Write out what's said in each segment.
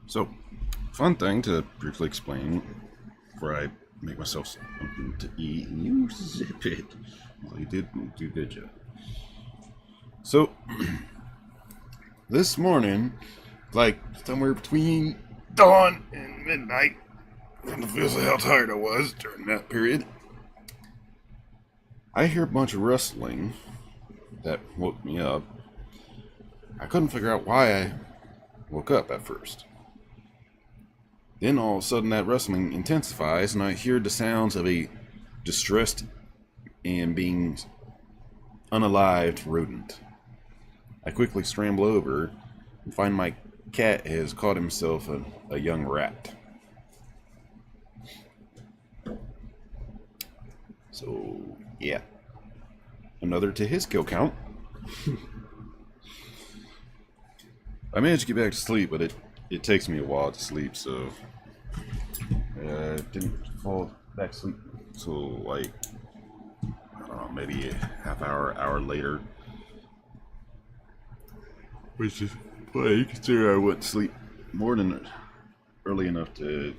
So, fun thing to briefly explain before I make myself something to eat, and you zip it. Well, you did do good job. So, this morning, like somewhere between dawn and midnight, and feels how tired I was during that period, I hear a bunch of rustling that woke me up. I couldn't figure out why I woke up at first. Then all of a sudden that rustling intensifies and I hear the sounds of a distressed and being unalived rodent. I quickly scramble over and find my cat has caught himself a young rat. So, yeah. Another to his kill count. I managed to get back to sleep, but it takes me a while to sleep, so I didn't fall back to sleep until like, I don't know, maybe a half hour later. Which is funny, considering I went to sleep more than early enough to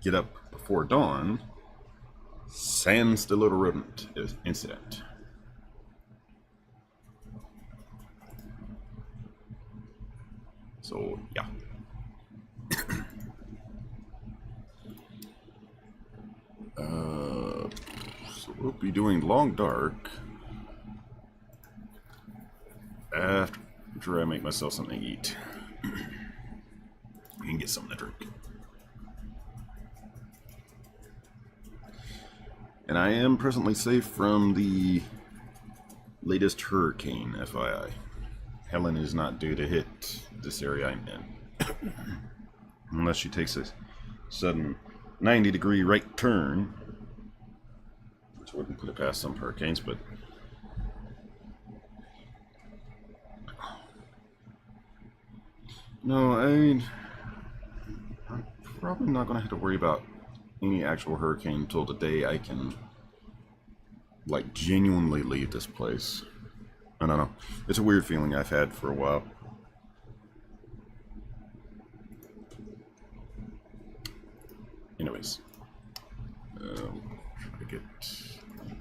get up before dawn. Sans the little rodent incident. So, yeah. So we'll be doing Long Dark after I make myself something to eat. We can get something to drink. And I am presently safe from the latest hurricane, FYI. Helen is not due to hit this area I'm in. Unless she takes a sudden 90-degree right turn. Which wouldn't put it past some hurricanes, but... No, I mean... I'm probably not going to have to worry about any actual hurricane until the day I can, like, genuinely leave this place. I don't know. It's a weird feeling I've had for a while. Anyways. Try to get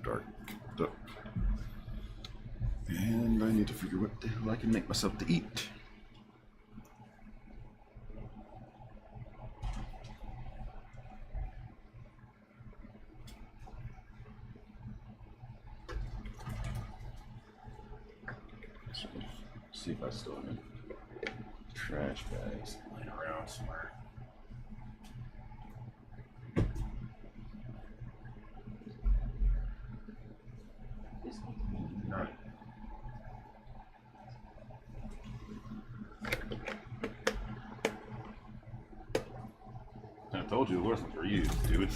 dark up. And I need to figure what the hell I can make myself to eat. See if I still have any trash bags laying around somewhere. None. I told you it wasn't for you, dude.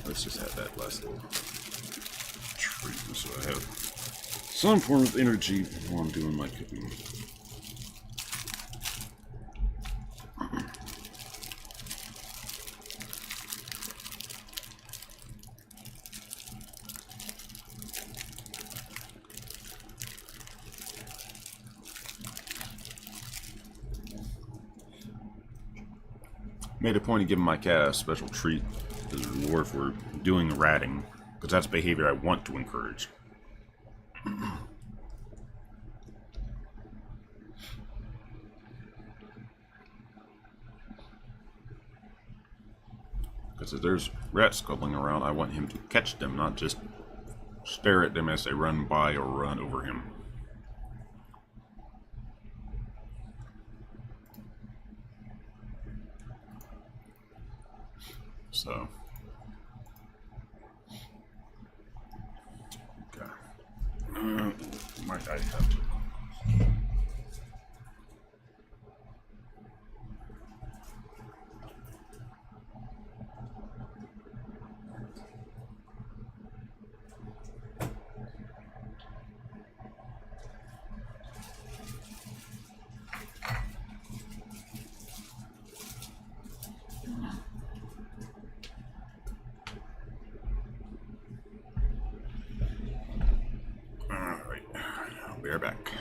Let's just have that last little treat so I have some form of energy while I'm doing my cooking. Made a point of giving my cat a special treat as a reward for doing ratting, because that's behavior I want to encourage. Because if there's rats scuttling around, I want him to catch them, not just stare at them as they run by or run over him. So, okay. Might I have to? Alright, I'll be right back.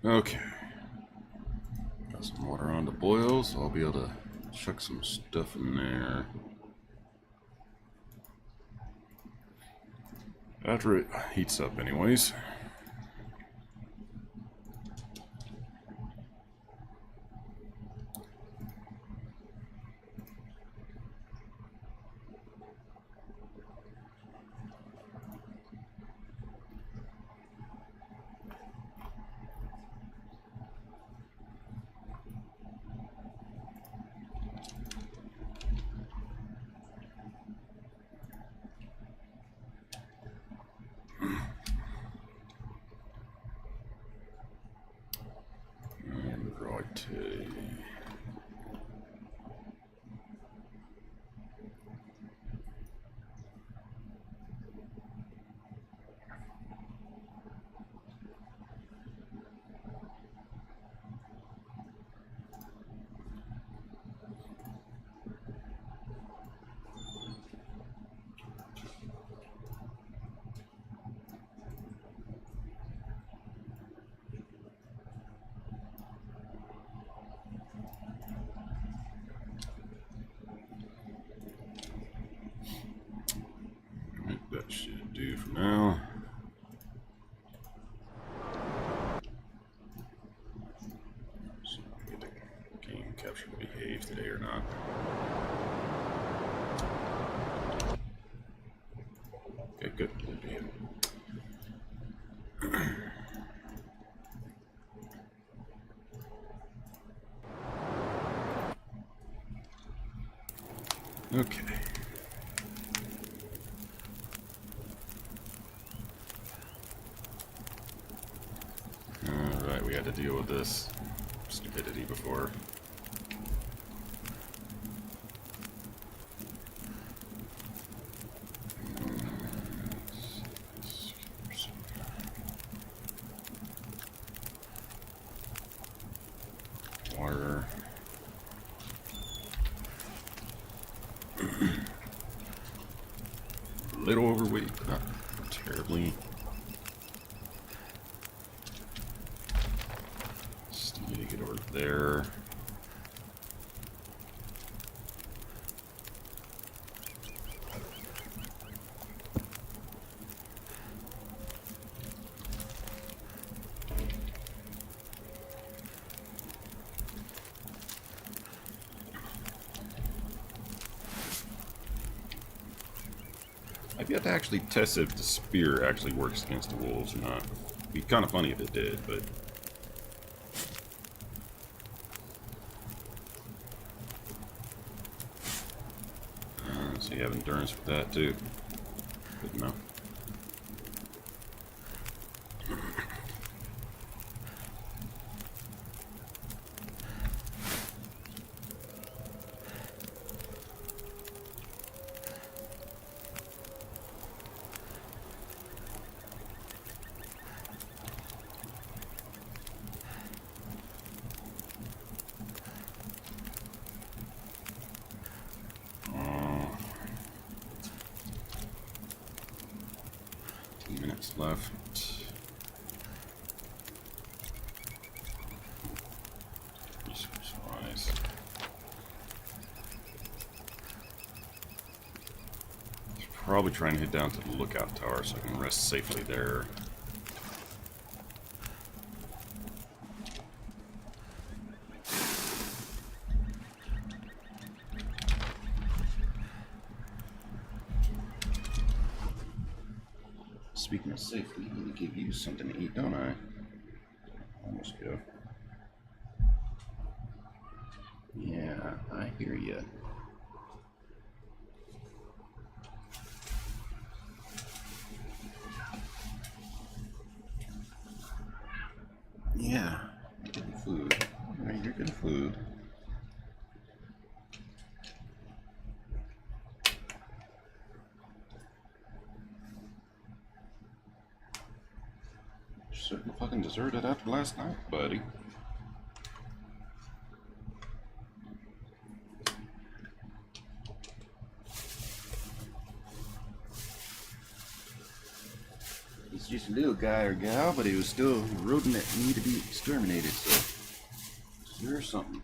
Okay. Got some water on to boil, so I'll be able to chuck some stuff in there. After it heats up anyways. And right. That should do for now. So get the game capture to behave today or not. Okay, good. Good behave. Okay. Alright, we had to deal with this stupidity before. Water. A little overweight, but not terribly. Just need to get over there. I've yet to actually test if the spear actually works against the wolves or not. It'd be kind of funny if it did, but... so you have endurance with that too. Good enough. Minutes left. Resource-wise. Probably trying to head down to the lookout tower so I can rest safely there. Speaking of safety, I need to give you something to eat, don't I? Almost go. Yeah, I hear you. Yeah, you're getting food. Alright, you're getting food. Certainly fucking deserved it after last night, buddy. At least just a little guy or gal, but he was still a rodent that needed to be exterminated, so there's something.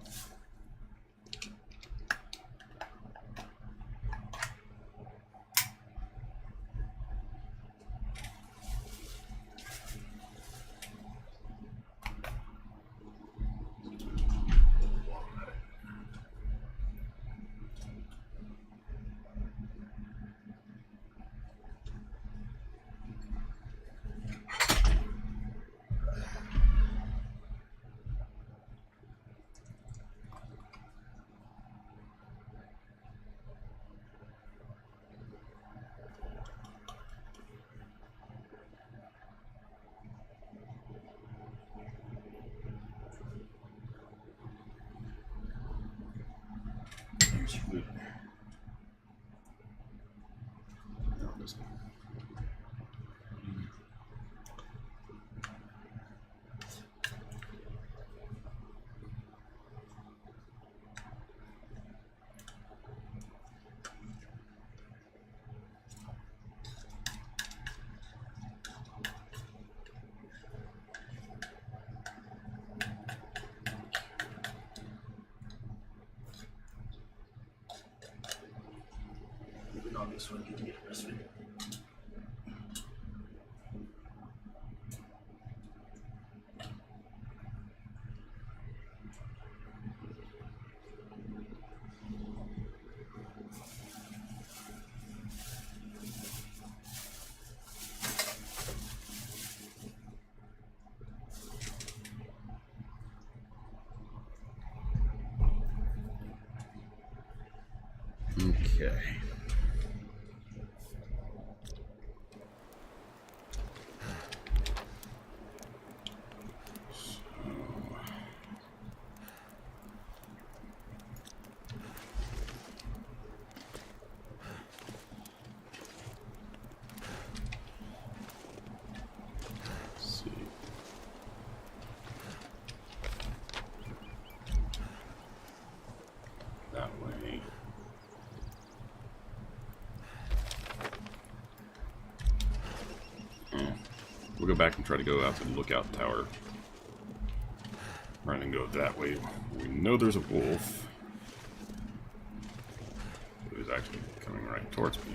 Here's food. No, it doesn't. Moving on this one, get to get breastfed. Okay. That way. We'll go back and try to go out to the lookout tower. Rather than go that way. We know there's a wolf. Who's actually coming right towards me.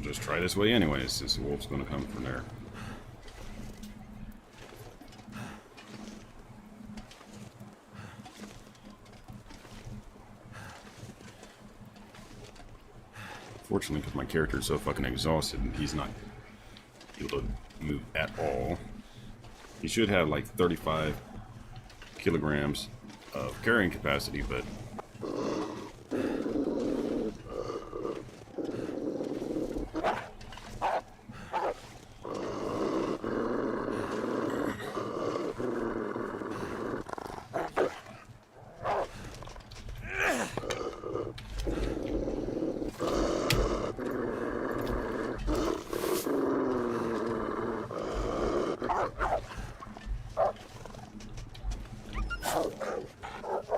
Just try this way anyways, since the wolf's gonna come from there. Fortunately, because my character is so fucking exhausted, he's not able to move at all. He should have like 35 kilograms of carrying capacity, but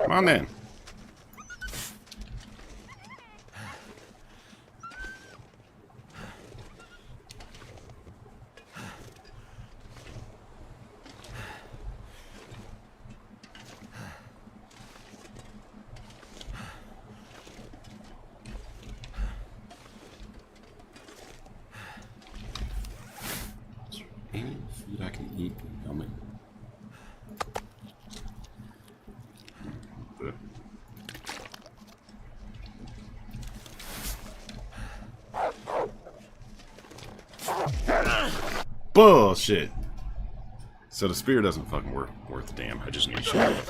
come on then. Eat helmet. Bullshit. So the spear doesn't fucking worth a damn. I just need to shoot it.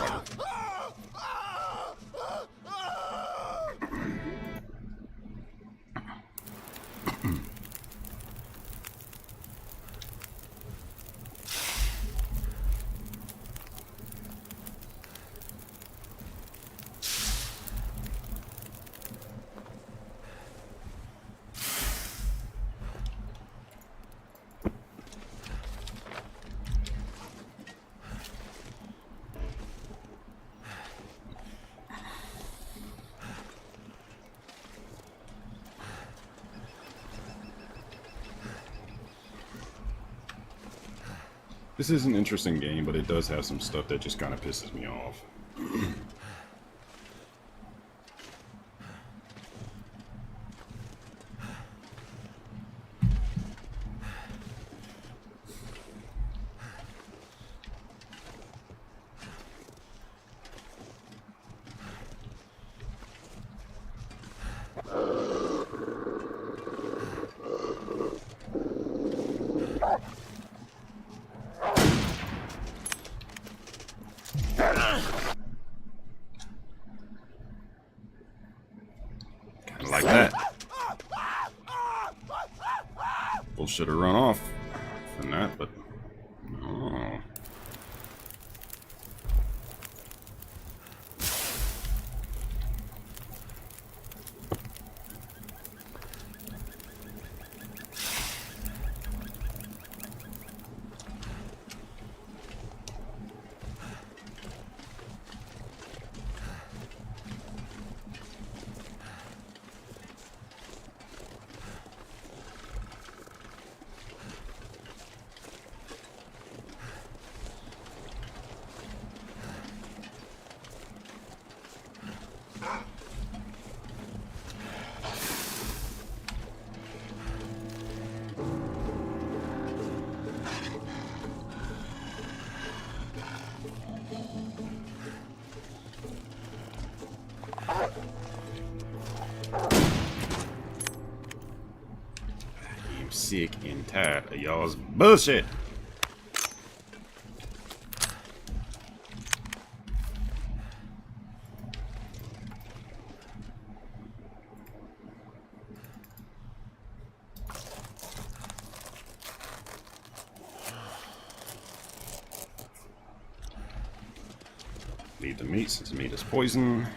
This is an interesting game, but it does have some stuff that just kind of pisses me off. Like that. Bull should have run off from that, but no. I'm sick and tired of y'all's bullshit. Leave the meat since the meat is poison.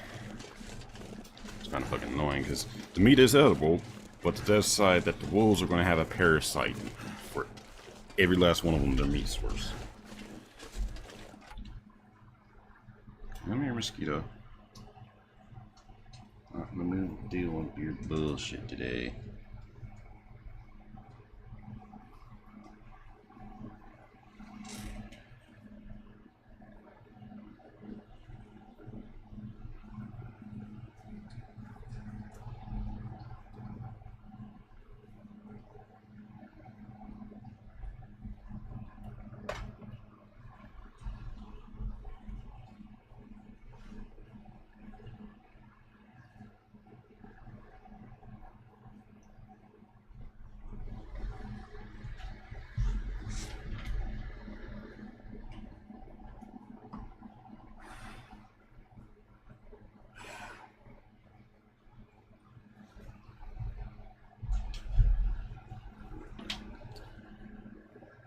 It's kind of fucking annoying because the meat is edible, but the dev side that the wolves are going to have a parasite for every last one of them. Their meat source. Come here, mosquito. I'm gonna deal with your bullshit today.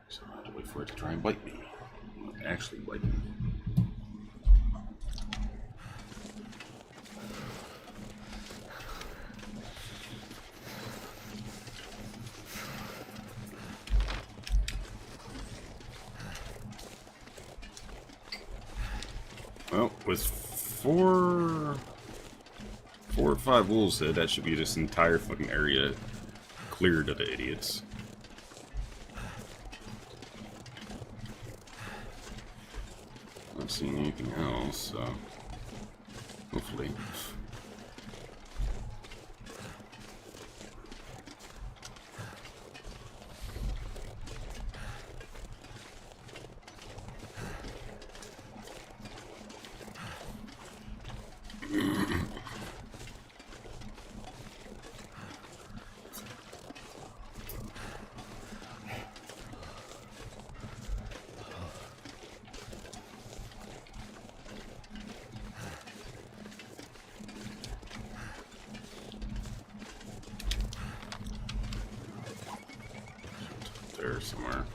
So I have to wait for it to try and bite me. Actually bite me. Well, with four or five wolves dead, that should be this entire fucking area cleared of the idiots. Not seeing anything else, so hopefully. here somewhere.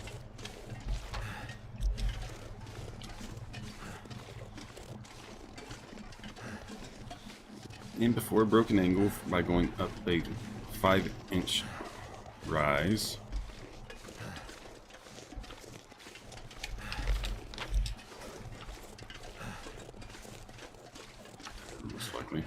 And before a broken angle by going up a 5-inch rise. Most likely.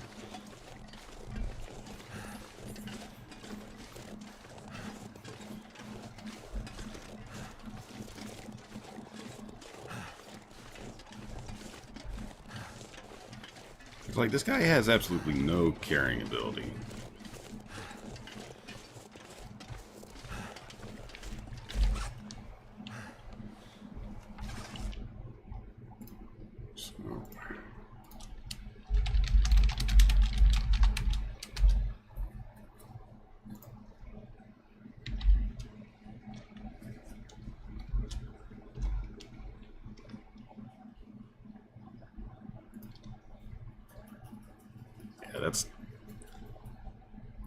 It's like this guy has absolutely no carrying ability.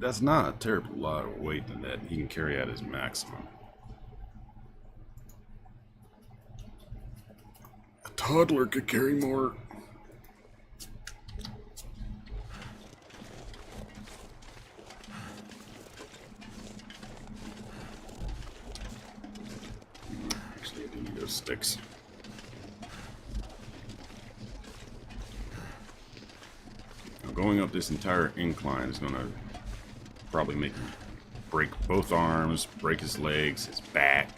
That's not a terrible lot of weight in that he can carry out his maximum. A toddler could carry more. Actually, I need those sticks. Now, going up this entire incline is going to probably make him break both arms, break his legs, his back.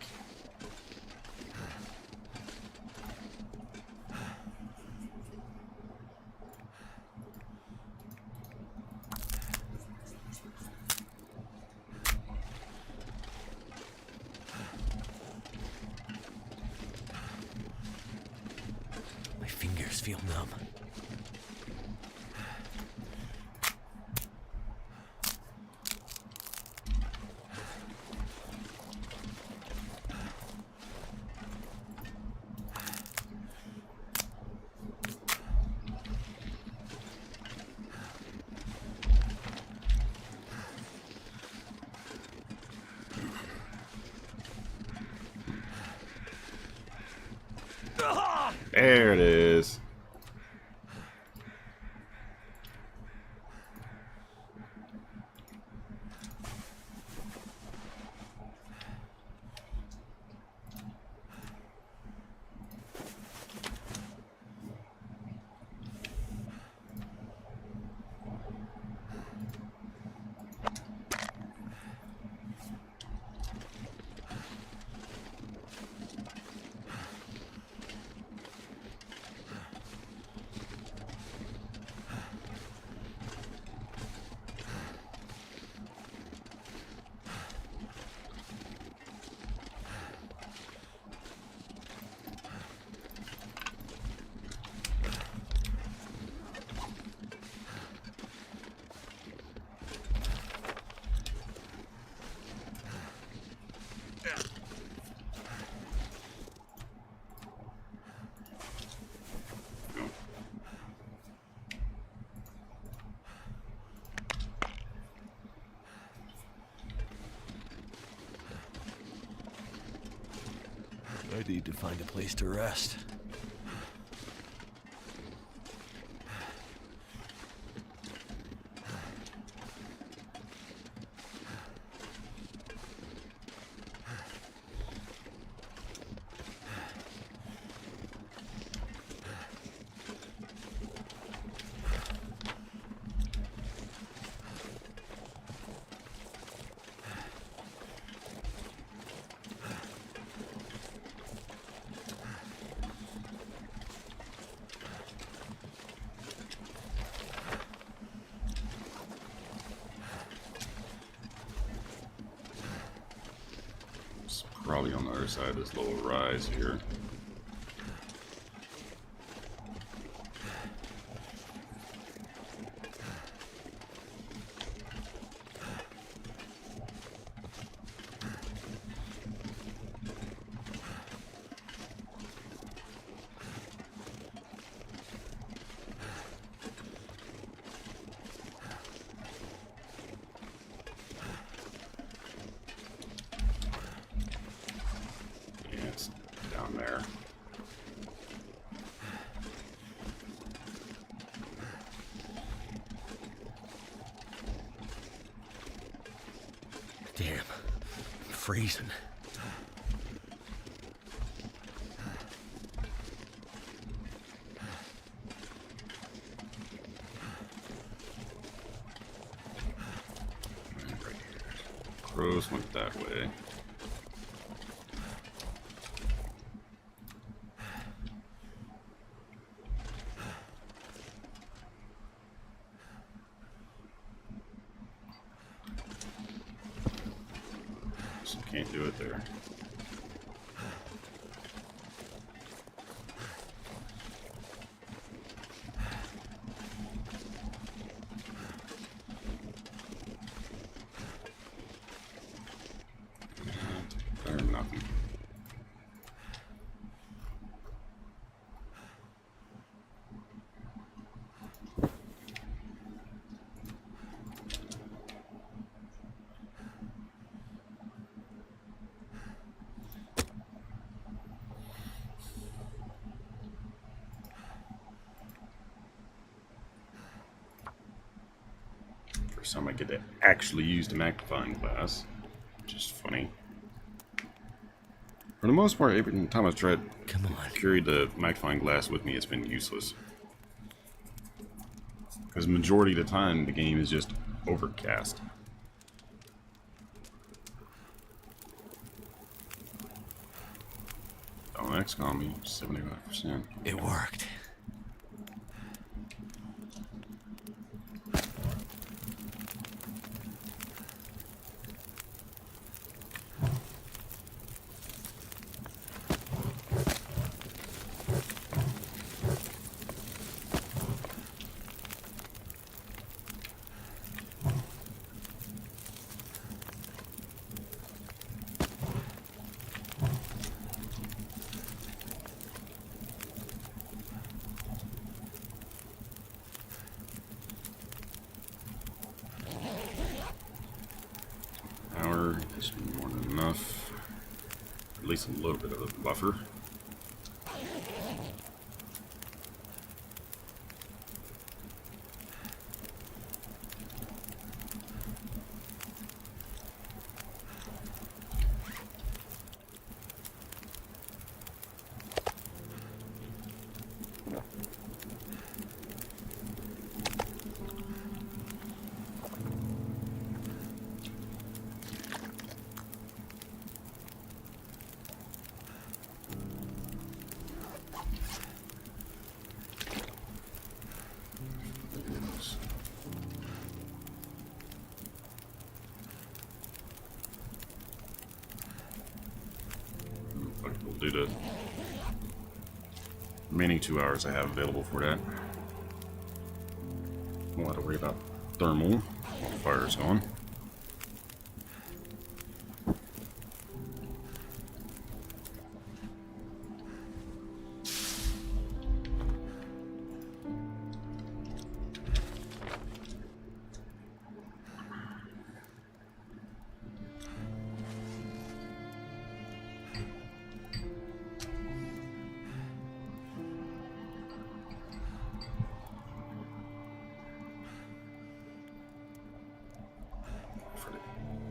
My fingers feel numb. There it is. I need to find a place to rest. Probably on the other side of this little rise here. Damn. I'm freezing. Crows went that way. So can't do it there. Or nothing. First time I get to actually use the magnifying glass, which is funny. For the most part, every time I've tried to carry the magnifying glass with me, it's been useless. Because the majority of the time, the game is just overcast. Oh, XCOM, me 75%. It worked. Hour is more than enough. At least a little bit of a buffer. We'll do the remaining 2 hours I have available for that. Won't have to worry about thermal while the fire's gone.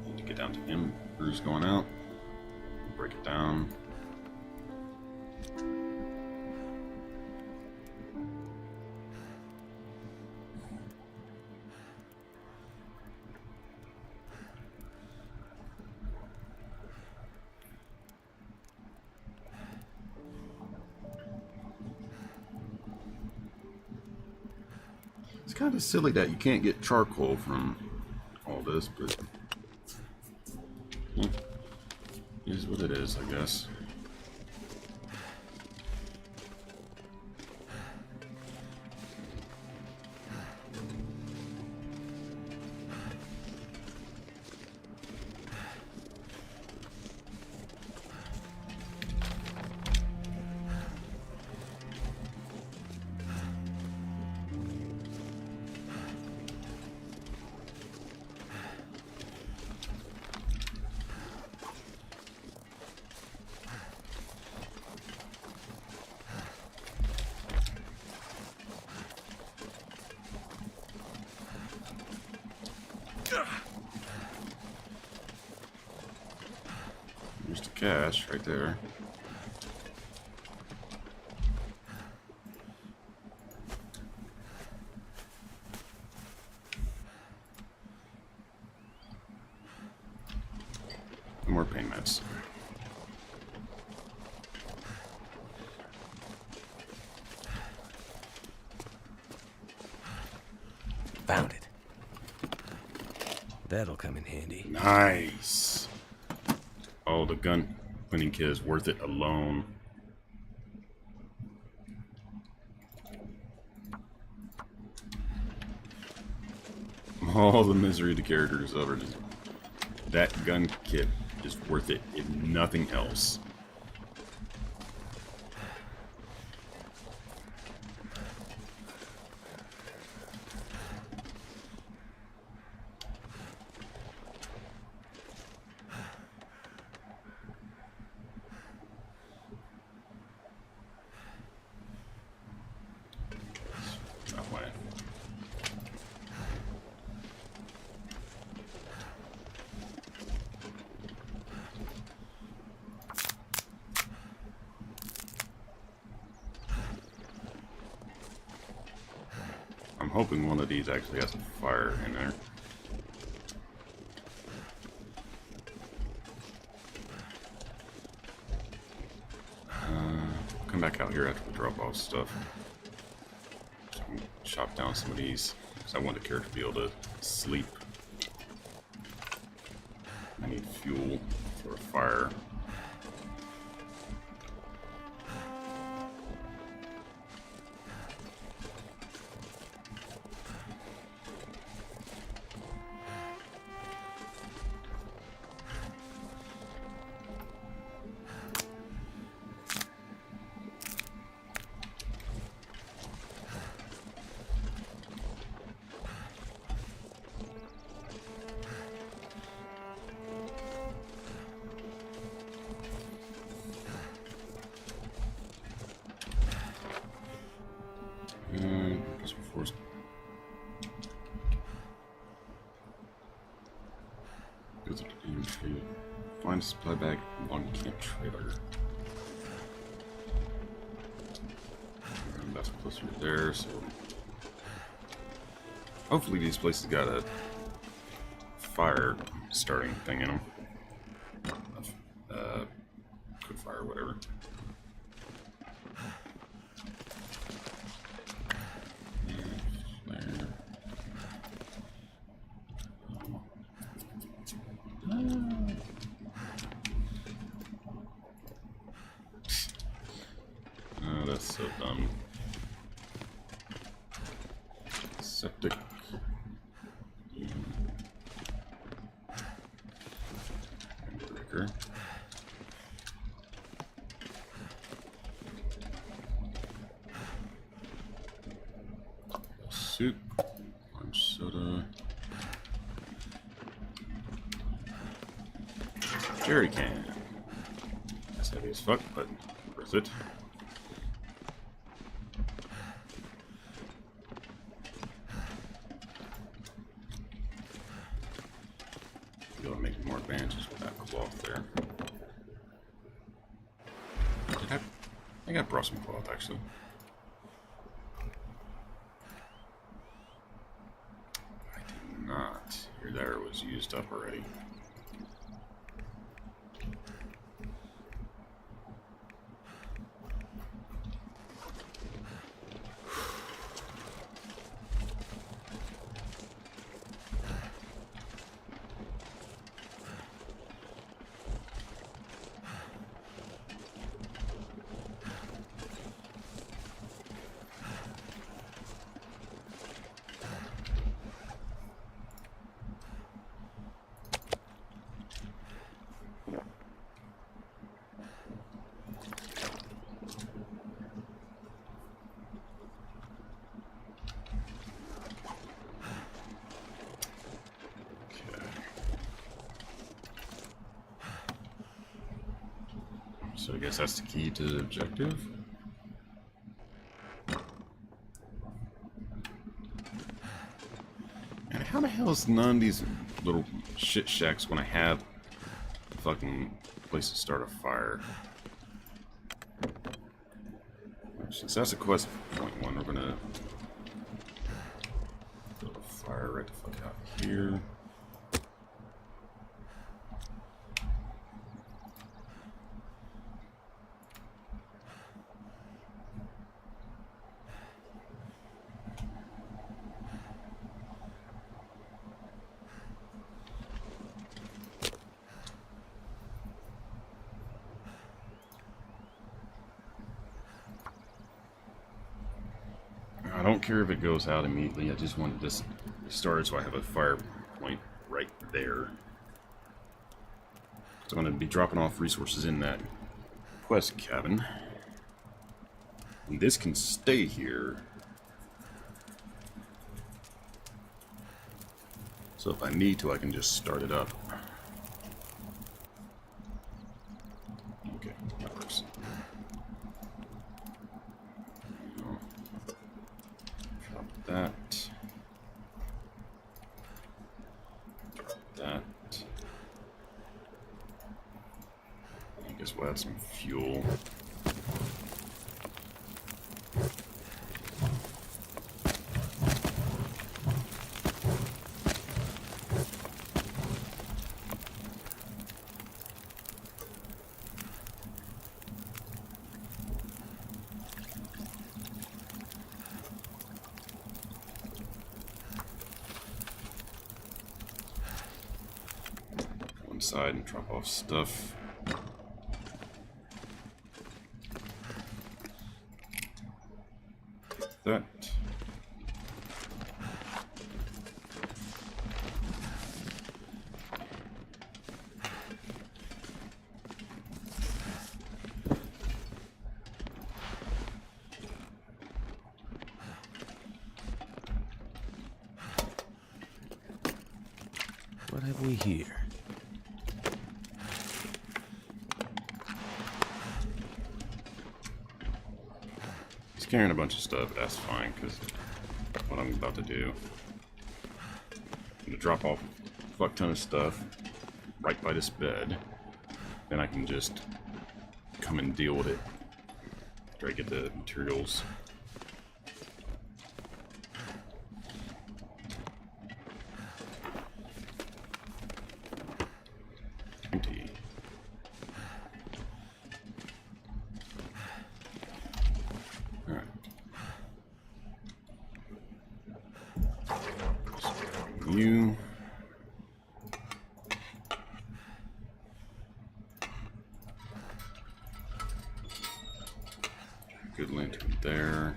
Need to get down to embers going out. Break it down. It's kind of silly that you can't get charcoal from all this, but it is what it is, I guess. There's the cache right there. More pain meds. Found it. That'll come in handy. Nice. Oh, the gun cleaning kit is worth it alone. All the misery the characters suffered. That gun kit is worth it, if nothing else. That way. I'm hoping one of these actually has a fire in there. Come back out here after we drop off stuff. So I can chop down some of these, because I want the character to be able to sleep. I need fuel for a fire. Just before go to the game tree. Find a supply bag on camp trailer. And that's closer to there, so hopefully these places got a fire starting thing in them. Quick fire or whatever. Oh, that's so dumb. Septic. Breaker. Soup. Orange soda. Jerry can. That's heavy as fuck, but worth it. Be able to make more advantages with that cloth there. I think I brought some cloth actually. I did not. Here, there was used up already. So I guess that's the key to the objective. And how the hell is none of these little shit shacks when I have fucking place to start a fire. Since that's a quest point one, we're gonna build a fire right the fuck out here. I don't care if it goes out immediately. I just wanted this started so I have a fire point right there. So I'm going to be dropping off resources in that quest cabin. And this can stay here. So if I need to, I can just start it up. Okay, that works. Drop that. Drop that. I guess we'll add some fuel. Side and drop off stuff. That. What have we here? Carrying a bunch of stuff, but that's fine, because what I'm about to do. I'm going to drop off a fuck ton of stuff right by this bed. Then I can just come and deal with it after I get the materials. Empty. Alright. You. Good lantern there.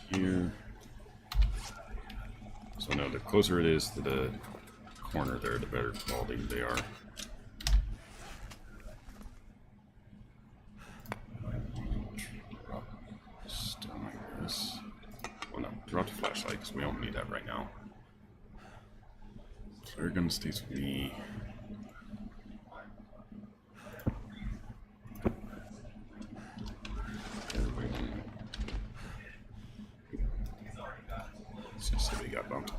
Here. So no, the closer it is to the corner there, the better quality they are. Drop stone like this. Well, no, drop the flashlight because we don't need that right now. Flare gun stays with me. Since we got bumped.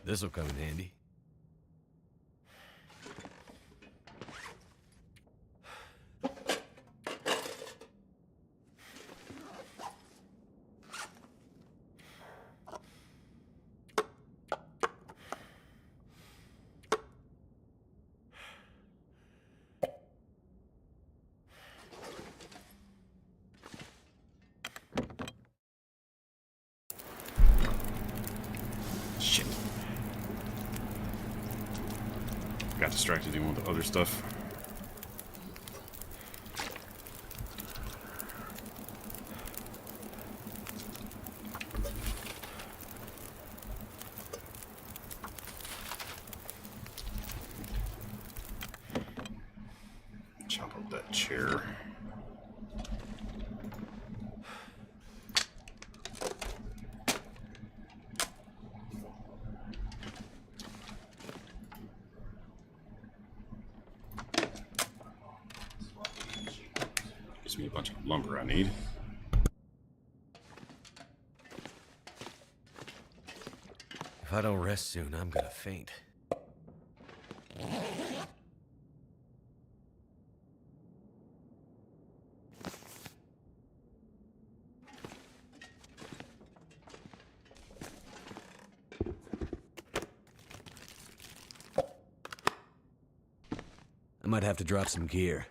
This'll come in handy. Shit. Got distracted doing the other stuff. Chop up that chair. Gives me a bunch of lumber I need. If I don't rest soon, I'm gonna faint. I might have to drop some gear.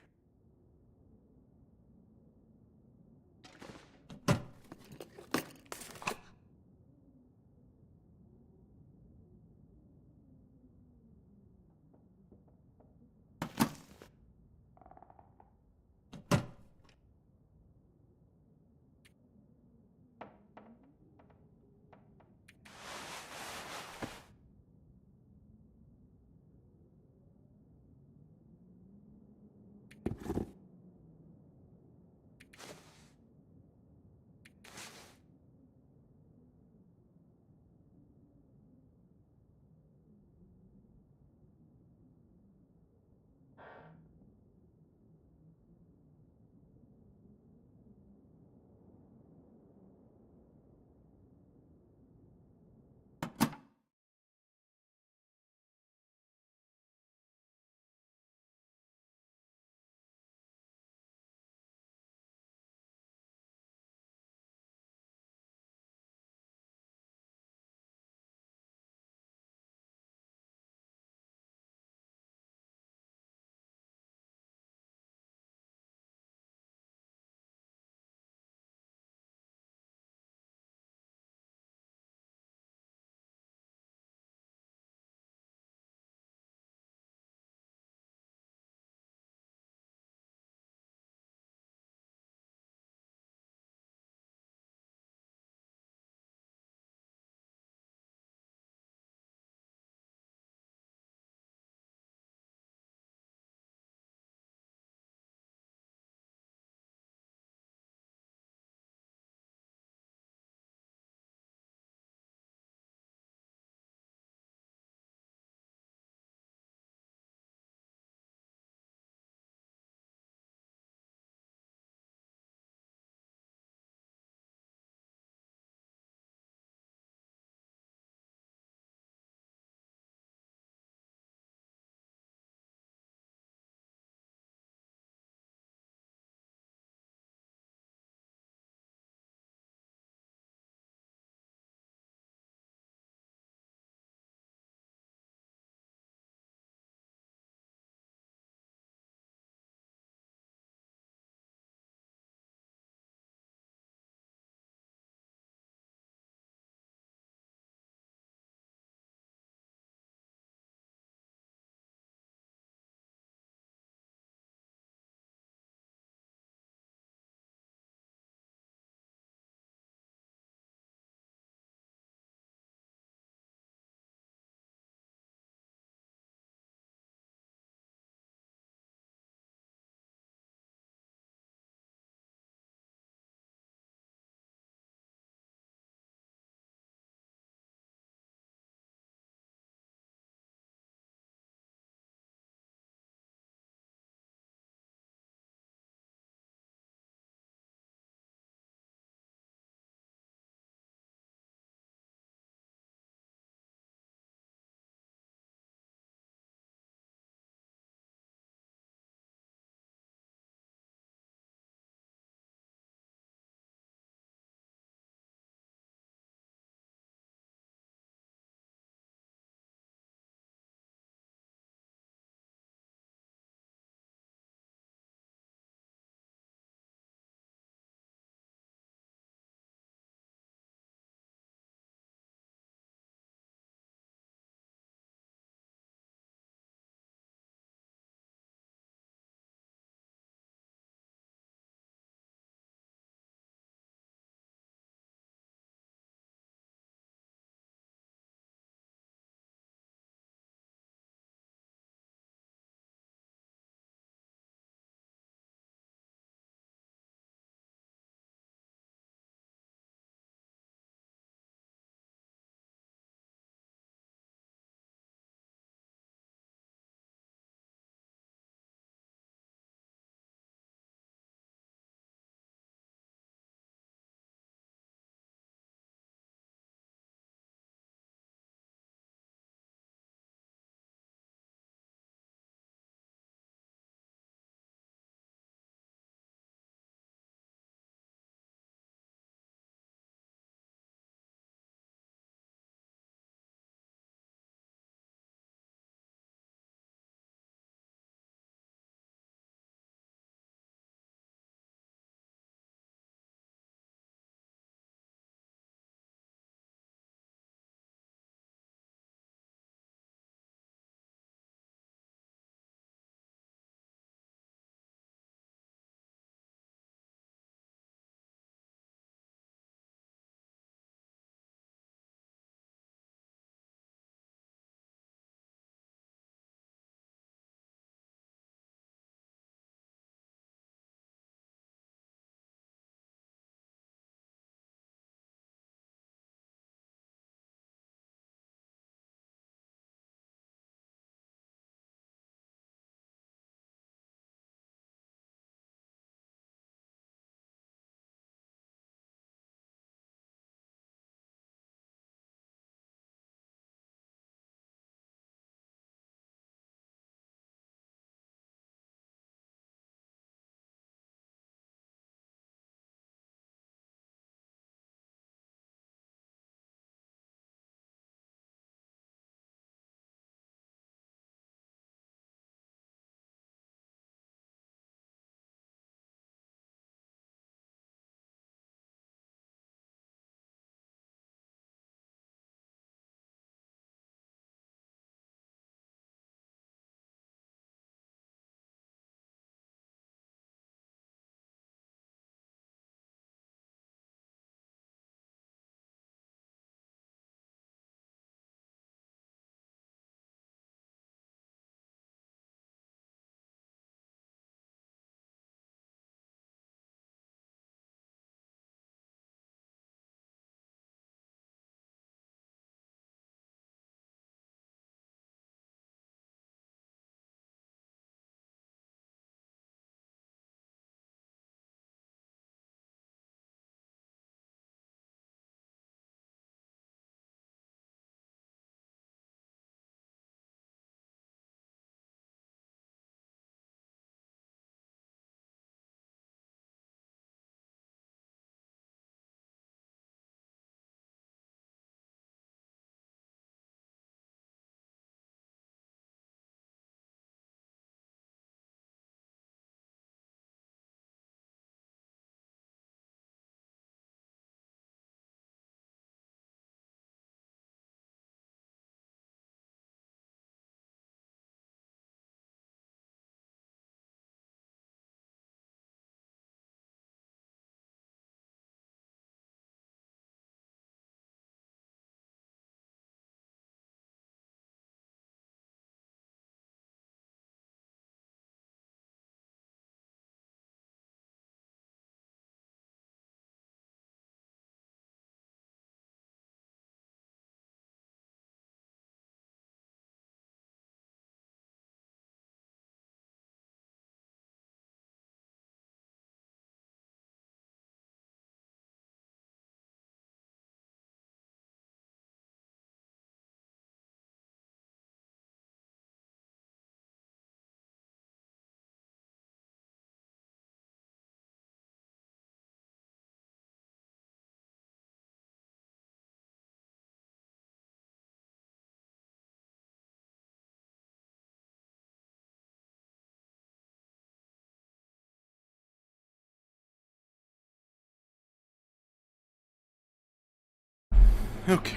Okay.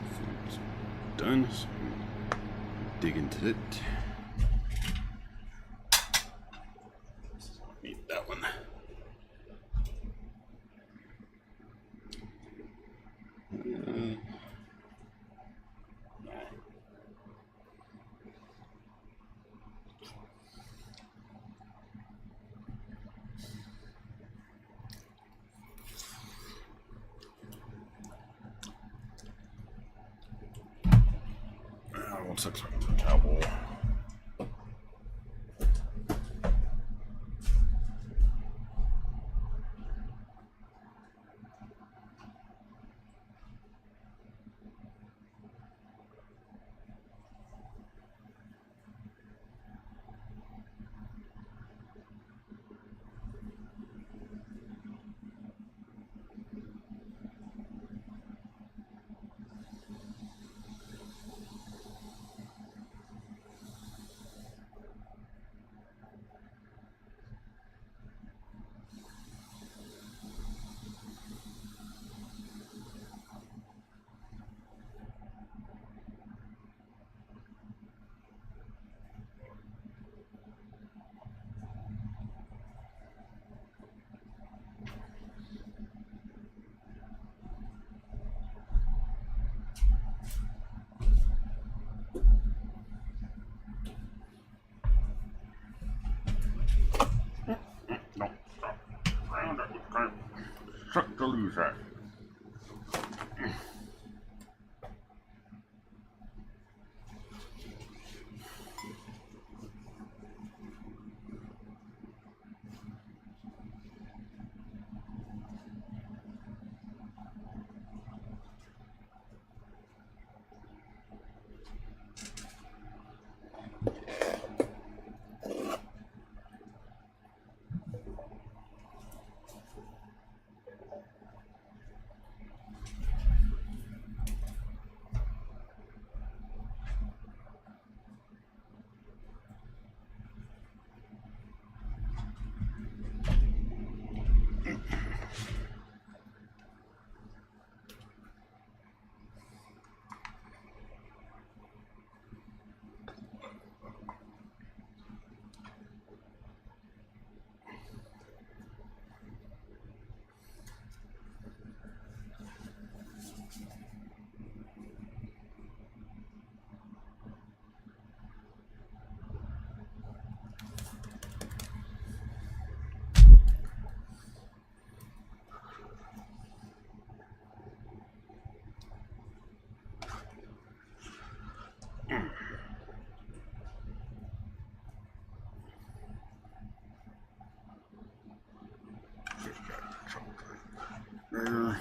Food's done. So dig into it. Need that one. One second, the towel. No, stop. Round up. Suck the loose out. There.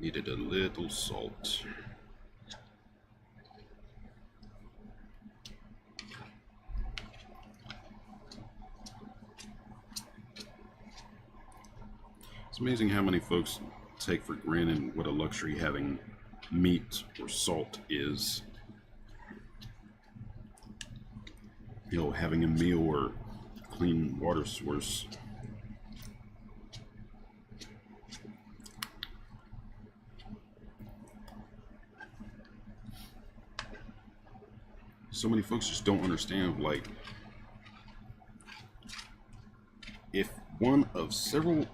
Needed a little salt. It's amazing how many folks take for granted what a luxury having meat or salt is. You know, having a meal or clean water source. So many folks just don't understand, like, if one of several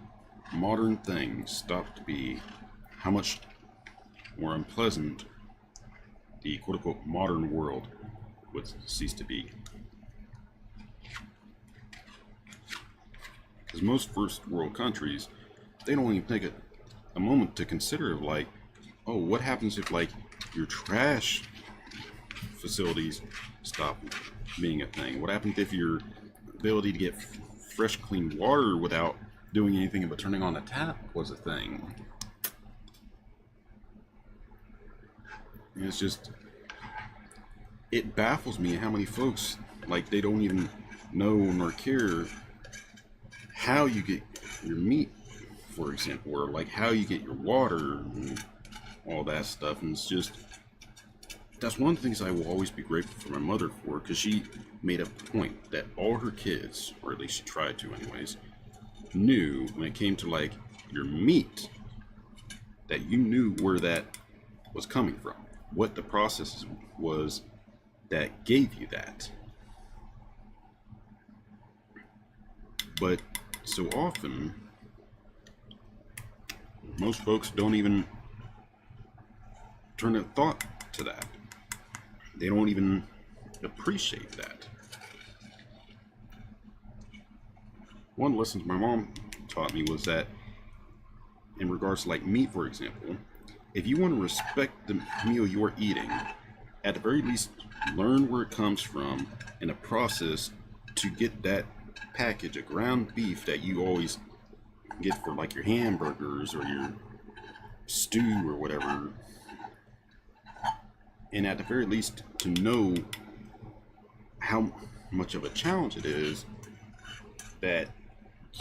modern things stopped to be how much more unpleasant the quote-unquote modern world would cease to be. Because most first world countries, they don't even take a moment to consider, like, oh, what happens if, like, your trash facilities stop being a thing? What happens if your ability to get fresh, clean water without doing anything but turning on a tap was a thing? And it's just, it baffles me how many folks, like, they don't even know nor care how you get your meat, for example, or like how you get your water and all that stuff. And it's just, that's one of the things I will always be grateful for my mother for, because she made a point that all her kids, or at least she tried to anyways, knew when it came to like your meat, that you knew where that was coming from, what the process was that gave you that. But so often, most folks don't even turn a thought to that. They don't even appreciate that. One lesson my mom taught me was that, in regards to like meat, for example, if you want to respect the meal you're eating, at the very least, learn where it comes from and the process to get that package of ground beef that you always get for like your hamburgers or your stew or whatever. And at the very least, to know how much of a challenge it is that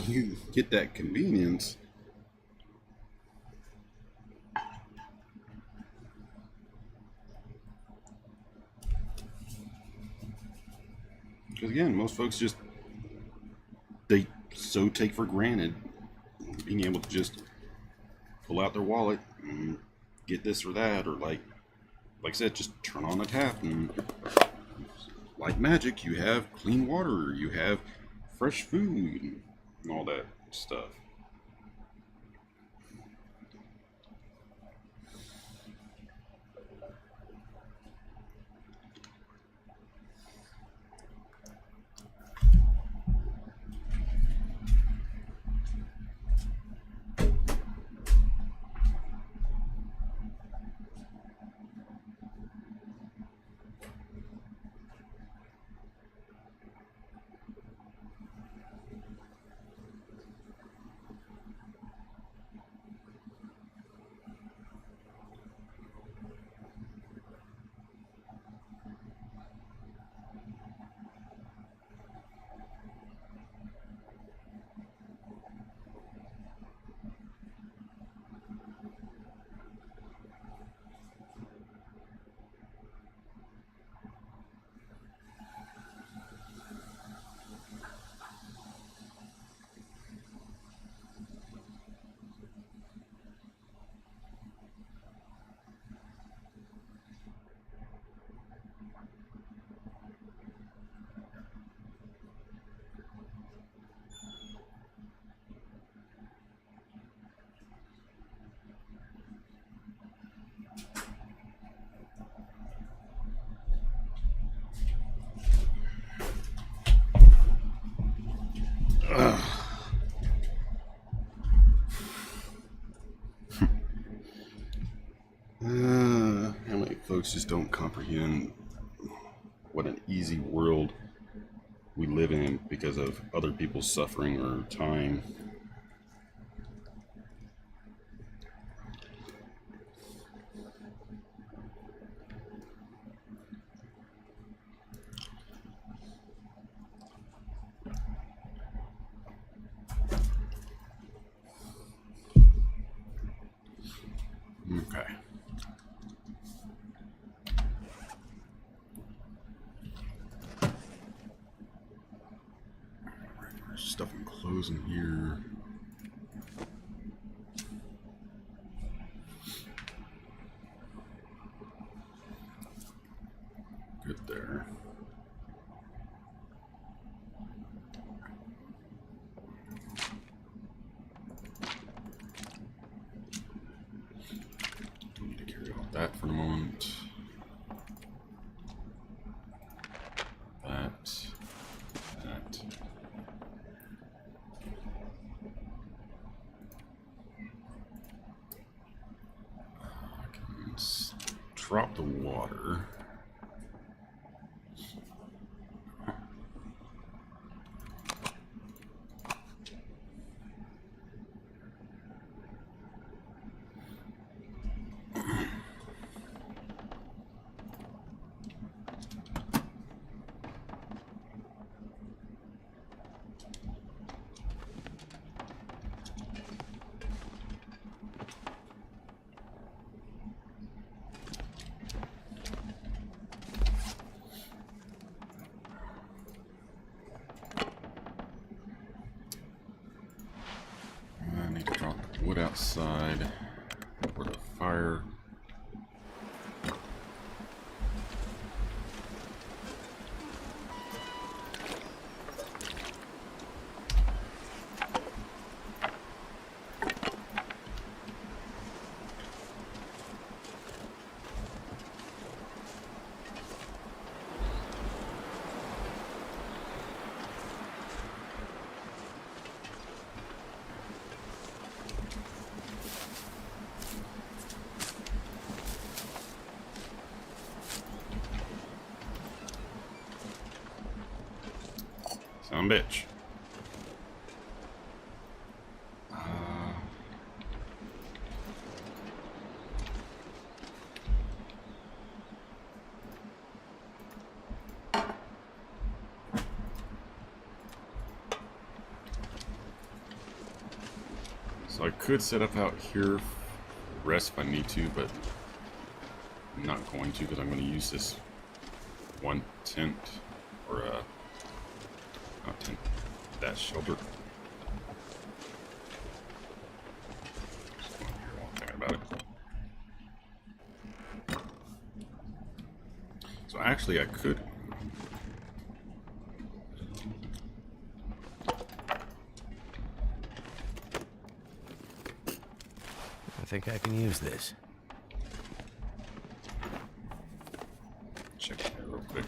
you get that convenience. Because again, most folks just, they so take for granted being able to just pull out their wallet and get this or that, or like I said, just turn on a tap and like magic, you have clean water, you have fresh food, and all that stuff. How many folks just don't comprehend what an easy world we live in because of other people's suffering or time. Okay. There's stuff and clothes in here. Good there. drop the water. I need to drop the wood outside for the fire. Son of a bitch. So I could set up out here, rest if I need to, but I'm not going to because I'm going to use this one tent, or not tent, that shelter. Just going here while I'm thinking about it. So actually I could. I think I can use this. Check it here real quick.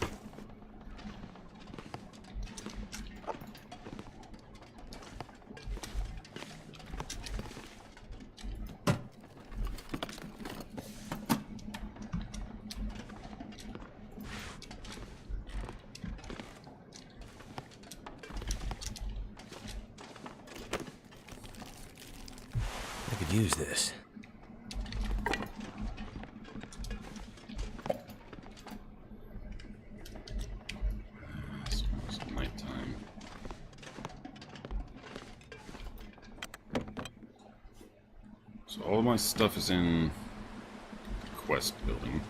I could use this. It's nighttime. So all of my stuff is in the quest building.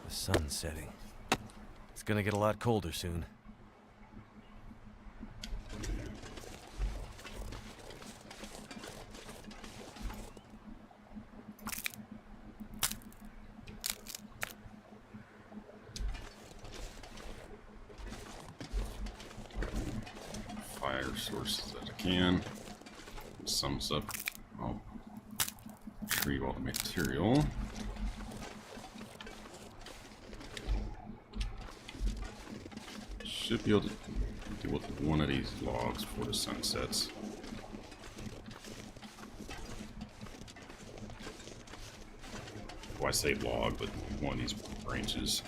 The sun's setting. It's gonna get a lot colder soon. Fire sources that I can. Sums up. I'll retrieve all the material. Should be able to deal with one of these logs before the sun sets. Well, I say log, but one of these branches.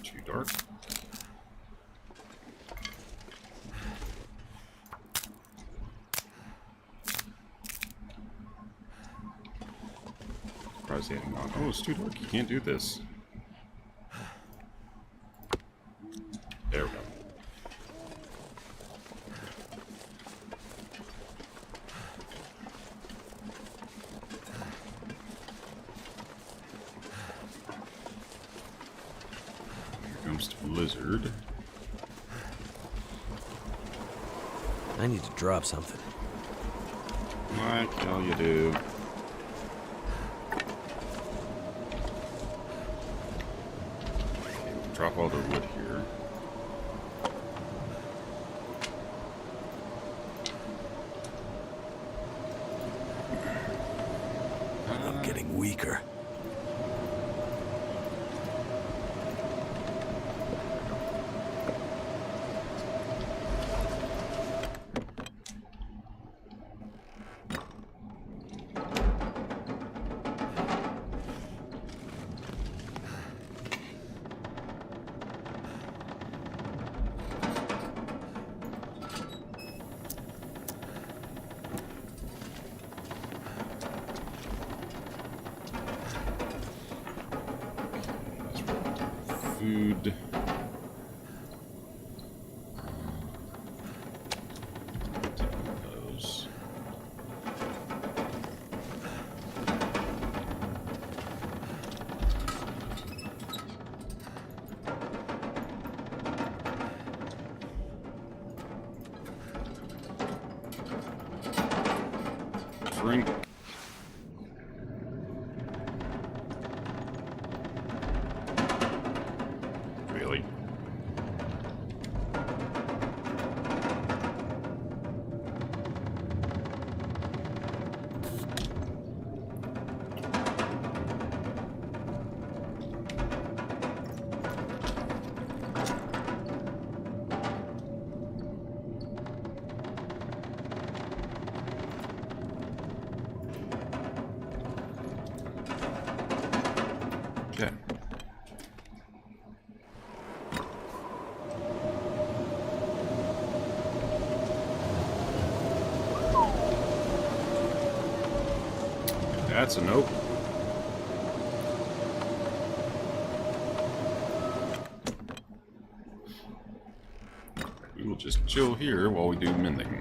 Too dark. Surprised they haven't gone, oh, it's too dark, you can't do this. There we go. Here comes the blizzard. I need to drop something. Like hell you do. Okay, we'll drop all the wood here. I'm getting weaker. Food. Those. Drink. Really? Okay. That's a nope. We will just chill here while we do mending.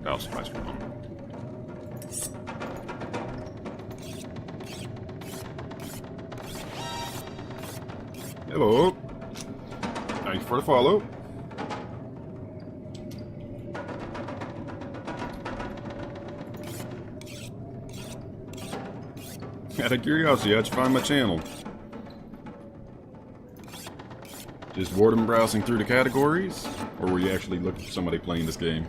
That'll suffice for now. Hello. Thanks for the follow. Out of curiosity, how'd you find my channel? Just boredom browsing through the categories? Or were you actually looking for somebody playing this game?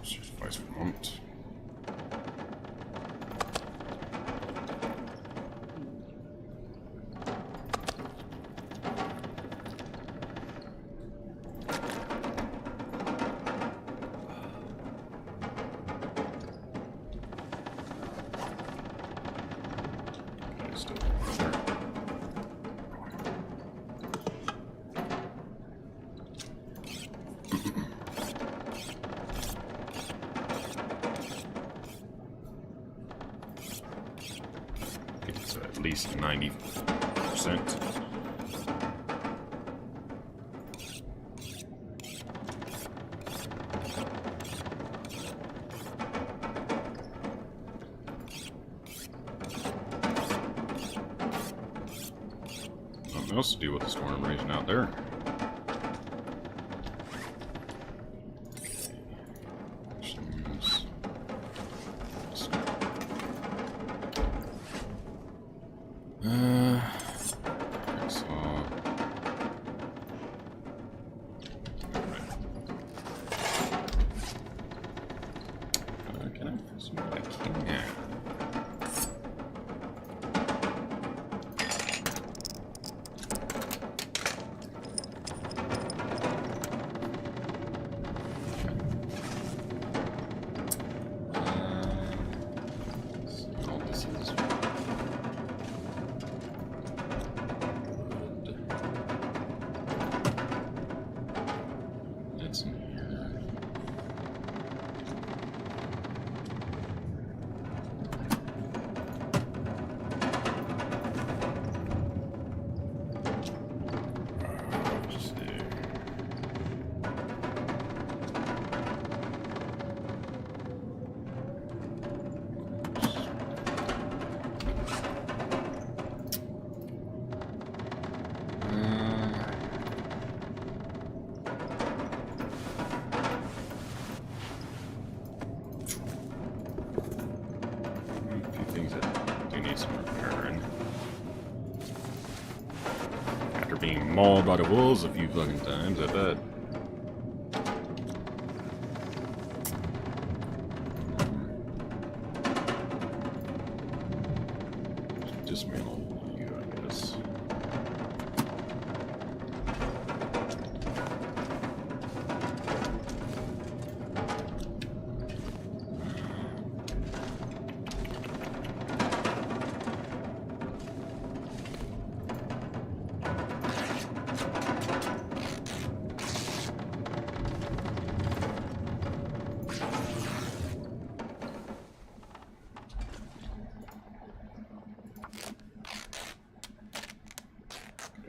Suffice for the moment. Still there. It's at least 90%. something else to do with the storm raging out there. Can I fix what I can? All this is it's in here. Let's see. A few things that do need some repairing. After being mauled by the wolves a few fucking times, I bet. Dismantle you, I guess.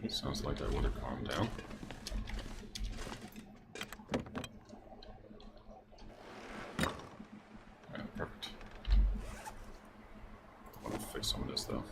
It sounds like that would have calmed down. Yeah, perfect. I want to fix some of this though.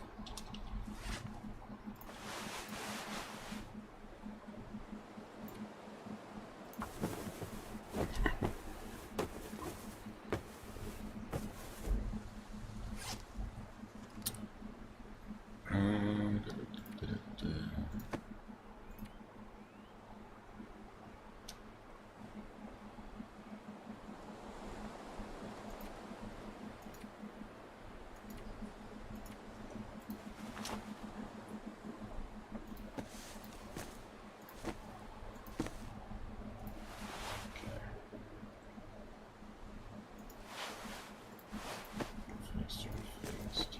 Fixed.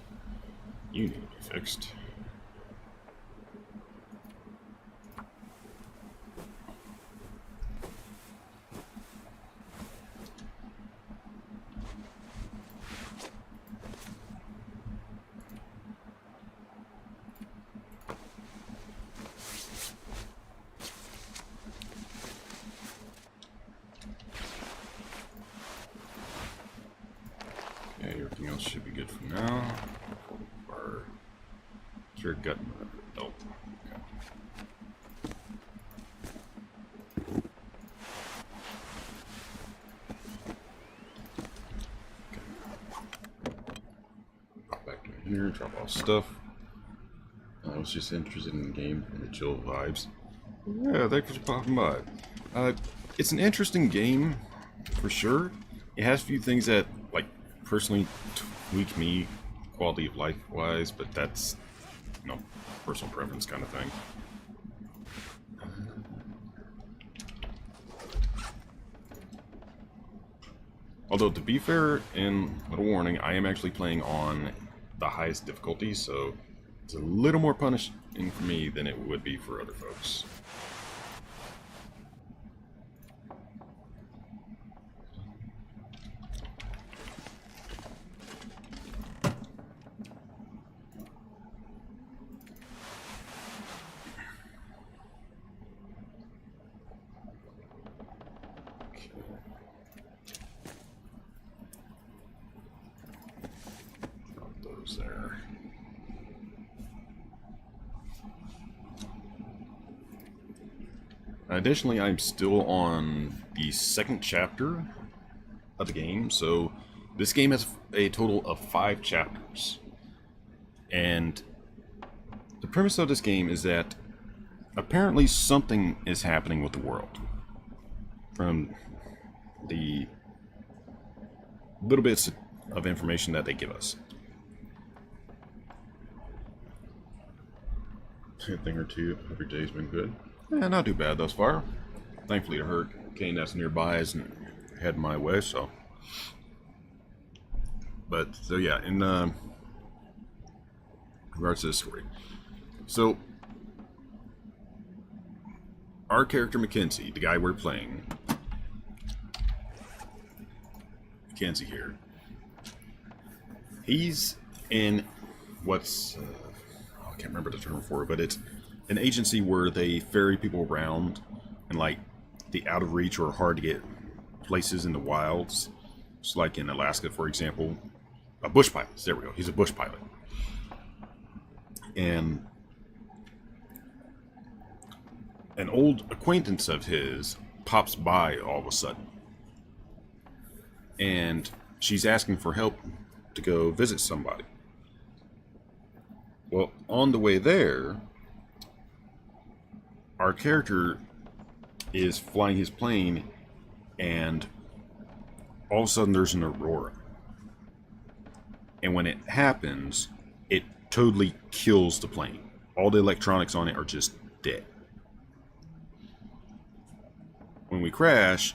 You need to be fixed. Okay, everything else should be good for now. Or your gut. Oh. Okay. Pop back in here, drop off stuff. I was just interested in the game and the chill vibes. Yeah, thanks for popping by. It's an interesting game, for sure. It has a few things that, like, personally tweak me quality of life wise, but that's, you know, personal preference kind of thing. Although, to be fair, and little warning, I am actually playing on the highest difficulty, so it's a little more punishing for me than it would be for other folks. There. Additionally, I'm still on the second chapter of the game, so this game has a total of 5 chapters. And the premise of this game is that apparently something is happening with the world. From the little bits of information that they give us. A thing or two. Every day's been good. Not too bad thus far. Thankfully, the hurricane that's nearby isn't heading my way, so. But, so yeah, in regards to this story. So, our character Mackenzie, the guy we're playing, Mackenzie here, he's in what's, I can't remember the term for it, but it's an agency where they ferry people around in like the out of reach or hard to get places in the wilds. It's like in Alaska, for example. A bush pilot. There we go. He's a bush pilot. And an old acquaintance of his pops by all of a sudden. And she's asking for help to go visit somebody. Well, on the way there, our character is flying his plane, and all of a sudden there's an aurora. And when it happens, it totally kills the plane. All the electronics on it are just dead. When we crash,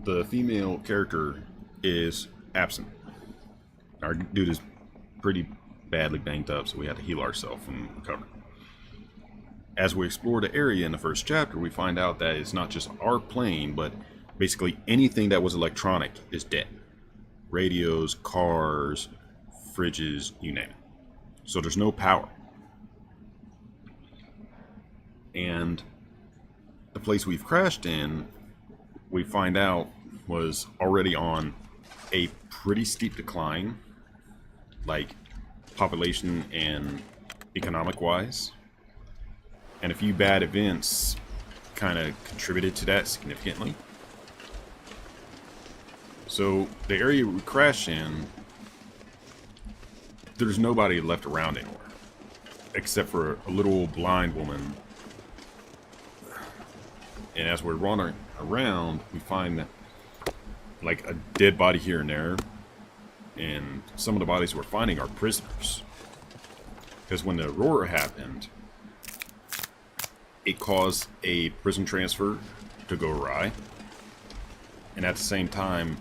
the female character is absent. Our dude is pretty badly banged up, so we had to heal ourselves and recover. As we explore the area in the first chapter, we find out that it's not just our plane, but basically anything that was electronic is dead. Radios, cars, fridges, you name it. So there's no power. And the place we've crashed in, we find out, was already on a pretty steep decline, like population and economic wise. And a few bad events kind of contributed to that significantly. So the area we crash in, there's nobody left around anywhere, except for a little blind woman. And as we're running around, we find like a dead body here and there. And some of the bodies we're finding are prisoners. Because when the aurora happened, it caused a prison transfer to go awry. And at the same time,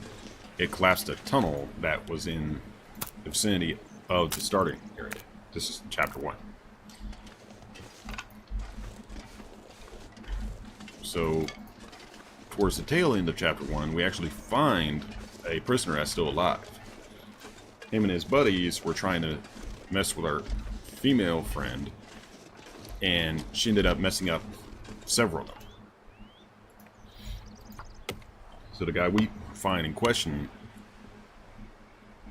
it collapsed a tunnel that was in the vicinity of the starting area. This is chapter 1. So, towards the tail end of chapter 1, we actually find a prisoner that's still alive. Him and his buddies were trying to mess with our female friend, and she ended up messing up several of them. So the guy we find in question,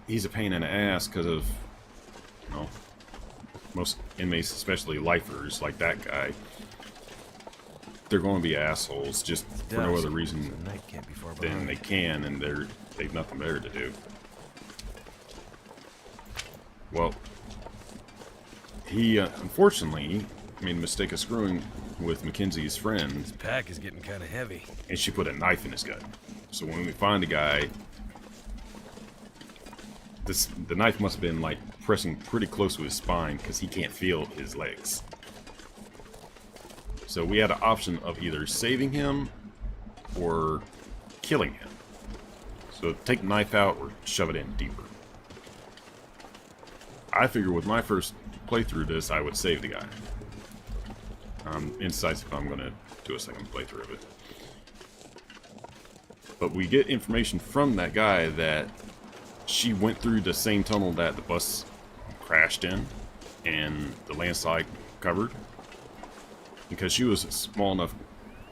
he's a pain in the ass because of, you know, most inmates, especially lifers like that guy, they're going to be assholes just for no other reason than they can, and they've nothing better to do. Well, he unfortunately made a mistake of screwing with Mackenzie's friend. This pack is getting kind of heavy. And she put a knife in his gut. So when we find the guy, the knife must have been like pressing pretty close to his spine because he can't feel his legs. So we had an option of either saving him or killing him. So take the knife out or shove it in deeper. I figure with my first playthrough of this, I would save the guy. Indecisive if I'm going to do a second playthrough of it. But we get information from that guy that she went through the same tunnel that the bus crashed in and the landslide covered. Because she was a small enough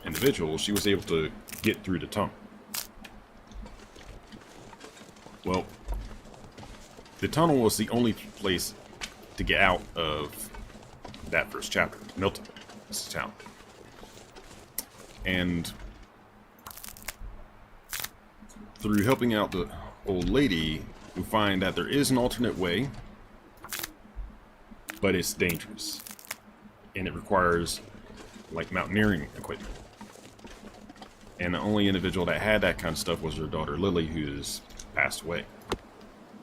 individual, she was able to get through the tunnel. Well, the tunnel was the only place to get out of that first chapter, Milton. This is town. And through helping out the old lady, we find that there is an alternate way, but it's dangerous. And it requires, like, mountaineering equipment. And the only individual that had that kind of stuff was her daughter Lily, who has passed away.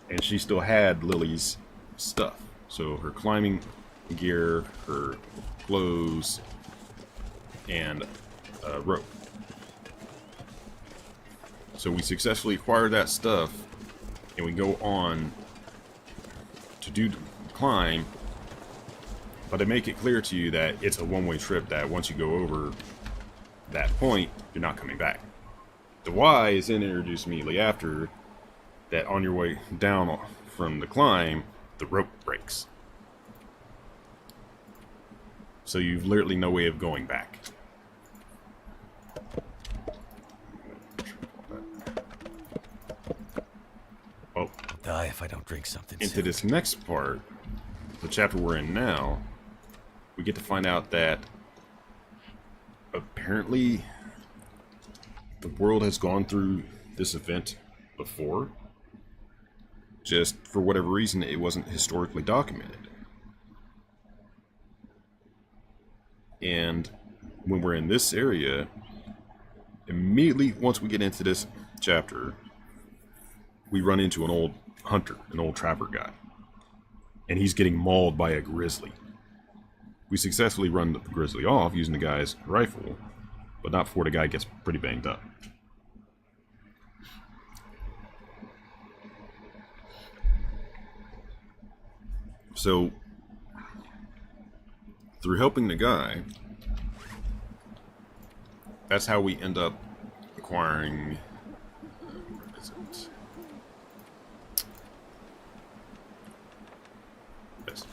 And she still had Lily's stuff. So her climbing gear, her clothes, and a rope. So we successfully acquire that stuff, and we go on to do the climb. But they make it clear to you that it's a one-way trip, that once you go over that point, you're not coming back. The why is then introduced immediately after, that on your way down from the climb, the rope breaks. So you've literally no way of going back. Oh, Die if I don't drink something into soon. this next part, the chapter we're in now, we get to find out that apparently the world has gone through this event before. Just for whatever reason, it wasn't historically documented. And when we're in this area, immediately once we get into this chapter, we run into an old hunter, an old trapper guy. And he's getting mauled by a grizzly. We successfully run the grizzly off using the guy's rifle, but not before the guy gets pretty banged up. So, through helping the guy, that's how we end up acquiring... where is it? This.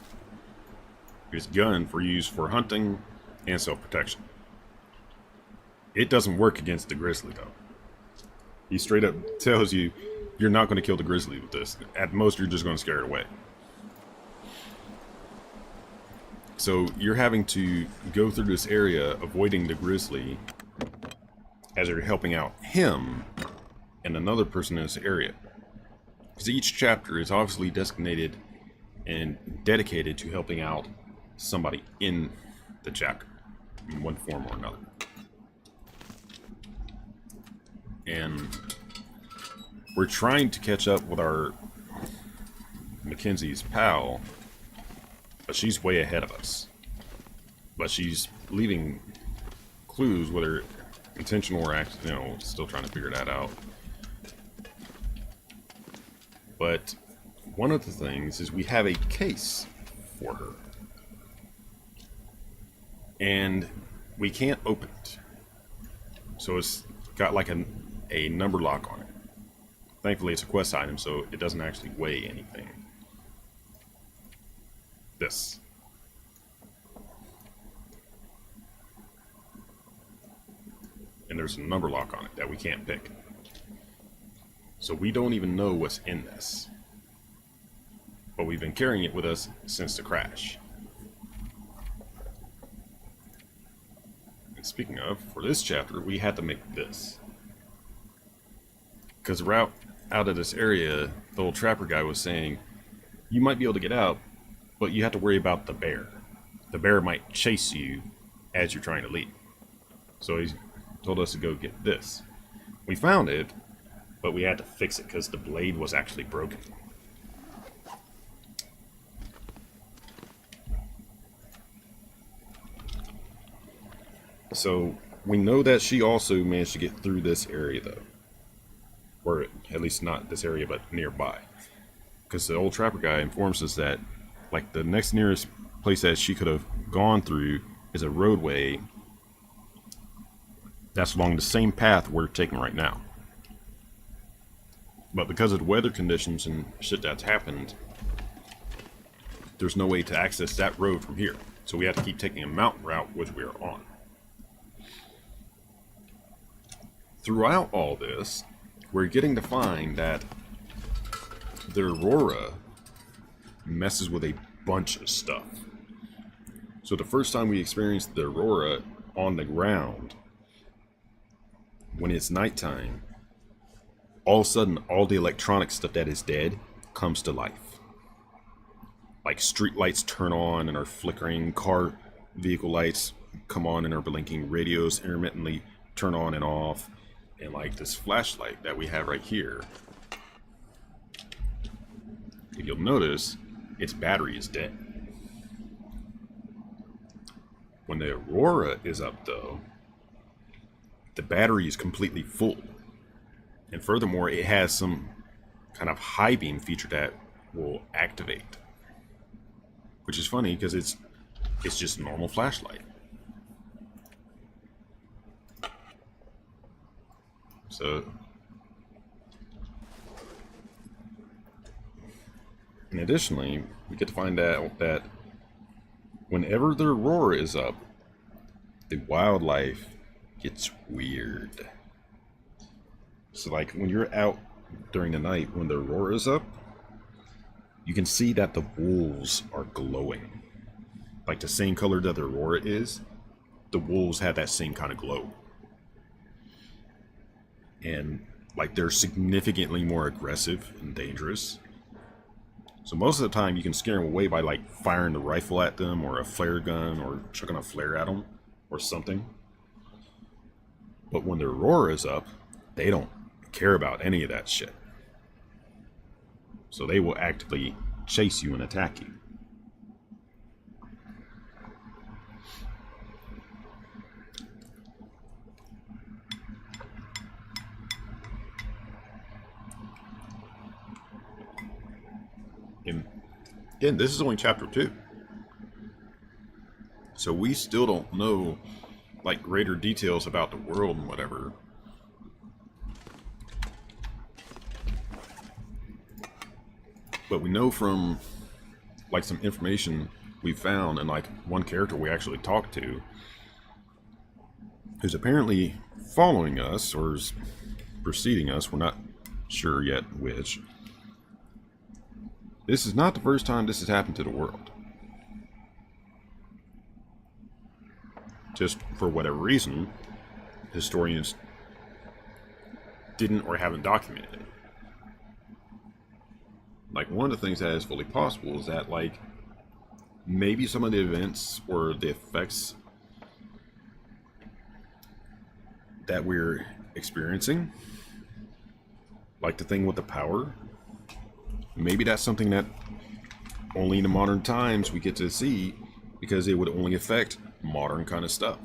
This gun for use for hunting and self-protection. It doesn't work against the grizzly, though. He straight up tells you, you're not going to kill the grizzly with this. At most, you're just going to scare it away. So you're having to go through this area avoiding the grizzly as you're helping out him and another person in this area. Because each chapter is obviously designated and dedicated to helping out somebody in the chapter in one form or another. And we're trying to catch up with our Mackenzie's pal, but she's way ahead of us. But she's leaving clues, whether intentional or accidental, still trying to figure that out. But one of the things is we have a case for her. And we can't open it. So it's got like a number lock on it. Thankfully it's a quest item, so it doesn't actually weigh anything. This. And there's a number lock on it that we can't pick. So we don't even know what's in this. But we've been carrying it with us since the crash. And speaking of, for this chapter, we had to make this. Because the route out of this area, the old trapper guy was saying, you might be able to get out, but you have to worry about the bear. The bear might chase you as you're trying to leave. So he told us to go get this. We found it, but we had to fix it because the blade was actually broken. So we know that she also managed to get through this area, though. Or at least not this area, but nearby. Because the old trapper guy informs us that like the next nearest place that she could have gone through is a roadway that's along the same path we're taking right now. But because of the weather conditions and shit that's happened, there's no way to access that road from here. So we have to keep taking a mountain route, which we are on. Throughout all this, we're getting to find that the Aurora messes with a bunch of stuff. So the first time we experienced the Aurora on the ground, when it's nighttime, all of a sudden, all the electronic stuff that is dead comes to life. Like street lights turn on and are flickering, vehicle lights come on and are blinking, radios intermittently turn on and off, and like this flashlight that we have right here. If you'll notice, its battery is dead. When the Aurora is up though, the battery is completely full. And furthermore, it has some kind of high beam feature that will activate. Which is funny because it's just a normal flashlight. So, and additionally, we get to find out that whenever the Aurora is up, the wildlife gets weird. So like when you're out during the night, when the Aurora is up, you can see that the wolves are glowing. Like the same color that the Aurora is, the wolves have that same kind of glow. And like they're significantly more aggressive and dangerous. So most of the time you can scare them away by like firing the rifle at them or a flare gun or chucking a flare at them or something. But when the Aurora is up, they don't care about any of that shit. So they will actively chase you and attack you. And again, this is only chapter 2. So we still don't know like greater details about the world and whatever. But we know from like some information we found and like one character we actually talked to who's apparently following us or is preceding us. We're not sure yet which. This is not the first time this has happened to the world. Just for whatever reason, historians didn't or haven't documented it. Like, one of the things that is fully possible is that, like, maybe some of the events or the effects that we're experiencing, like the thing with the power, maybe that's something that only in the modern times we get to see because it would only affect modern kind of stuff.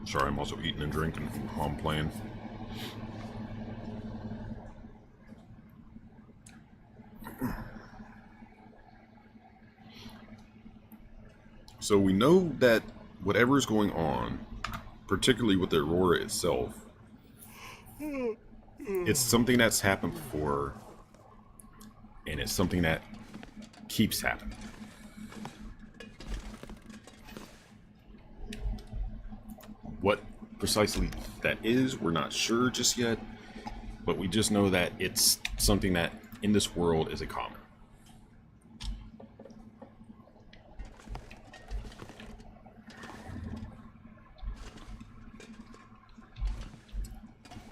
Sorry, I'm also eating and drinking while I'm playing. So we know that whatever is going on, particularly with the Aurora itself, it's something that's happened before, and it's something that keeps happening. What precisely that is, we're not sure just yet, but we just know that it's something that in this world is a common.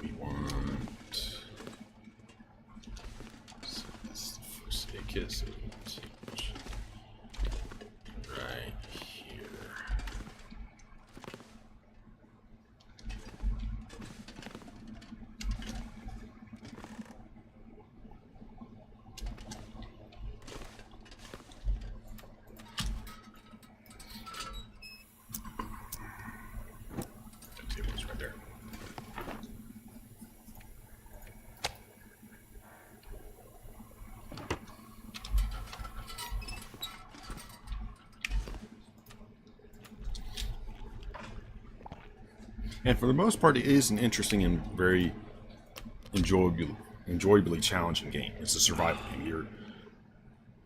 We want... So that's the first aid kit, so right here. Right there. And for the most part, it is an interesting and very enjoyably challenging game. It's a survival game. You're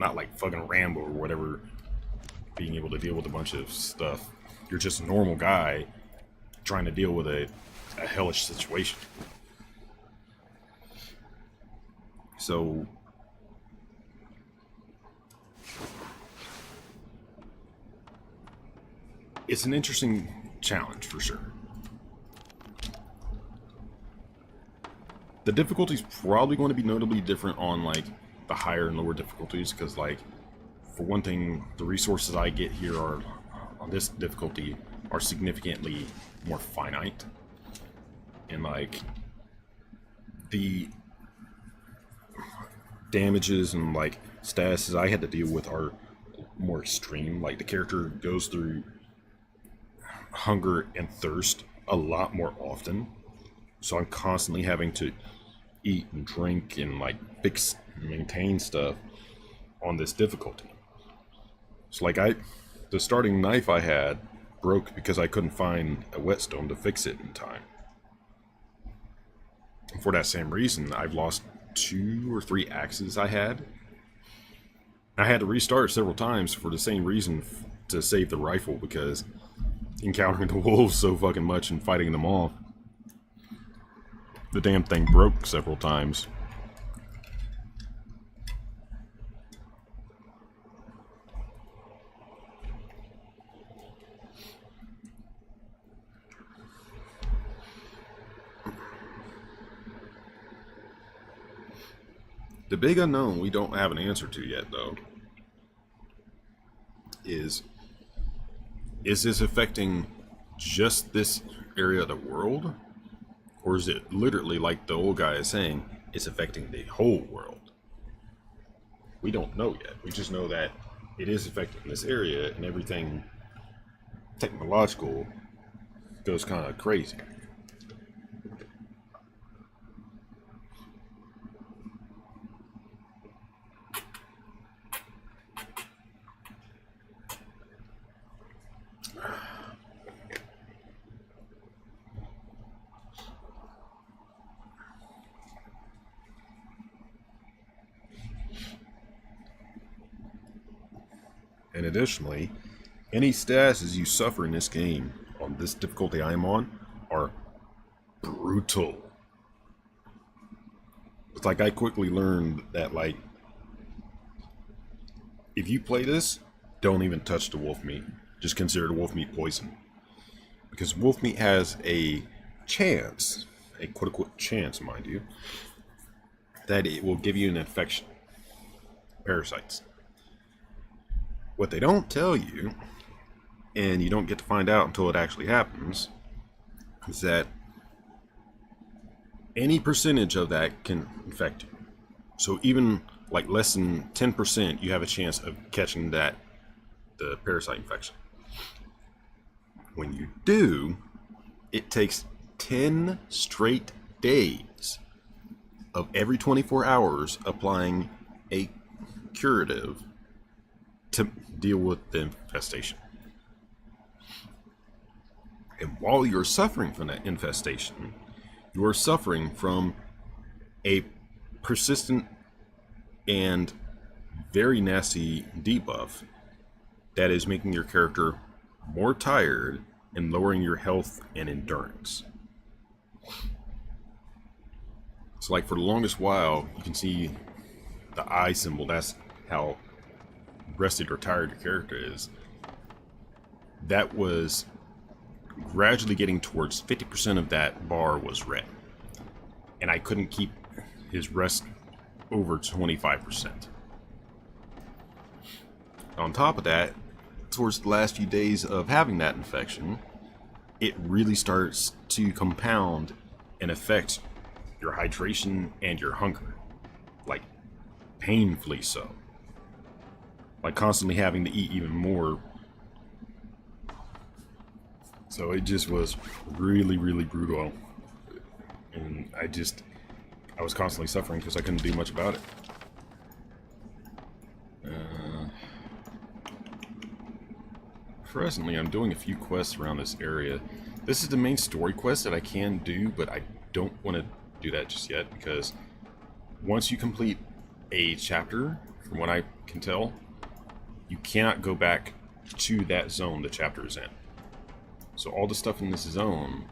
not like fucking Rambo or whatever, being able to deal with a bunch of stuff. You're just a normal guy trying to deal with a hellish situation. So it's an interesting challenge for sure. The difficulty's probably going to be notably different on like the higher and lower difficulties, because like for one thing, the resources I get here are on this difficulty are significantly more finite, and like the damages and like statuses I had to deal with are more extreme. Like the character goes through hunger and thirst a lot more often, so I'm constantly having to eat and drink and like fix and maintain stuff on this difficulty. So like the starting knife I had broke because I couldn't find a whetstone to fix it in time. And for that same reason, I've lost 2 or 3 axes I had. I had to restart several times for the same reason, to save the rifle, because encountering the wolves so fucking much and fighting them off, the damn thing broke several times. The big unknown we don't have an answer to yet, though, is this affecting just this area of the world? Or is it literally, like the old guy is saying, it's affecting the whole world? We don't know yet. We just know that it is affecting this area, and everything technological goes kind of crazy. And additionally, any statuses you suffer in this game on this difficulty I am on are brutal. It's like I quickly learned that, like, if you play this, don't even touch the wolf meat. Just consider the wolf meat poison. Because wolf meat has a chance, a quote-unquote chance, mind you, that it will give you an infection. Parasites. What they don't tell you, and you don't get to find out until it actually happens, is that any percentage of that can infect you. So even like less than 10%, you have a chance of catching the parasite infection. When you do, it takes 10 straight days of every 24 hours applying a curative to deal with the infestation. And while you're suffering from that infestation, you are suffering from a persistent and very nasty debuff that is making your character more tired and lowering your health and endurance. So like for the longest while, you can see the eye symbol. That's how rested or tired your character is. That was gradually getting towards 50% of that bar was red, and I couldn't keep his rest over 25%. On top of that, towards the last few days of having that infection, it really starts to compound and affect your hydration and your hunger, like painfully so. Like constantly having to eat even more. So it just was really, really brutal. And I was constantly suffering because I couldn't do much about it. Presently, I'm doing a few quests around this area. This is the main story quest that I can do, but I don't want to do that just yet, because once you complete a chapter, from what I can tell, you cannot go back to that zone the chapter is in. So all the stuff in this zone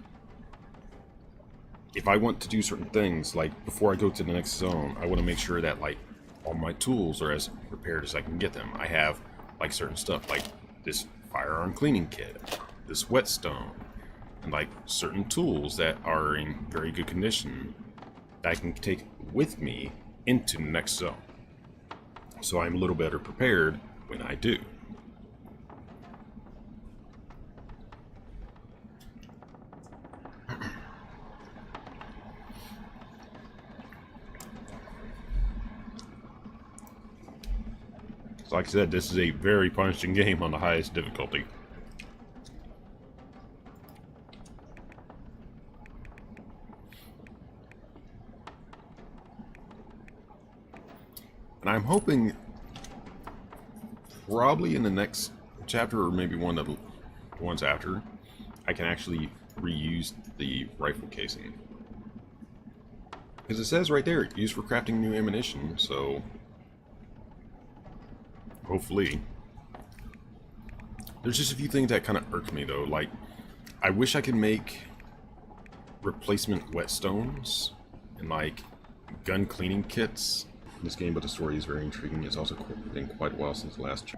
if I want to do certain things, like before I go to the next zone, I want to make sure that like all my tools are as prepared as I can get them. I have like certain stuff, like this firearm cleaning kit, this whetstone, and like certain tools that are in very good condition that I can take with me into the next zone. So I'm a little better prepared when I do. So like I said, this is a very punishing game on the highest difficulty. And I'm hoping probably in the next chapter, or maybe one of the ones after, I can actually reuse the rifle casing. Because it says right there, used for crafting new ammunition, so hopefully. There's just a few things that kind of irk me though, like I wish I could make replacement whetstones and like gun cleaning kits in this game, but the story is very intriguing. It's also been quite a while since the last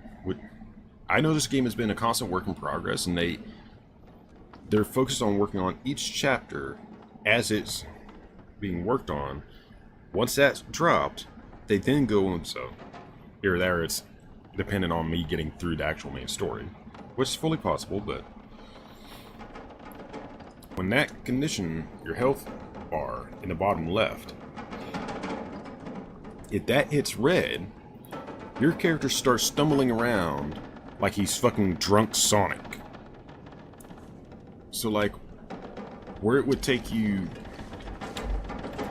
I know this game has been a constant work in progress, and they're focused on working on each chapter as it's being worked on. Once that's dropped, they then go on, so here or there it's dependent on me getting through the actual main story, which is fully possible. But when that condition, your health bar in the bottom left, if that hits red, your character starts stumbling around like he's fucking drunk Sonic. So like, where it would take you...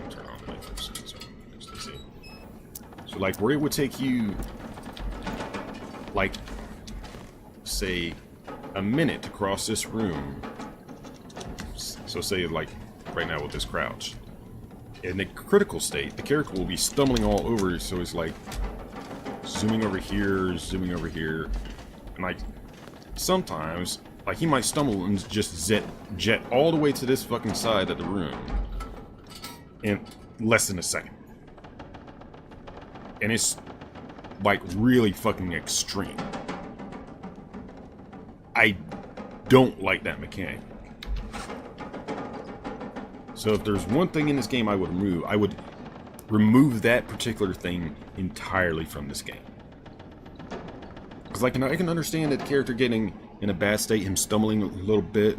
Turn on the Netflix so I can see. So like, where it would take you, like, say, a minute to cross this room. So say like, right now with this crouch. In the critical state, the character will be stumbling all over, so it's like zooming over here, and like sometimes, like he might stumble and just jet all the way to this fucking side of the room in less than a second. And it's like really fucking extreme. I don't like that mechanic. So if there's one thing in this game I would remove that particular thing entirely from this game. Because like, I can understand that the character getting in a bad state, him stumbling a little bit,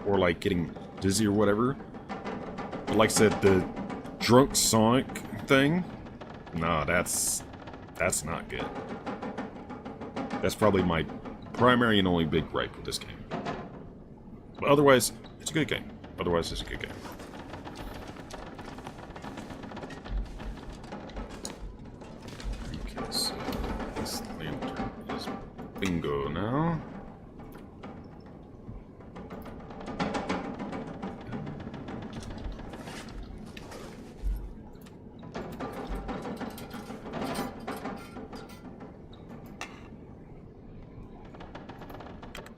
or like getting dizzy or whatever. But like I said, the drunk Sonic thing, nah, that's not good. That's probably my primary and only big gripe with this game. But otherwise, it's a good game. Otherwise, it's a good game. Okay, so this lantern is bingo now.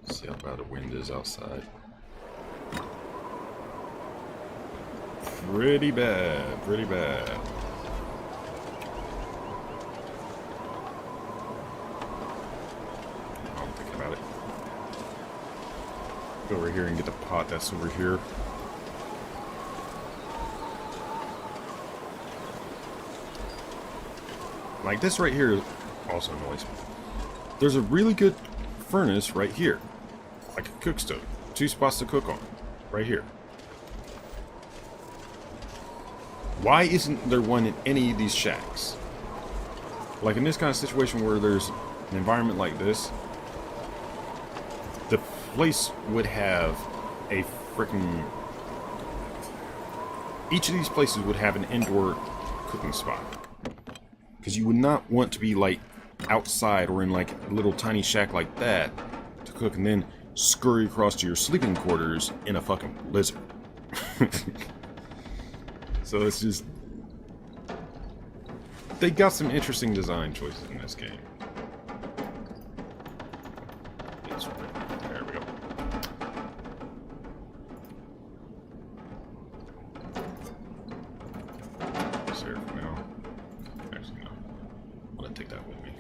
See how bad the wind is outside. Pretty bad, pretty bad. I'm thinking about it. Go over here and get the pot that's over here. Like this right here also annoys me. There's a really good furnace right here. Like a cook stove. 2 spots to cook on. Right here. Why isn't there one in any of these shacks? Like in this kind of situation where there's an environment like this, the place would have a freaking... Each of these places would have an indoor cooking spot. Because you would not want to be like outside or in like a little tiny shack like that to cook and then scurry across to your sleeping quarters in a fucking blizzard. So it's just... They got some interesting design choices in this game. There we go. this here for now. Actually, no. I'm gonna take that with me.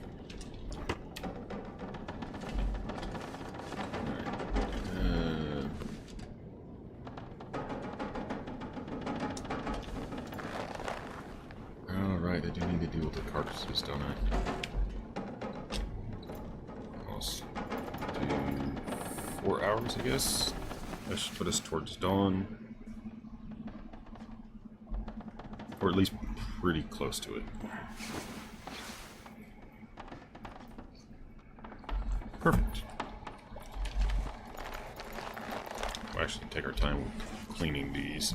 Alright, I do need to deal with the carcasses, don't I? Almost 4 hours, I guess. That should put us towards dawn. Or at least pretty close to it. Perfect. We'll actually take our time with cleaning these.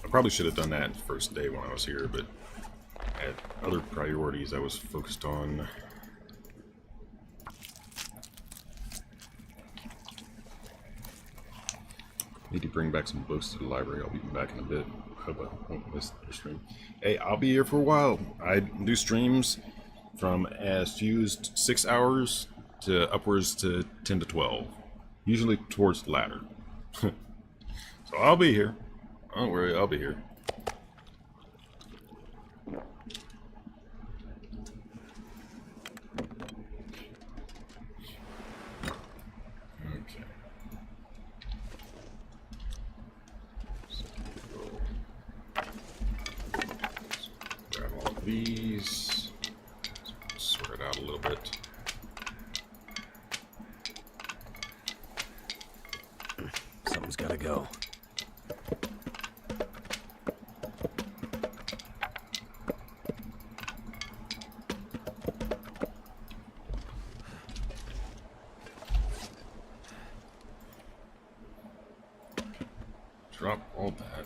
I probably should have done that the first day when I was here, but I had other priorities I was focused on. Need to bring back some books to the library. I'll be back in a bit. Hope I won't miss the stream. Hey, I'll be here for a while. I do streams from as few as 6 hours to upwards to 10 to 12. Usually towards the latter. So I'll be here. Don't worry, I'll be here. Okay. So we'll grab all of these. Sort it out a little bit. Something's gotta go. Drop all that.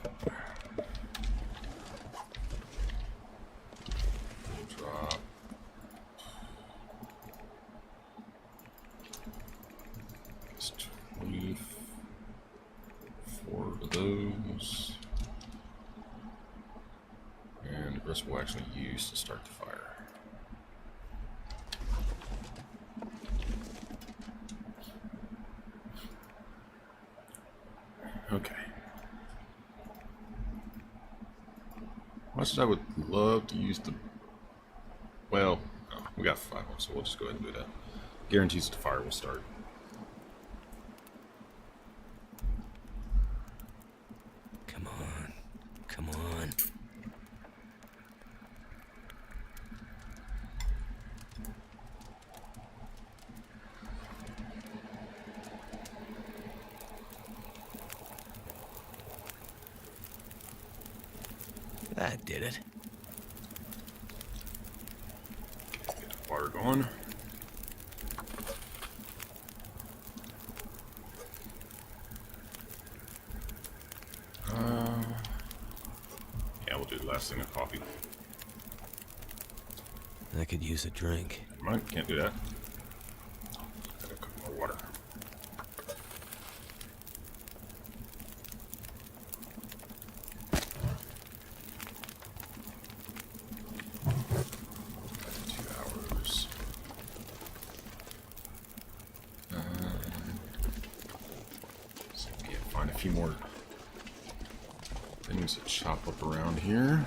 Drop. It's 24 of those. And the rest we'll actually use to start the fire. Okay. Much as I would love to use the... Well, no, we got 5 more, so we'll just go ahead and do that. Guarantees the fire will start. Come on. Come on. That did it. Get the fire going. Yeah, we'll do the last thing of coffee. I could use a drink. Never mind, can't do that. Gotta cook more water. Find a few more things to chop up around here.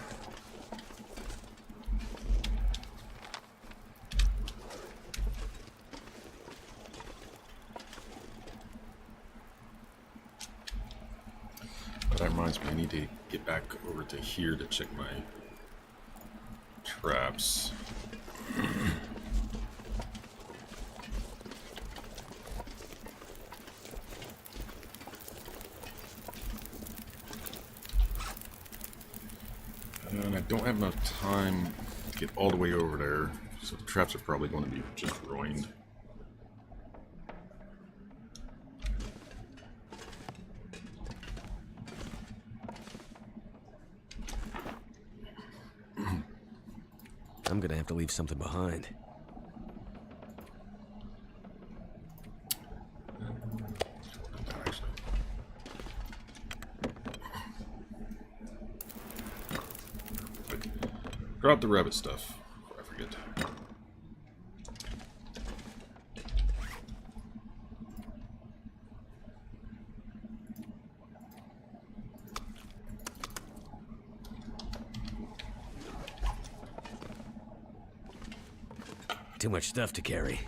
But that reminds me, I need to get back over to here to check my traps. And I don't have enough time to get all the way over there, so the traps are probably going to be just ruined. I'm gonna have to leave something behind. Drop the rabbit stuff before I forget. Too much stuff to carry.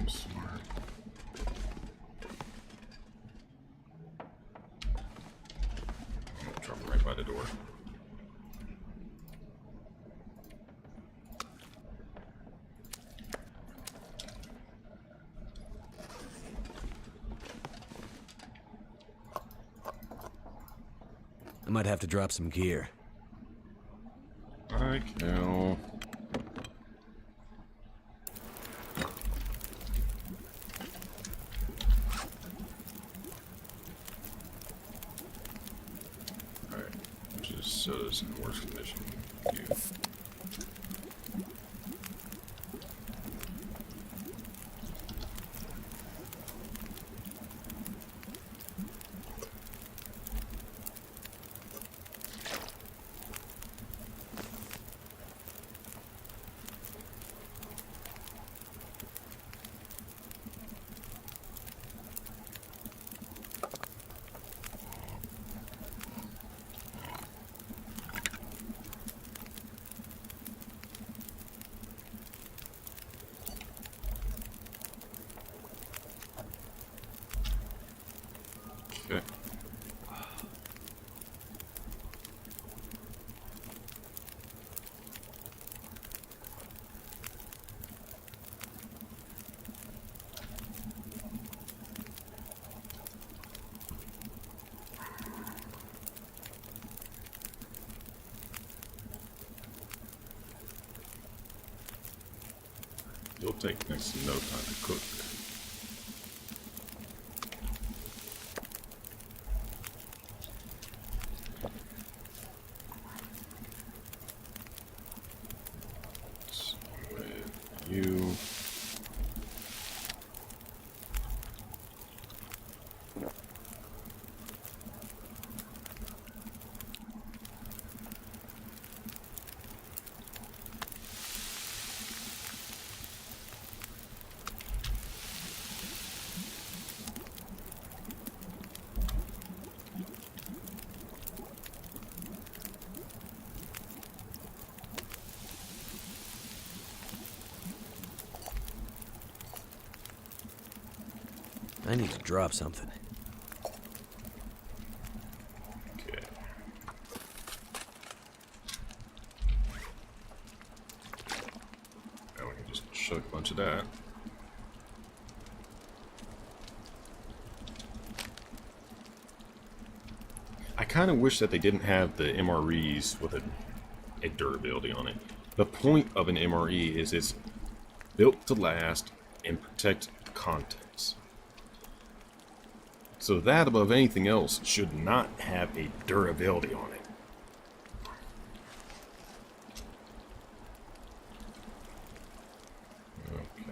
Smart. Drop it right by the door. I might have to drop some gear. Hi, Cal. Alright, just soda's in worse condition. You. Okay. You'll take next to no time to cook. With you. I need to drop something. Okay. Now we can just chuck a bunch of that. I kind of wish that they didn't have the MREs with a durability on it. The point of an MRE is it's built to last and protect contents. So that, above anything else, should not have a durability on it. Okay.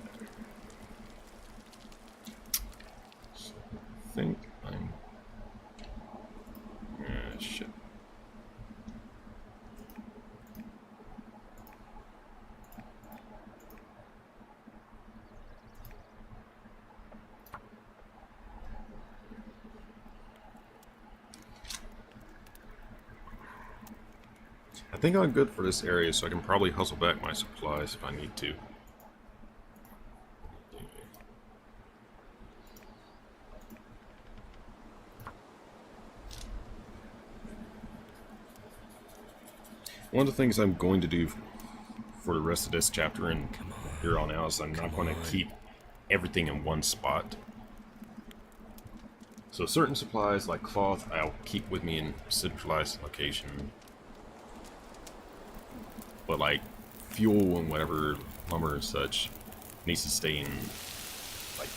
So I think I'm... shit. I think I'm good for this area, so I can probably hustle back my supplies if I need to. One of the things I'm going to do for the rest of this chapter and here on out is I'm not going to keep everything in one spot. So certain supplies, like cloth, I'll keep with me in centralized location. But like fuel and whatever, lumber and such, needs to stay in like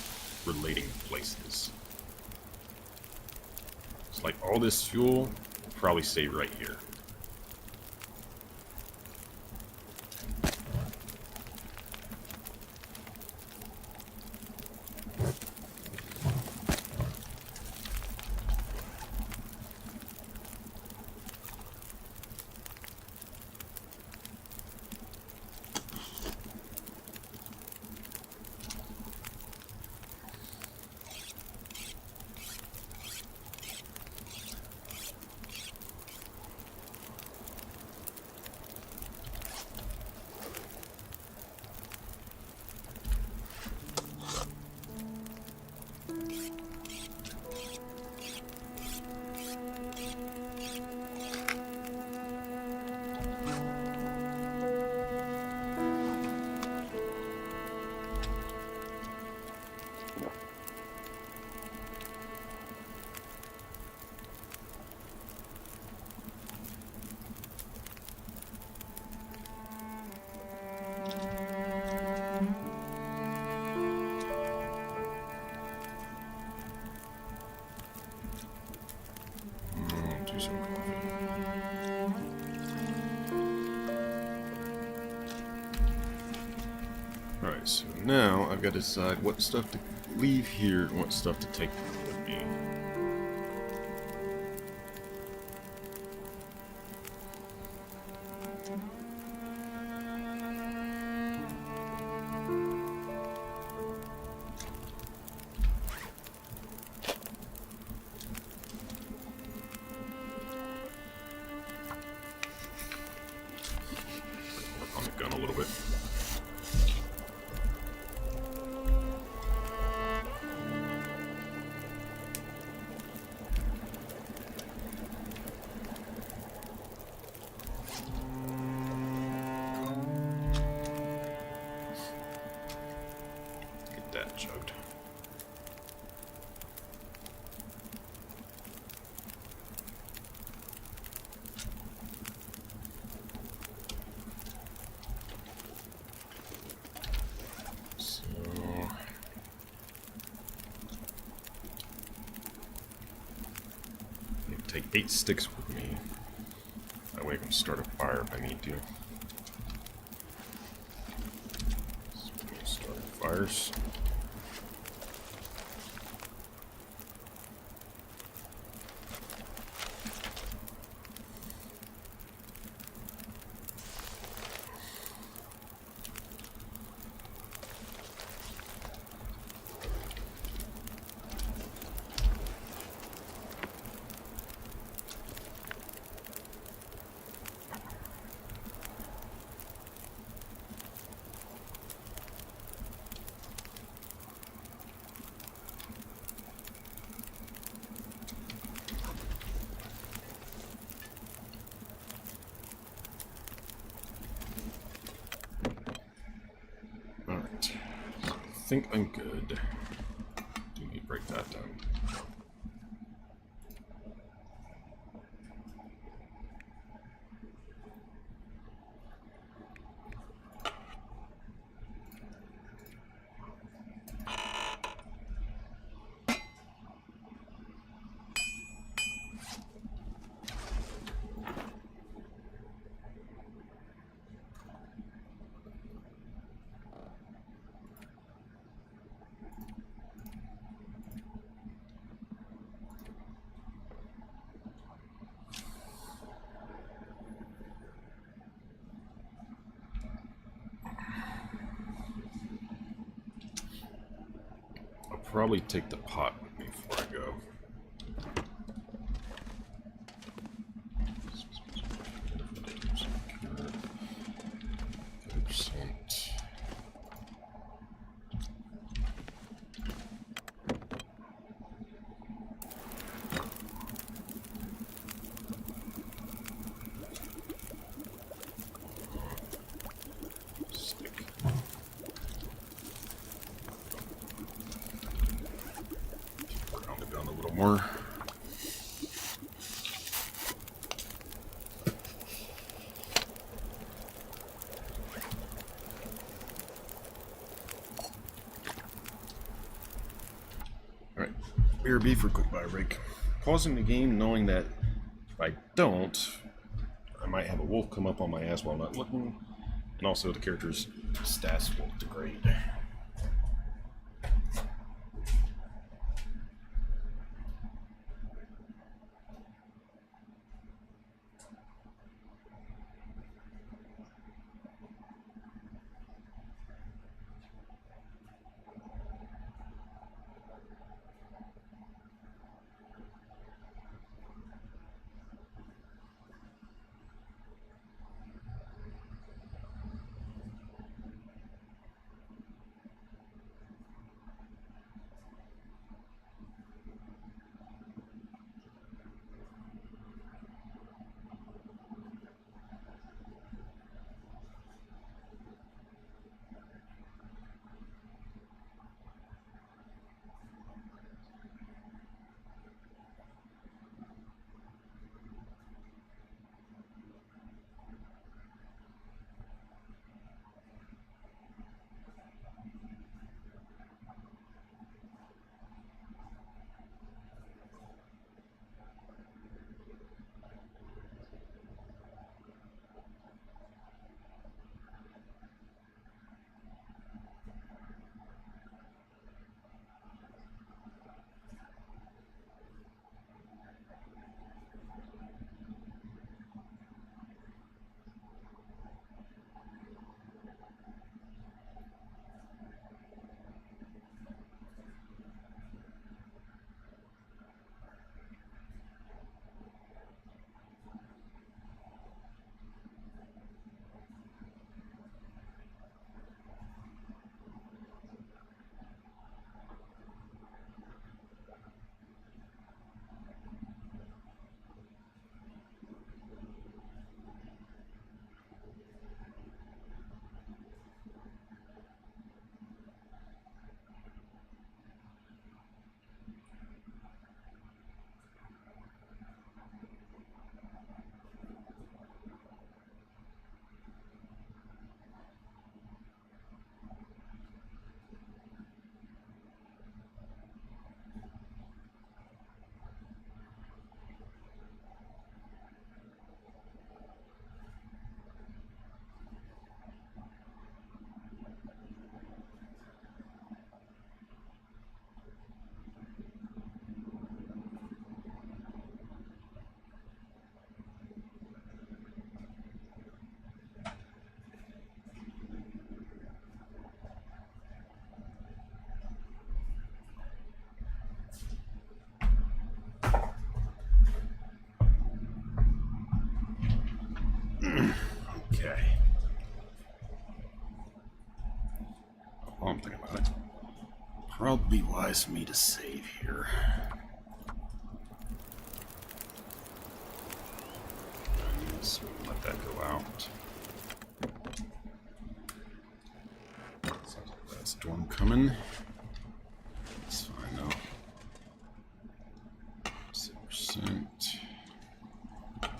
relating places. It's like all this fuel will probably stay right here. Do some coffee. Alright, so now I've got to decide what stuff to leave here and what stuff to take with me. Work on the gun a little bit. Get that chugged. So I need to take 8 sticks with me. That way I can start a fire if I need to. So I'm gonna start fires. Alright, I think I'm good. Do need to break that down. I'll probably take the pot with me before I go. more. Alright, BRB for a quick bio break. Pausing the game knowing that if I don't, I might have a wolf come up on my ass while I'm not looking, and also the character's stats will degrade. Okay. While I'm thinking about it, probably wise for me to save here. So let that go out. Sounds like that storm coming. It's fine though. 6%. 2%.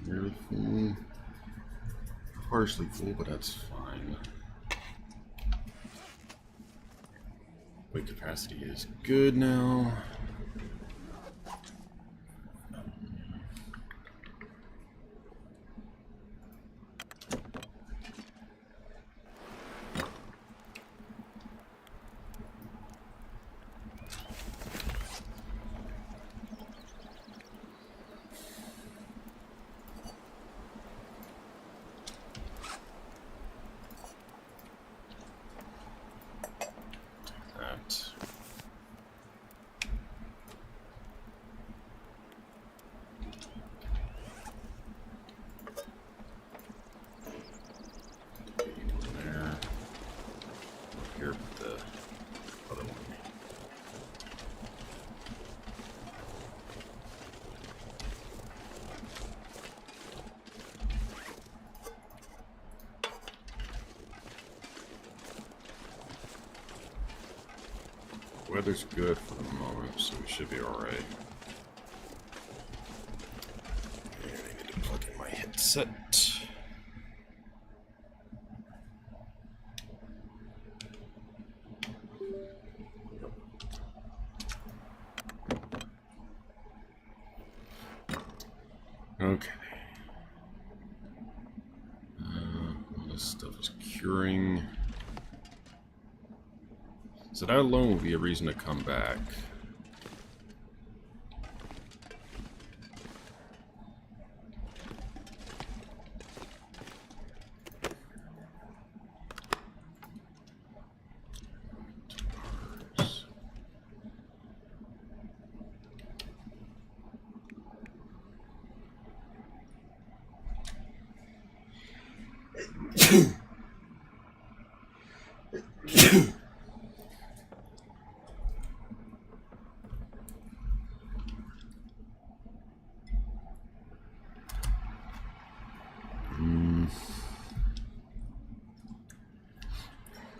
Nearly full. Partially full, but that's fine. Weight capacity is good now. That. Weather's good for the moment, so we should be alright. And I need to plug in my headset. Okay. All this stuff is curing. So that alone would be a reason to come back.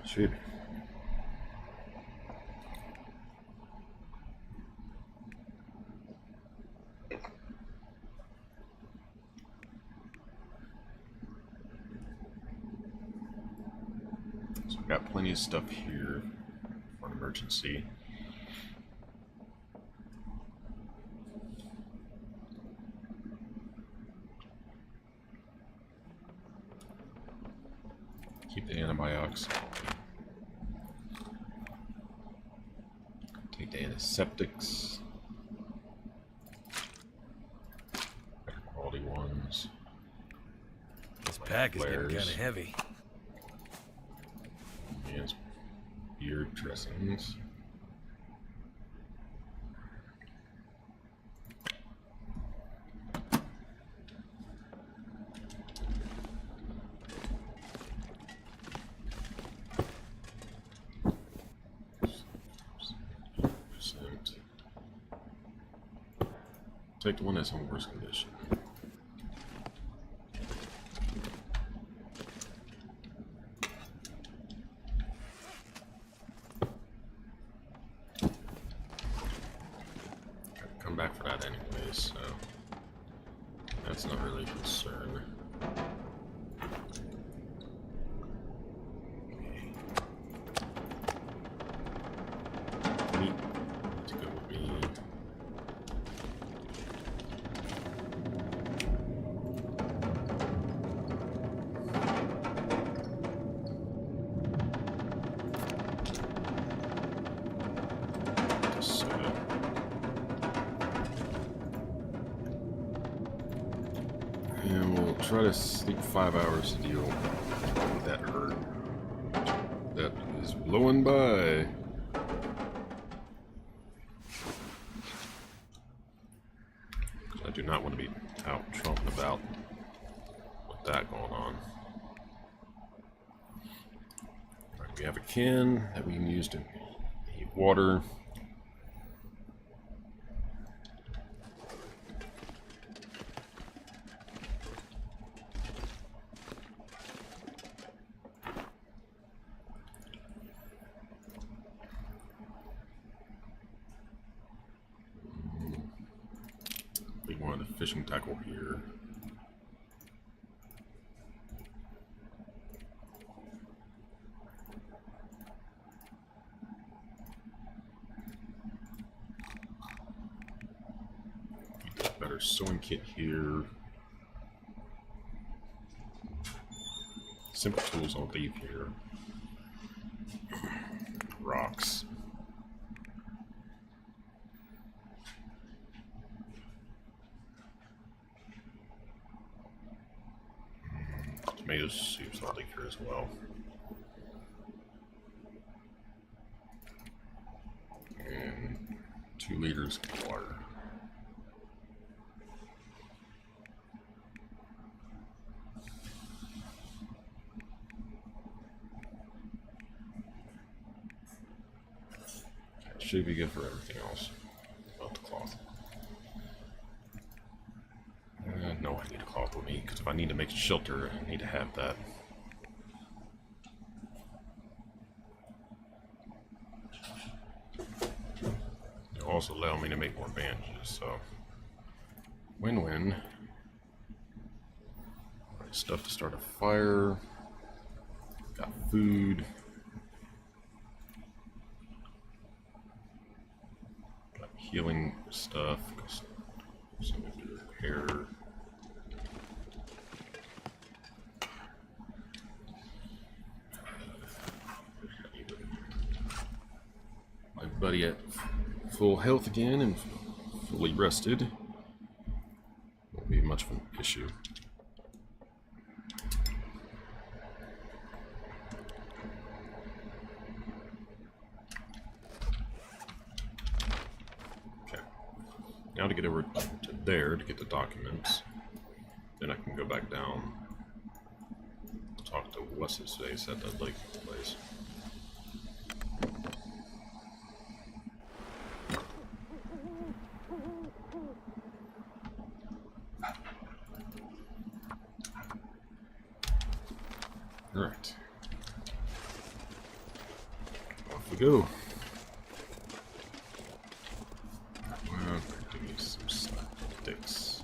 Shoot. So I've got plenty of stuff here for an emergency. Keep the antibiotics. Take the antiseptics. Better quality ones. This pack is getting kind of Flares. heavy. Yes. Beard dressings. Take the one that's in worse condition. Come back for that anyways, so that's not really a concern. Meat to go with me. Soda. And we'll try to sleep 5 hours to deal with that hurt that is blowing by. I do not want to be out tromping about with that going on. Alright, we have a can that we can use to heat water. More of the fishing tackle here. Better sewing kit here. Simple tools I'll leave here. Rocks. Tomatoes, soups, I'll leave here as well. And 2 liters of water. That should be good for everything else. About the cloth. No, I need a cloth with me, because if I need to make shelter, I need to have that. also allow me to make more bandages, so win-win. Alright, stuff to start a fire. Got food. Got healing stuff. Something to repair. My buddy at full health again and fully rested. Won't be much of an issue. Okay. Now to get over to there to get the documents. Then I can go back down. Talk to what's his face at that lake place. Alright. Off we go. Well, give me some sticks.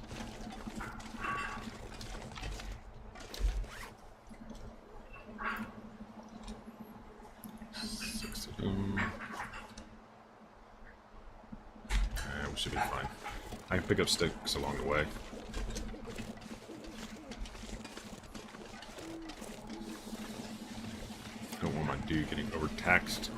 Six of them. We should be fine. I can pick up sticks along the way. Don't want my dude getting overtaxed.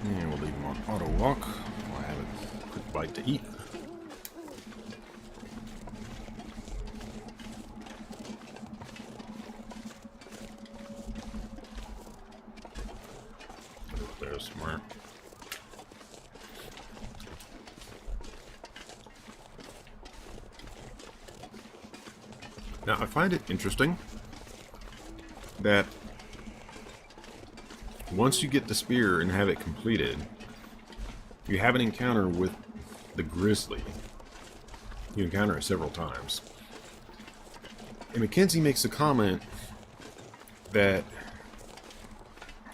And we'll leave him on auto walk while I have a quick bite to eat. There somewhere. Now I find it interesting that once you get the spear and have it completed, you have an encounter with the grizzly. You encounter it several times. And Mackenzie makes a comment that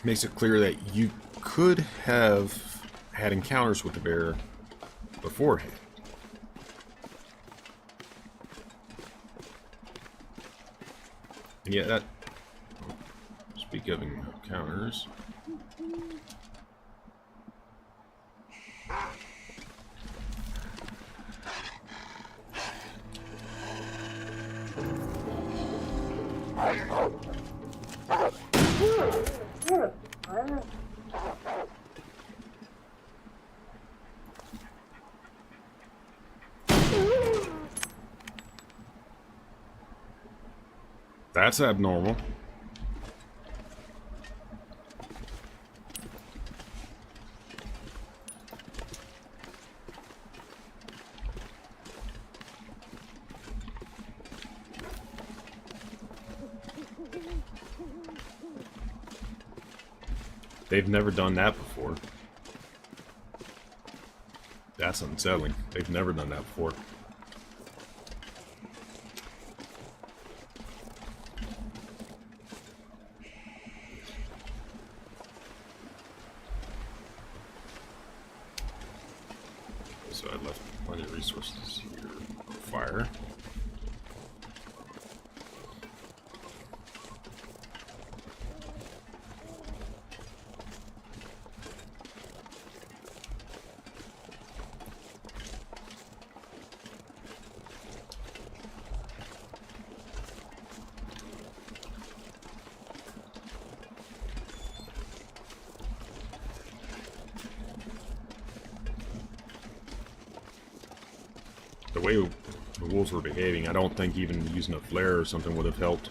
makes it clear that you could have had encounters with the bear beforehand. And yet that... Speak of encounters... That's abnormal. They've never done that before. That's unsettling. They've never done that before. So I left plenty of resources here. Fire. The way the wolves were behaving, I don't think even using a flare or something would have helped.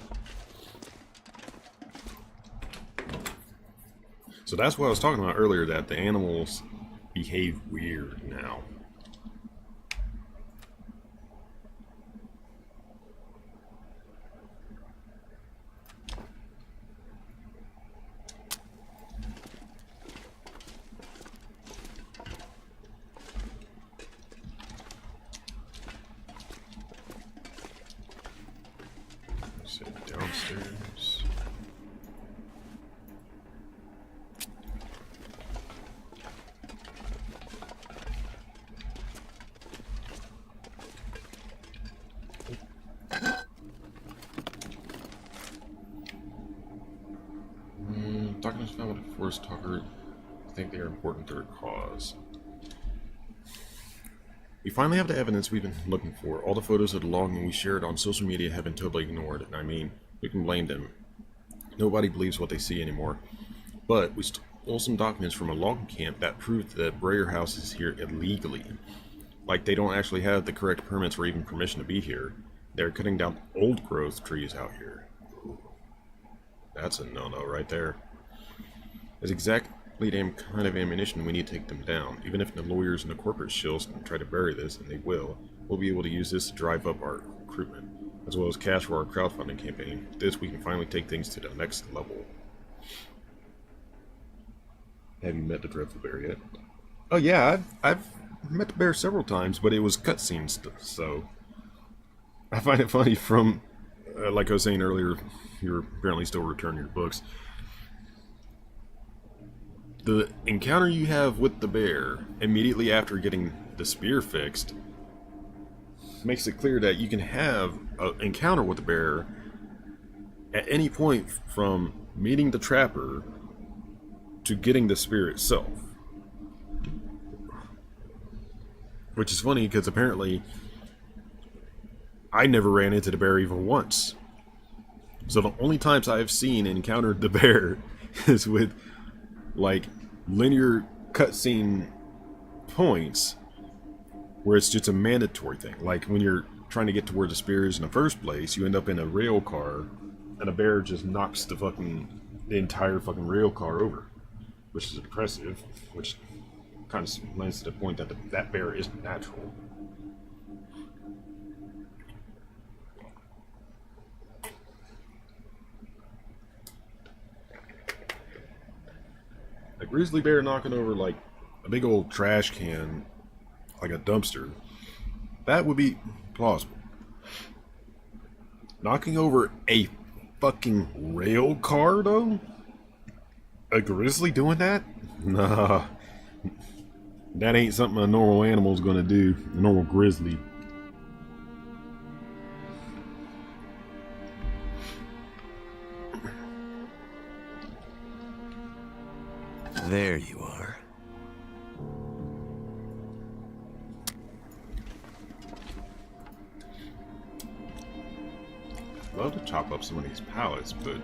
So that's what I was talking about earlier, that the animals behave weird now. Downstairs. Documents found with a forest talker. I think they are important to their cause. We finally have the evidence we've been looking for. All the photos of the logging we shared on social media have been totally ignored, and I mean, we can blame them. Nobody believes what they see anymore. But we stole some documents from a logging camp that proved that Breyer House is here illegally. Like, they don't actually have the correct permits or even permission to be here. They're cutting down old growth trees out here. Ooh, that's a no-no right there. It's exactly the kind of ammunition we need to take them down. Even if the lawyers and the corporate shills try to bury this, and they will, we'll be able to use this to drive up our recruitment, as well as cash for our crowdfunding campaign. With this, we can finally take things to the next level. Have you met the Dreadful Bear yet? Oh yeah, I've met the bear several times, but it was cutscenes, so I find it funny from, like I was saying earlier, you're apparently still returning your books. The encounter you have with the bear immediately after getting the spear fixed makes it clear that you can have an encounter with the bear at any point from meeting the trapper to getting the spear itself. Which is funny because apparently I never ran into the bear even once. So the only times I've seen and encountered the bear is with like linear cutscene points where it's just a mandatory thing. Like when you're trying to get to where the spear is in the first place, you end up in a rail car and a bear just knocks the entire fucking rail car over, which is impressive, which kind of lends to the point that that bear isn't natural. A grizzly bear knocking over like a big old trash can, like a dumpster, That would be plausible. Knocking over a fucking rail car, though? A grizzly doing that? Nah. That ain't something a normal animal's gonna do. A normal grizzly. There you are. I'd love to chop up some of these pallets, but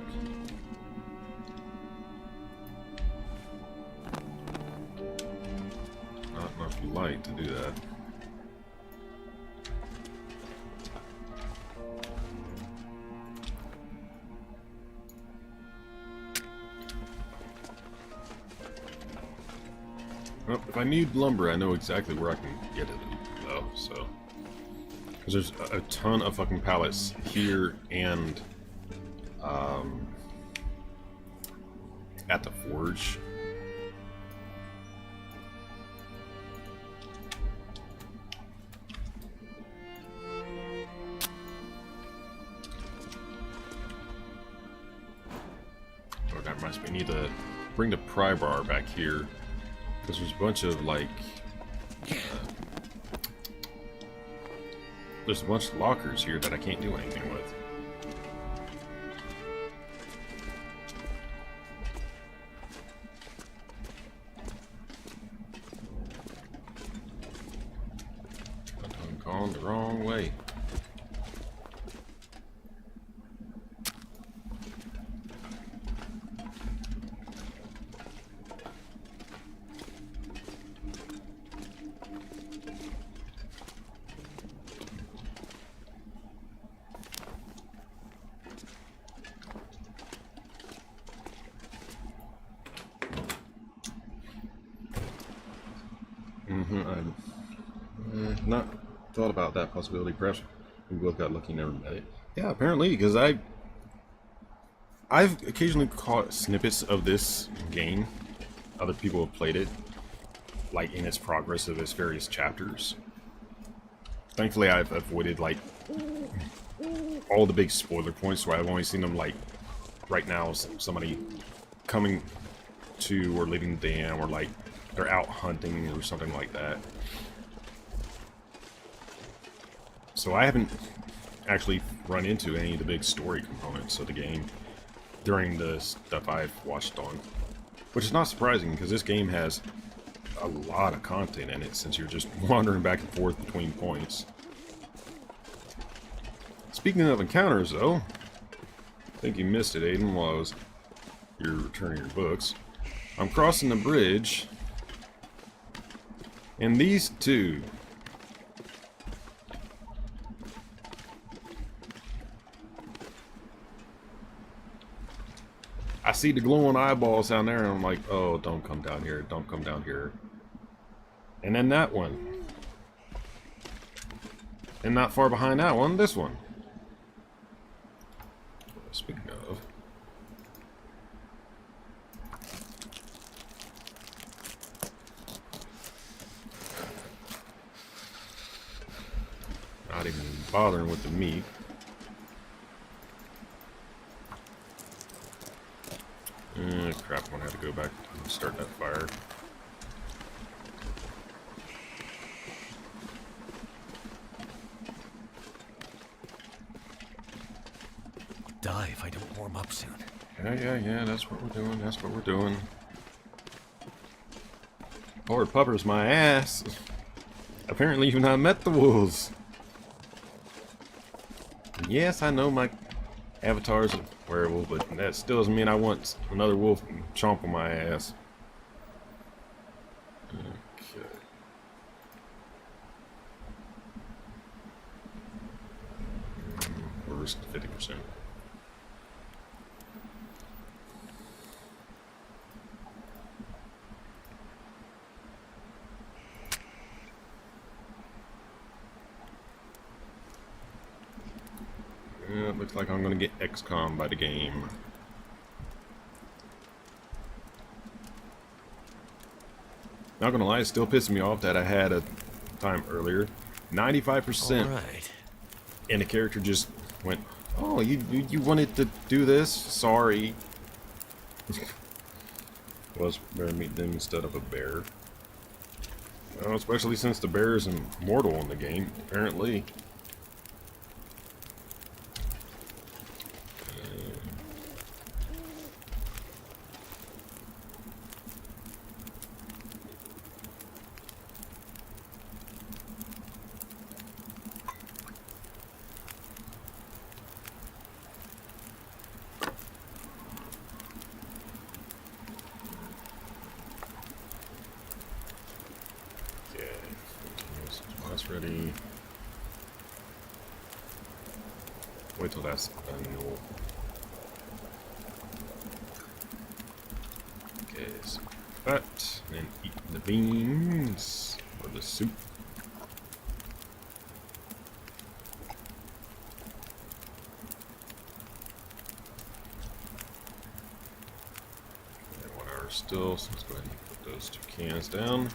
not enough light to do that. Well, if I need lumber, I know exactly where I can get it, though, so. Because there's a ton of fucking pallets here and at the forge. Oh, that reminds me, I need to bring the pry bar back here. Because there's a bunch of, like, there's a bunch of lockers here that I can't do anything with. I'm going the wrong way. I've not thought about that possibility. Perhaps we both got lucky and never met it. Yeah, apparently, because I've occasionally caught snippets of this game. Other people have played it, like in its progress of its various chapters. Thankfully, I've avoided like all the big spoiler points, where I've only seen them like right now. Somebody coming to or leaving the dam, or like they're out hunting or something like that. So I haven't actually run into any of the big story components of the game during the stuff I've watched on. Which is not surprising, because this game has a lot of content in it, since you're just wandering back and forth between points. Speaking of encounters, though, I think you missed it, Aiden, while you're returning your books. I'm crossing the bridge, and these two... I see the glowing eyeballs down there, and I'm like, oh, don't come down here, don't come down here. And then that one. And not far behind that one, this one. Speaking of... not even bothering with the meat. Crap, I'm gonna have to go back and start that fire. Die if I don't warm up soon. Yeah, that's what we're doing, that's what we're doing. Lord puppers my ass. Apparently you've not met the wolves. Yes, I know my avatar's a werewolf, but that still doesn't mean I want another wolf chomping my ass. Okay. We're risking 50%. Yeah, it looks like I'm gonna get XCOM by the game. Not gonna lie, it's still pissing me off that I had a time earlier 95%. All right. And the character just went, "Oh, you wanted to do this? Sorry." Was better meet them instead of a bear. Well, especially since the bear is immortal in the game, apparently. That's ready. Wait till that's done. Okay, so that, and then eat the beans or the soup. And 1 hour still, so let's go ahead and put those 2 cans down.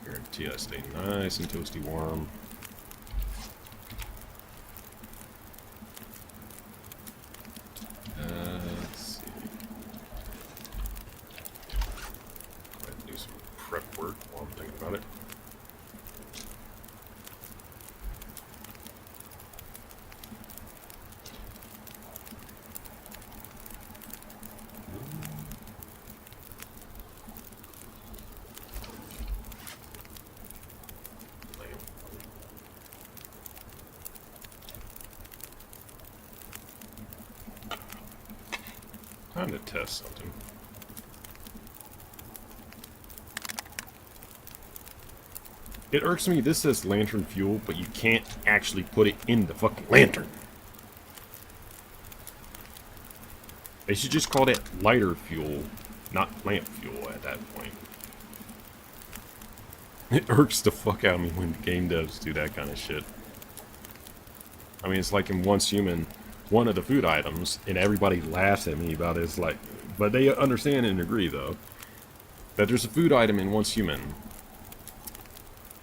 Guarantee I stay nice and toasty warm. Let's see. Go ahead and do some prep work while I'm thinking about it. Time to test something. It irks me, this says lantern fuel, but you can't actually put it in the fucking lantern. They should just call it lighter fuel, not lamp fuel at that point. It irks the fuck out of me when game devs do that kind of shit. I mean, it's like in Once Human, one of the food items, and everybody laughs at me about it. It's like, but they understand and agree, though, that there's a food item in Once Human.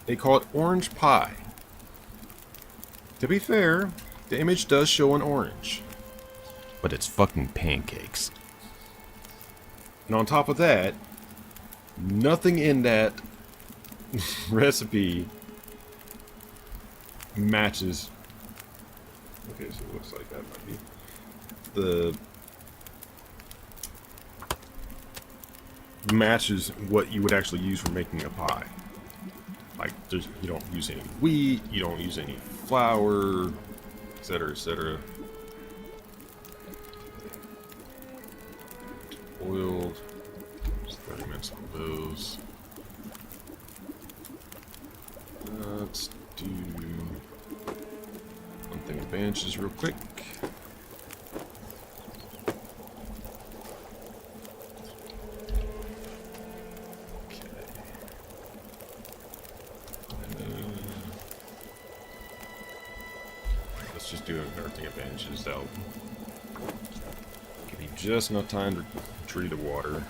They call it orange pie. To be fair, the image does show an orange, but it's fucking pancakes. And on top of that, nothing in that recipe matches. Okay, so it looks like that might be the matches what you would actually use for making a pie. Like, you don't use any wheat, you don't use any flour, etc., etc. Oiled, just 30 minutes on those. Let's do one thing of bandages real quick. Let's just do everything of bandages. That'll give you just enough time to treat the water.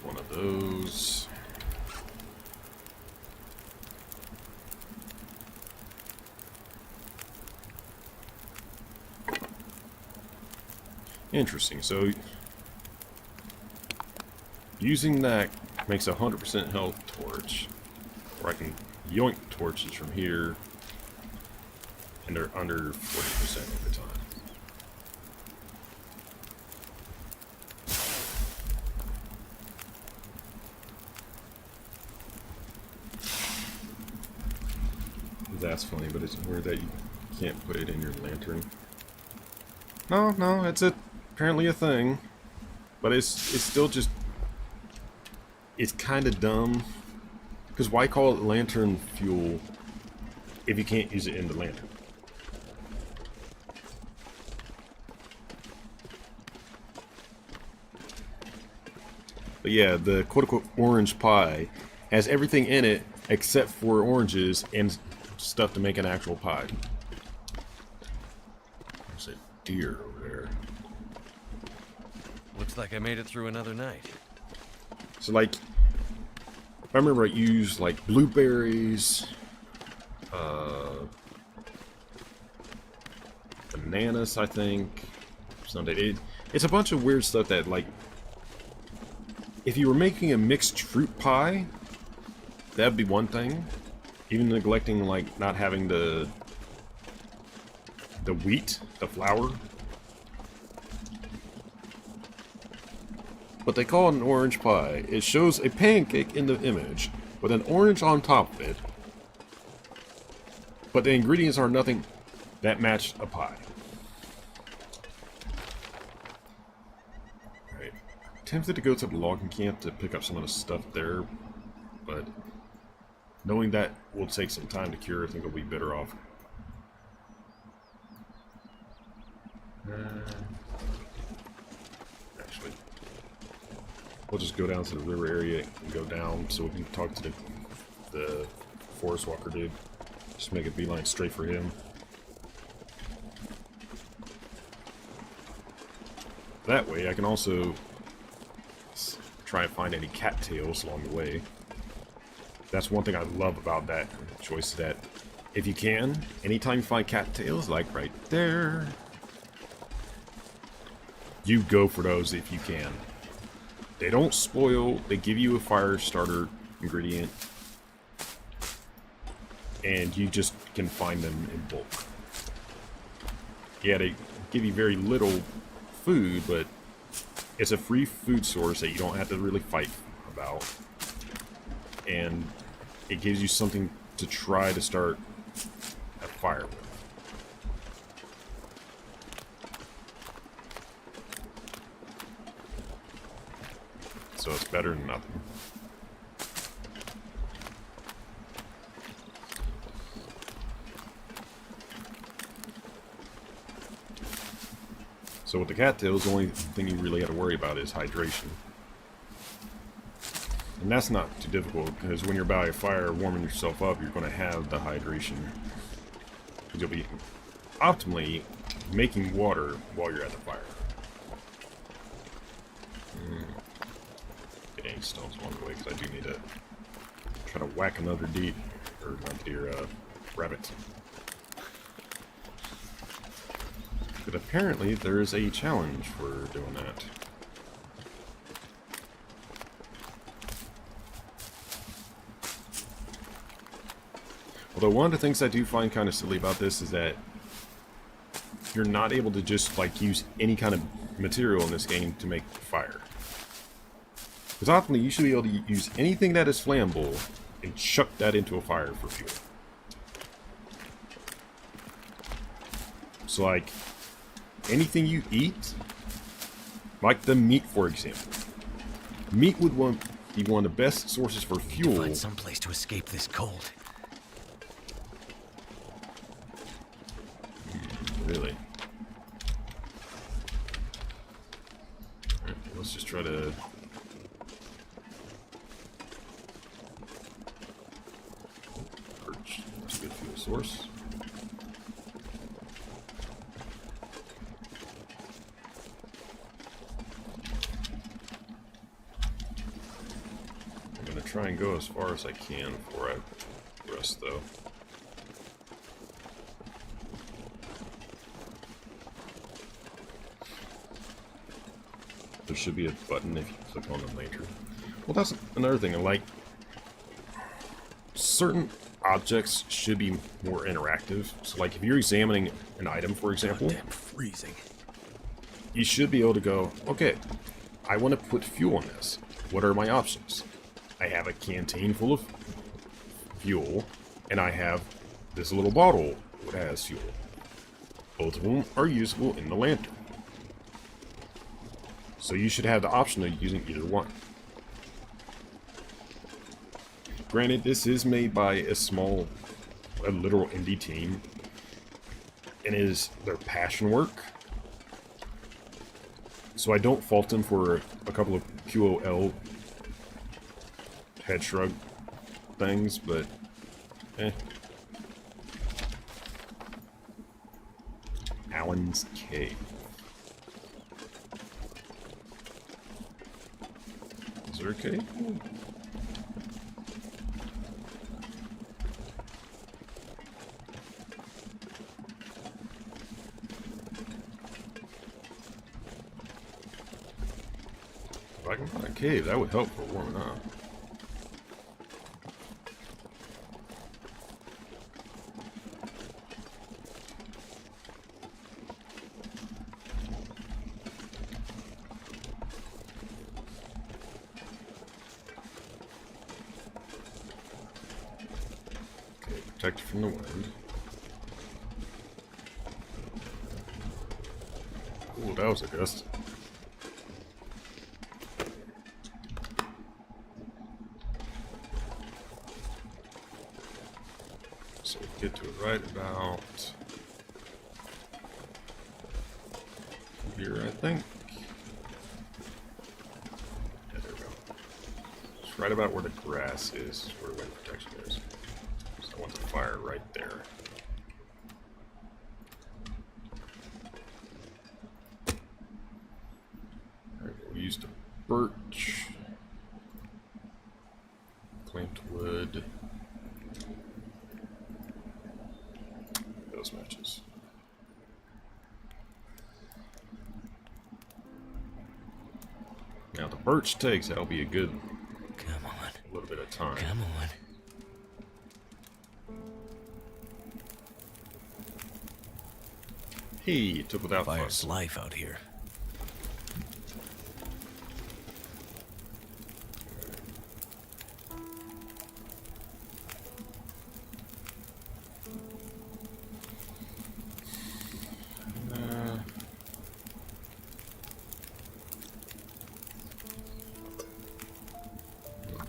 One of those. Interesting. So using that makes a 100% health torch, where I can yoink torches from here, and they're under 40% of the time. That's funny, but it's weird that you can't put it in your lantern. No, it's apparently a thing, but it's still just, it's kind of dumb Because why call it lantern fuel if you can't use it in the lantern? But yeah, the quote-unquote orange pie has everything in it except for oranges and stuff to make an actual pie. There's a deer over there. Looks like I made it through another night. So like, if I remember, I used like blueberries, bananas, I think. It's a bunch of weird stuff that, like, if you were making a mixed fruit pie, that'd be one thing. Even neglecting, like, not having the wheat, the flour. But they call it an orange pie. It shows a pancake in the image with an orange on top of it. But the ingredients are nothing that match a pie. Alright. Tempted to go to the logging camp to pick up some of the stuff there, but knowing that will take some time to cure, I think I'll be better off. Actually, we'll just go down to the river area and go down so we can talk to the forest walker dude. Just make a beeline straight for him. That way I can also try and find any cattails along the way. That's one thing I love about that choice, is that if you can, anytime you find cattails, like right there, you go for those if you can. They don't spoil, they give you a fire starter ingredient, and you just can find them in bulk. Yeah, they give you very little food, but it's a free food source that you don't have to really fight about. And it gives you something to try to start a fire with. So it's better than nothing. So with the cattails, the only thing you really got to worry about is hydration. And that's not too difficult, because when you're by a fire warming yourself up, you're going to have the hydration. You'll be optimally making water while you're at the fire. Getting stones along the way, because I do need to try to whack another deer, or not deer, rabbit. But apparently there is a challenge for doing that. Although one of the things I do find kind of silly about this is that you're not able to just like use any kind of material in this game to make fire. Because ultimately you should be able to use anything that is flammable and chuck that into a fire for fuel. So like anything you eat, like the meat for example, meat would be one of the best sources for fuel. Find some place to escape this cold. Really? Alright, let's just try to... perch. That's a good fuel source. I'm gonna try and go as far as I can before I rest, though. There should be a button if you click on the lantern. Well, that's another thing. Like, certain objects should be more interactive. So, like, if you're examining an item, for example, Damn freezing. you should be able to go, okay, I want to put fuel in this. What are my options? I have a canteen full of fuel, and I have this little bottle that has fuel. Both of them are usable in the lantern. So you should have the option of using either one. Granted, this is made by a literal indie team, and it is their passion work. So I don't fault them for a couple of QOL head shrug things, but eh. Alan's Cave. Is there a cave? If I can find a cave, that would help for warming up. Okay, protect you from the wind. Ooh, that was a gust. So get to it right about here, I think. Yeah, there we go. It's right about where the grass is, where wind protection is. So I want the fire right there. Alright, we used a birch, clamped wood. Those matches. Now the birch takes, that'll be a good Come on. little bit of time. Come on. Hey, it took without Fire's fuss. life out here.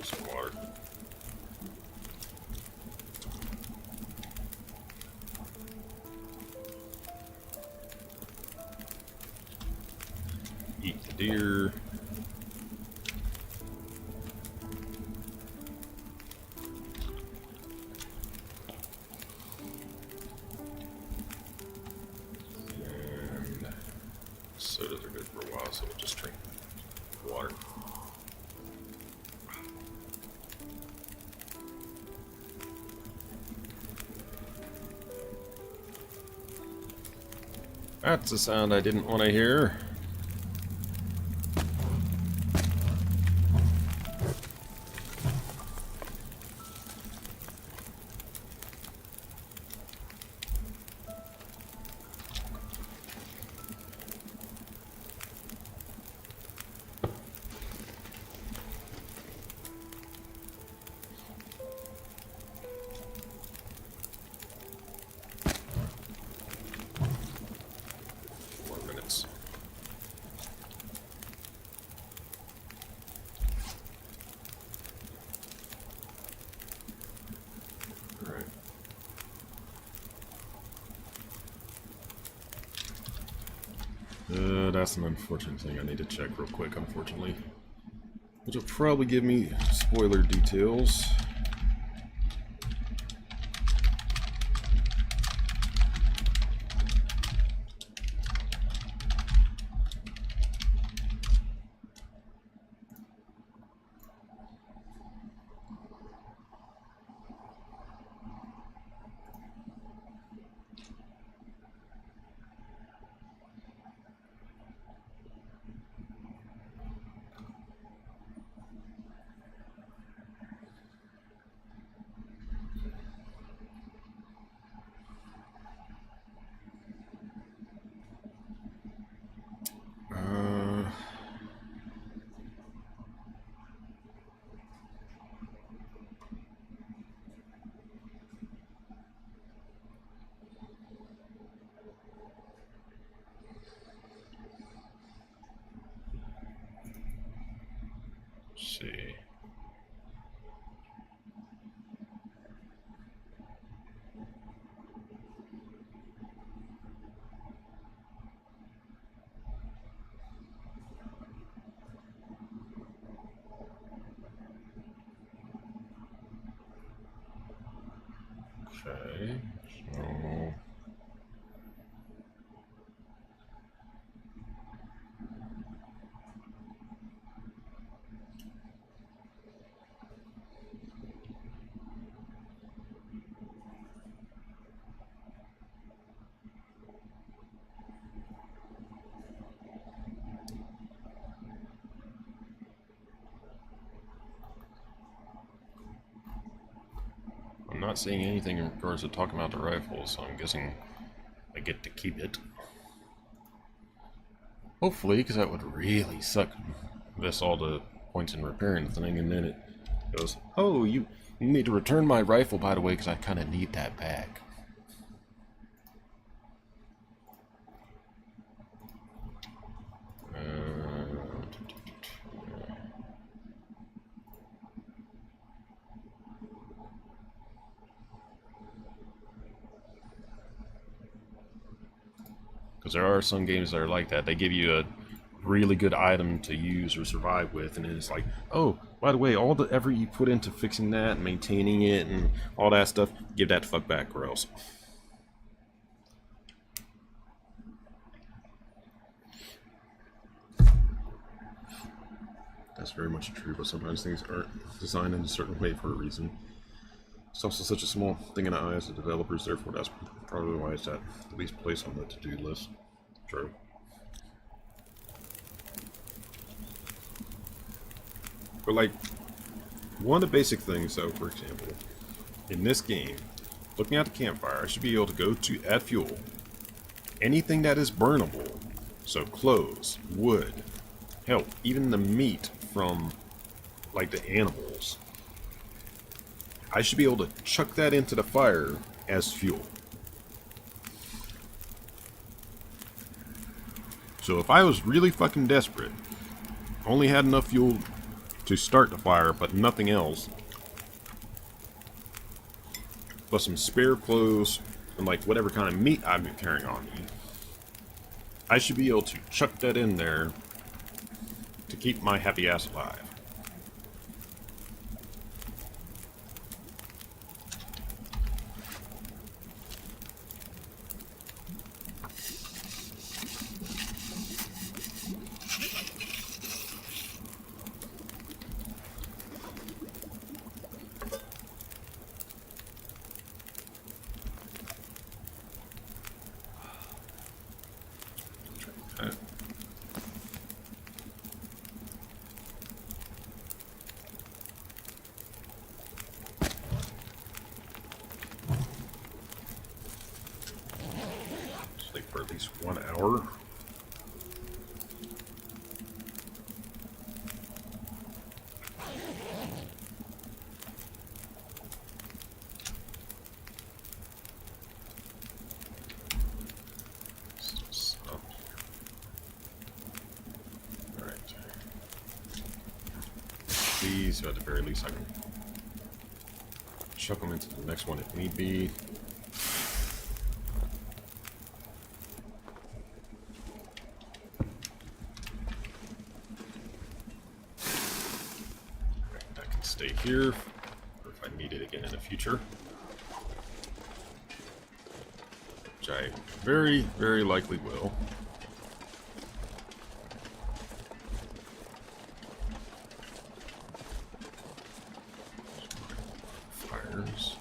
Some water. Eat the deer. And sodas are good for a while, so we'll just drink water. That's a sound I didn't want to hear. That's an unfortunate thing I need to check real quick, unfortunately. Which will probably give me spoiler details. Okay. So. I'm not seeing anything in regards to talking about the rifle, so I'm guessing I get to keep it. Hopefully, because that would really suck. Invest all the points in repairing the thing, and then it goes, oh, you need to return my rifle, by the way, because I kind of need that back. Because there are some games that are like that. They give you a really good item to use or survive with, and then it's like, oh, by the way, all the effort you put into fixing that and maintaining it and all that stuff, give that the fuck back or else. That's very much true, but sometimes things aren't designed in a certain way for a reason. It's also such a small thing in the eyes of developers, therefore that's probably why it's at the least place on the to-do list. True. But like, one of the basic things though, for example, in this game, looking at the campfire, I should be able to go to add fuel. Anything that is burnable, so clothes, wood, hell, even the meat from like the animals, I should be able to chuck that into the fire as fuel. So if I was really fucking desperate, only had enough fuel to start the fire, but nothing else, plus some spare clothes and like whatever kind of meat I've been carrying on me, I should be able to chuck that in there to keep my happy ass alive. Sleep for at least 1 hour. These, so at the very least I can chuck them into the next one if need be. That can stay here, or if I need it again in the future. Which I very, very likely will. Fires.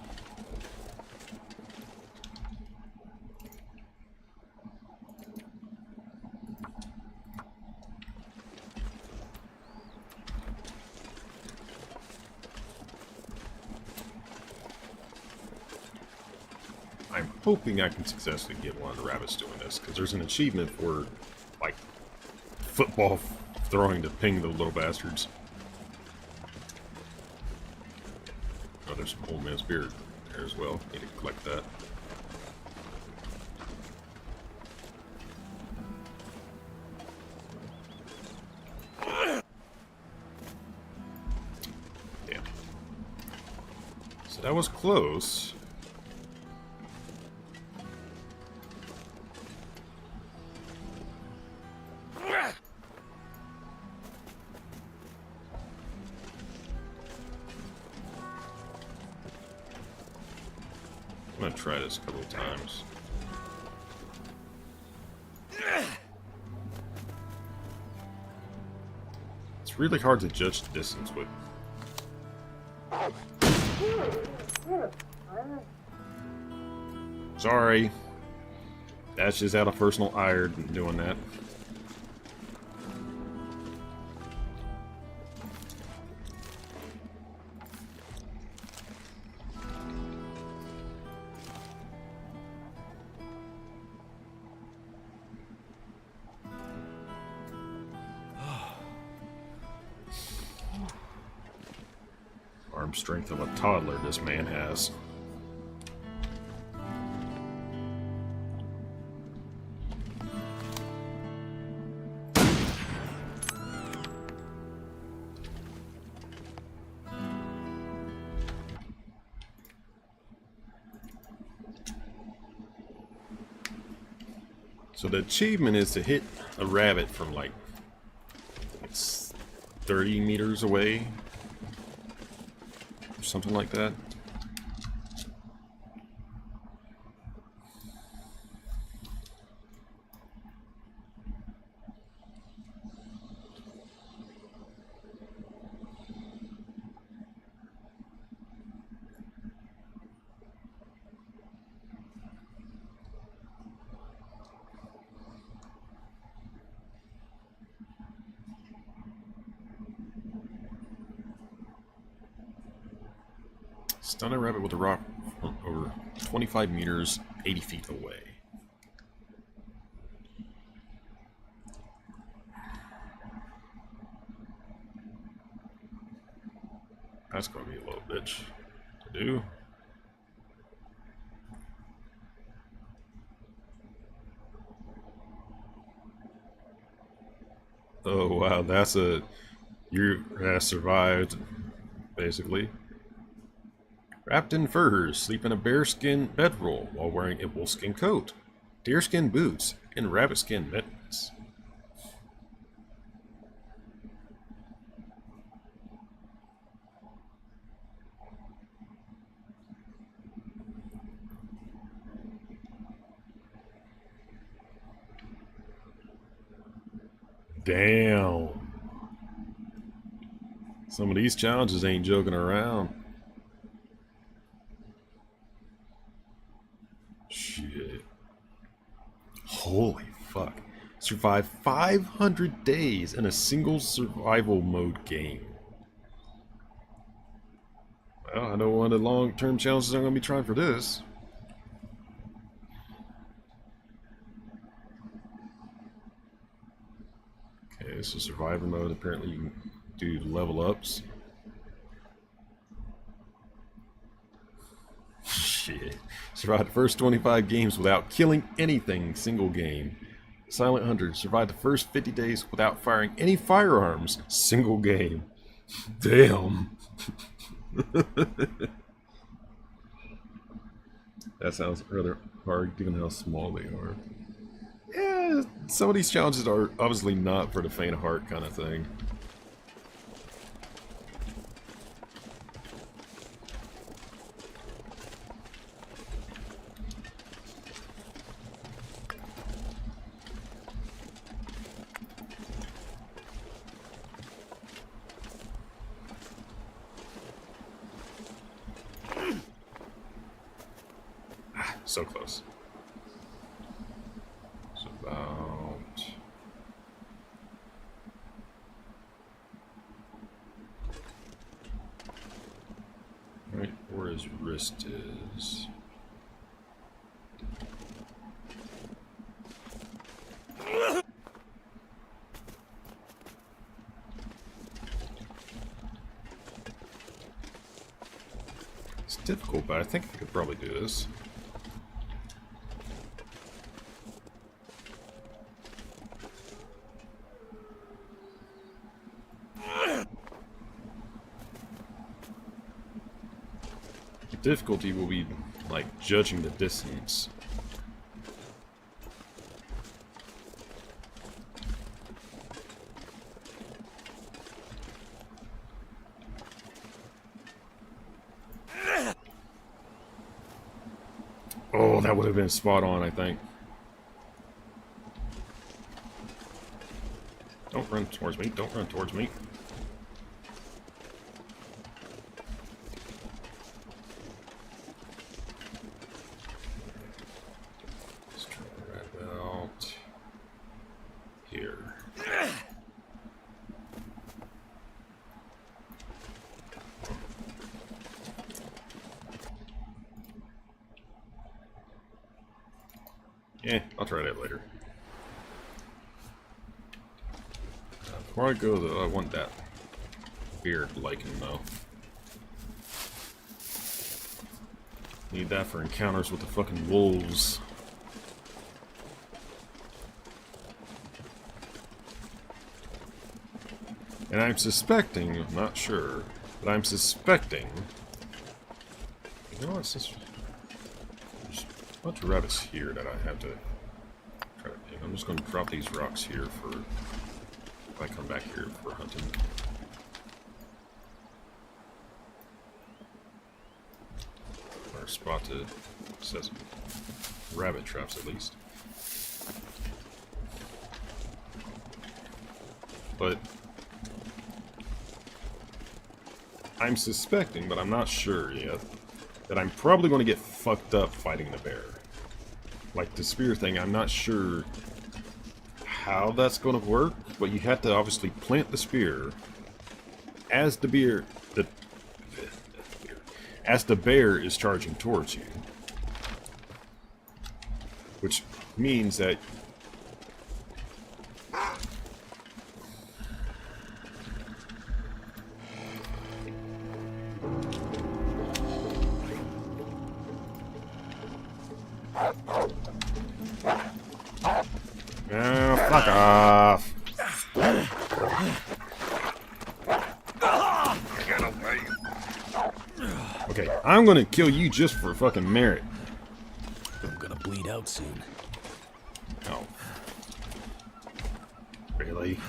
I'm hoping I can successfully get one of the rabbits doing this, because there's an achievement for, like, football throwing to ping the little bastards. Oh, there's some old man's beard there as well. Need to collect that. Damn. So that was close. I'm gonna try this a couple of times. It's really hard to judge the distance with. Sorry. That's just out of personal ire doing that. Arm strength of a toddler this man has. So the achievement is to hit a rabbit from like it's 30 meters away. Or something like that. Stun a rabbit with a rock from over 25 meters, 80 feet away. That's going to be a little bitch to do. Oh wow, that's a... You have survived, basically. Wrapped in furs, sleep in a bearskin bedroll while wearing a wolfskin coat, deerskin boots, and rabbitskin mittens. Damn. Some of these challenges ain't joking around. Shit. Holy fuck. Survive 500 days in a single survival mode game. Well, I know one of the long-term challenges I'm going to be trying for this. Okay, this is survivor mode. Apparently you can do level ups. Shit. Survived the first 25 games without killing anything, single game. Silent Hunter survived the first 50 days without firing any firearms, single game. Damn. That sounds rather hard given how small they are. Yeah, some of these challenges are obviously not for the faint of heart kind of thing. So close. It's about... Right where his wrist is. It's difficult, but I think I could probably do this. Difficulty will be like judging the distance. Oh, that would have been spot on, I think. Don't run towards me. Don't run towards me. Let's try that out. Here. Yeah, I'll try that later. Before I go, though, I want that beard lichen, though. Need that for encounters with the fucking wolves. And I'm suspecting, I'm not sure, but I'm suspecting... You know what, there's a bunch of rabbits here that I have to try to pick. I'm just going to drop these rocks here for... if I come back here for hunting. Or a spot to set some rabbit traps at least. But I'm suspecting, but I'm not sure yet, that I'm probably going to get fucked up fighting the bear. Like the spear thing, I'm not sure how that's going to work, but you have to obviously plant the spear as the bear is charging towards you, which means that fuck off. Okay, I'm gonna kill you just for fucking merit. I'm gonna bleed out soon. Oh. Really?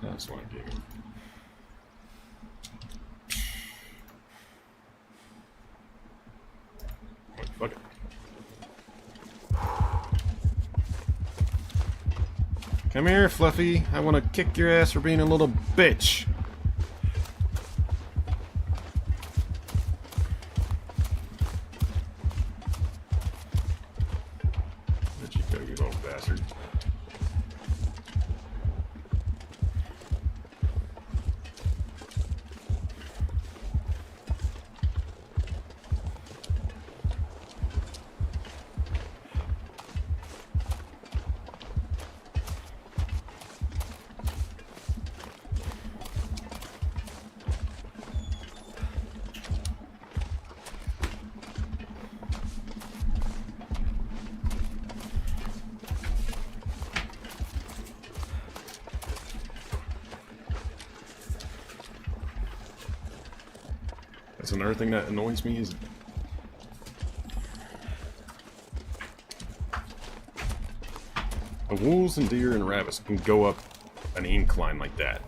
That's what I gave him. Wait, fuck it. Come here, Fluffy. I want to kick your ass for being a little bitch. Where'd you go, you little bastard? That's another thing that annoys me is the wolves and deer and rabbits can go up an incline like that,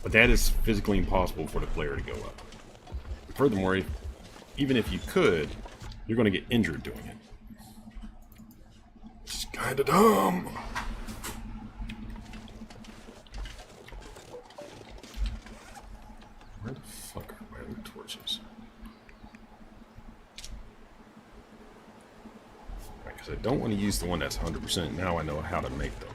but that is physically impossible for the player to go up. Furthermore, even if you could, you're going to get injured doing it. It's kind of dumb. Where the fuck are my other torches? Because I don't want to use the one that's 100%. Now I know how to make them.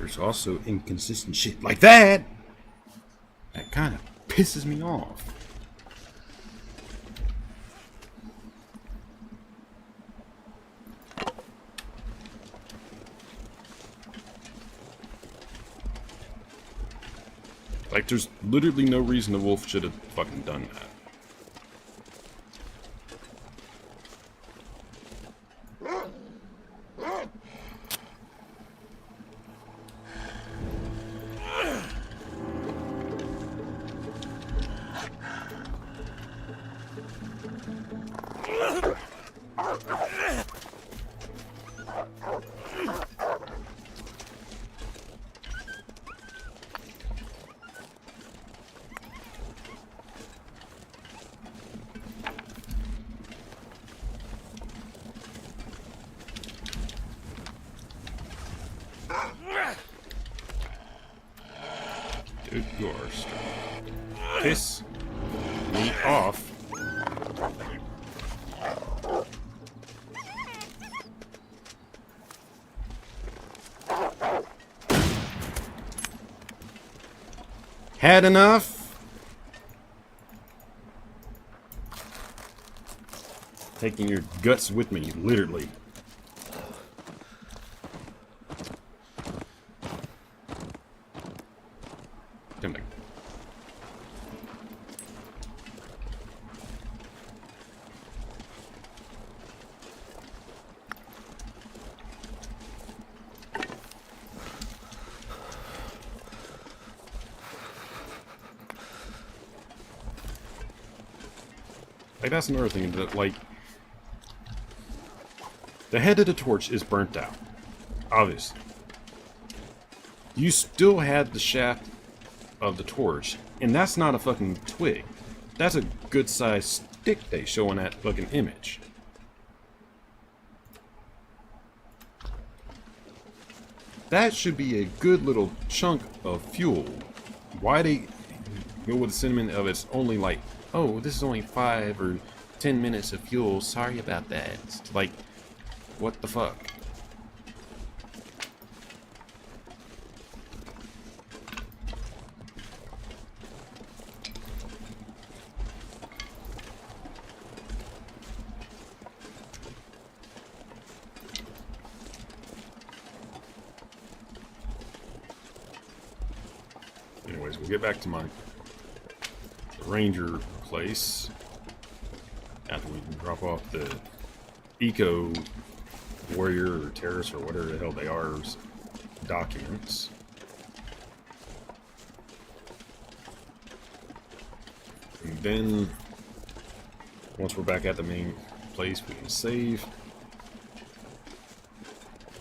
there's also inconsistent shit like that that kind of pisses me off. Like, there's literally no reason the wolf should have fucking done that. Dude, you are strong. Piss me off. Had enough? Taking your guts with me, literally. Damn it. Like, that's another thing that, like, the head of the torch is burnt out, obviously. You still had the shaft of the torch, and that's not a fucking twig. That's a good-sized stick they show in that fucking image. That should be a good little chunk of fuel. Why they go with the sentiment of it's only like, oh, this is only 5 or 10 minutes of fuel. Sorry about that. It's like, what the fuck? Anyways, we'll get back to my ranger place after we can drop off the eco warrior or terrorist or whatever the hell they are documents. And then once we're back at the main place, we can save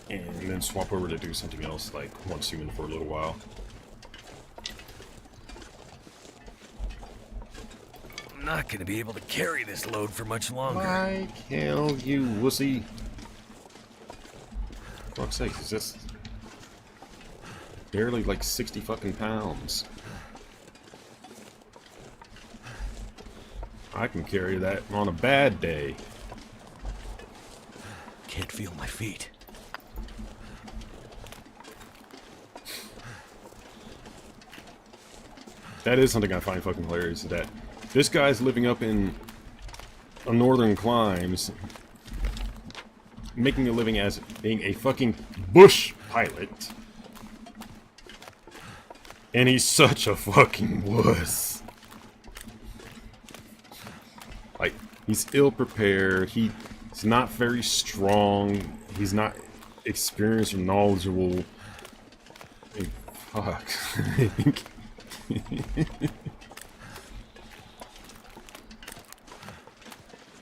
and then swap over to do something else, like once human for a little while. I'm not gonna be able to carry this load for much longer. Like hell, you wussy. For fuck's sake, is this barely like 60 fucking pounds? I can carry that on a bad day. Can't feel my feet. That is something I find fucking hilarious, is that this guy's living up in northern climes, making a living as being a fucking bush pilot, and he's such a fucking wuss. Like, he's ill-prepared, he's not very strong, he's not experienced or knowledgeable. I mean, fuck.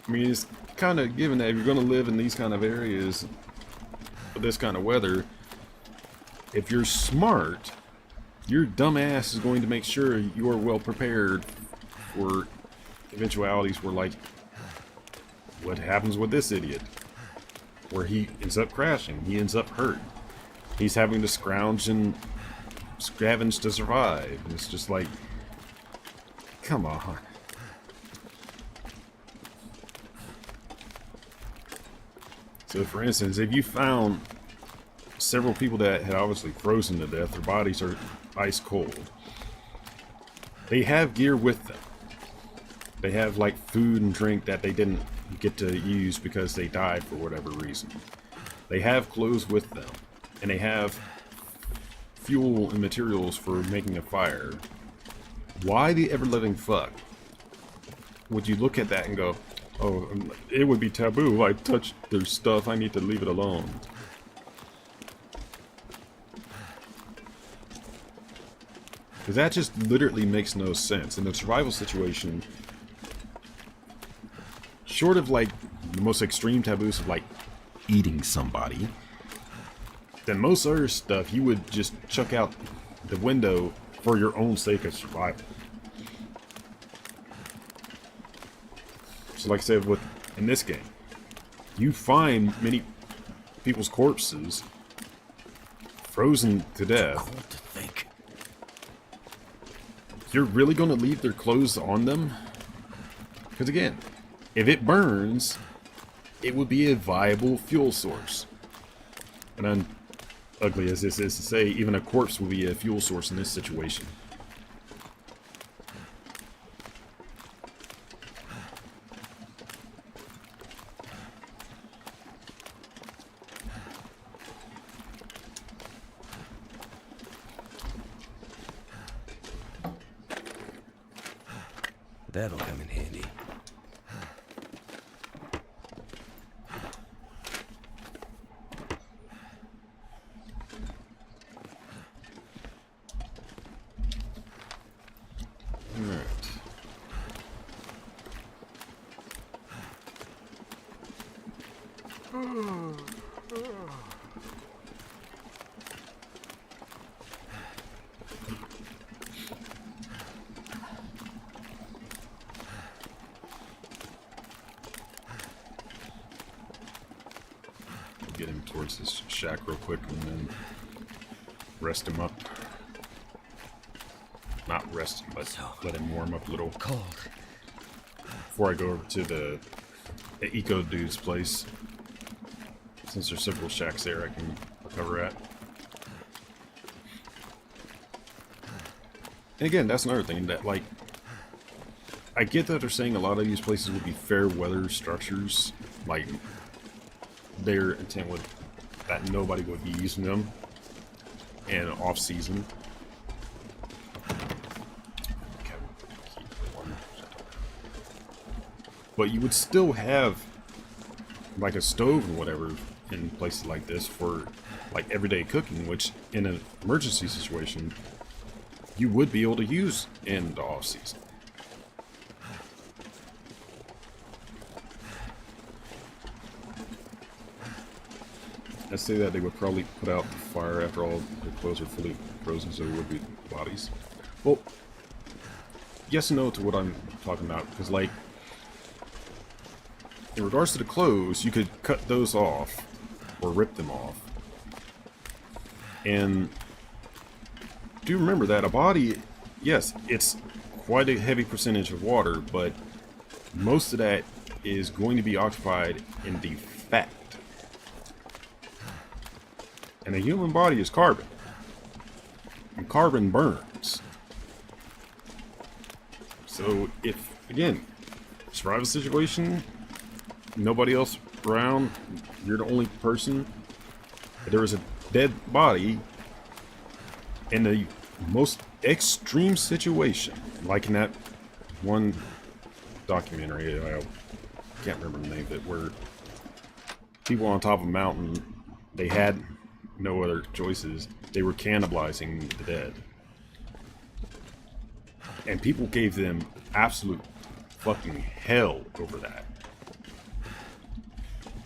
I mean, it's kind of given that if you're going to live in these kind of areas with this kind of weather, if you're smart, your dumb ass is going to make sure you are well prepared for eventualities where, like, what happens with this idiot? Where he ends up crashing, he ends up hurt. He's having to scrounge and scavenge to survive. And it's just like, come on. So, for instance, if you found several people that had obviously frozen to death. Their bodies are ice cold. They have gear with them. They have like food and drink that they didn't get to use because they died for whatever reason. They have clothes with them, and they have fuel and materials for making a fire. Why the ever-living fuck would you look at that and go, oh, it would be taboo, I touched their stuff, I need to leave it alone? Because that just literally makes no sense. In a survival situation, short of like the most extreme taboos of like eating somebody, then most other stuff you would just chuck out the window for your own sake of survival. So like I said, in this game, you find many people's corpses frozen to death. Cold to think. You're really going to leave their clothes on them? Because again, if it burns, it would be a viable fuel source. And ugly as this is to say, even a corpse would be a fuel source in this situation. That'll come in handy. Alright. Get him towards this shack real quick and then rest him up. Not rest him, but let him warm up a little. Cold. Before I go over to the Eco Dude's place. Since there's several shacks there I can recover at. And again, that's another thing that, like, I get that they're saying a lot of these places would be fair weather structures. Like, their intent would that nobody would be using them in off season. But you would still have like a stove and whatever in places like this for like everyday cooking, which in an emergency situation you would be able to use in the off season. I'd say that they would probably put out the fire after all their clothes are fully frozen, so there would be bodies. Well, yes and no to what I'm talking about, because like, in regards to the clothes, you could cut those off, or rip them off. And do remember that a body, yes, it's quite a heavy percentage of water, but most of that is going to be occupied in the fat. And a human body is carbon. And carbon burns. So if, again, survival situation, nobody else around, you're the only person, if there was a dead body in the most extreme situation, like in that one documentary, I can't remember the name of it, where people on top of a mountain, they had no other choices. They were cannibalizing the dead. And people gave them absolute fucking hell over that.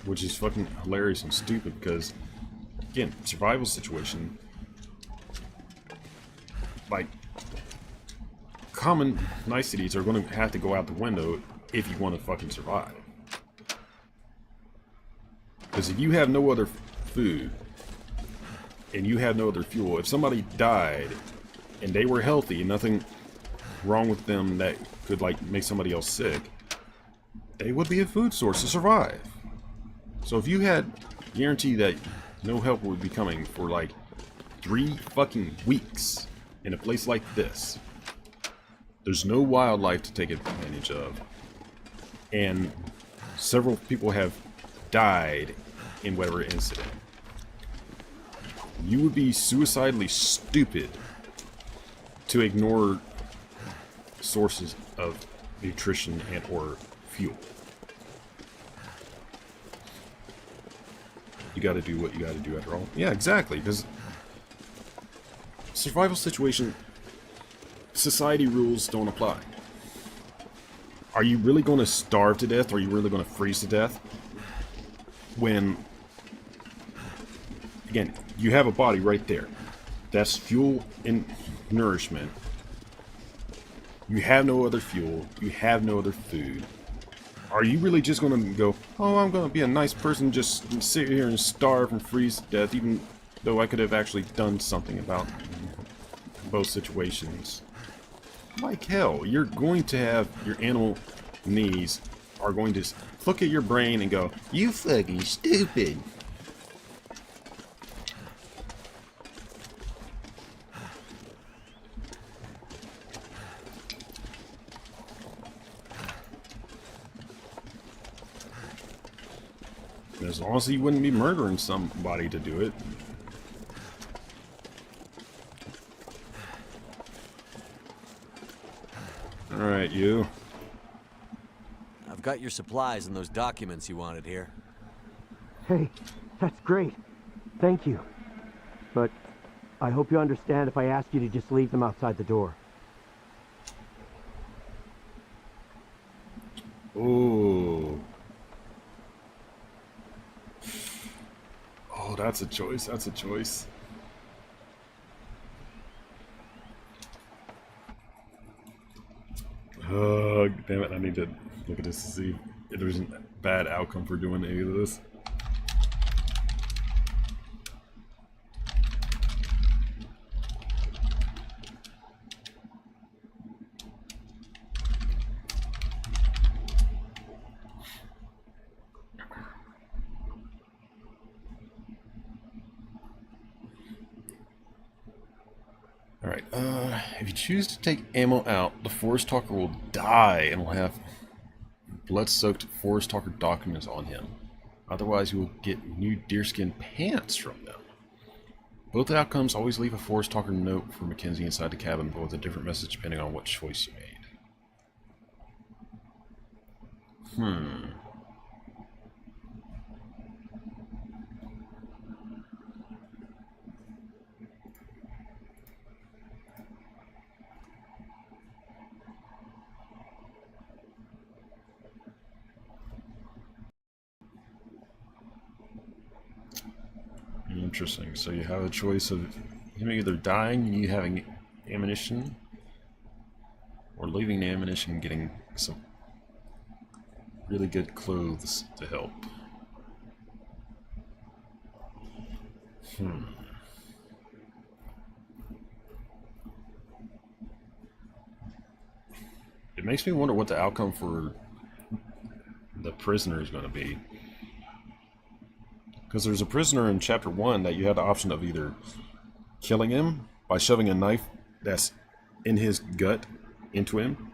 Which is fucking hilarious and stupid because, again, survival situation, like, common niceties are going to have to go out the window if you want to fucking survive. Because if you have no other food, and you have no other fuel, if somebody died and they were healthy, nothing wrong with them that could like make somebody else sick, they would be a food source to survive. So if you had guarantee that no help would be coming for like 3 fucking weeks in a place like this. There's no wildlife to take advantage of. And several people have died in whatever incident. You would be suicidally stupid to ignore sources of nutrition and or fuel. You gotta do what you gotta do after all. Yeah, exactly, because survival situation, society rules don't apply. Are you really going to starve to death, or are you really going to freeze to death? When, again, you have a body right there. That's fuel and nourishment. You have no other fuel. You have no other food. Are you really just going to go, oh, I'm going to be a nice person, just sit here and starve and freeze to death, even though I could have actually done something about both situations? Like hell, you're going to have your animal knees are going to look at your brain and go, you fucking stupid. As long as you wouldn't be murdering somebody to do it. Alright, you. I've got your supplies and those documents you wanted here. Hey, that's great. Thank you. But I hope you understand if I ask you to just leave them outside the door. Oh. Oh, that's a choice. That's a choice. Oh, damn it. I need to look at this to see if there's a bad outcome for doing any of this. Alright, if you choose to take ammo out, the Forest Talker will die and will have blood-soaked Forest Talker documents on him. Otherwise, you will get new deerskin pants from them. Both outcomes always leave a Forest Talker note for Mackenzie inside the cabin, but with a different message depending on what choice you made. Interesting. So you have a choice of him either dying and you having ammunition, or leaving the ammunition and getting some really good clothes to help. It makes me wonder what the outcome for the prisoner is going to be. Because there's a prisoner in Chapter 1 that you had the option of either killing him by shoving a knife that's in his gut into him,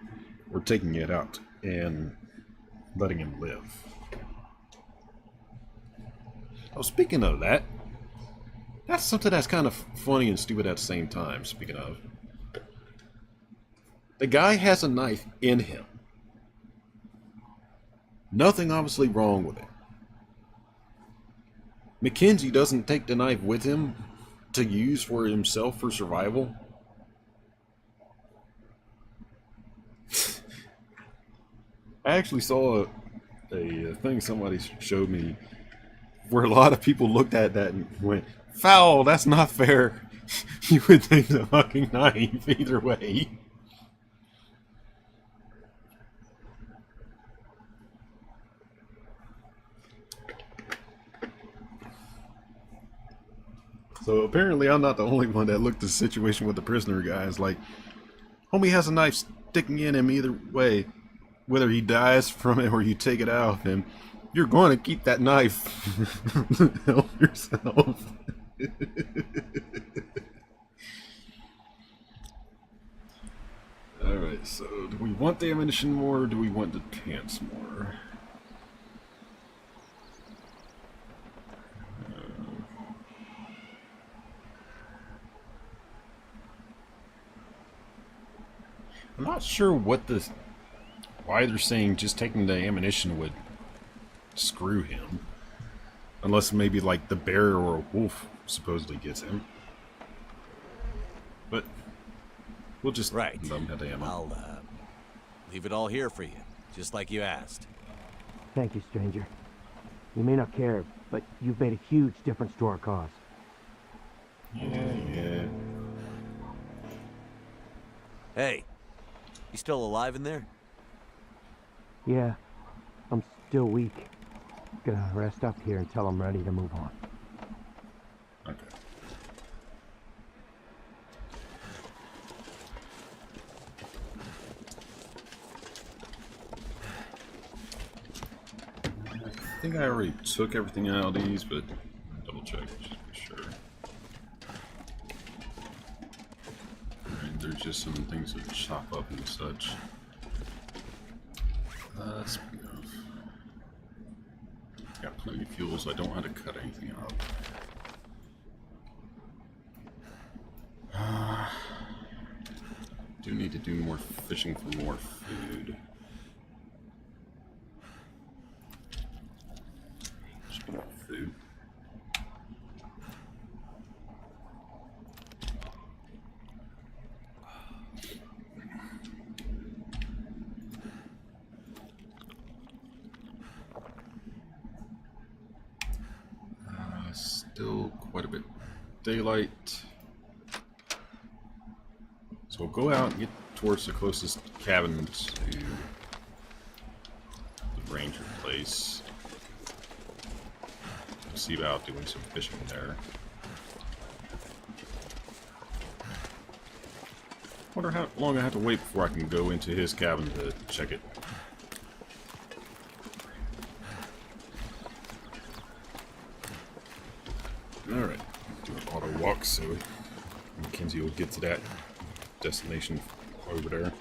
or taking it out and letting him live. Oh, speaking of that, that's something that's kind of funny and stupid at the same time, speaking of. The guy has a knife in him. Nothing obviously wrong with it. Mackenzie doesn't take the knife with him to use for himself for survival. I actually saw a thing somebody showed me where a lot of people looked at that and went, foul, that's not fair. You would take the fucking knife either way. So apparently I'm not the only one that looked at the situation with the prisoner guys. Like, homie has a knife sticking in him either way. Whether he dies from it or you take it out of him, You're going to keep that knife. Help yourself. Alright, so do we want the ammunition more or do we want the pants more? I'm not sure why they're saying just taking the ammunition would screw him. Unless maybe like the bear or a wolf supposedly gets him. But we'll just Right. let him have the ammo. I'll leave it all here for you, just like you asked. Thank you, stranger. You may not care, but you've made a huge difference to our cause. Yeah. Hey, you still alive in there? Yeah, I'm still weak. Gonna rest up here until I'm ready to move on. Okay. I think I already took everything out of these, but double check just to be sure. Alright, there's just some things to chop up and such. Speaking of, got plenty of fuel, so I don't have to cut anything up. Do need to do more fishing for more food. Speaking of food. Still quite a bit daylight. So we'll go out and get towards the closest cabin to the ranger place. We'll see about doing some fishing there. Wonder how long I have to wait before I can go into his cabin to check it. Alright, do an auto walk so Mackenzie will get to that destination over there.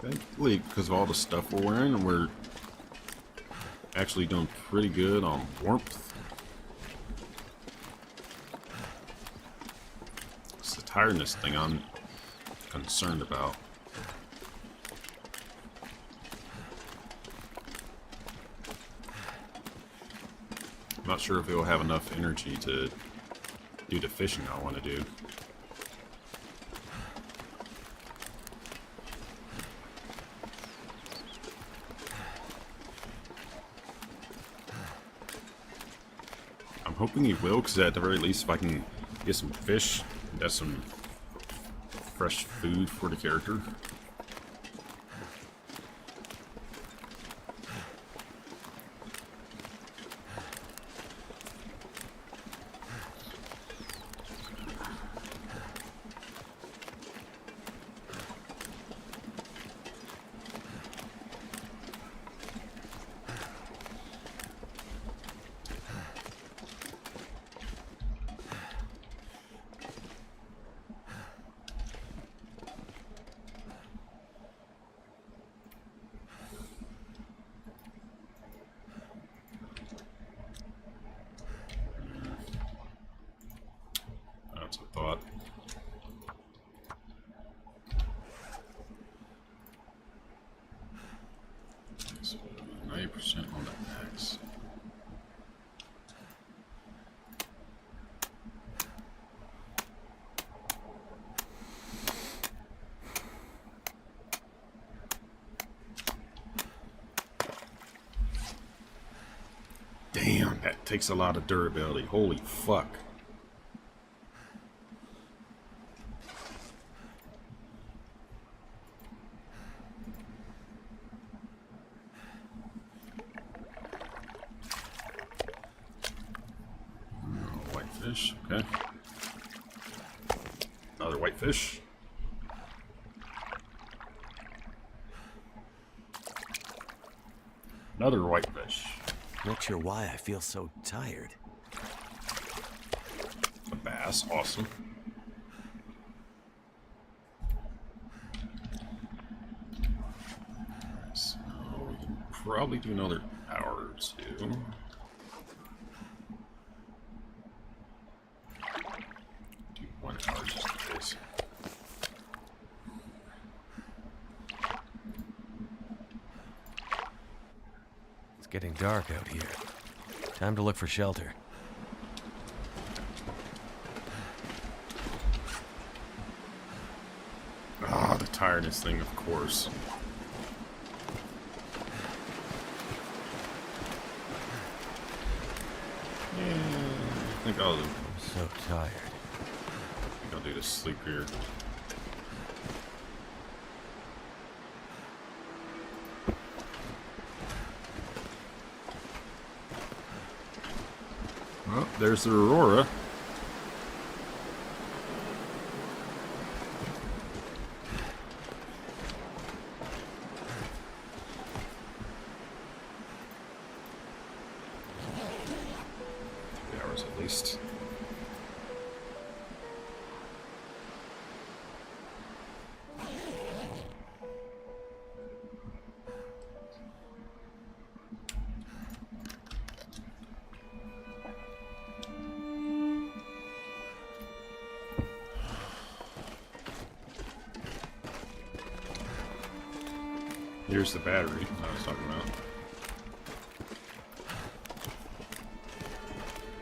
Thankfully, because of all the stuff we're wearing, we're actually doing pretty good on warmth. It's the tiredness thing I'm concerned about. I'm not sure if it'll have enough energy to do the fishing I want to do. I'm hoping he will, because at the very least, if I can get some fish, that's some fresh food for the character. Damn, that takes a lot of durability. Holy fuck. Whitefish, okay. Another whitefish. Another whitefish. Not sure why I feel so tired. A bass, awesome. So we can probably do another hour or two. Do 1 hour just in case. It's getting dark out here. Time to look for shelter. Ah, the tiredness thing, of course. Yeah, I think I'm so tired. I'll do the sleep here. Oh, there's the Aurora. Hours at least. Here's the battery I was talking about.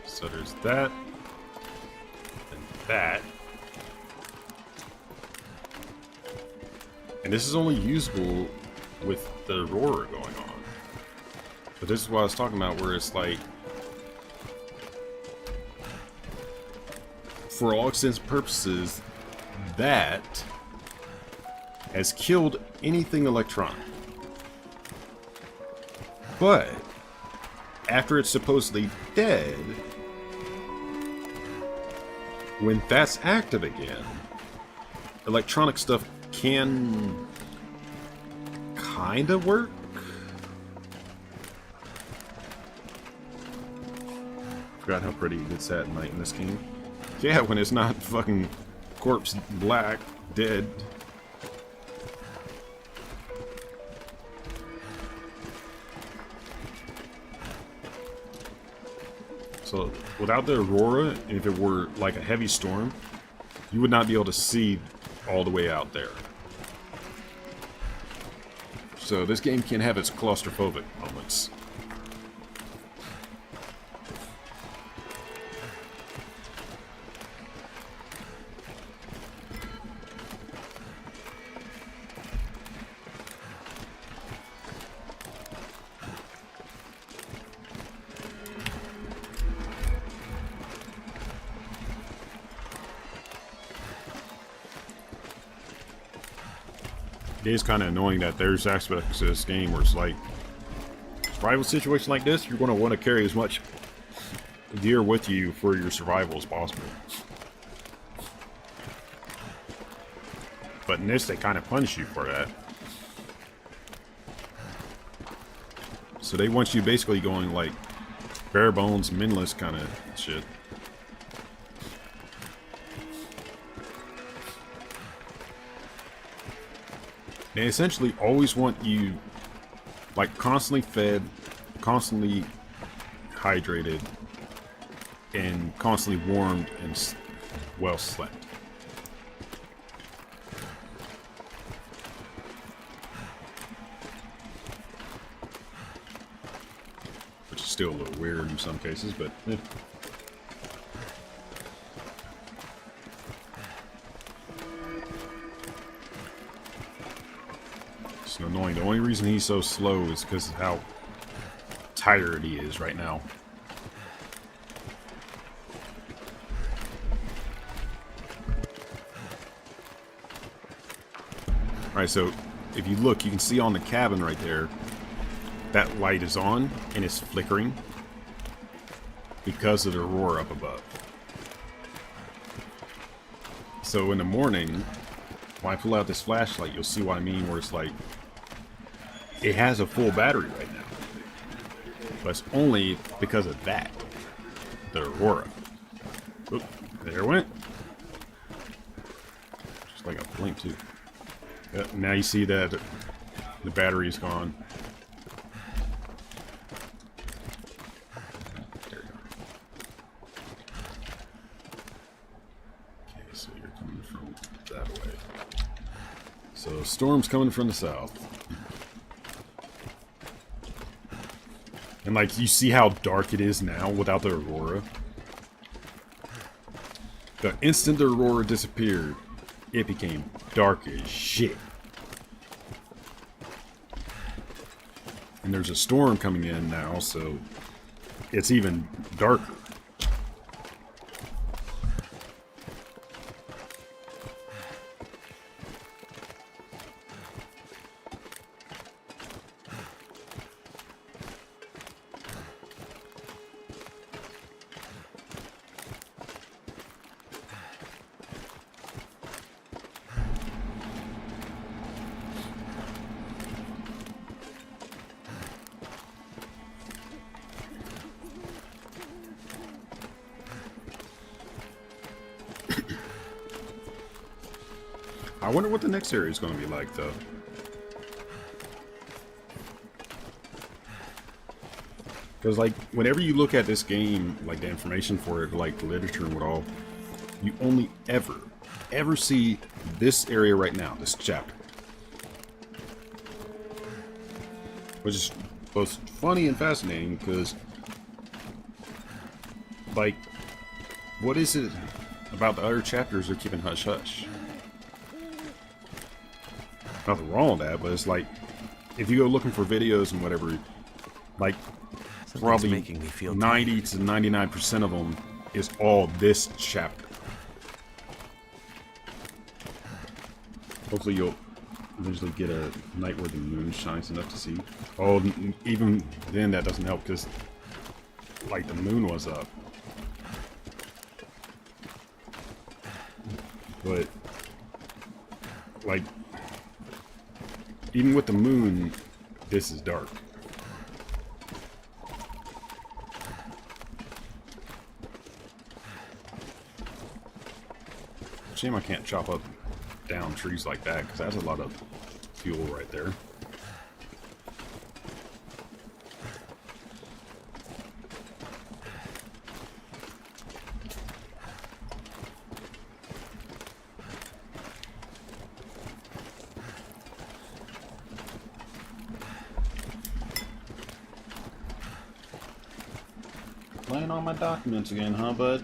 So there's that, and that. And this is only usable with the Aurora going on. But this is what I was talking about, where it's like, for all intents and purposes, that has killed anything electronic. But after it's supposedly dead, when that's active again, electronic stuff can kind of work. Forgot how pretty it's at night in this game. Yeah, when it's not fucking corpse black, dead. So, without the Aurora, if it were like a heavy storm, you would not be able to see all the way out there. So, this game can have its claustrophobic moments. It is kind of annoying that there's aspects of this game where it's like, survival situation like this, you're going to want to carry as much gear with you for your survival as possible. But in this, they kind of punish you for that. So they want you basically going like bare bones, minless kind of shit. They essentially always want you like constantly fed, constantly hydrated, and constantly warmed and well slept. Which is still a little weird in some cases, but eh. It's annoying. The only reason he's so slow is because of how tired he is right now. Alright, so if you look, you can see on the cabin right there, that light is on and it's flickering because of the aurora up above. So in the morning, when I pull out this flashlight, you'll see what I mean, where it's like, it has a full battery right now. But it's only because of that, the aurora. Oop, there it went. Just like a blink too. Now you see that the battery is gone. There you go. Okay, so you're coming from that way. So storm's coming from the south. And like, you see how dark it is now without the aurora? The instant the aurora disappeared, it became dark as shit. And there's a storm coming in now, so it's even darker. I wonder what the next area is going to be like, though. Because, like, whenever you look at this game, like, the information for it, like, the literature and what all, you only ever see this area right now, this chapter. Which is both funny and fascinating, because, like, what is it about the other chapters they're keeping hush-hush? Nothing wrong with that, but it's like, if you go looking for videos and whatever, like, probably making me feel 90 to 99% of them is all this chapter. Hopefully you'll eventually get a night where the moon shines enough to see. Oh, even then that doesn't help, because, like, the moon was up. But, like, even with the moon, this is dark. Shame I can't chop up down trees like that, because that's a lot of fuel right there. Playing on my documents again, huh, bud?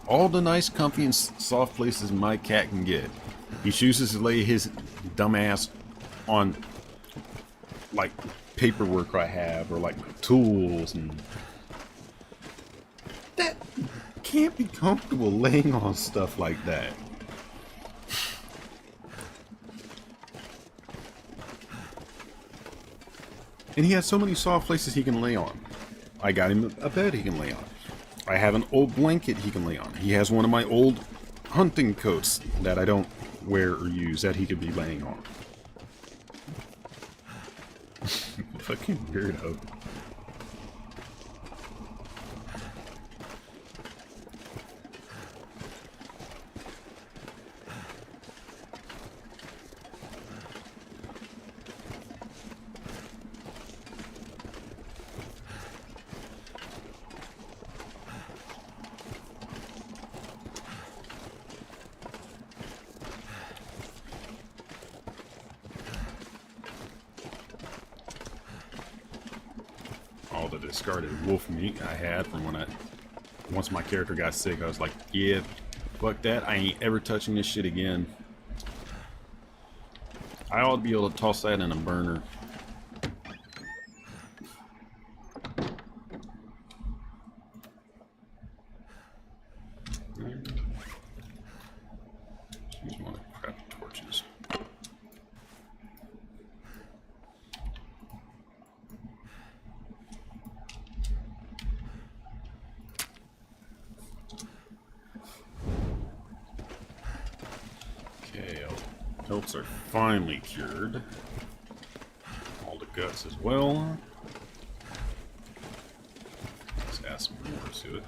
All the nice, comfy, and soft places my cat can get. He chooses to lay his dumb ass on, like, paperwork I have, or like tools, and that can't be comfortable laying on stuff like that. And he has so many soft places he can lay on. I got him a bed he can lay on. I have an old blanket he can lay on. He has one of my old hunting coats that I don't wear or use that he could be laying on. Fucking weirdo. All the discarded wolf meat I had from when once my character got sick, I was like, yeah, fuck that, I ain't ever touching this shit again. I ought to be able to toss that in a burner. Pelts are finally cured. All the guts as well. Let's add some more to it.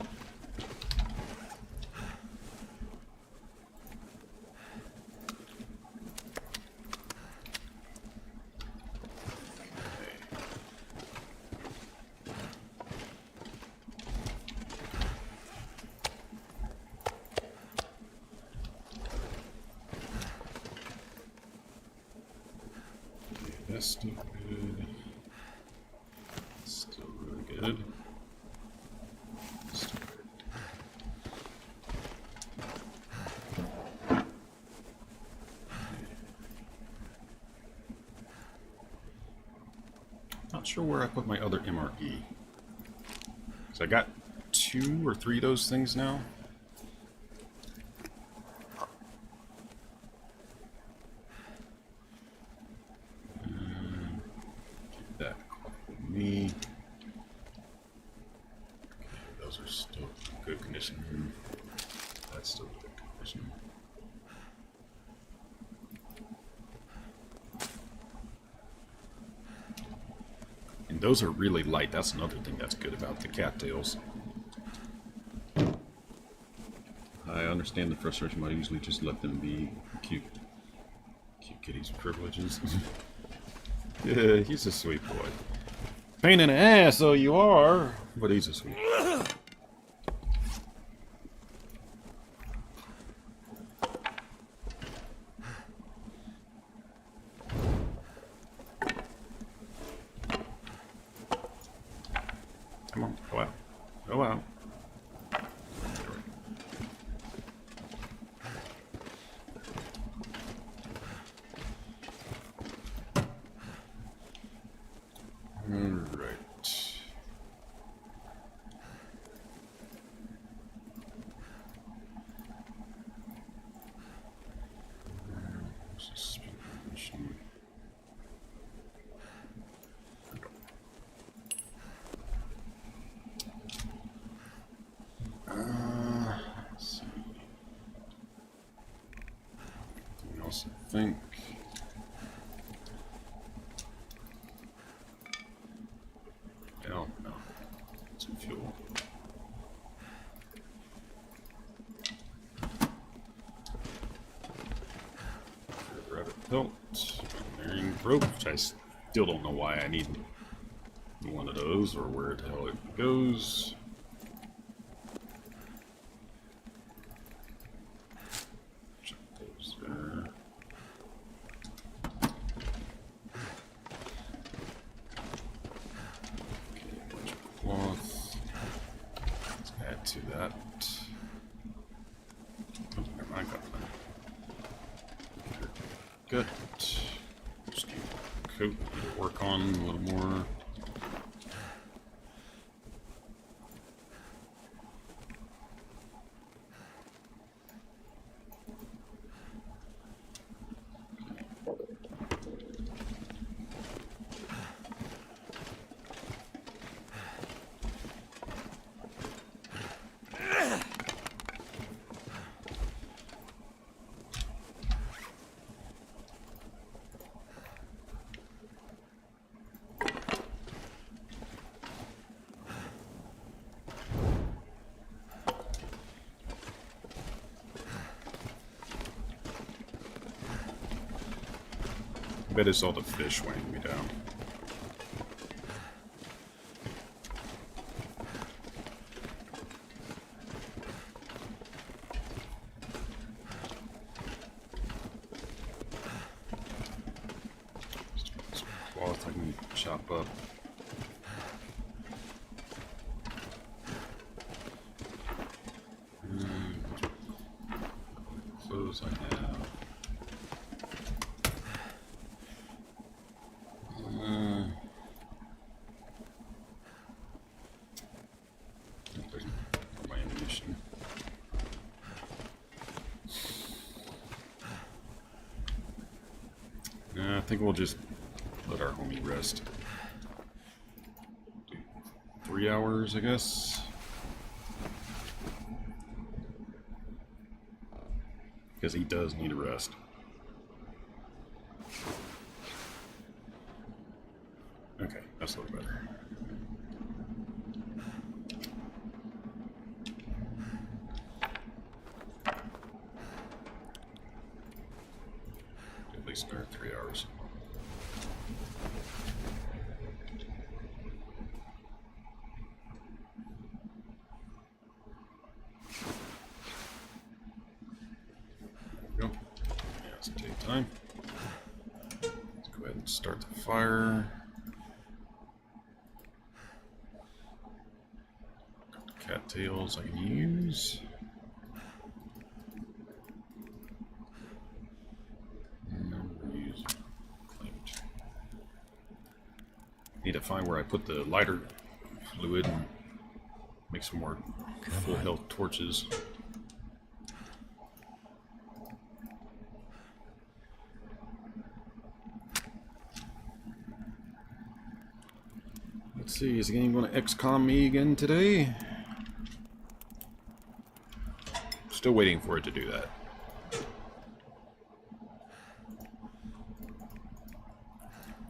That's still good. Still really good. Still good. Not sure where I put my other MRE. So I got 2 or 3 of those things now. That with me. Okay, those are still in good condition. That's still in good condition. And those are really light. That's another thing that's good about the cattails. I understand the frustration, but I usually just let them be cute. Cute kitties' privileges. Yeah, he's a sweet boy. Pain in the ass, so you are. But he's a sweet boy. Come on, go out. Go out. Alright. Suspension. Let's see. Anything else I think? Oh, no. Some fuel. Rabbit pelt. Marrying rope, which I still don't know why I need one of those or where the hell it goes. Check those there. Cloth. Let's add to that. Oh, never mind, got that. Good. Just keep coat to work on a little more. I bet it's all the fish weighing me down. Some cloth I can chop up. Clothes I have. There's my ammunition. I think we'll just let our homie rest. 3 hours, I guess. Because he does need a rest. That's a little better. At least another 3 hours. There we go. Yeah, it's gonna take time. Let's go ahead and start the fire. Cattails I can use. And we'll use claimed. Need to find where I put the lighter fluid and make some more full health torches. Let's see, is the game going to XCOM me again today? Still waiting for it to do that.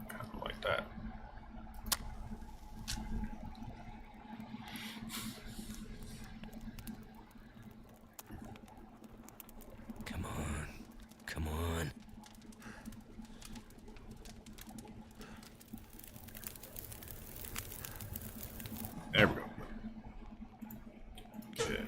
Kind of like that. Come on. Come on. There we go. Okay.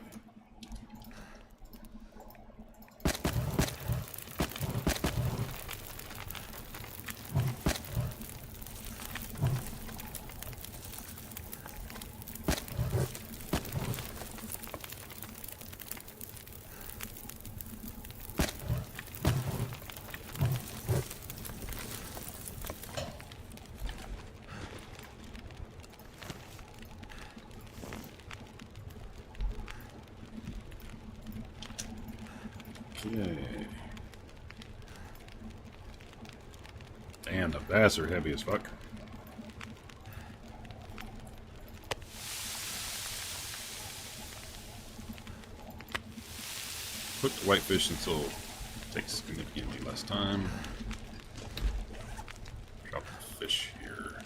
Okay. Damn, the bass are heavy as fuck. Cook the whitefish until it takes significantly less time. Drop the fish here.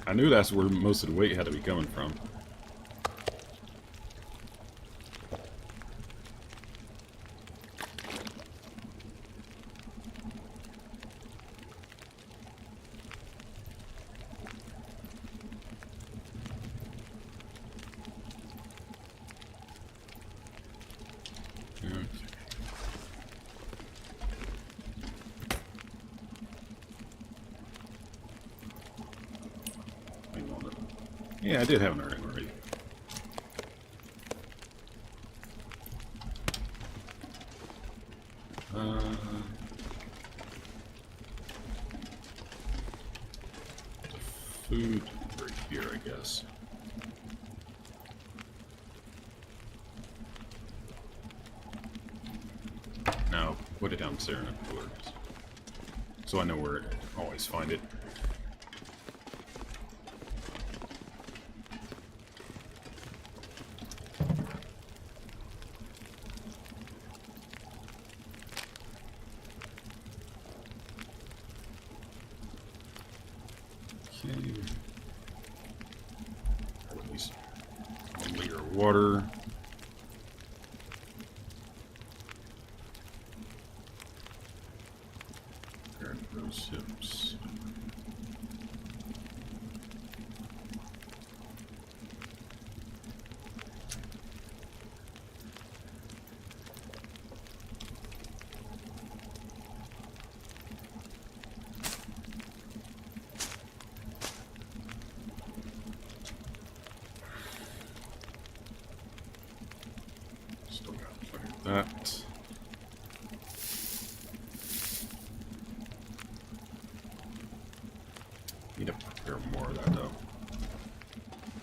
I knew that's where most of the weight had to be coming from. Yeah, I did have an earring already. The food right here, I guess. Now, put it down there in the cooler, so I know where to always find it. At least 1 liter of water. Grab those hips. Still gotta figure that. Need to prepare more of that though.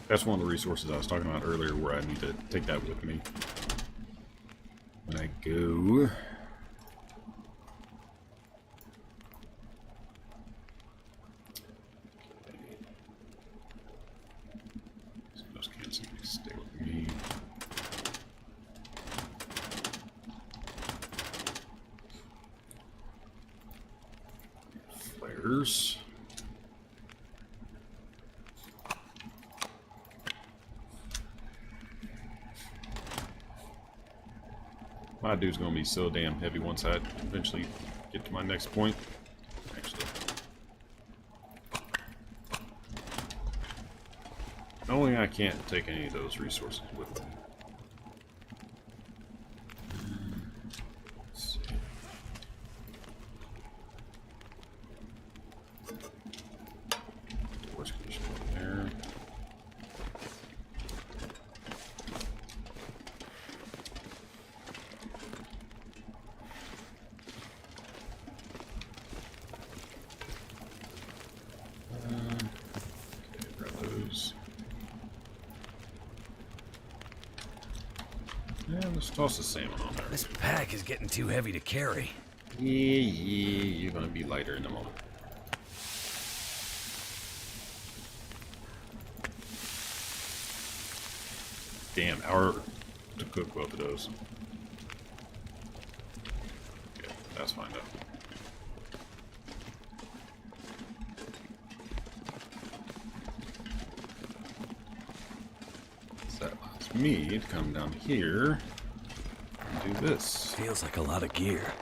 That's one of the resources I was talking about earlier where I need to take that with me when I go. So those cans need to stay with me. lighters. My dude's gonna be so damn heavy once I eventually get to my next point. Actually, knowing I can't take any of those resources with me. Let's see. Worst condition there. Yeah, let's toss the salmon on there. This pack is getting too heavy to carry. Yeah, you're gonna be lighter in a moment. Damn, hour to cook both of those. Okay, that's fine though. So that allows me to come down here and do this. Feels like a lot of gear.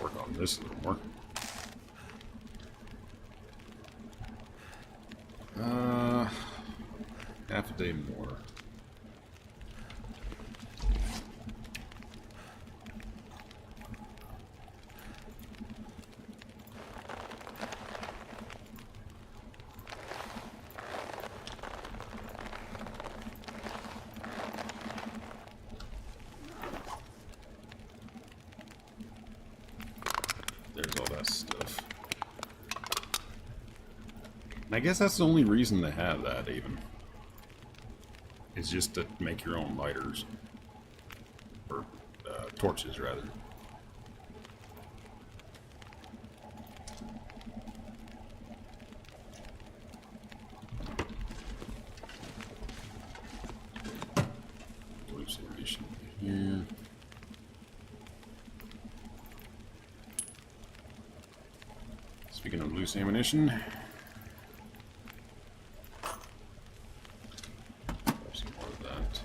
Work on this a little more. Half a day more. There's all that stuff. And I guess that's the only reason to have that, even. Is just to make your own lighters. Or torches, rather. Loose ammunition here. Speaking of loose ammunition, some more of that.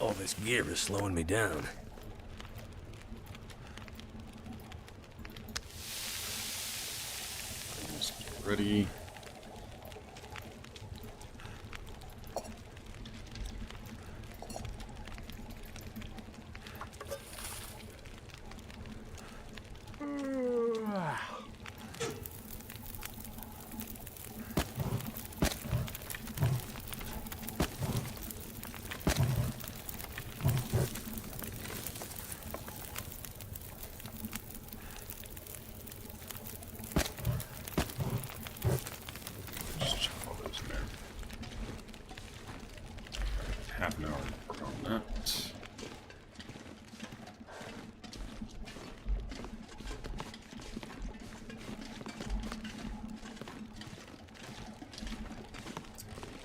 All this gear is slowing me down. Almost ready. Just chuck all those in there. Half an hour to work on that.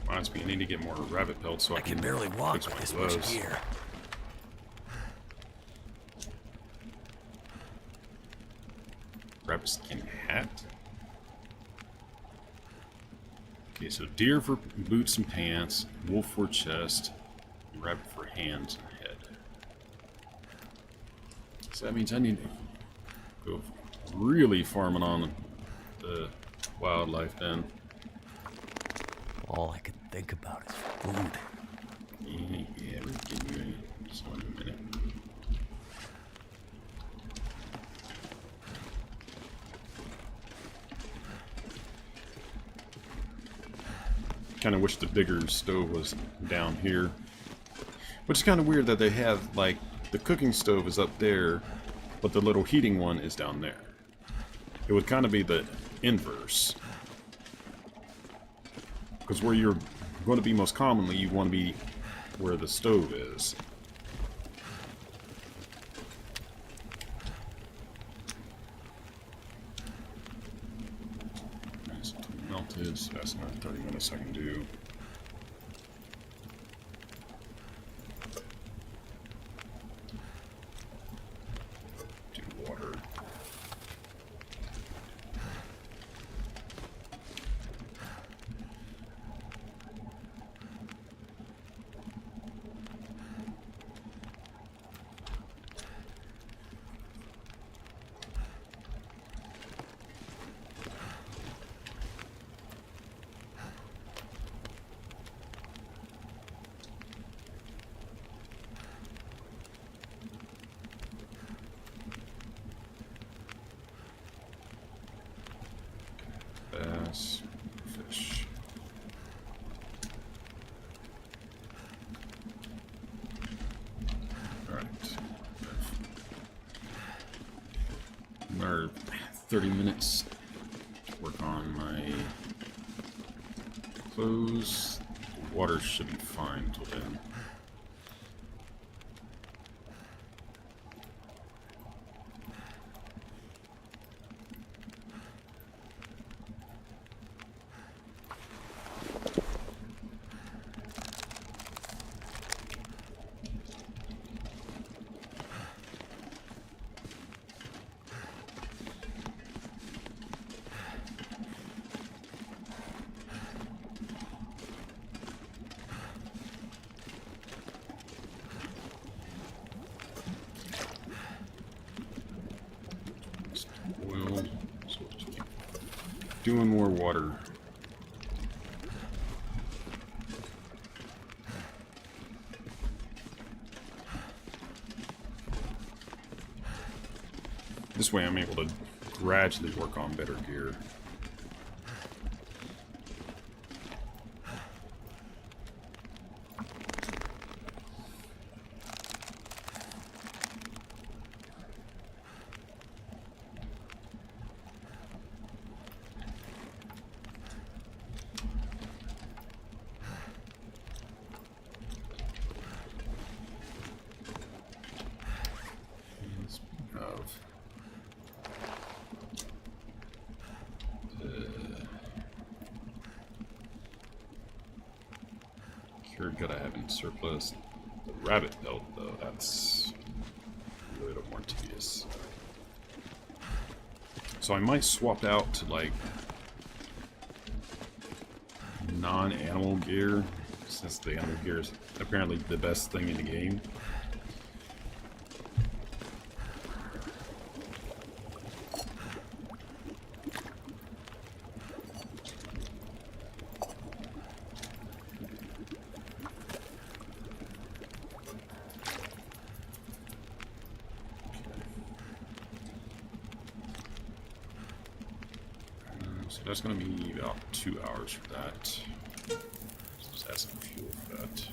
Reminds me, I need to get more rabbit pelts so I I can barely walk fix with my this much gloves. gear. Rabbit skin hat. Okay, so deer for boots and pants, wolf for chest, and rabbit for hands and head. So that means I need to go really farming on the wildlife then. All I can think about is food. Yeah, we're getting you just one minute. Kind of wish the bigger stove was down here. Which is kind of weird that they have, like, the cooking stove is up there, but the little heating one is down there. It would kind of be the inverse. Because where you're going to be most commonly, you want to be where the stove is. Nice, melted, so that's another 30 minutes I can do. Do water. Bass, fish. Alright. Another 30 minutes to work on my clothes. The water should be fine till then. Oil, so just keep doing more water. This way I'm able to gradually work on better gear. Of cured gut I have in surplus. The rabbit pelt, though, that's a little more tedious. So I might swap out to like non-animal gear, since the animal gear is apparently the best thing in the game. So that's going to be about 2 hours for that. Just add some fuel for that.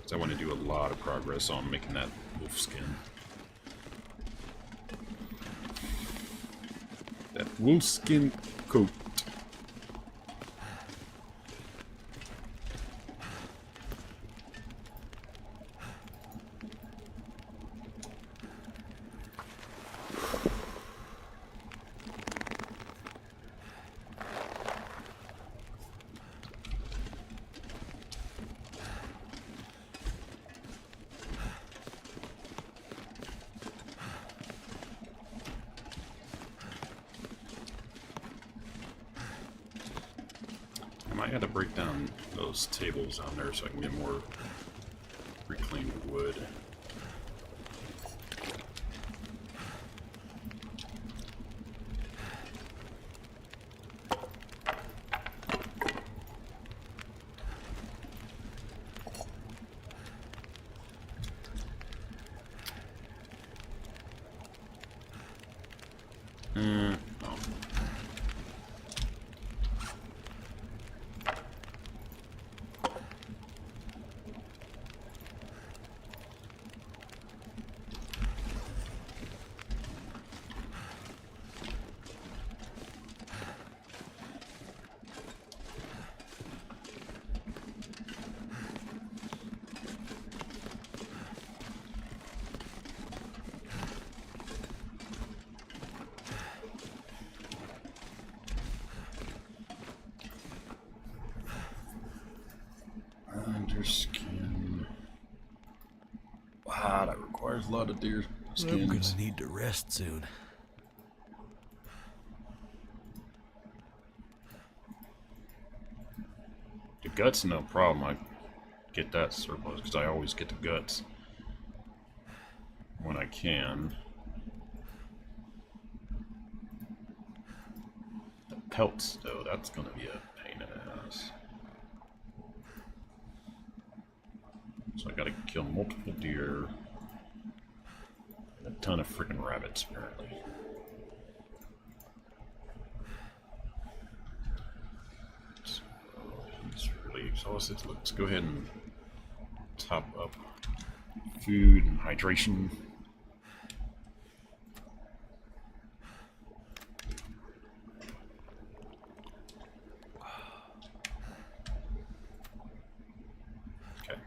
So I want to do a lot of progress on making that wolf skin. That wolf skin coat. I had to break down those tables on there so I can get more reclaimed wood. Oh. Ah, that requires a lot of deer I'm skins. gonna need to rest soon. The guts, no problem. I get that surplus because I always get the guts when I can. The pelts, though, that's gonna be a pain in the ass. So I gotta kill multiple deer and a ton of freaking rabbits, apparently. So he's really exhausted. Let's go ahead and top up food and hydration. Okay.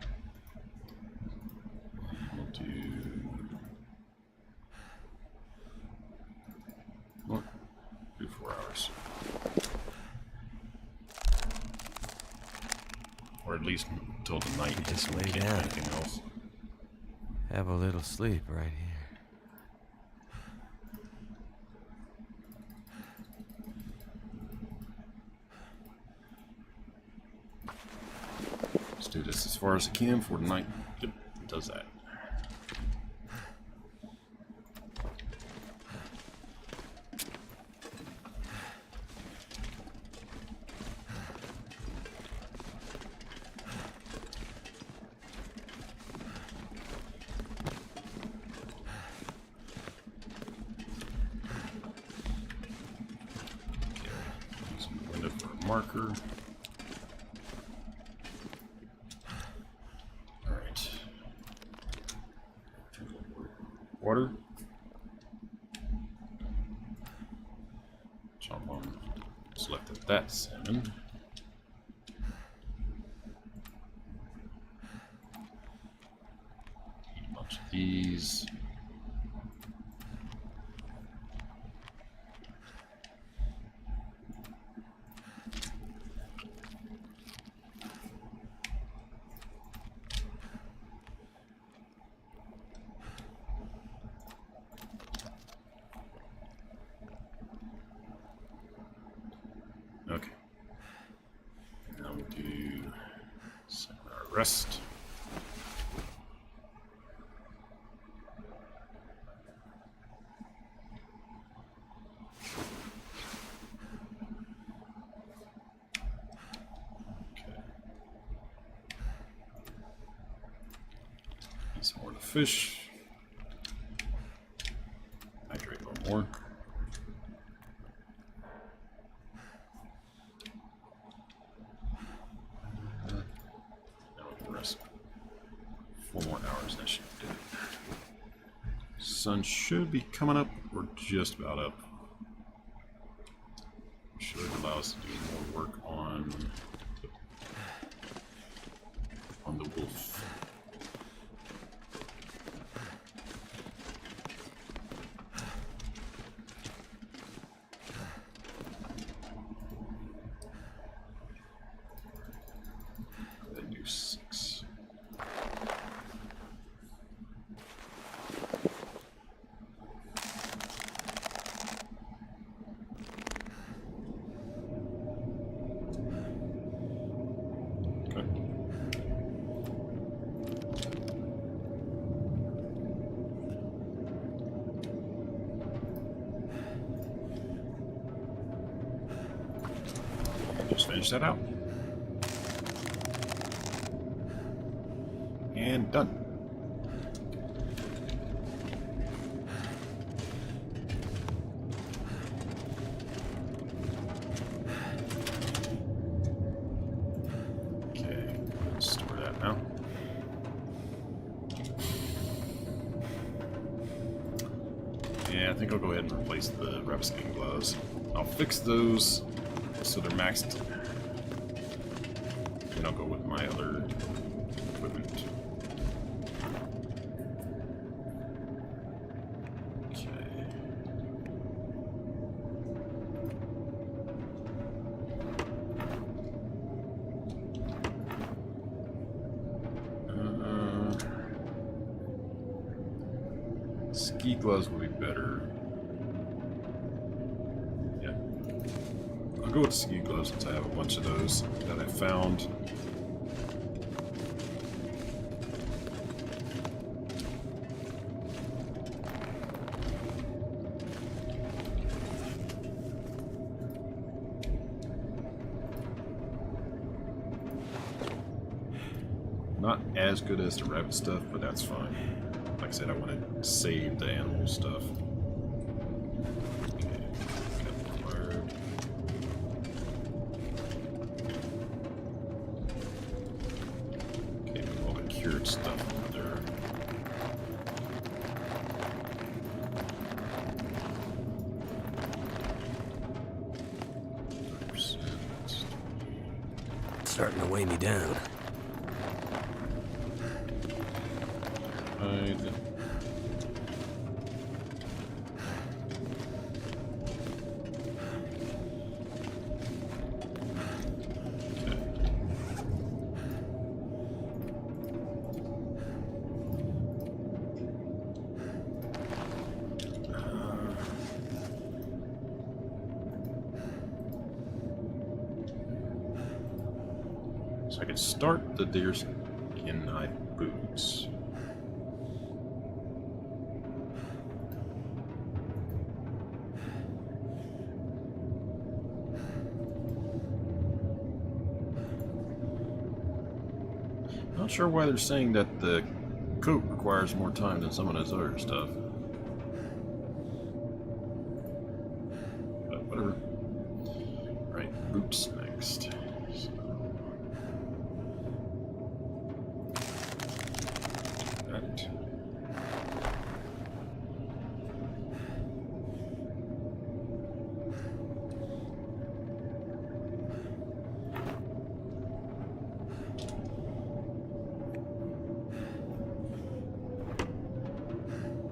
We'll do 4 hours. Or at least until the night. Just We lay can't do down. anything else. Have a little sleep right here. Let's do this as far as I can for tonight. Yep, it does that. Use the window for a marker. Alright. Water. Jump on. Selected that salmon. Eat a bunch of these. Okay. Now we'll do 7-hour rest. Okay. Need some more of the fish. Hydrate a little more. Now we can rest 4 more hours. That should do it. Sun should be coming up. We're just about up. Should allow us to do more work on the wolf. Then do 6. Okay. Just finish that out. And done. Okay, let's store that now. Yeah, I think I'll go ahead and replace the rabbit skin gloves. I'll fix those so they're maxed. Then I'll go with my other equipment. Okay. Ski gloves would be better. Yeah. I'll go with ski gloves since I have a bunch of those that I found. Not as good as the rabbit stuff, but that's fine. Like I said, I want to save the animal stuff. Okay, campfire. Okay, move all the cured stuff over there. It's starting to weigh me down. So I could start the deerskin hide boots. Not sure why they're saying that the coat requires more time than some of this other stuff. But whatever. Right, boots next. So. That.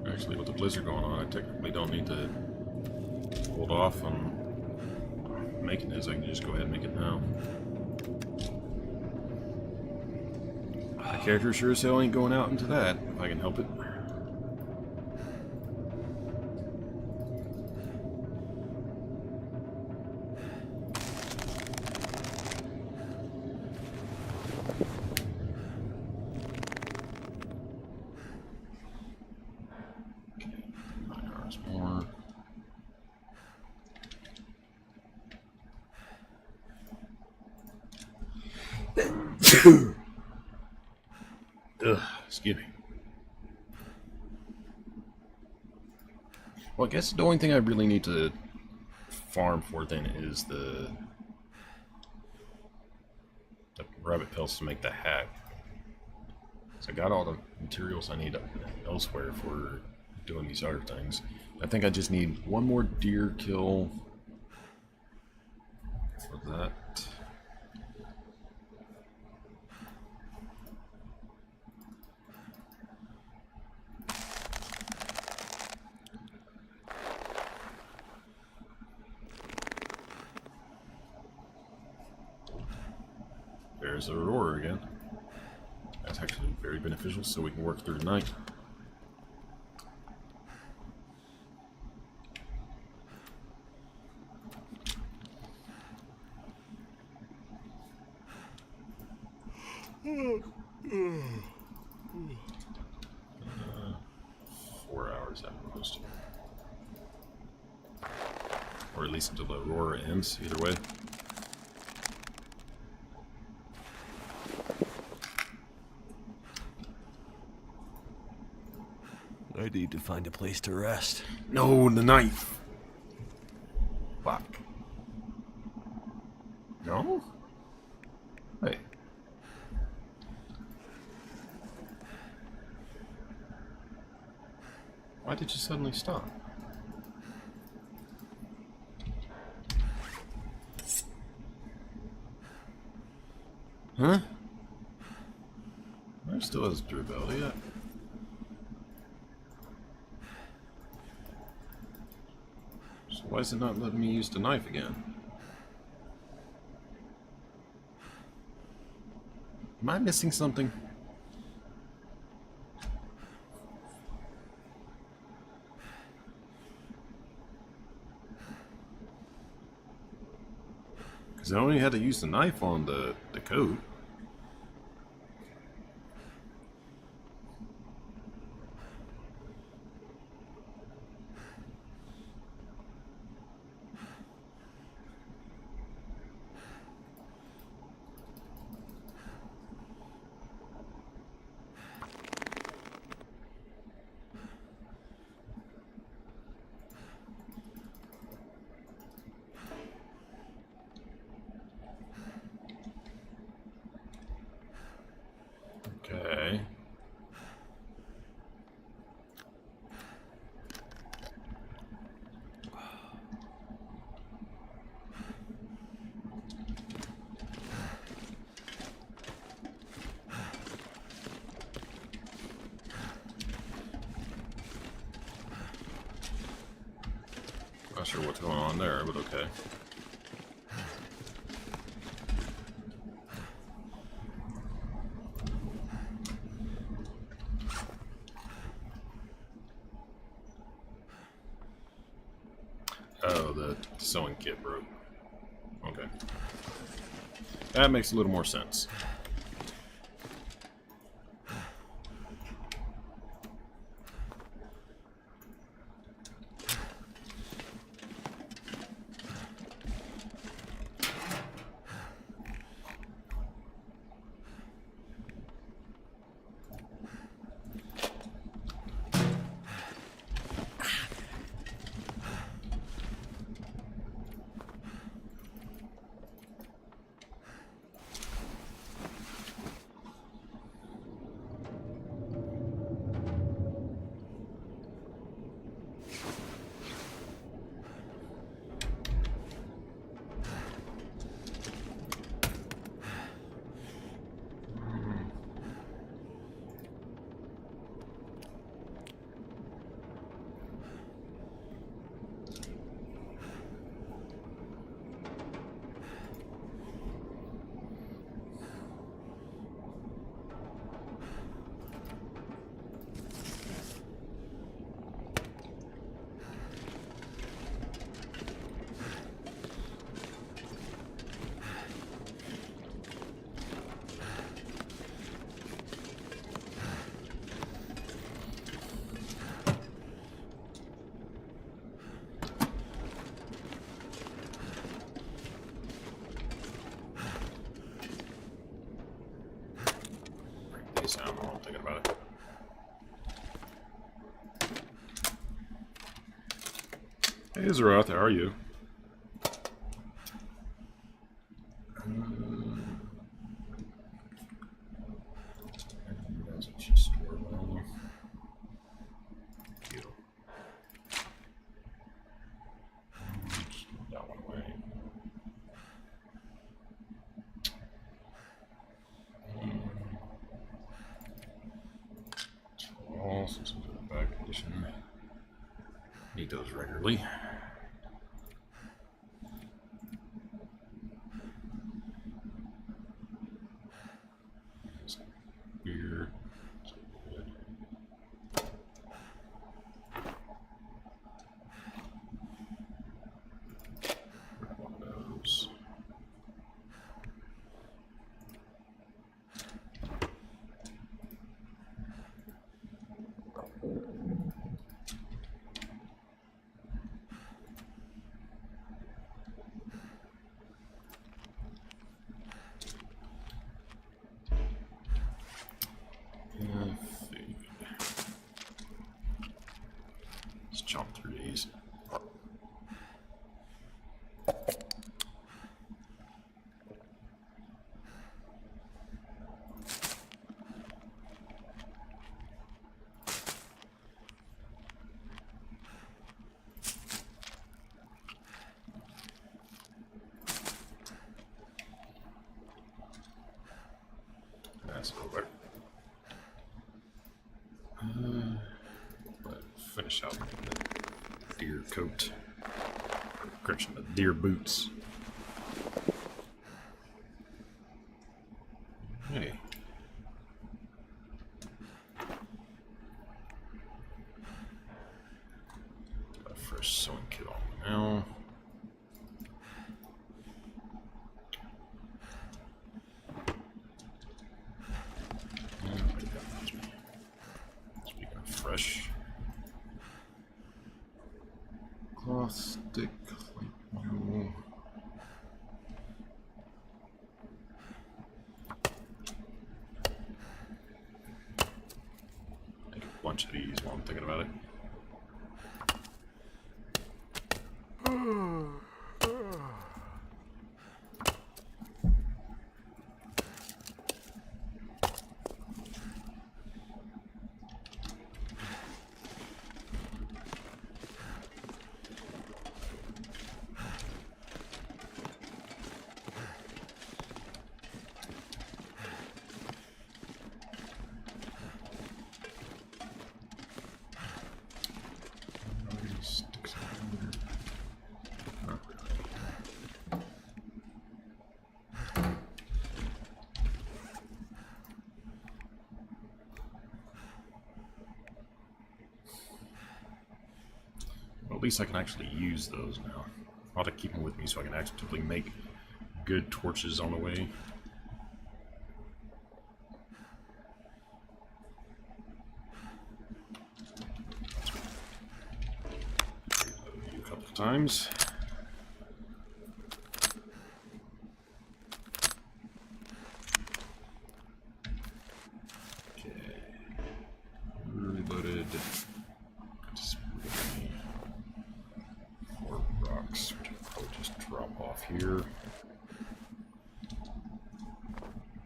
Actually, with the blizzard going on, I technically don't need to hold off on making this. I can just go ahead and make it now. My character sure as hell ain't going out into that, if I can help it. More. Ugh, excuse me. Well, I guess the only thing I really need to farm for then is the rabbit pelts to make the hat. So I got all the materials I need elsewhere for doing these other things. I think I just need one more deer kill for that. There's the Aurora again. That's actually very beneficial, so we can work through the night. Uh, 4 hours at most. Or at least until the Aurora ends, either way. I need to find a place to rest. No, the knife. Fuck. No? Wait. Why did you suddenly stop? Huh? There still has durability yet. So why is it not letting me use the knife again? Am I missing something? Because I only had to use the knife on the coat. Okay. Not sure what's going on there, but okay. Oh, the sewing kit broke. Okay. That makes a little more sense. Sound while I'm thinking about it. Hey, Zeroth, how are you? That one away. Since I'm in bad condition, need those regularly. Beer. Grab one of those. Let's chomp through these. That's over. Finish out the deer coat. Correction, the deer boots. Hey. Got a fresh sewing kit on now. Baltic. No. Make a bunch of these while I'm thinking about it. Well, at least I can actually use those now. I ought to keep them with me so I can actually make good torches on the way. A couple of times. Okay. Reloaded. Rocks, which I'll probably just drop off here.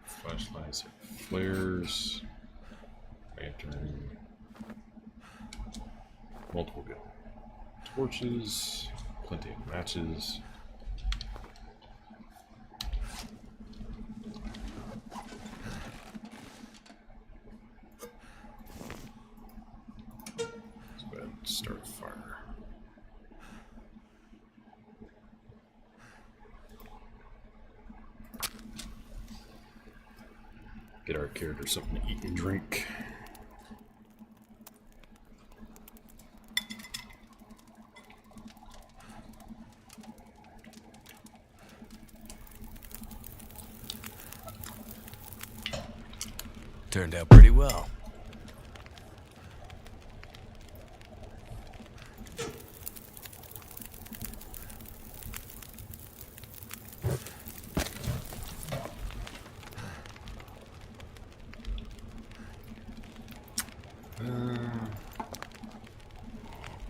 Flashlights, flares, lantern, multiple good torches, plenty of matches. Let's go ahead and start a fire. Get our character something to eat and drink. Turned out pretty well.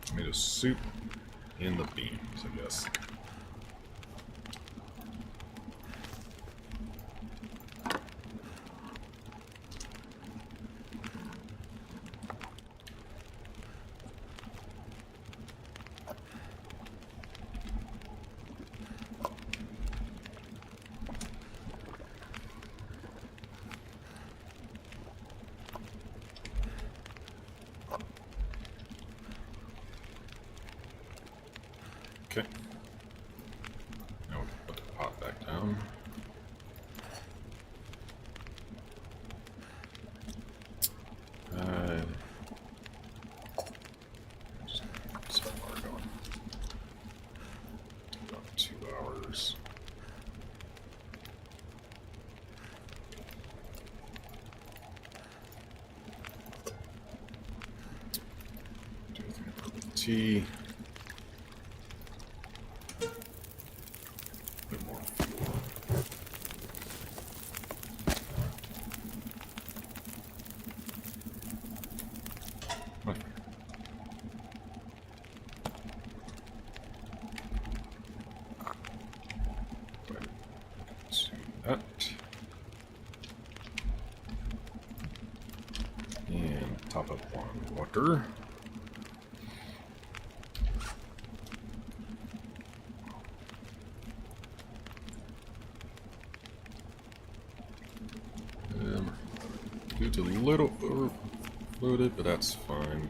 Tomato soup and the beans, I guess. Okay. Now we can put the pot back down. Just so far going. About 2 hours. Do the tea. Bit more fuel. Okay. So that. And top up on water. It's a little overloaded, but that's fine.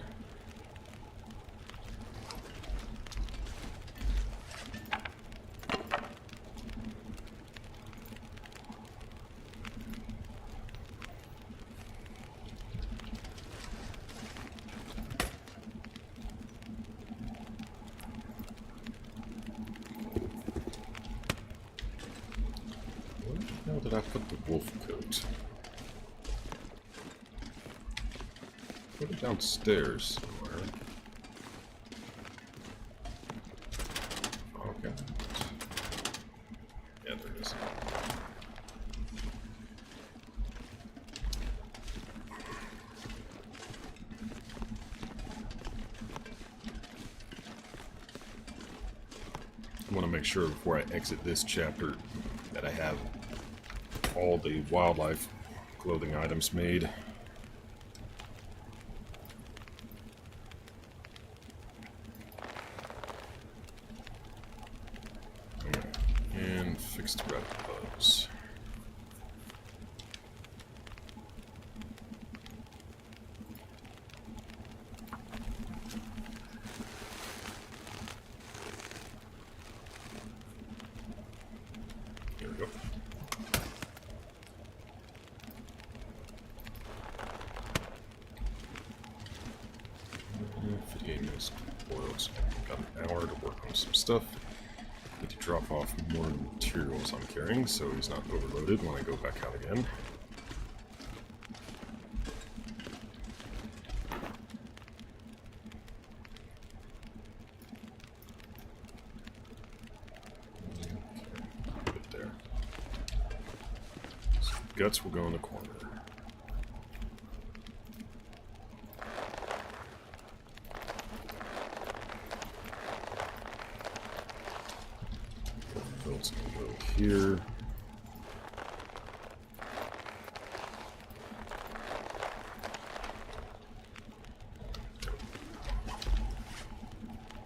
Where the hell did I put the wolf coat? Put it downstairs somewhere. want to make sure before I exit this chapter that I have all the wildlife clothing items made. And fixed rabbit bugs. Here we go. And 58 minutes boiled. Got an hour to work on some stuff. Need to drop off more materials I'm carrying so he's not overloaded when I go back out again. Put it there. So guts will go in the corner. Belts can go here.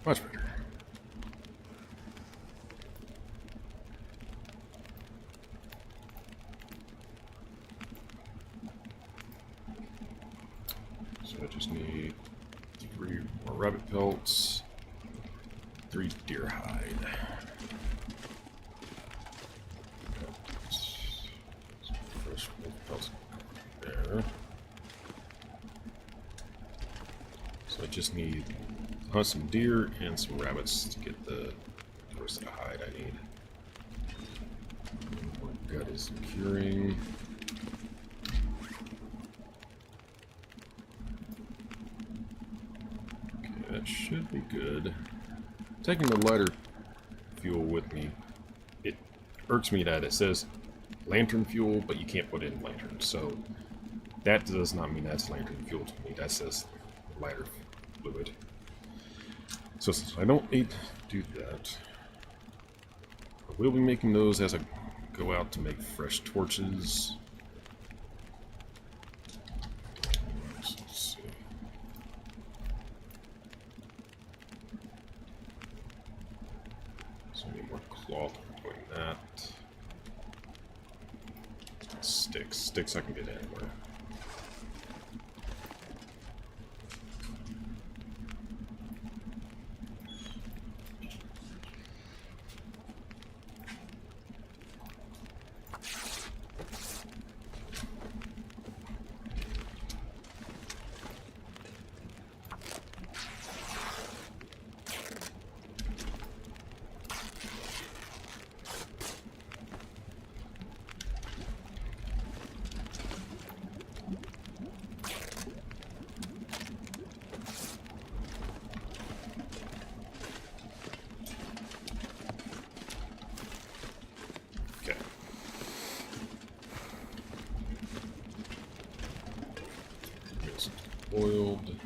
Much better. So I just need 3 more rabbit pelts, 3 deer hide. Fresh wolf pelts there. So I just need to hunt some deer and some rabbits to get the rest of the hide I need. More gut is curing. Okay, that should be good. Taking the lighter fuel with me, it irks me that it says lantern fuel, but you can't put it in lantern. So that does not mean that's lantern fuel to me. That says lighter fluid. So since I don't need to do that, I will be making those as I go out to make fresh torches. So let's see. So I need more cloth for doing that. Sticks. Sticks I can get anywhere. Okay. It's boiled.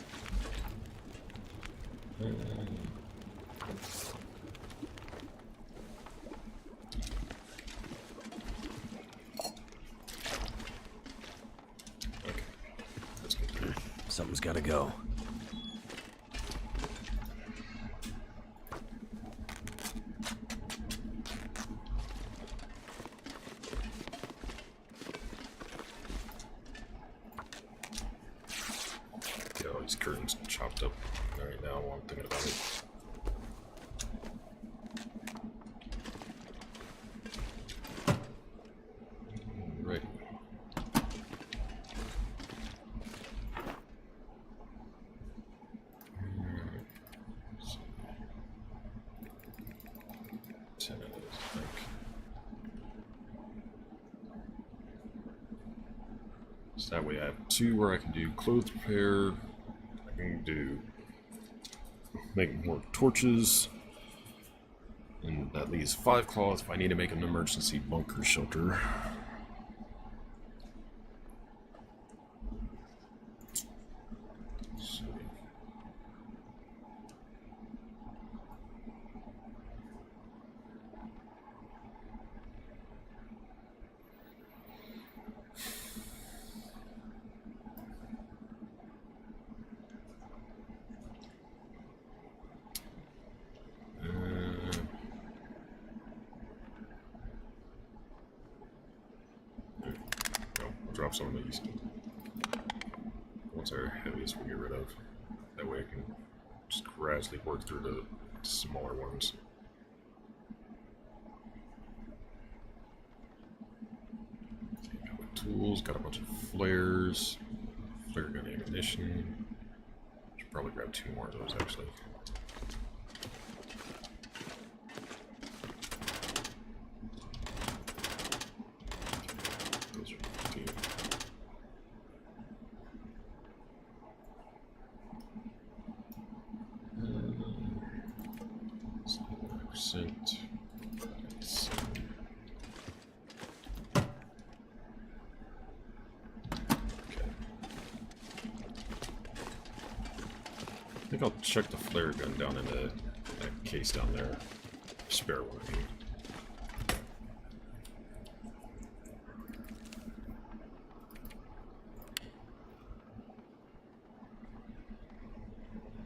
Okay. Let's get there. Something's gotta go. Get all these curtains chopped up right now while I'm thinking about it. Right. So, 10 of those, I think. So that way I have 2 where I can do clothes repair. I can do make more torches. And that leaves 5 cloths if I need to make an emergency bunker shelter. Let's see. drop some of these. Once our heaviest we get rid of. That way I can just gradually work through the smaller ones. Okay, got my tools, got a bunch of flares, flare gun ammunition. Should probably grab 2 more of those actually. Those are 15. Percent. Okay. I think I'll check the flare gun down in that case down there. Spare one, I mean.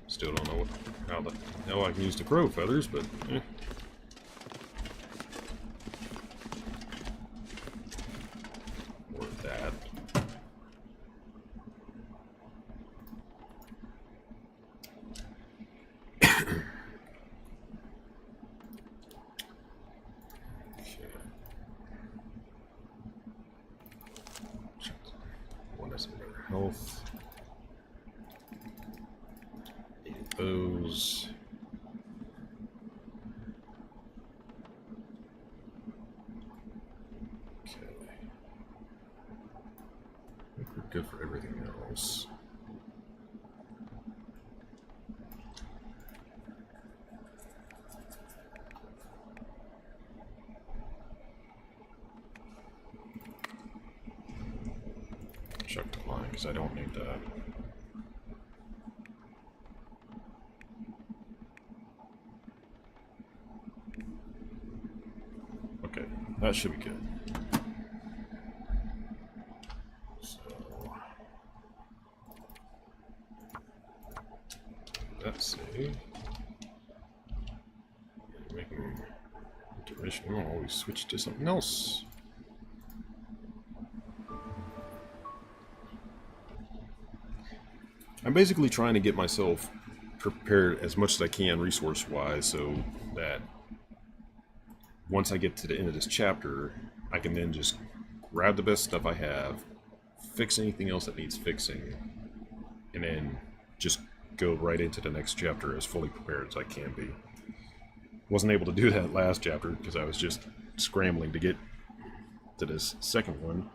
Still don't know how the hell I can use the crow feathers, but eh. Or that. Okay. One has better health. Those. Okay. I think we're good for everything else. Chuck the line because I don't need that. Okay, that should be good. So let's see. Making intermission. We'll always switch to something else. I'm basically trying to get myself prepared as much as I can resource-wise so that once I get to the end of this chapter, I can then just grab the best stuff I have, fix anything else that needs fixing, and then just go right into the next chapter as fully prepared as I can be. Wasn't able to do that last chapter because I was just scrambling to get to this second one.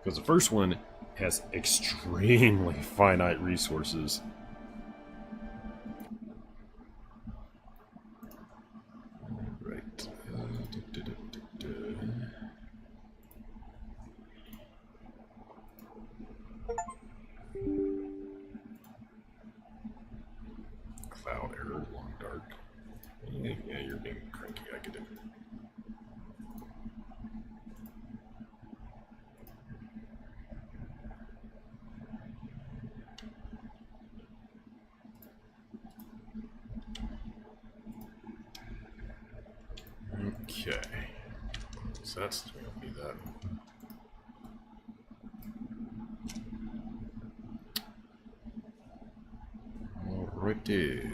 Because the first one has extremely finite resources. Right. Cloud error, long dark. Yeah, you're being cranky, I get it. Okay. So that's going to be that. Alrighty.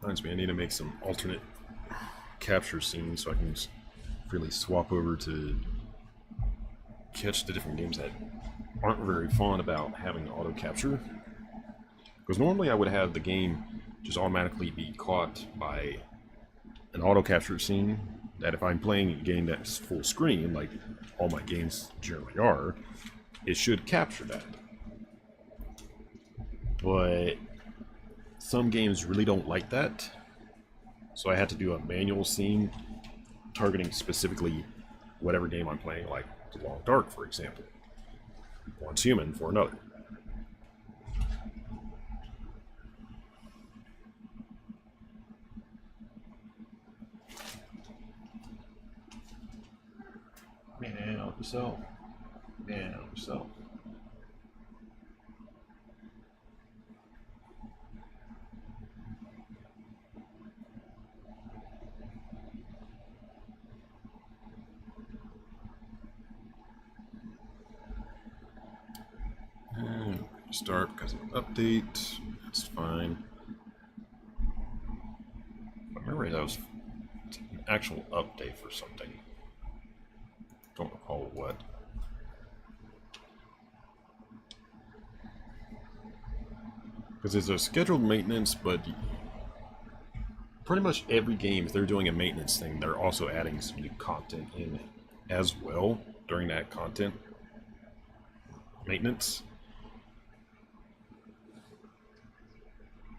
Reminds me, I need to make some alternate capture scenes so I can just freely swap over to catch the different games that aren't very fond about having auto capture. Because normally I would have the game just automatically be caught by an auto capture scene that if I'm playing a game that's full screen, like all my games generally are, it should capture that. But some games really don't like that, so I had to do a manual scene targeting specifically whatever game I'm playing, like The Long Dark, for example. One's human for another. yourself. Yeah, help yourself. And start because of update. That's fine. I remember that was an actual update for something. Don't recall what. Because it's a scheduled maintenance, but pretty much every game, if they're doing a maintenance thing, they're also adding some new content in as well during that content maintenance.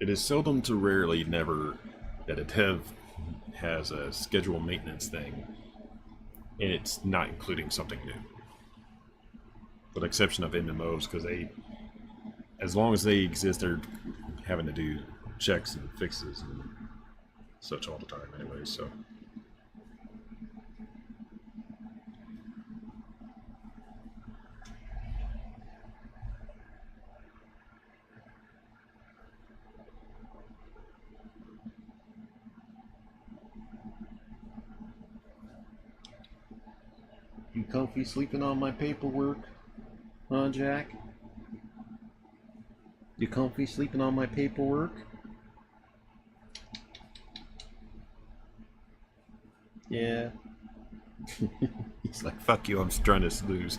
It is seldom to rarely never that a dev has a scheduled maintenance thing and it's not including something new. With the exception of MMOs, because they, as long as they exist, they're having to do checks and fixes and such all the time anyway, so. You comfy sleeping on my paperwork? Huh, Jack? You comfy sleeping on my paperwork? Yeah. He's like, fuck you, I'm trying to lose.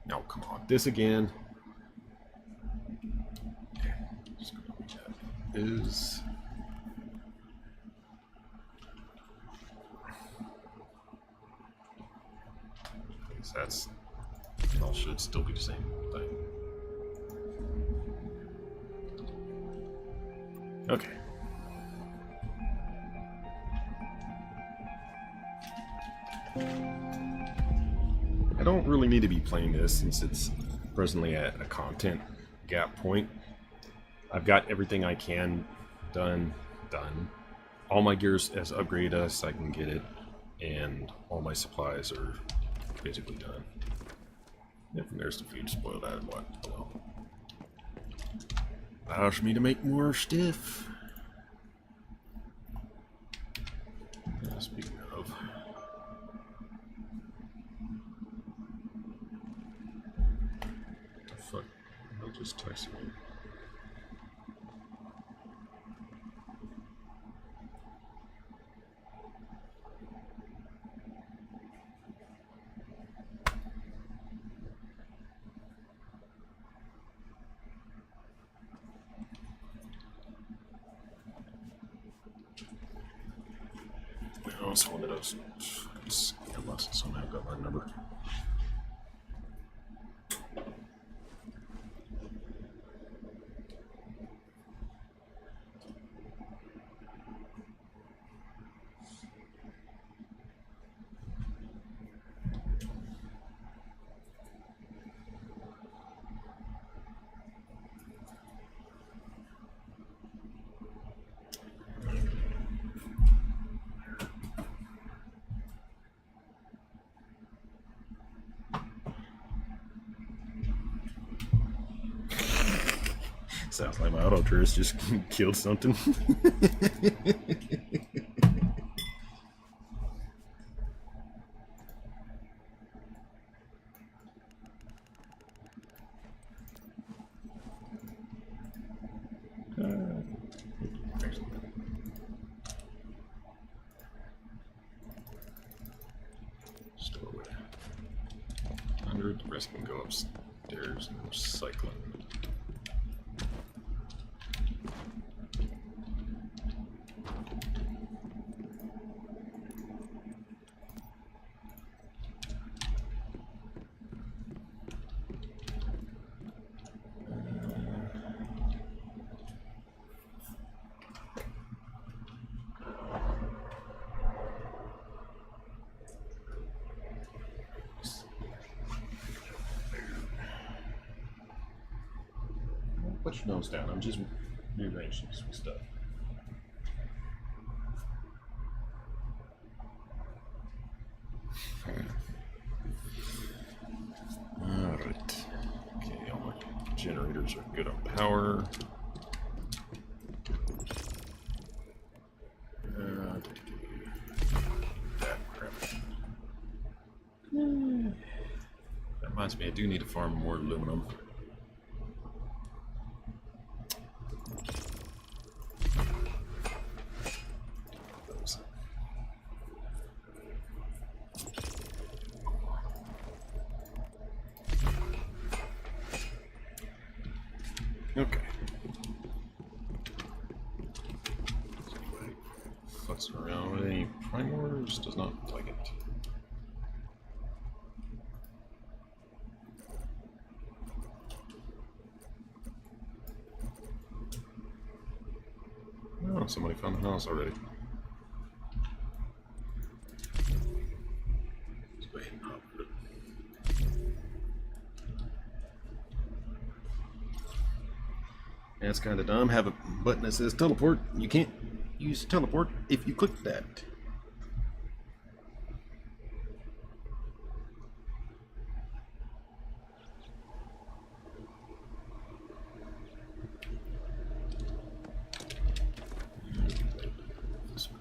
No, come on. This again. Okay. Just gonna reach out. Is... That's all should still be the same thing. Okay. I don't really need to be playing this since it's presently at a content gap point. I've got everything I can done. All my gears as upgrade as I can get it, and all my supplies are basically done. If there's the food spoiled, I what? Well, allows me to make more stuff. Speaking of, what the fuck? I'll just text me. Oh, it's one of those unless somehow got my number. Sounds like my auto tourist just killed something. Store away. 100, the rest can go upstairs and recycling. Put your nose down. I'm just rearranging some stuff. Generators are good on power. That crap. That reminds me, I do need to farm more aluminum. Okay. Futzing around with any primors does not look like it. Oh, somebody found the house already. Let's go ahead and hop with it. That's kind of dumb. Have a button that says teleport. You can't use teleport if you click that. This way.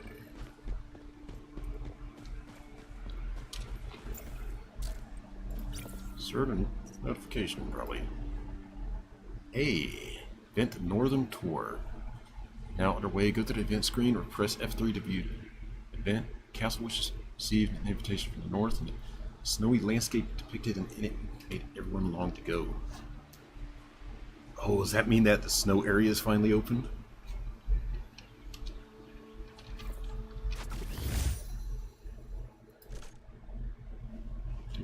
Certain notification, probably. Hey. Event Northern Tour. Now underway, go to the event screen or press F3 to view the event. Castle wishes received an invitation from the north and the snowy landscape depicted in it made everyone long to go. Oh, does that mean that the snow area is finally open?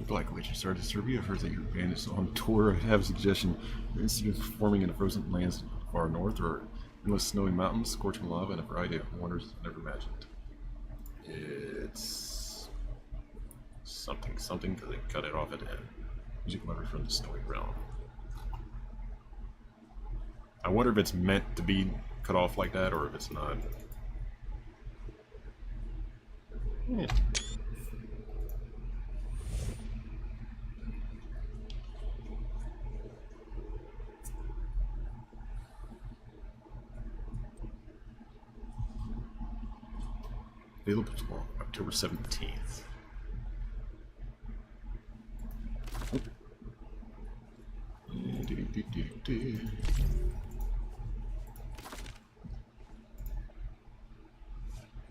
Black Witch started Serbia. I've heard that your band is on tour. I have a suggestion. You're interested in performing in the frozen lands far north or endless snowy mountains, scorching lava, and a variety of wonders never imagined. It's something because they cut it off at the end. Music letter from the snowy realm. I wonder if it's meant to be cut off like that or if it's not. Yeah. Available tomorrow, October 17th.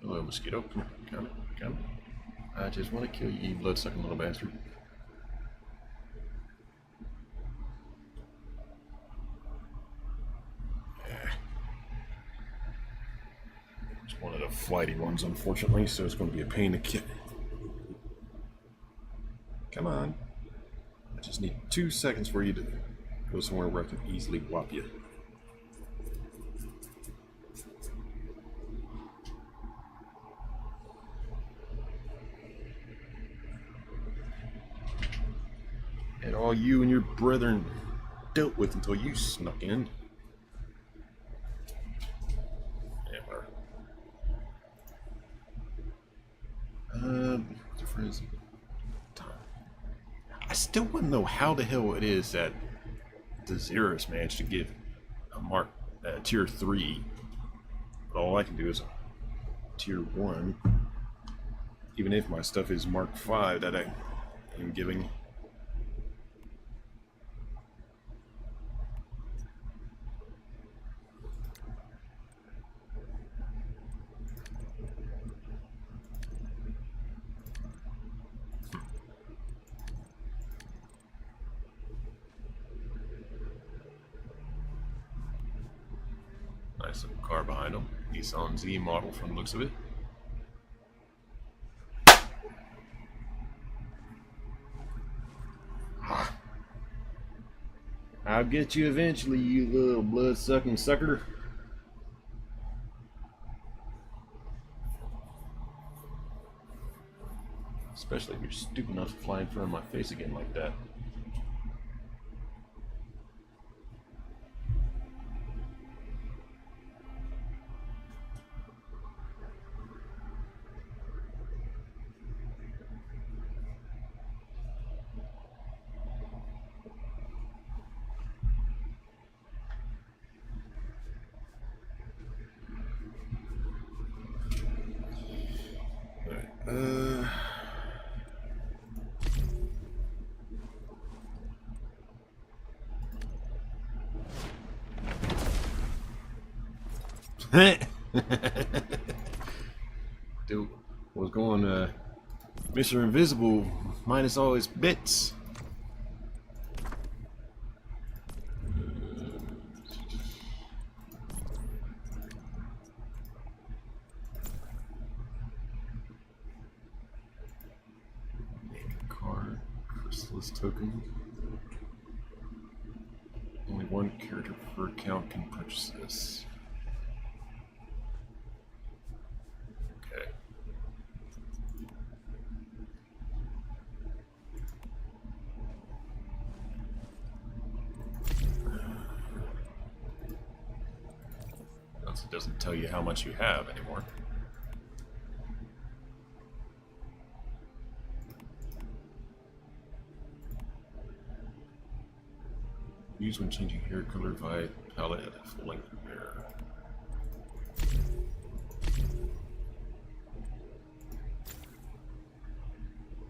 Hello, mosquito. Come. I just want to kill you, you blood-sucking little bastard. It's one of the flighty ones, unfortunately, so it's going to be a pain to kill. Come on. I just need 2 seconds for you to go somewhere where I can easily whop you. And all you and your brethren dealt with until you snuck in. Difference. I still want to know how the hell it is that the Zeros managed to give a mark tier 3, but all I can do is tier 1. Even if my stuff is mark 5 that I am giving. Nice little car behind him. Nissan Z model from the looks of it. I'll get you eventually, you little blood-sucking sucker. Especially if you're stupid enough to fly in front of my face again like that. Uh, Dude, what's going Mr. Invisible minus all his bits? Card, chrysalis token. Only one character per account can purchase this. Okay. It doesn't tell you how much you have anymore. Use when changing hair color via palette at full length hair.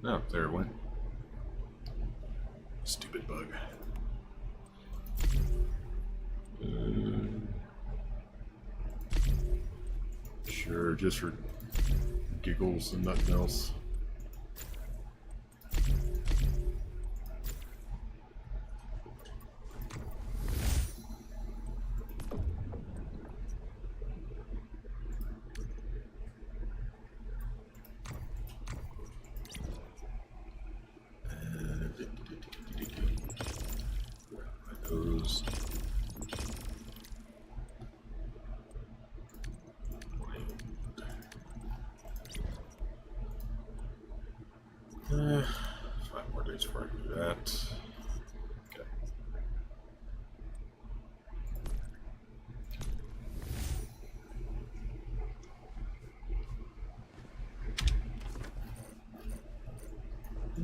Oh, there it went. Stupid bug. Sure, just for giggles and nothing else. Those. Five more days before I do that. Okay.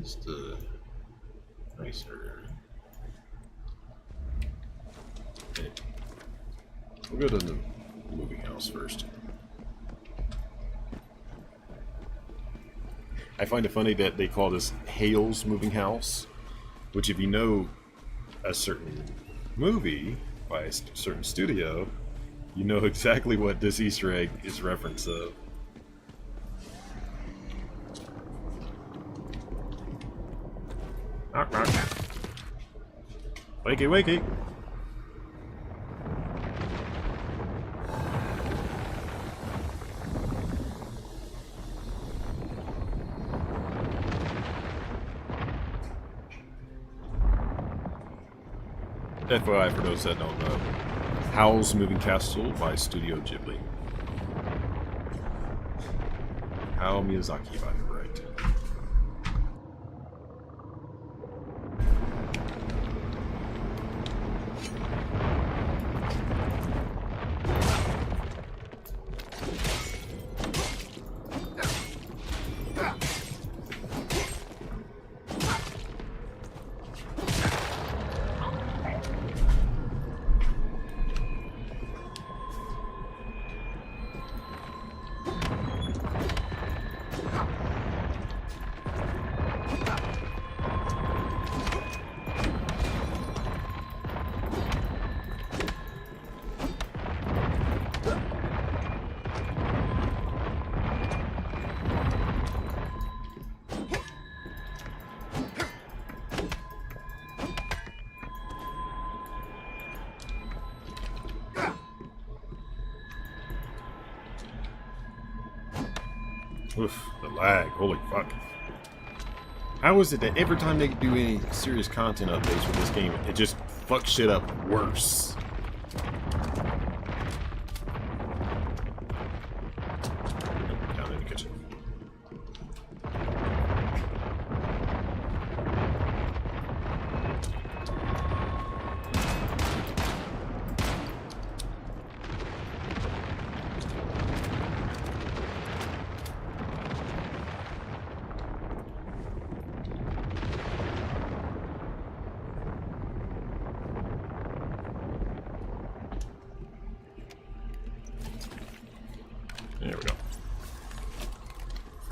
It's the nicer area. Okay. We'll go to the moving house first. I find it funny that they call this Hale's moving house, which if you know a certain movie by a certain studio, you know exactly what this Easter egg is reference of. Knock, knock. Wakey, wakey. FYI, for those that don't know, Howl's Moving Castle by Studio Ghibli. Hayao Miyazaki, if I'm right. Oof, the lag, holy fuck. How is it that every time they do any serious content updates with this game, it just fucks shit up worse? Down in the kitchen.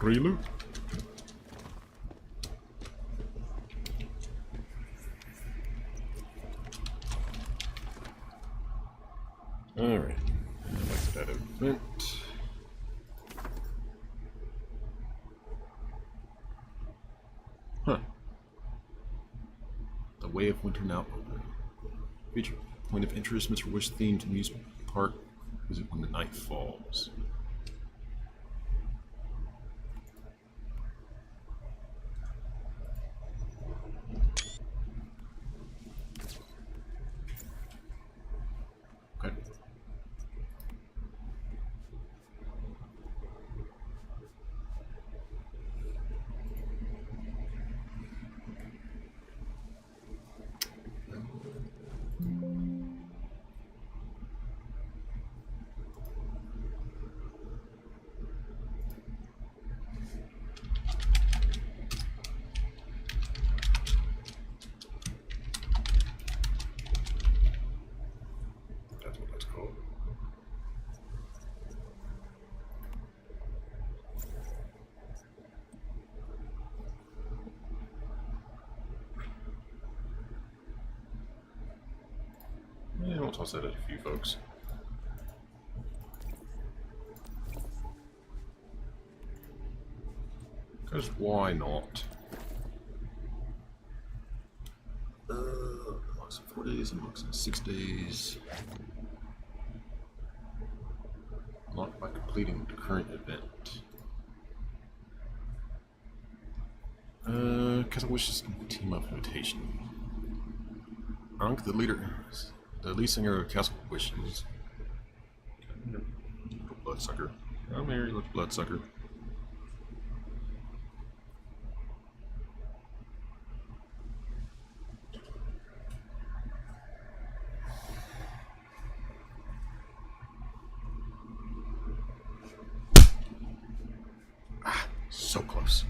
Free loot. Alright. Back to that event. Huh. The Way of Winter now open. Feature. Point of interest, Mr. Wish themed amusement park. Visit when the night falls. Okay. That's what that's called. Yeah, we'll toss that at a few folks. Because why not? Unlocks in 4 days, unlocks in 6 days. Unlocked by completing the current event. Castle Wishes team up invitation. Ankh, the lead singer of Castle Wishes. Little bloodsucker. I'm here, little bloodsucker. Ah, so close.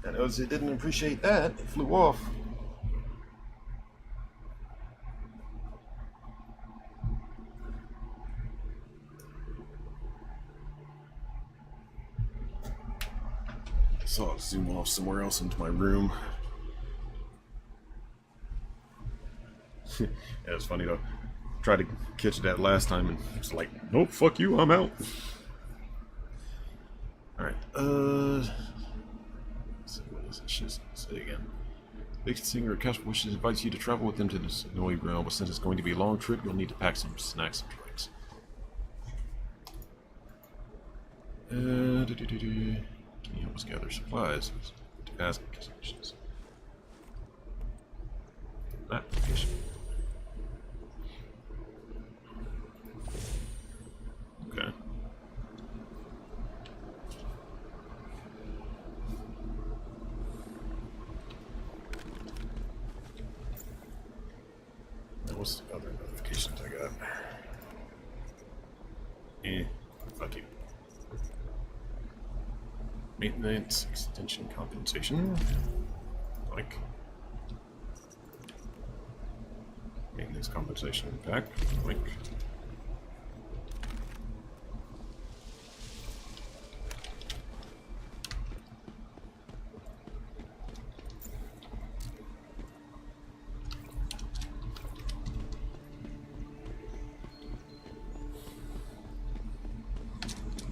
I noticed it didn't appreciate that. It flew off. So I'll zoom off somewhere else into my room. Yeah, it's funny though. Tried to catch that last time and it's like, nope, fuck you, I'm out. Alright, let's see, what is this shit? Say it again. Big singer of Castle Wishes invites you to travel with them to the snowy realm, but since it's going to be a long trip, you'll need to pack some snacks and drinks. Can you help us gather supplies? To ask Castle Wishes. Map location. Okay. Now what's the other notifications I got? Fuck you. Maintenance, extension compensation. Like. Maintenance compensation back. Like.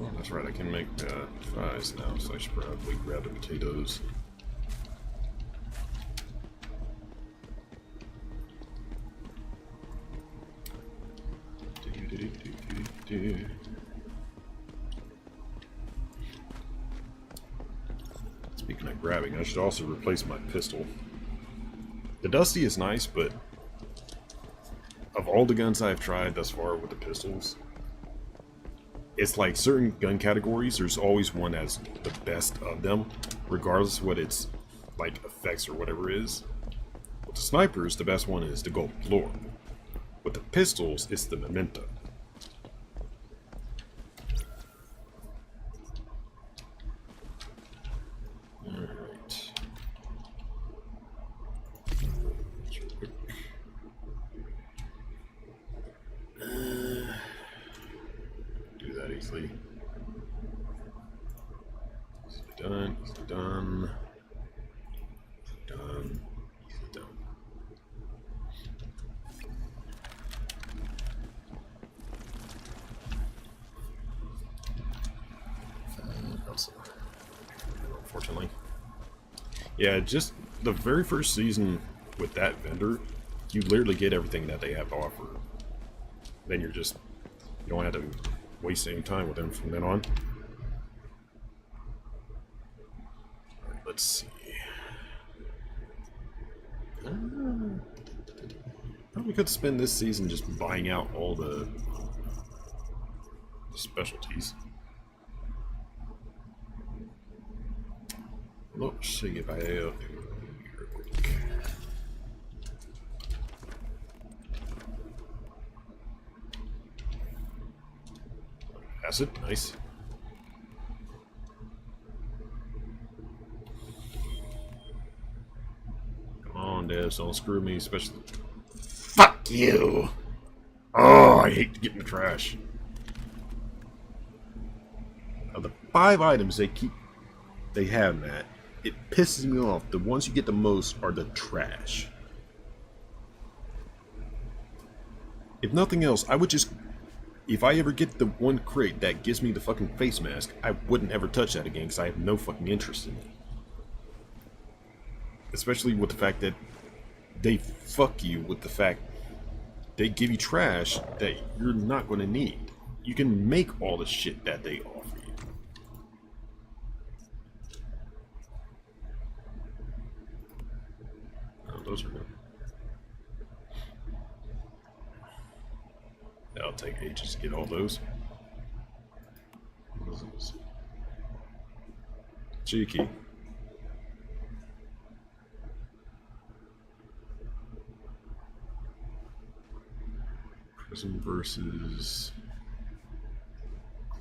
Oh, that's right, I can make fries now, so I should probably grab the potatoes. Speaking of grabbing, I should also replace my pistol. The Dusty is nice, but of all the guns I've tried thus far with the pistols, it's like certain gun categories, there's always one that's the best of them, regardless of what its like effects or whatever is. With the snipers, the best one is the gold lore. With the pistols, it's the memento. Alright. easily. Easily done, easily done. Done, easily done. Unfortunately. Yeah, just the very first season with that vendor, you literally get everything that they have to offer. Then you don't have to waste any time with them from then on. Alright, let's see. Probably could spend this season just buying out all the specialties. Let's see if I real quick. Acid, nice. Come on, devs, don't screw me, especially. Fuck you! Oh, I hate to get in the trash. Of the 5 items they have, Matt, it pisses me off. The ones you get the most are the trash. If nothing else, I would just... If I ever get the one crate that gives me the fucking face mask, I wouldn't ever touch that again because I have no fucking interest in it. Especially with the fact that they fuck you with the fact they give you trash that you're not going to need. You can make all the shit that they offer you. Oh, those are good. That'll take ages to get all those. Cheeky. Prism versus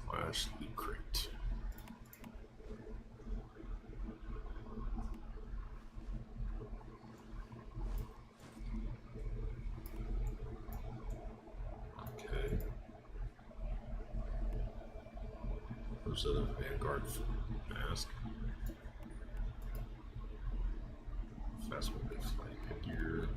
Clash Loot Crate. Okay. There's a Vanguard mask. Fast moving flank gear.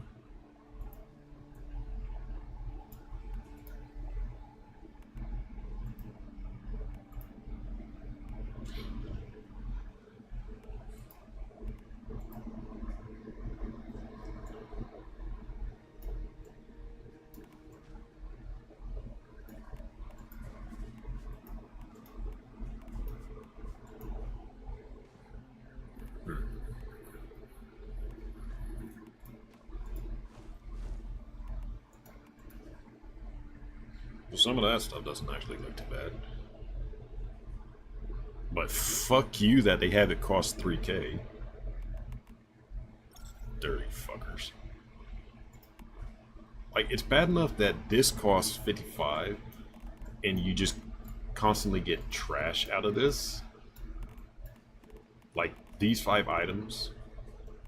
Some of that stuff doesn't actually look too bad. But fuck you that they have it cost 3K. Dirty fuckers. Like, it's bad enough that this costs 55 and you just constantly get trash out of this. Like, these 5 items,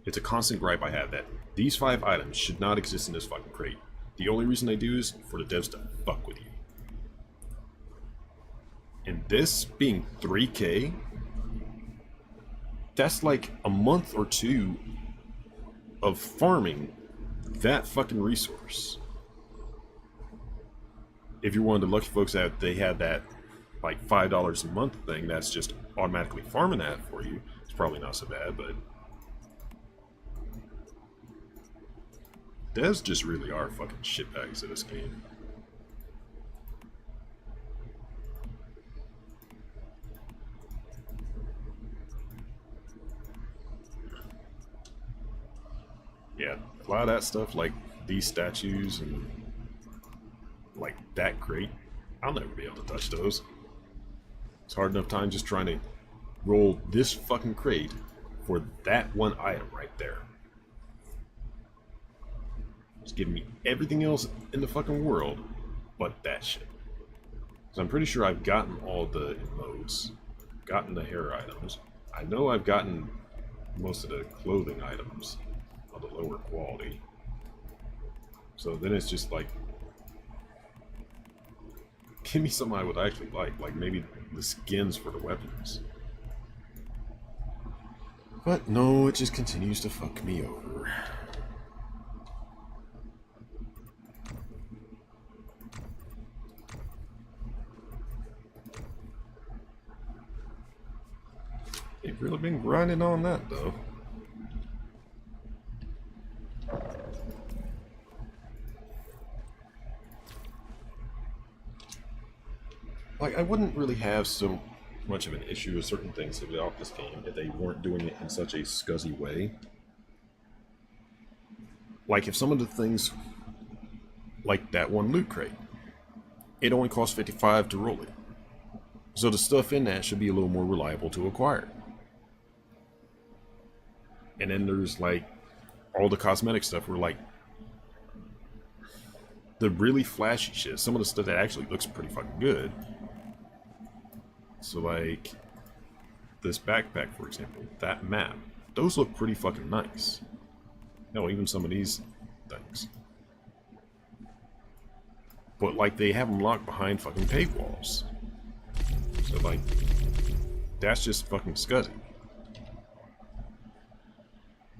it's a constant gripe I have that these 5 items should not exist in this fucking crate. The only reason they do is for the devs to fuck with you. And this being 3K, that's like a month or 2 of farming that fucking resource. If you're one of the lucky folks that they had that like $5 a month thing that's just automatically farming that for you, it's probably not so bad, but devs just really are fucking shitbags of this game. Yeah, a lot of that stuff, like these statues and like that crate, I'll never be able to touch those. It's hard enough time just trying to roll this fucking crate for that one item right there. Just giving me everything else in the fucking world but that shit. So I'm pretty sure I've gotten all the emotes, gotten the hair items. I know I've gotten most of the clothing items of the lower quality. So then it's just like Give me something I would actually like maybe the skins for the weapons. But no, it just continues to fuck me over. They've really been grinding on that, though. Like, I wouldn't really have so much of an issue with certain things about this game if they weren't doing it in such a scuzzy way. Like, if some of the things, like that one loot crate, it only costs 55 to roll it. So the stuff in that should be a little more reliable to acquire. And then there's, like, all the cosmetic stuff where, like, the really flashy shit, some of the stuff that actually looks pretty fucking good. So, like, this backpack, for example, that map, those look pretty fucking nice. Hell, even some of these things. But, like, they have them locked behind fucking paywalls. So, like, that's just fucking scuzzy.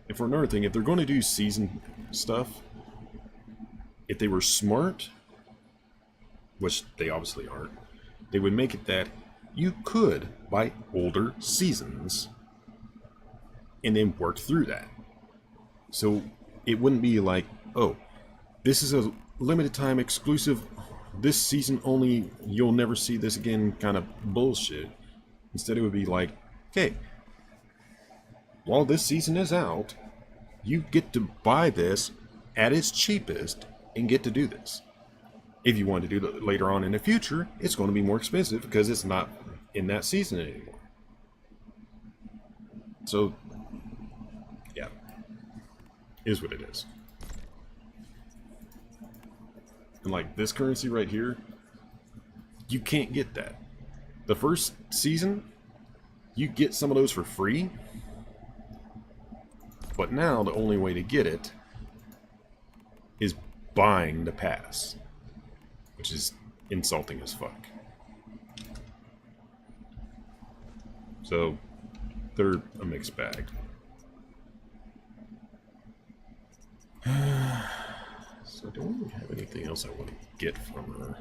And for another thing, if they're going to do season stuff, if they were smart, which they obviously aren't, they would make it that you could buy older seasons and then work through that. So it wouldn't be like, oh, this is a limited time exclusive, this season only, you'll never see this again kind of bullshit. Instead it would be like, okay, while this season is out, you get to buy this at its cheapest and get to do this. If you want to do that later on in the future, it's going to be more expensive because it's not in that season anymore. So, yeah, is what it is. And like this currency right here, you can't get that. The first season, you get some of those for free. But now the only way to get it is buying the pass, which is insulting as fuck. So they're a mixed bag. So I don't really have anything else I want to get from her.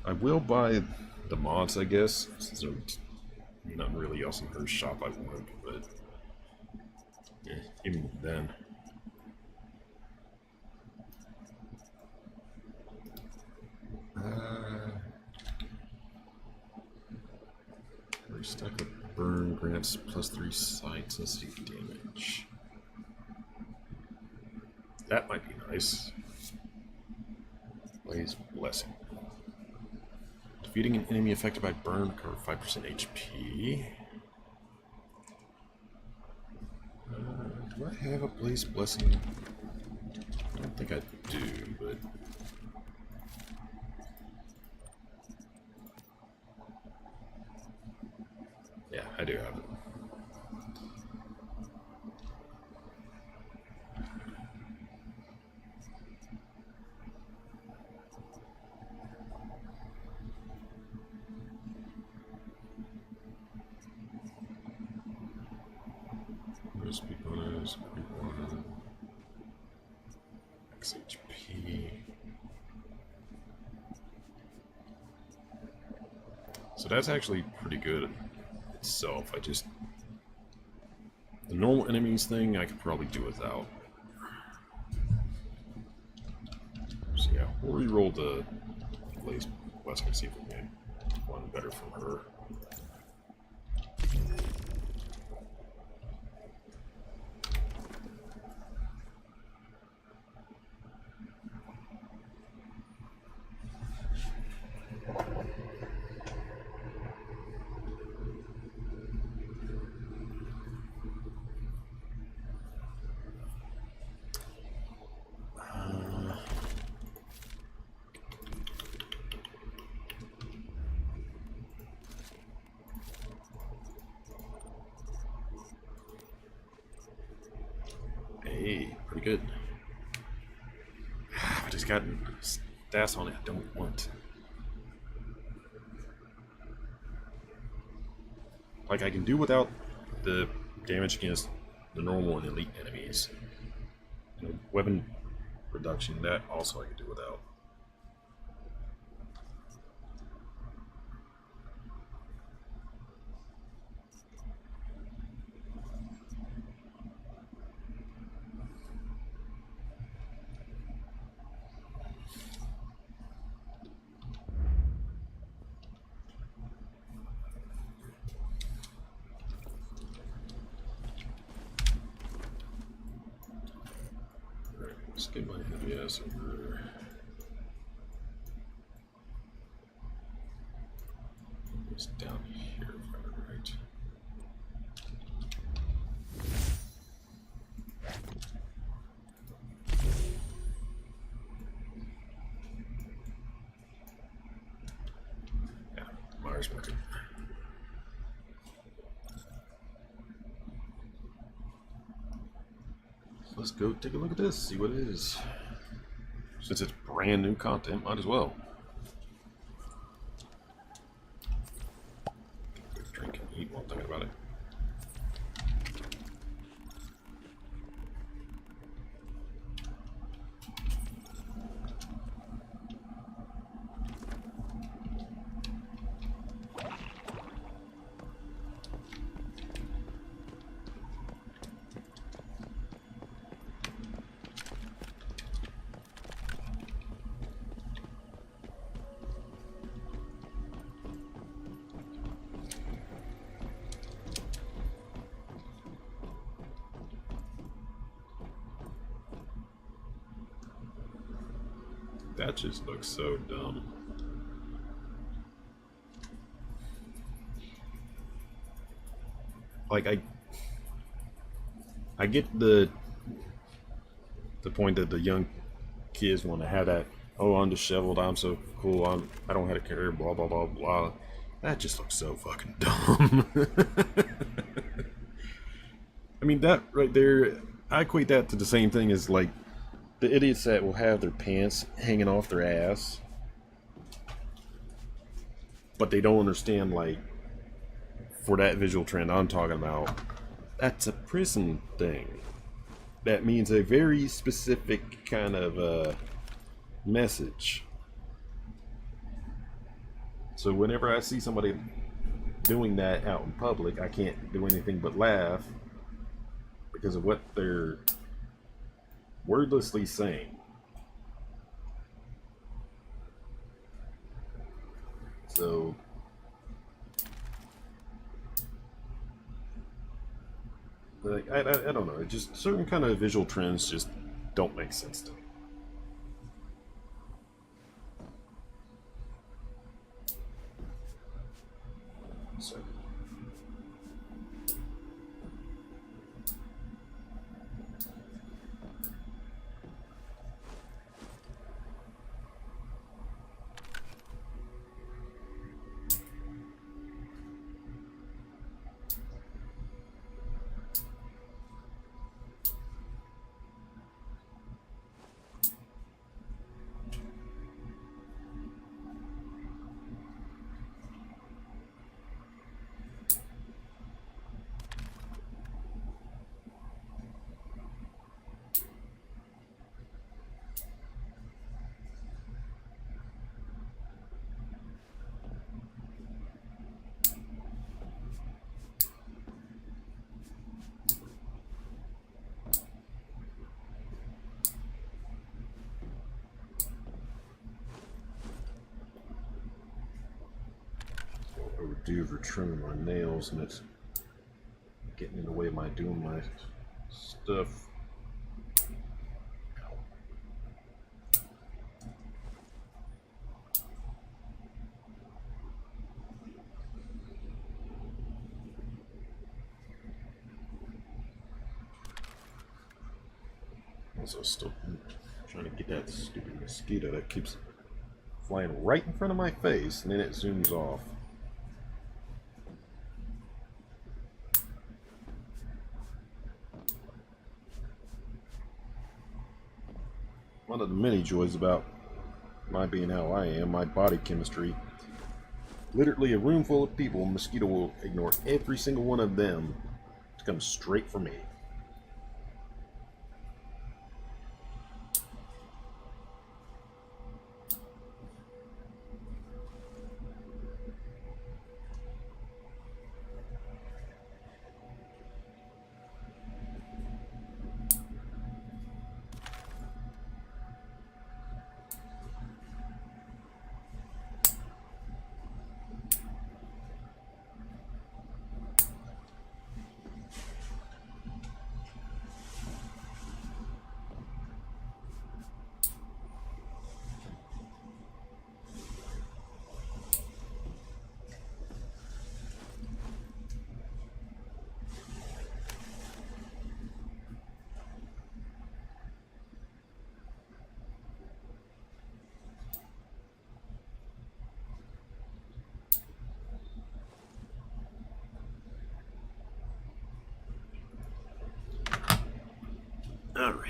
I will buy the mods, I guess, since there's nothing really else in her shop I want, but yeah, even then. Restock with burn grants +3 sight sensitive damage. That might be nice. Blaze Blessing. Defeating an enemy affected by burn recover 5% HP. Do I have a Blaze Blessing? I don't think I do, but... yeah, I do have it. Speed bonus, P1, XHP. So that's actually pretty good itself. I just... the normal enemies thing I could probably do without. So yeah, we'll re-roll the Blaze Blessing and see if we can get one better from her. Hey, pretty good. I just got stats on it I don't want. Like, I can do without the damage against the normal and elite enemies. You know, weapon reduction, that also I can do without. Let's get my heavy ass over. It's down here, if I remember right. Yeah, Myers Market. Let's go take a look at this, see what it is. Since it's brand new content, might as well. Drink and eat while thinking about it. That just looks so dumb. Like I get the point that the young kids want to have that, oh, I'm disheveled, I'm so cool, I don't have to care, blah blah blah blah. That just looks so fucking dumb. I mean, that right there, I equate that to the same thing as like the idiots that will have their pants hanging off their ass, but they don't understand, like, for that visual trend I'm talking about, that's a prison thing. That means a very specific kind of message. So whenever I see somebody doing that out in public, I can't do anything but laugh because of what they're wordlessly saying. So like, I don't know, just certain kind of visual trends just don't make sense to me. So overdue for trimming my nails, and it's getting in the way of my doing my stuff. Also, still trying to get that stupid mosquito that keeps flying right in front of my face, and then it zooms off. One of the many joys about my being how I am, my body chemistry. Literally a room full of people, mosquito will ignore every single one of them to come straight for me. Alrighty.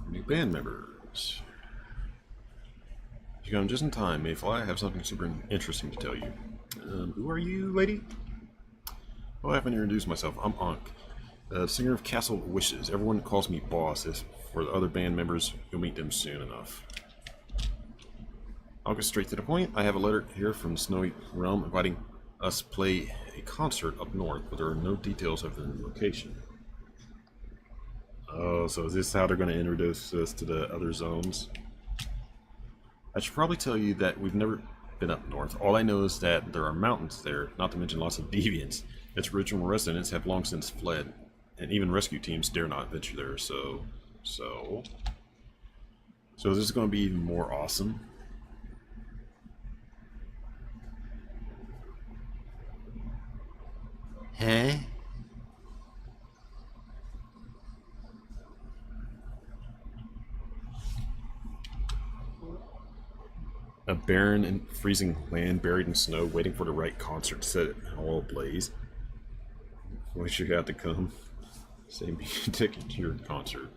New band members. You come just in time, Mayfly. I have something super interesting to tell you. Who are you, lady? Well, I haven't introduced myself. I'm Ankh, singer of Castle Wishes. Everyone calls me Boss. As for the other band members, you'll meet them soon enough. I'll get straight to the point. I have a letter here from Snowy Realm inviting us to play a concert up north, but there are no details of the location. Oh, so is this how they're going to introduce us to the other zones? I should probably tell you that we've never been up north. All I know is that there are mountains there, not to mention lots of deviants. Its original residents have long since fled, and even rescue teams dare not venture there, so this is going to be even more awesome. Huh? A barren and freezing land buried in snow, waiting for the right concert to set it all ablaze. Wish you got to come. Save me a ticket to your concert.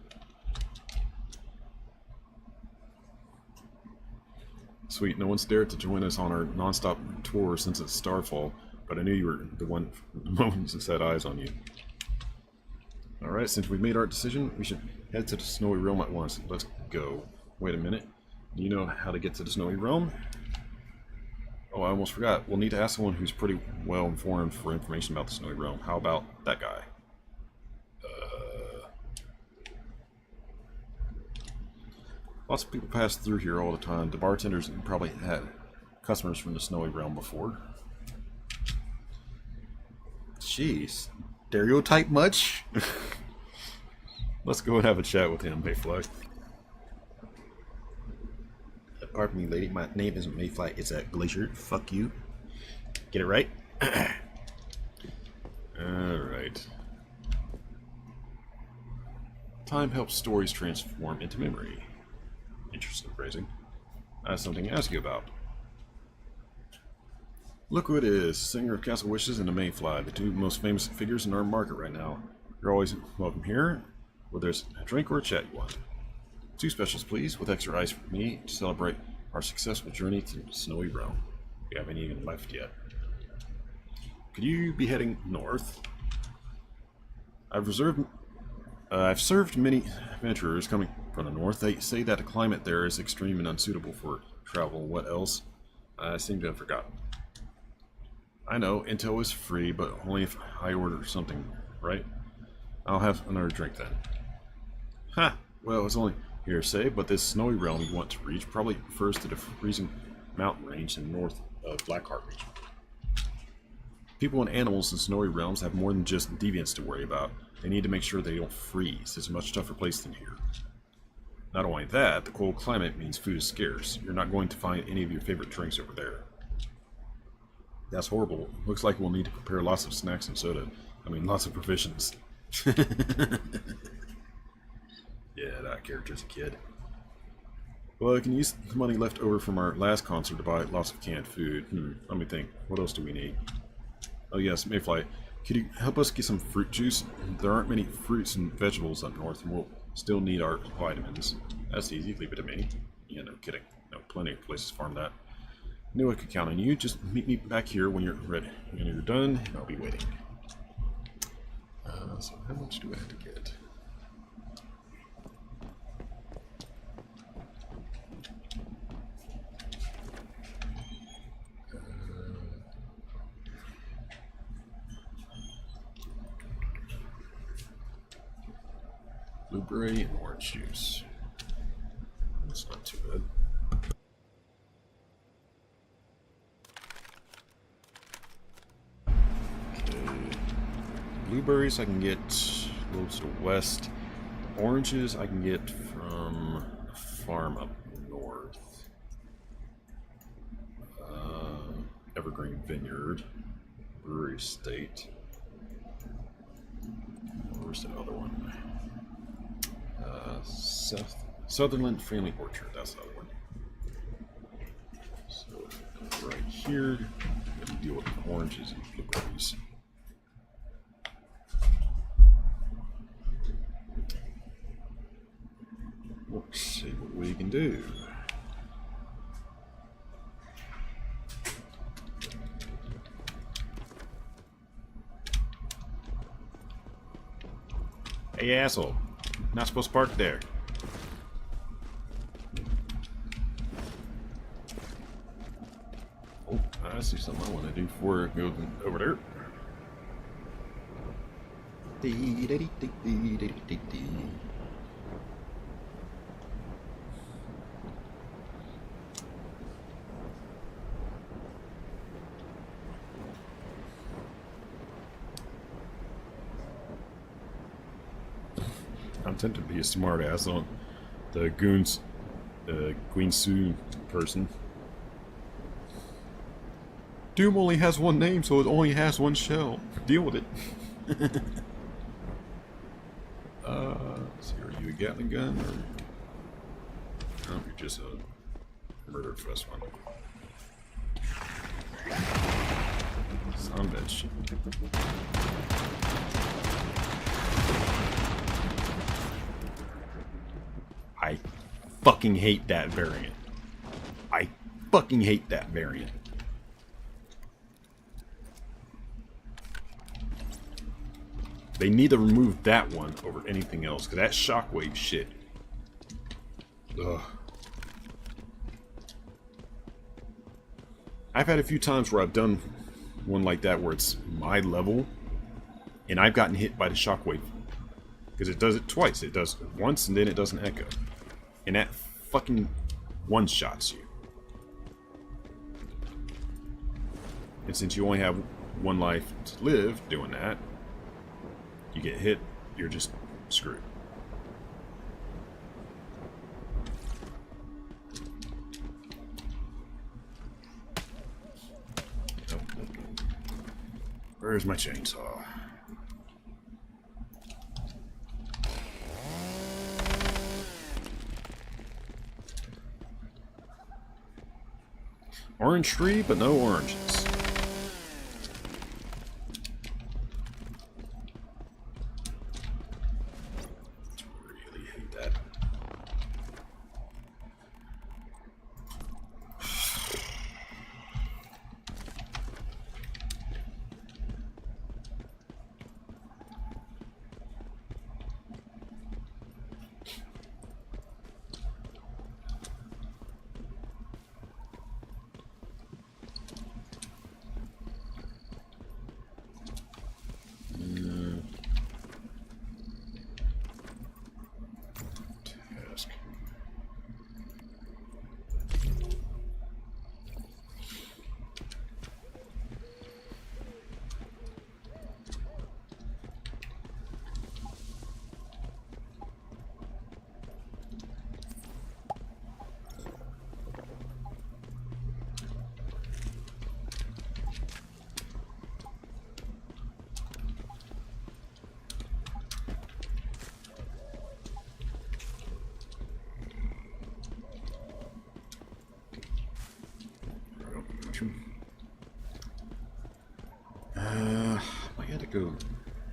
Sweet, no one's dared to join us on our non-stop tour since its starfall, but I knew you were the one from the moment I set eyes on you. Alright, since we've made our decision, we should head to the Snowy Realm at once. Let's go. Wait a minute. Do you know how to get to the Snowy Realm? Oh, I almost forgot. We'll need to ask someone who's pretty well informed for information about the Snowy Realm. How about that guy? Lots of people pass through here all the time. The bartenders probably had customers from the Snowy Realm before. Jeez. Stereotype much? Let's go and have a chat with him, Mayfly. Pardon me, lady. My name isn't Mayfly. It's a Glacier. Fuck you. Get it right? Alright. Time helps stories transform into memory. Interesting phrasing. I have something to ask you about. Look who it is. Singer of Castle Wishes and the Mayfly, the two most famous figures in our market right now. You're always welcome here, whether it's a drink or a chat you want. 2 specials, please, with extra ice for me to celebrate our successful journey to the Snowy Realm. We haven't even left yet. Could you be heading north? I've served many adventurers coming from the north. They say that the climate there is extreme and unsuitable for travel. What else? I seem to have forgotten. I know, intel is free, but only if I order something, right? I'll have another drink then. Ha! Well, it's only hearsay, but this Snowy Realm you want to reach probably refers to the freezing mountain range in north of Blackheart region. People and animals in Snowy Realms have more than just deviants to worry about. They need to make sure they don't freeze. It's a much tougher place than here. Not only that, the cold climate means food is scarce. You're not going to find any of your favorite drinks over there. That's horrible. Looks like we'll need to prepare lots of snacks and soda. I mean, lots of provisions. Yeah, that character's a kid. Well, I can use the money left over from our last concert to buy lots of canned food. Let me think. What else do we need? Oh yes, Mayfly. Could you help us get some fruit juice? There aren't many fruits and vegetables up north, and we'll still need our vitamins. That's easy. Leave it to me. Yeah, no kidding. No, plenty of places farm that. Knew I could count on you. Just meet me back here when you're ready. When you're done, and I'll be waiting. So how much do I have to get? Blueberry and orange juice. That's not too bad. Okay. Blueberries I can get a little to the west. Oranges I can get from a farm up north. Evergreen Vineyard. Brewery Estate. Where's the other one? Sutherland Family Orchard, that's the other one. So, right here, I'm going to deal with the oranges and blueberries. Let's see what we can do. Hey, asshole. Not supposed to park there. Oh, I see something I want to do before it goes over there. I'm tempted to be a smart ass on the goons, Guinsu person. Doom only has one name, so it only has one shell. Deal with it. Let's see, are you a Gatling gun or? No, you're just a murder fest one. Son of a bitch. I fucking hate that variant. I fucking hate that variant. They need to remove that one over anything else, because that shockwave shit. Ugh. I've had a few times where I've done one like that where it's my level, and I've gotten hit by the shockwave. Because it does it twice. It does it once, and then it doesn't echo. And that fucking one-shots you. And since you only have one life to live doing that, you get hit, you're just screwed. Oh, where's my chainsaw? Orange tree, but no oranges. Really hate that. orchard. I had to go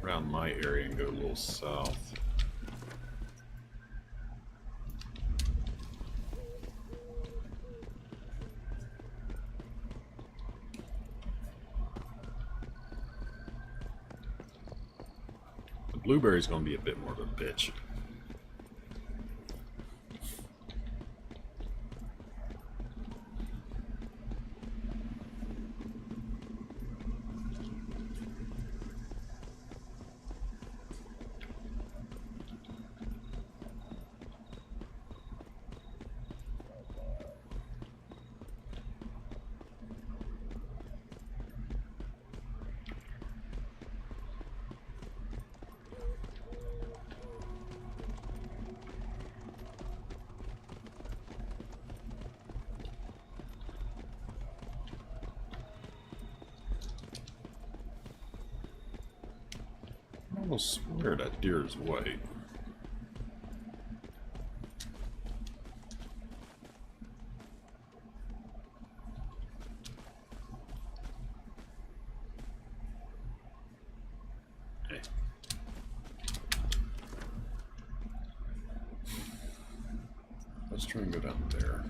around my area and go a little south. The blueberry's going to be a bit more of a bitch. I almost swear that deer is white. Hey. Let's try and go down there.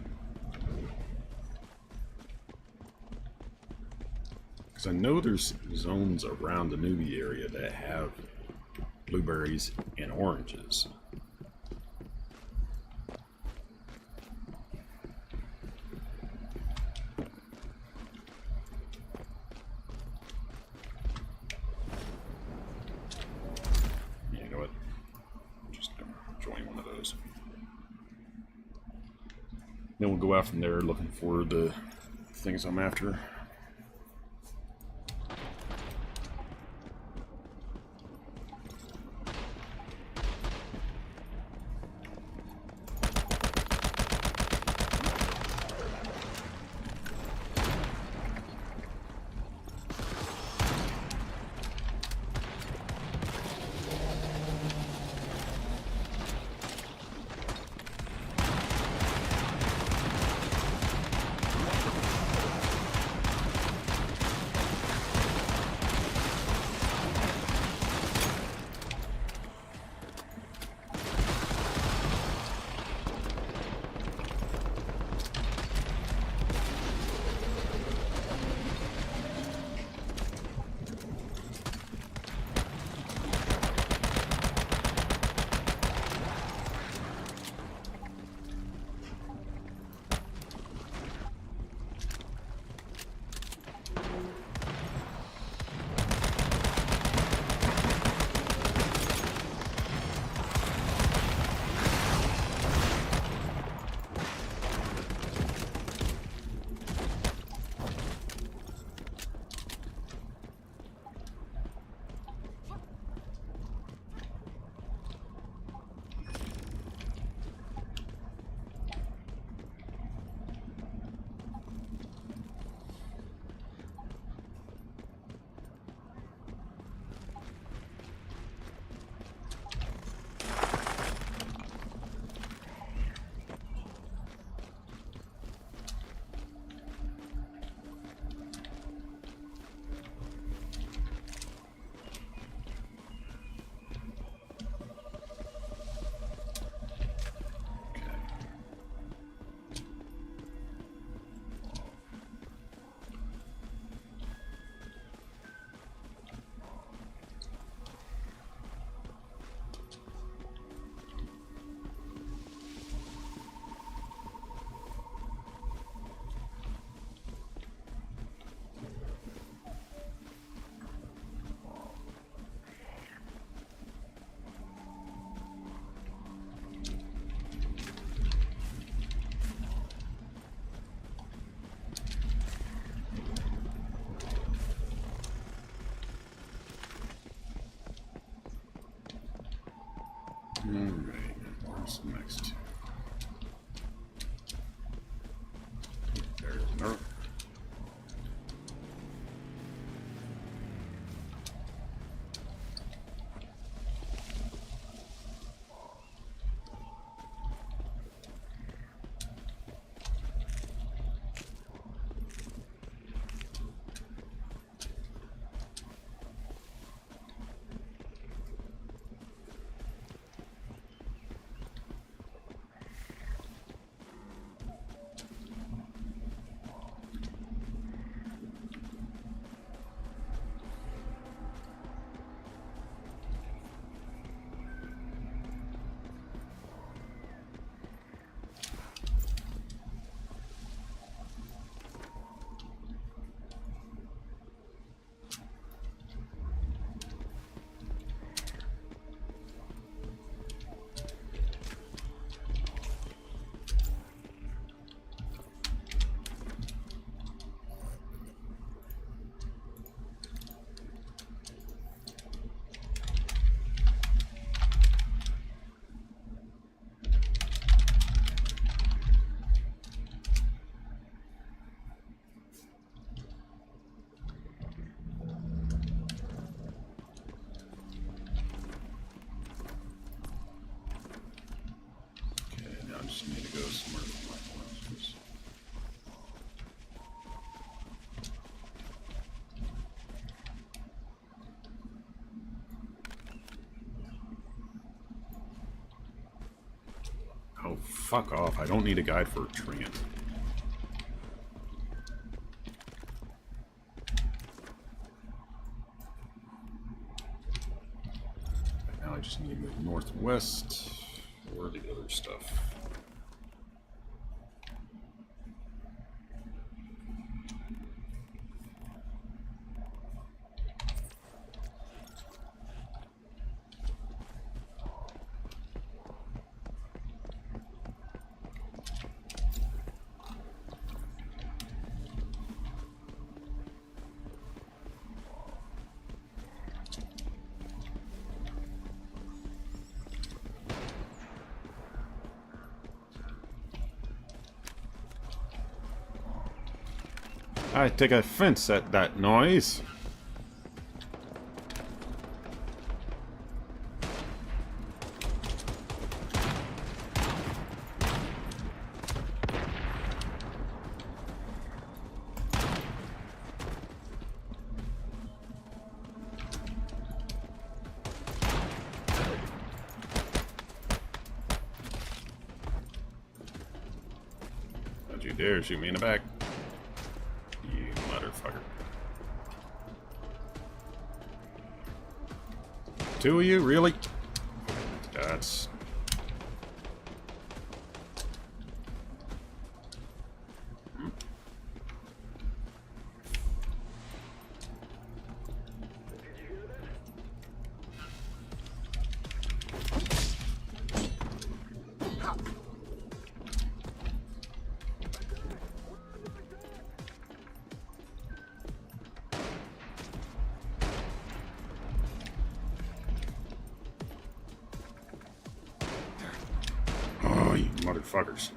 Because I know there's zones around the newbie area that have blueberries and oranges. You know what? Just join one of those. Then we'll go out from there looking for the things I'm after. Alright, where's the next two? There's another. fuck off. I don't need a guide for a trend. Now I just need to move northwest for the other stuff. I take offense at that noise. Don't you dare shoot me in the back. You motherfucker. Two of you? Really? That's... Oh, you motherfuckers.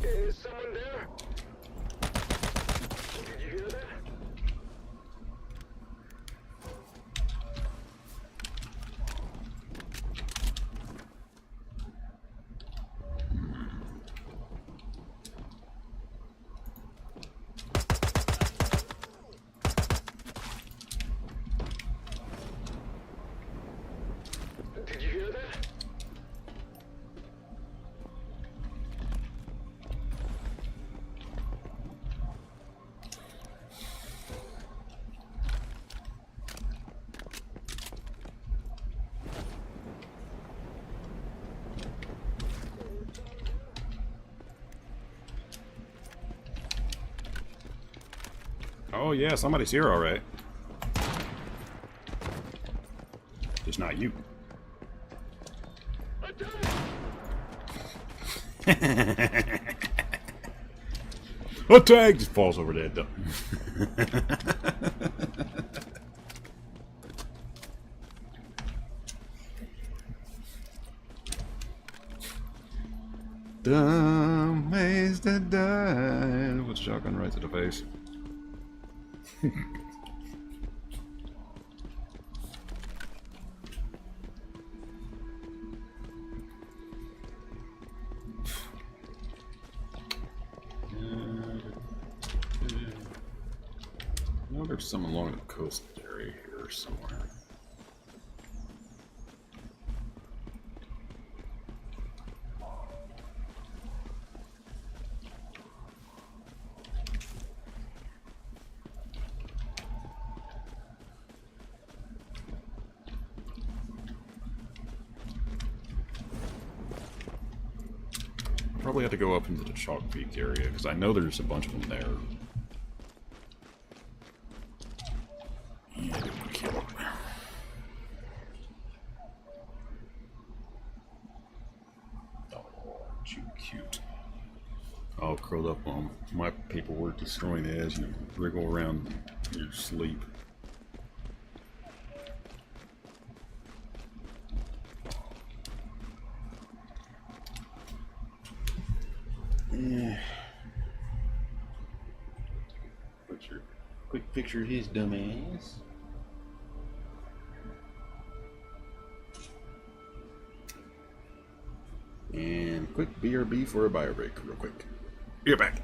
Is someone there? Did you hear that? Did you hear that? Oh yeah, somebody's here, alright. Just not you. Attack! Just falls over dead though. Dumb maze that died with shotgun right to the face. No, there's some along the coast area here somewhere. Probably have to go up into the Chalk Peak area because I know there's a bunch of them there. Yeah, I didn't want to kill him. Oh, aren't you cute? Oh, curled up on my paperwork, destroying it as you wriggle around in your sleep. Yeah. Quick picture of his dumb ass. And quick BRB for a bio break, real quick. You're back.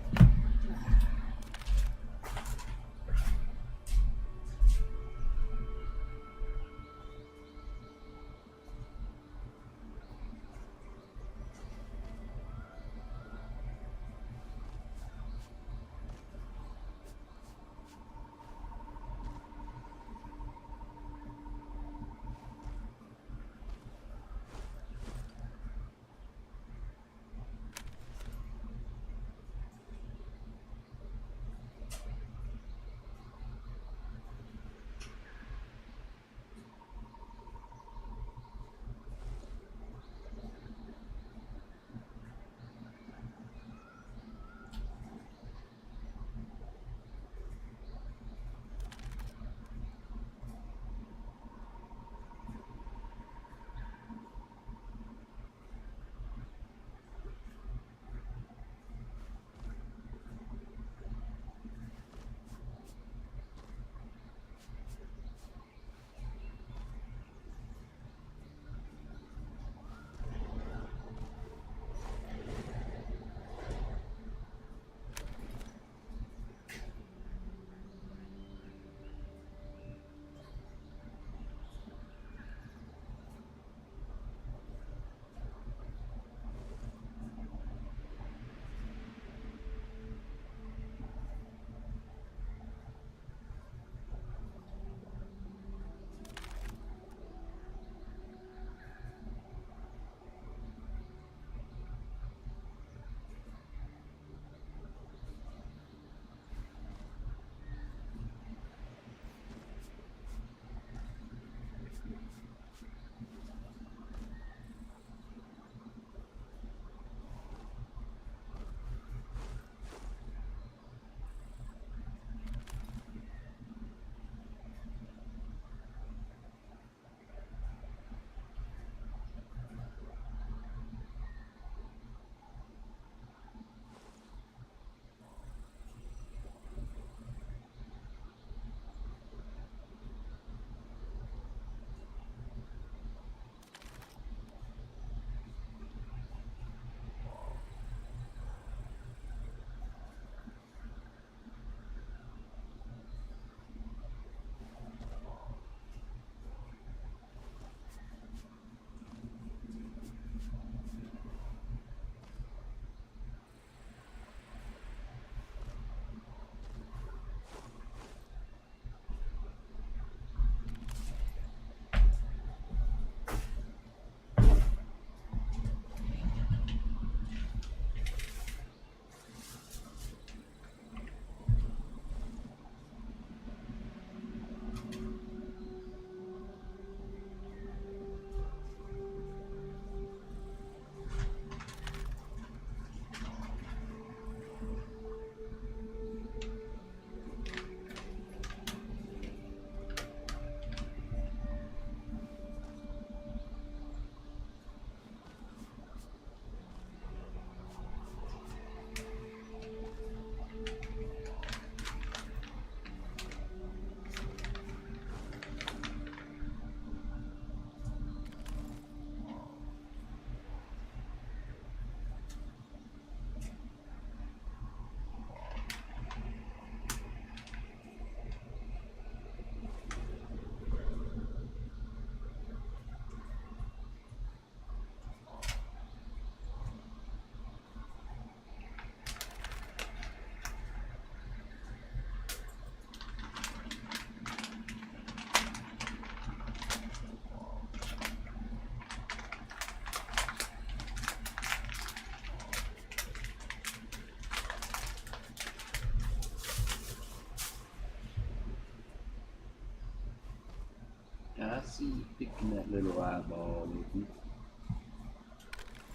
I see you picking that little eyeball,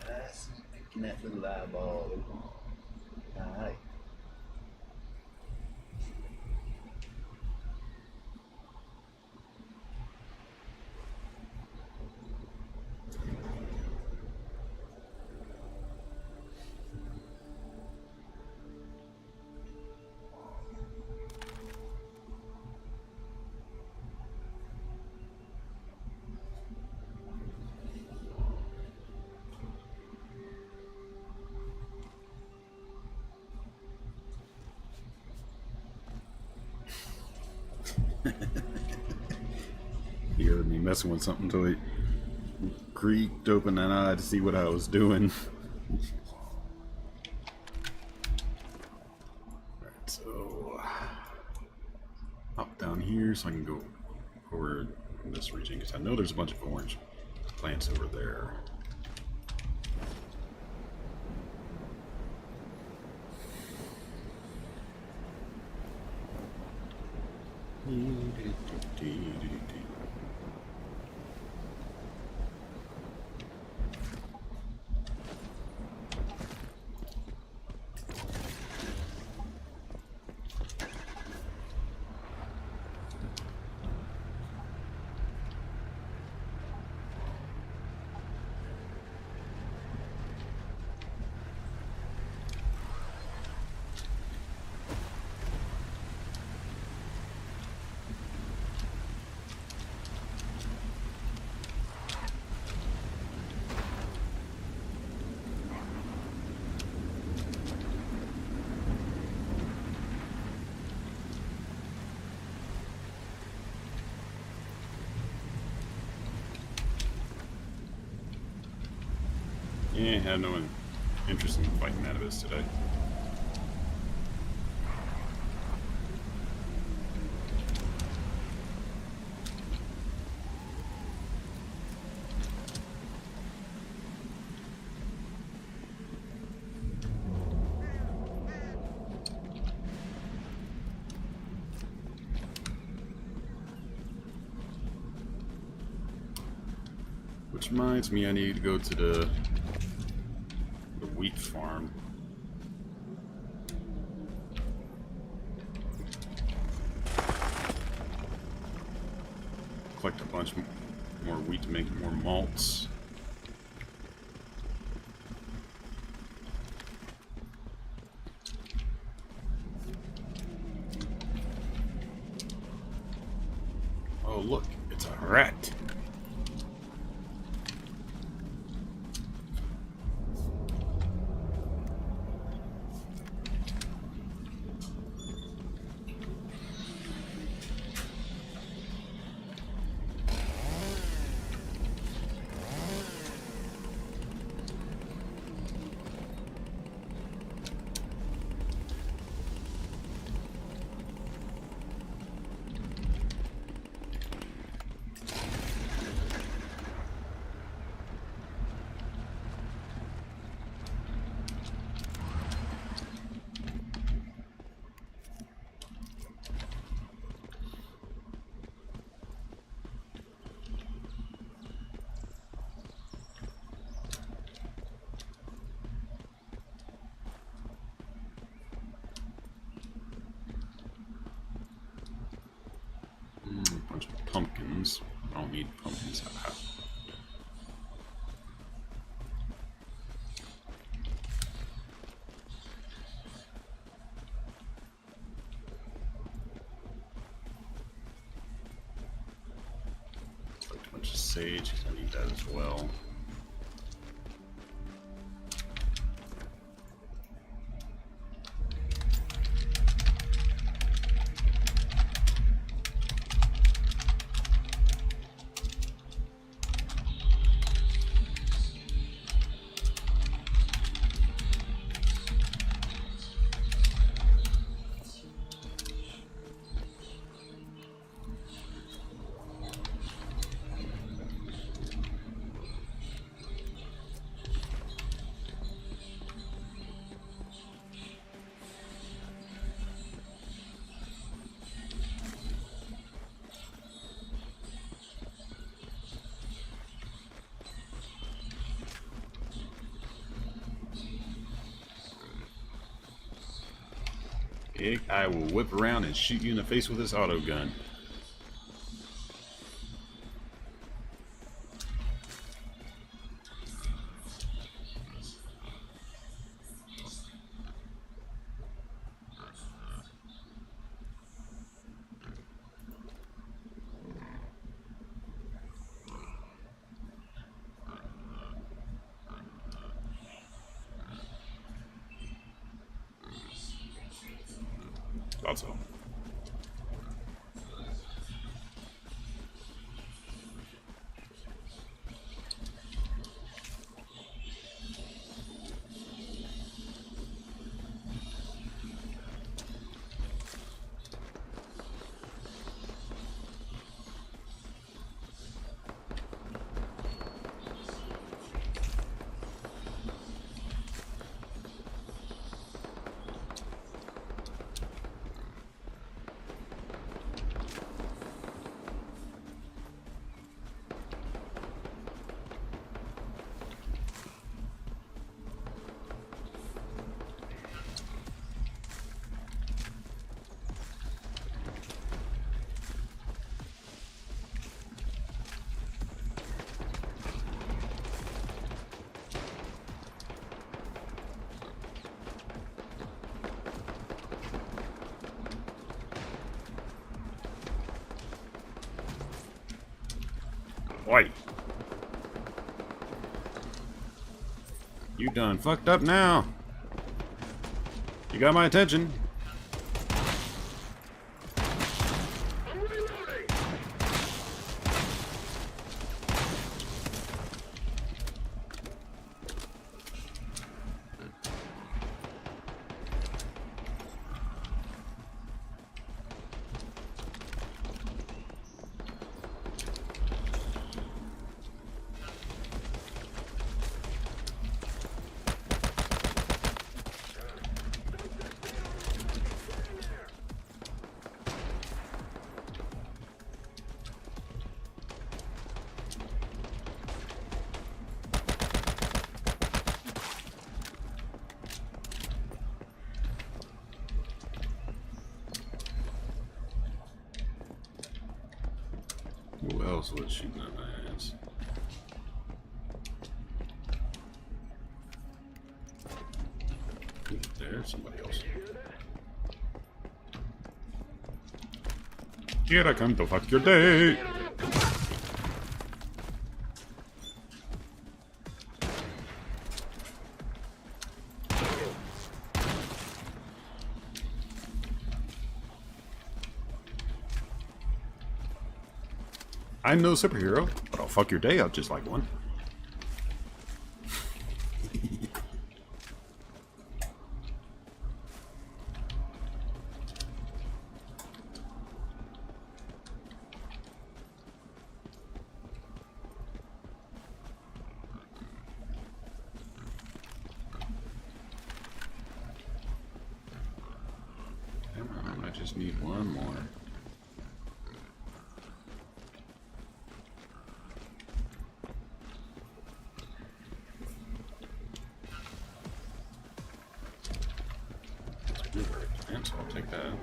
I see you picking that little eyeball. Aye. He heard me messing with something until he creaked open an eye to see what I was doing. Alright, so hop down here so I can go over this region because I know there's a bunch of orange plants over there. Yeah, had no interest in fighting Nativus today. Which reminds me, I need to go to the wheat farm. Collect a bunch more wheat to make more malts. Oh look, it's a rat. Bunch of pumpkins. I don't need pumpkins. Collect a bunch of sage because I need that as well. I will whip around and shoot you in the face with this auto gun. Thought so. Oi. You done fucked up now. You got my attention. I'm reloading! Who else was shooting at my ass? There's somebody else. Here I come to fuck your day. I'm no superhero, but I'll fuck your day up just like one. Come on, I just need one more. And so I'll take that.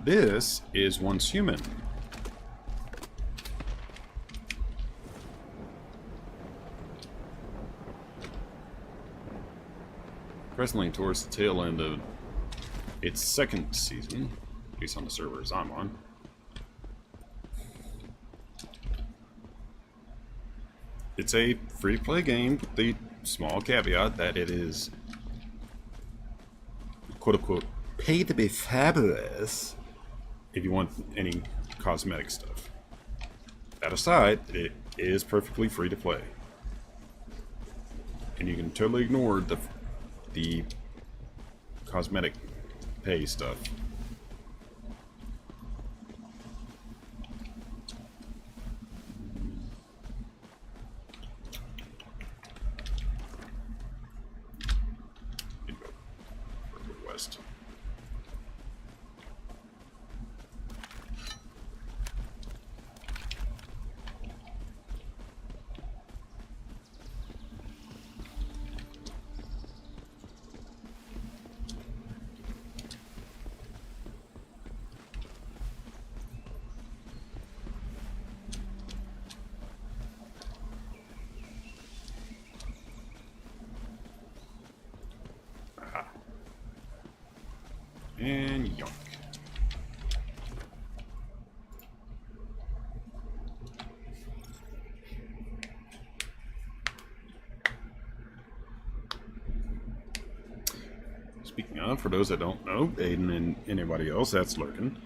This is once human. Presently towards the tail end of its second season, at least on the servers I'm on. It's a free-to-play game, with the small caveat that it is quote-unquote pay to be fabulous if you want any cosmetic stuff. That aside, it is perfectly free to play. And you can totally ignore the cosmetic pay stuff. West. And yoink. Speaking of, for those that don't know, Aiden and anybody else that's lurking,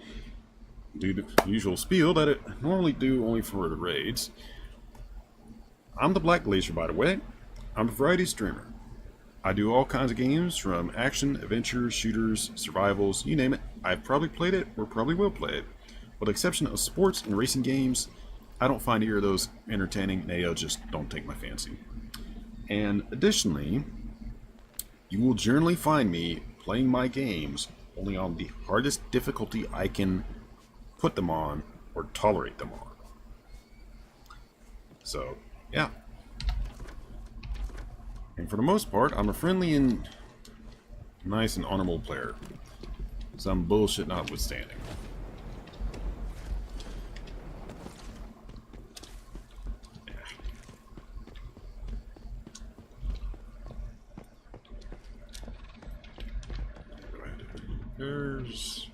do the usual spiel that it normally do only for the raids. I'm the Black Glacier, by the way. I'm a variety streamer. I do all kinds of games, from action, adventures, shooters, survivals, you name it. I've probably played it, or probably will play it. With the exception of sports and racing games, I don't find either of those entertaining. They just don't take my fancy. And additionally, you will generally find me playing my games only on the hardest difficulty I can put them on or tolerate them on. So, yeah. And for the most part, I'm a friendly and nice and honorable player. Some bullshit notwithstanding. Yeah. There's...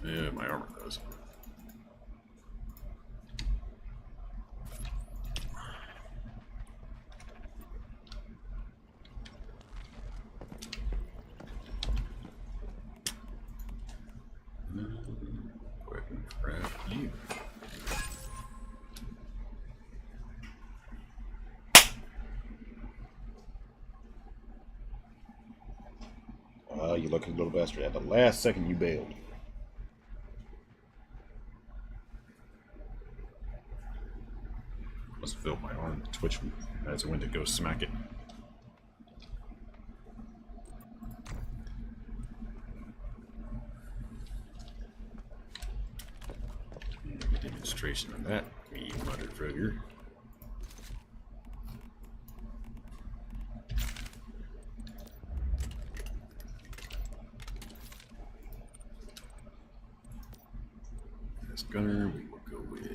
yeah, my armor does. Go ahead and grab you. You lucky little bastard. At the last second, you bailed. Must have felt my arm twitch as I went to go smack it. A demonstration of that, me motherfucker. This gunner, we will go with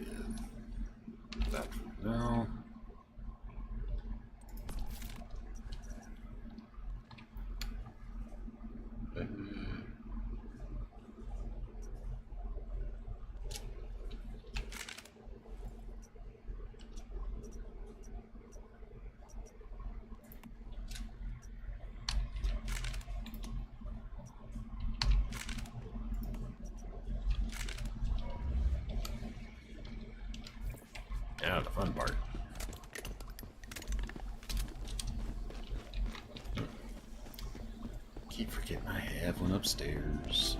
that for now. Yeah, the fun part. Keep forgetting I have one upstairs.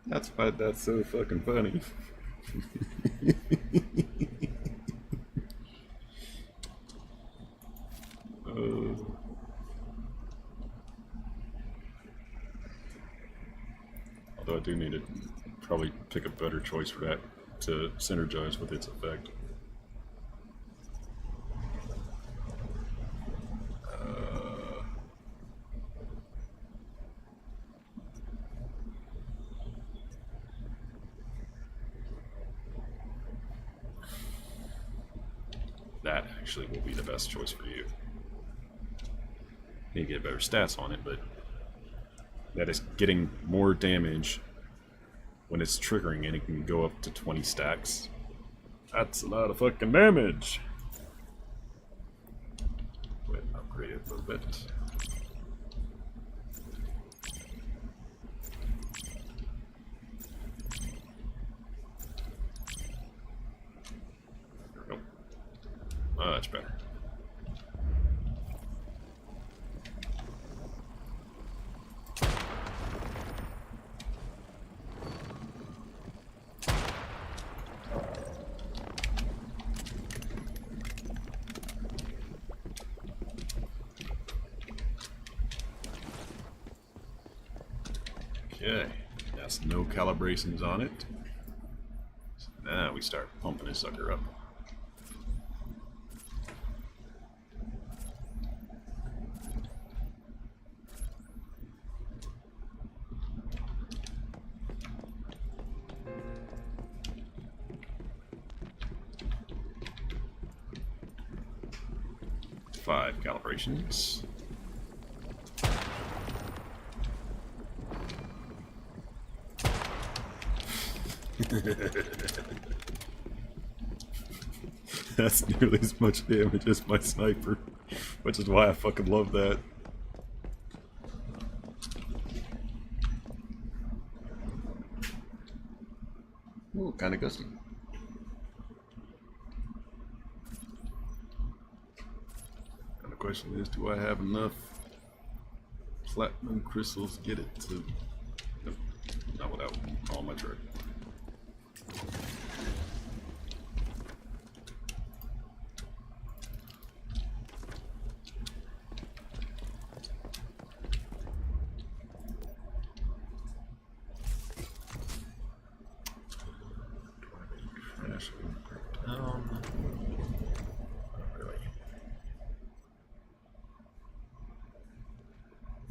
That's why that's so fucking funny. Although I do need to probably pick a better choice for that to synergize with its effect. That actually will be the best choice for you. Need to get better stats on it, but that is getting more damage when it's triggering, and it can go up to 20 stacks. That's a lot of fucking damage. Go ahead and upgrade it a little bit. Nope. Much better. Okay, that's no calibrations on it. So now we start pumping this sucker up. Five calibrations. That's nearly as much damage as my sniper, which is why I fucking love that. Ooh, kinda gusty. And the question is, do I have enough platinum crystals to get it to... Nope, not without all my truck.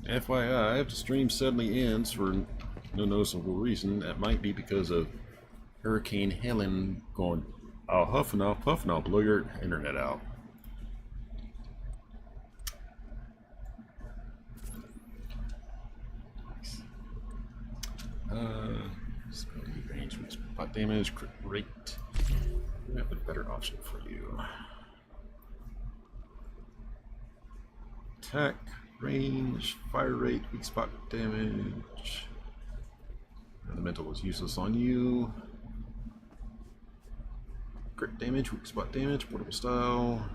FYI, if the stream suddenly ends for no noticeable reason, that might be because of Hurricane Helen going, "I'll huff and I'll puff and I'll blow your internet out." Spelling range, spot damage, crit rate. We have a better option for you. Attack, range, fire rate, weak spot damage. Elemental was useless on you. Crit damage, weak spot damage, portable style.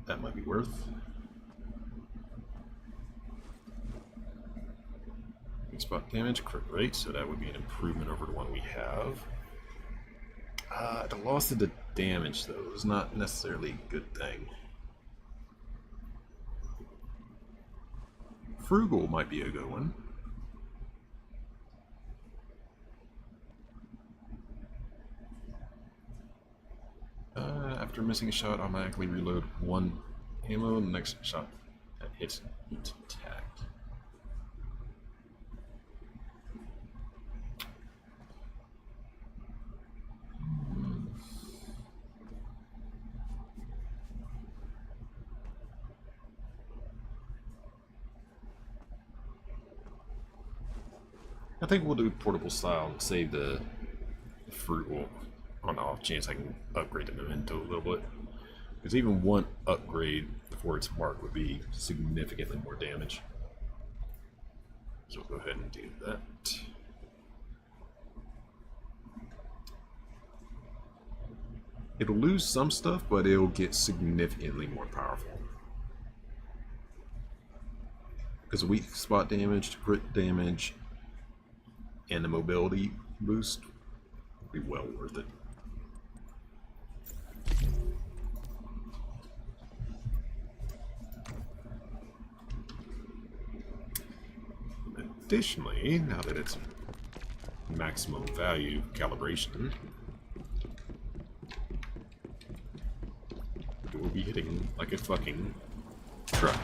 That might be worth. Weak spot damage, crit rate, so that would be an improvement over the one we have. The loss of the damage, though, is not necessarily a good thing. Frugal might be a good one. After missing a shot, automatically reload one ammo, and the next shot that hits each attack. I think we'll do portable style and save the frugal on the off chance I can upgrade the memento a little bit. Because even one upgrade before it's marked would be significantly more damage. So we'll go ahead and do that. It'll lose some stuff, but it'll get significantly more powerful. Because weak spot damage, crit damage, and the mobility boost will be well worth it. Additionally, now that it's maximum value calibration, it will be hitting like a fucking truck.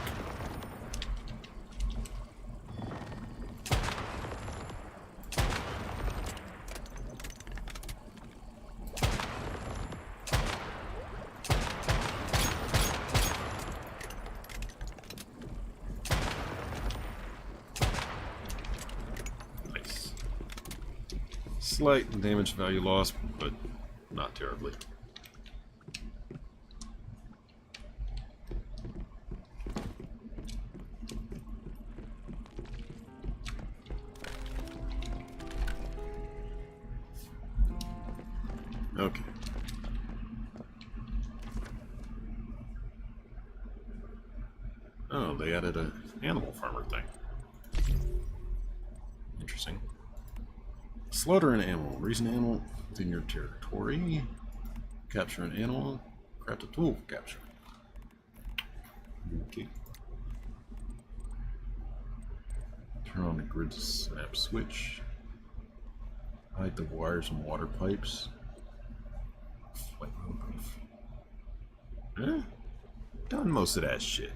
Slight damage value loss, but not terribly. Okay. Oh, they added an animal farmer thing. Interesting. Slaughter an animal. Raise an animal within your territory. Capture an animal. Craft a tool for capture. Okay. Turn on the grid snap switch. Hide the wires and water pipes. Flight mode brief. Eh? Done most of that shit.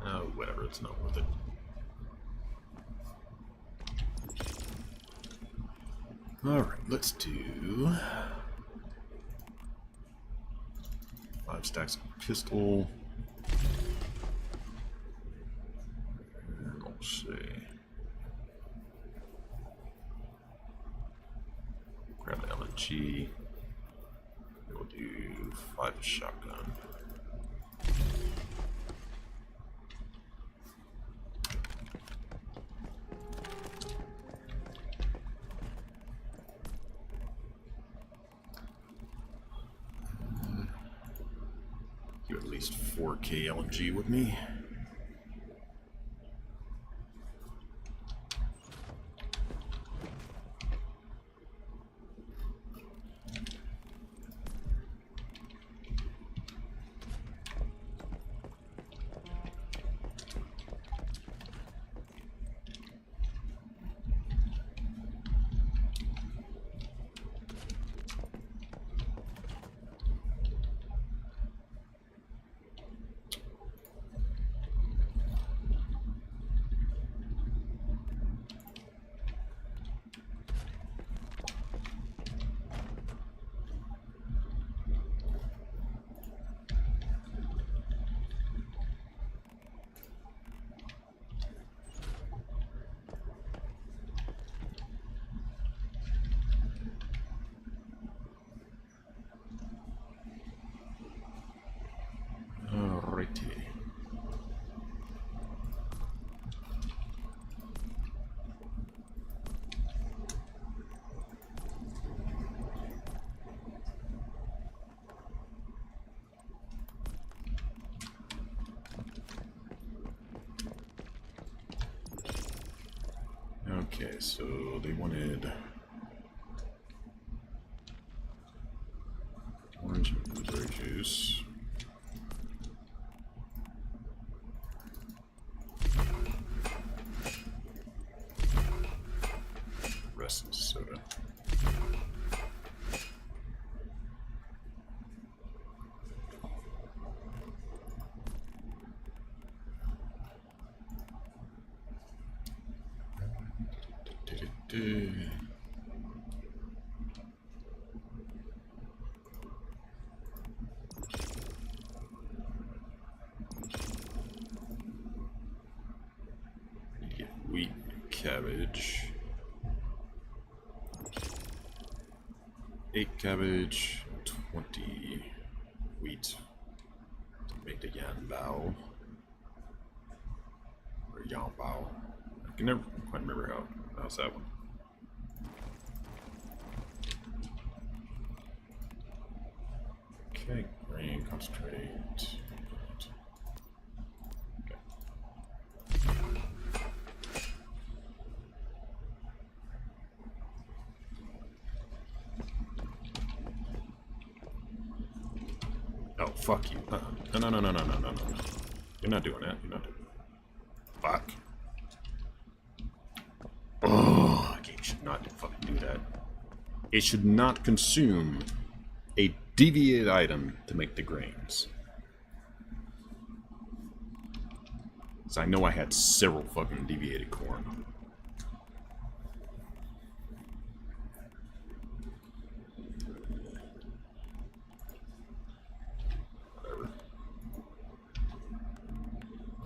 Oh, whatever, it's not worth it. Alright, let's do 5 stacks of pistol. And let's see. Grab the LNG. We'll do 5 shotgun. Do at least 4K LNG with me. Alrighty. Okay, so they wanted orange and blueberry juice. Rest in soda. Get wheat, cabbage. 8 cabbage, 20 wheat to make the yan bao. Or yang bao. I can never quite remember how's that one. Okay, grain concentrate. Oh, fuck you. No. You're not doing that. You're not doing that. Fuck. Oh, a game should not fucking do that. It should not consume a deviated item to make the grains. So I know I had several fucking deviated corn.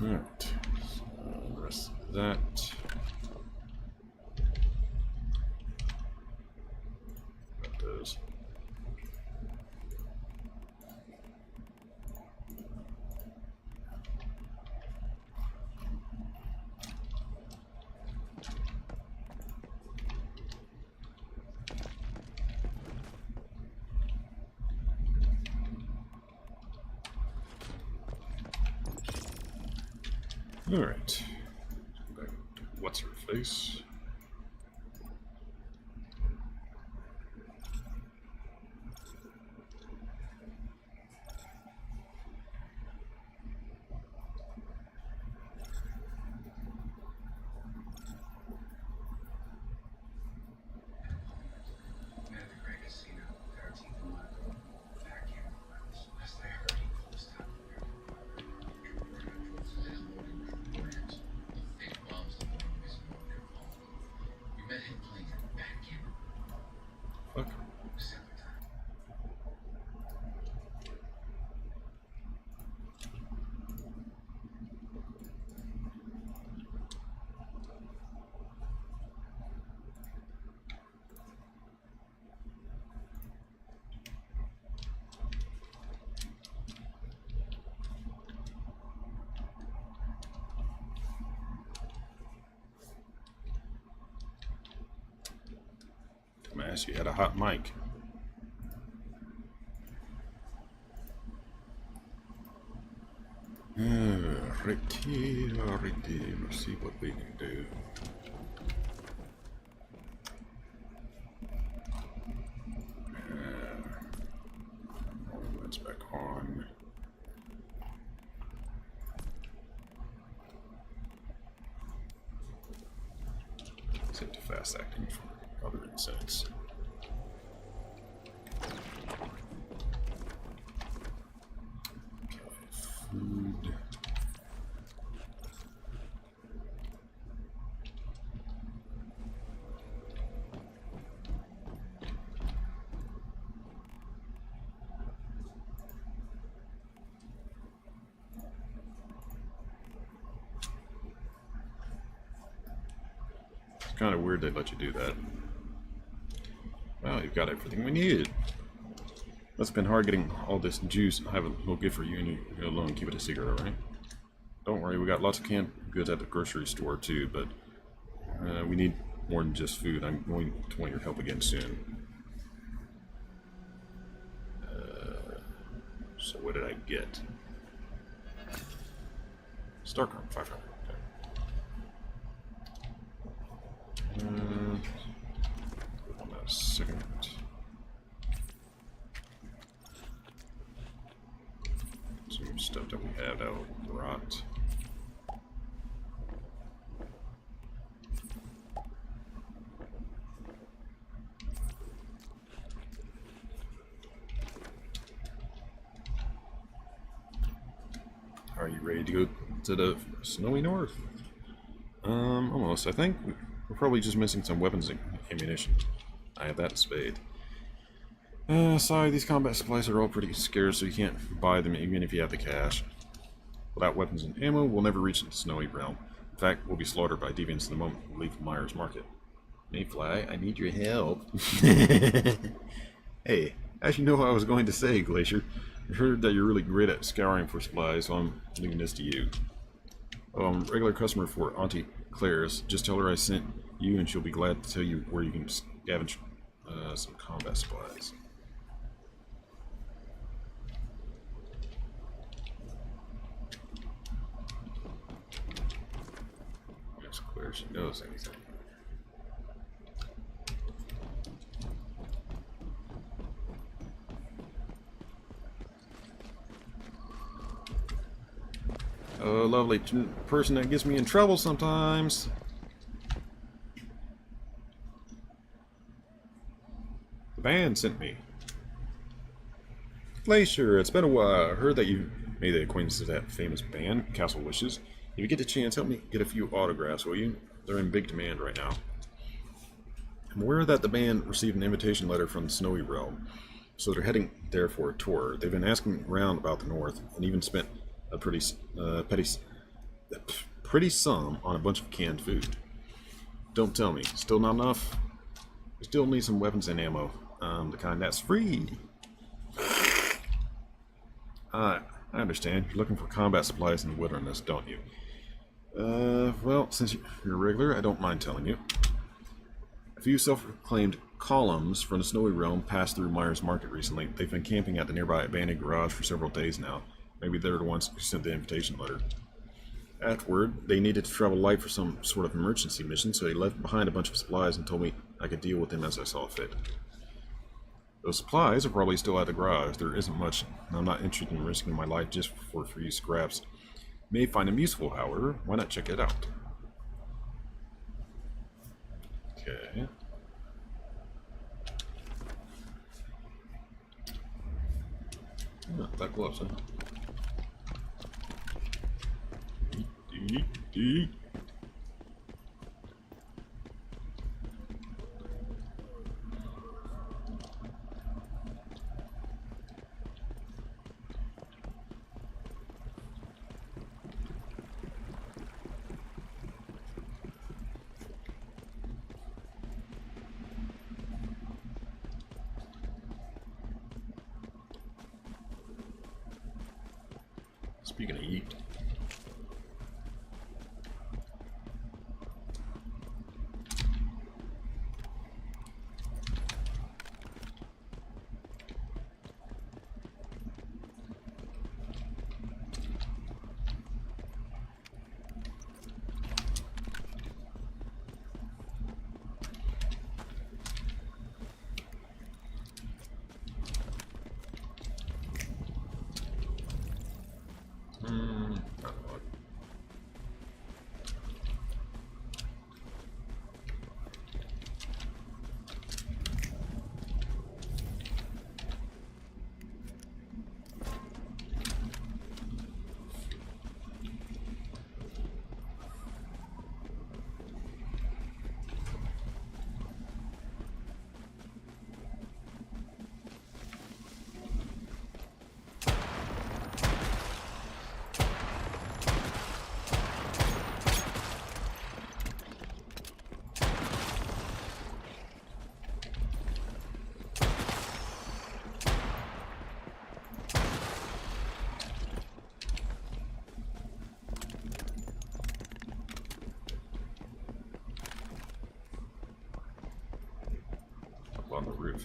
Alright, so the rest of that. That does. Alright. Back to what's her face? asked you had a hot mic. Alrighty, let's see what we can do. That's back on. Set to fast acting for other incidents. Food. It's kind of weird they let you do that. Well, you've got everything we needed. It's been hard getting all this juice. I have a little gift for you, and you alone keep it a secret, alright? Don't worry, we got lots of canned goods at the grocery store too, but we need more than just food. I'm going to want your help again soon. So what did I get? Starcom 500. Okay. Hold on a second. Some stuff that we had out rot. Are you ready to go to the snowy north? Almost. I think we're probably just missing some weapons and ammunition. I have that in spade. Sorry, these combat supplies are all pretty scarce, so you can't buy them even if you have the cash. Without weapons and ammo, we'll never reach the snowy realm. In fact, we'll be slaughtered by deviants the moment we leave Myers Market. Mayfly, I need your help. Hey, as you know what I was going to say, Glacier. I heard that you're really great at scouring for supplies, so I'm leaving this to you. Regular customer for Auntie Claire's. Just tell her I sent you, and she'll be glad to tell you where you can scavenge some combat supplies. Yes, Claire, she knows anything. Oh, lovely person that gets me in trouble sometimes. The band sent me. Glacier, it's been a while. I heard that you made the acquaintance of that famous band, Castle Wishes. If you get the chance, help me get a few autographs, will you? They're in big demand right now. I'm aware that the band received an invitation letter from the Snowy Realm, so they're heading there for a tour. They've been asking around about the North, and even spent a pretty sum on a bunch of canned food. Don't tell me, still not enough? We still need some weapons and ammo, the kind that's free. I understand. You're looking for combat supplies in the wilderness, don't you? Well, since you're a regular, I don't mind telling you. A few self-proclaimed columns from the Snowy Realm passed through Myers Market recently. They've been camping at the nearby abandoned garage for several days now. Maybe they're the ones who sent the invitation letter. Afterward, they needed to travel light for some sort of emergency mission, so they left behind a bunch of supplies and told me I could deal with them as I saw fit. Those supplies are probably still at the garage. There isn't much, and I'm not interested in risking my life just for a few scraps. May find them useful, however. Why not check it out? Okay. Not that close, huh? Eat. Speaking of eat.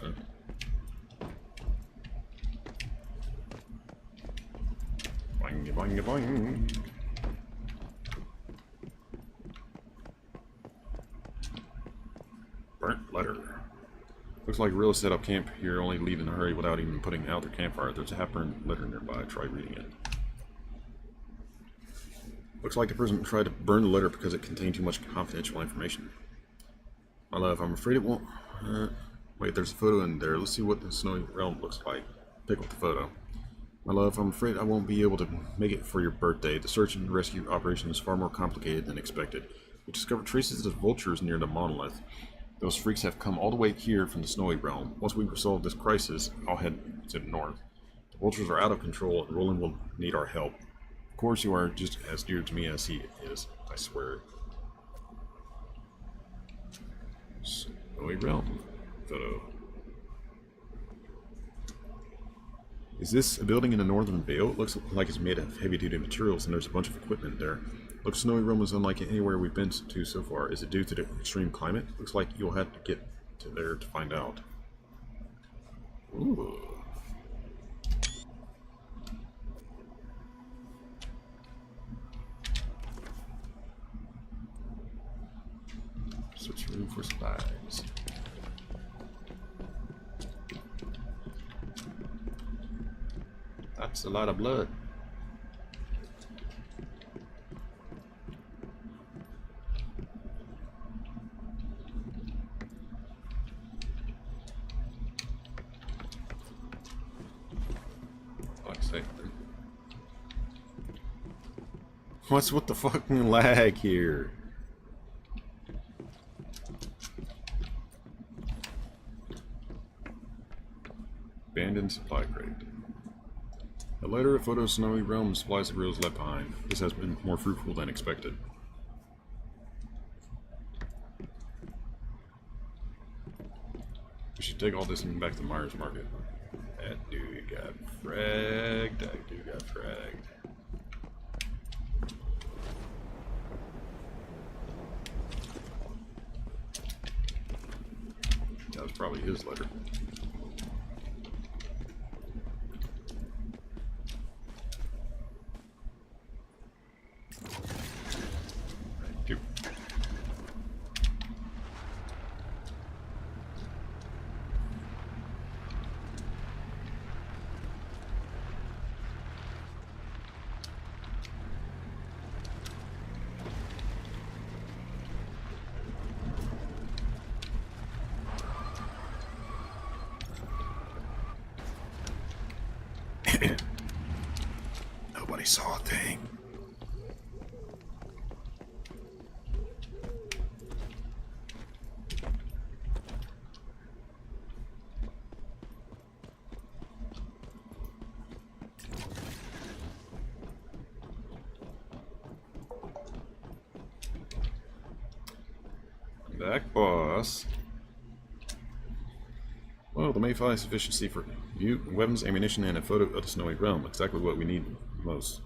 roof, huh? Boing, boing, boing. Burnt letter. Looks like real set up camp here, only leave in a hurry without even putting out their campfire. There's a half-burned letter nearby. Try reading it. Looks like the person tried to burn the letter because it contained too much confidential information. My love, I'm afraid it won't... wait, there's a photo in there. Let's see what the snowy realm looks like. Pick up the photo. My love, I'm afraid I won't be able to make it for your birthday. The search and rescue operation is far more complicated than expected. We discovered traces of vultures near the monolith. Those freaks have come all the way here from the snowy realm. Once we resolve this crisis, I'll head to the north. The vultures are out of control, and Roland will need our help. Of course, you are just as dear to me as he is, I swear. Snowy realm photo. Is this a building in the northern vale? It looks like it's made of heavy-duty materials, and there's a bunch of equipment there. Looks Snowy Realm is unlike anywhere we've been to so far. Is it due to the extreme climate? Looks like you'll have to get to there to find out. Ooh. Search room for supplies. That's a lot of blood. What's with the fucking lag here? Abandoned supply crate. A letter, a photo of Snowy Realm, and supplies of reels left behind. This has been more fruitful than expected. We should take all this back to Myers Market. That dude got fragged. That dude got fragged. That was probably his letter. Thank you. Nobody saw a thing. Back, boss. Well, the Mayfly is sufficiency for you, weapons, ammunition, and a photo of the Snowy Realm. Exactly what we need most.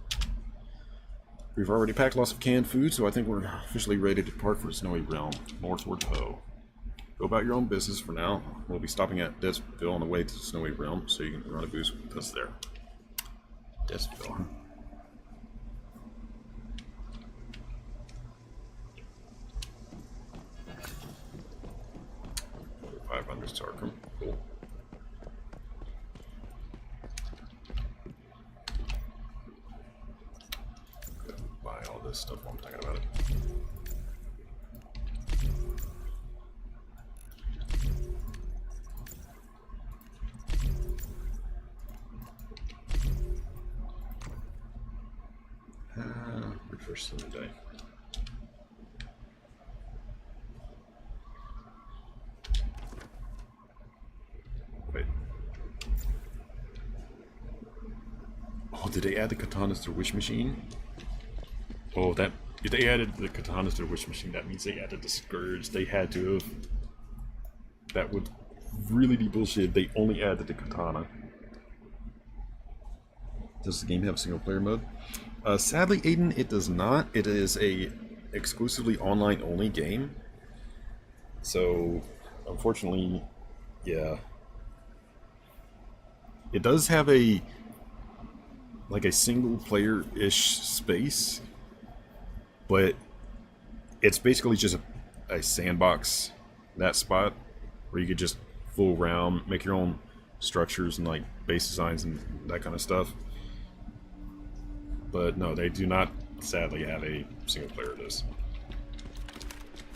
We've already packed lots of canned food, so I think we're officially ready to depart for the Snowy Realm, more toward Poe. Go about your own business for now. We'll be stopping at Desville on the way to the Snowy Realm, so you can run a boost with us there. Desville, huh? 500 Starcom. Cool. Buy all this stuff while I'm talking about it. First of the day. Wait. Oh, did they add the katanas to Wish Machine? Oh, that if they added the katanas to Wish Machine, that means they added the Scourge. They had to have. That would really be bullshit. They only added the katana. Does the game have a single player mode? Sadly, Aiden, it does not. It is a exclusively online only game. So, unfortunately, yeah, It does have a like a single player-ish space, but it's basically just a sandbox, that spot, where you could just fool around, make your own structures and like base designs and that kind of stuff. But no, they do not sadly have a single player of this.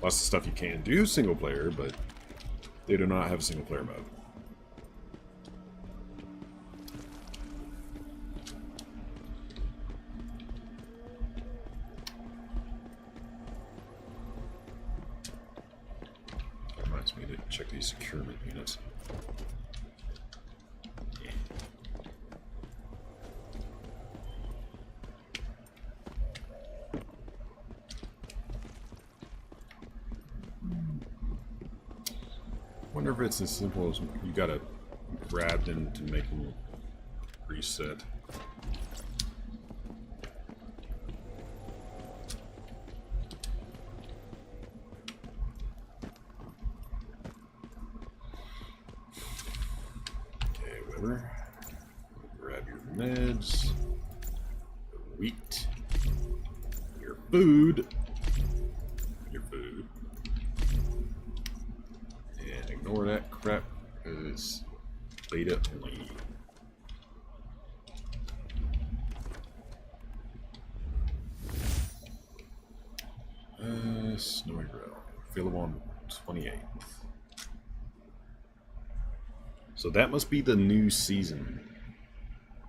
Lots of stuff you can do single player, but they do not have a single player mode. That reminds me to check these securement units. Yeah. Wonder if it's as simple as you gotta grab them to make them reset. Okay, whatever. Grab your meds, wheat, your food, and ignore that crap because beta only. Snowy Ground, available on 28th. So that must be the new season,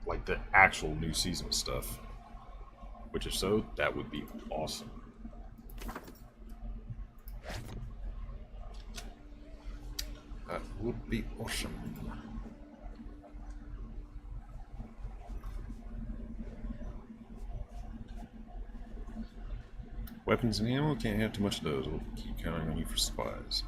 like the actual new season stuff. Which, if so, that would be awesome. That would be awesome. Weapons and ammo, can't have too much of those. We'll keep counting on you for supplies.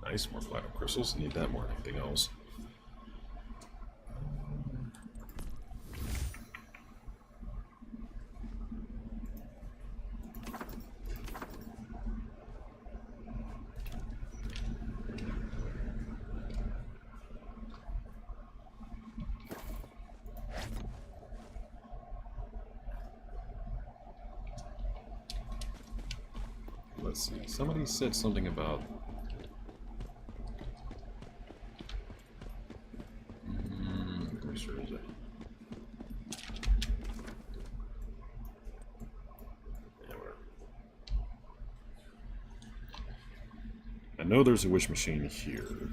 Nice, more platinum crystals. Need that more than anything else. Let's see. Somebody said something about sure is it? Yeah, whatever. I know there's a wish machine here,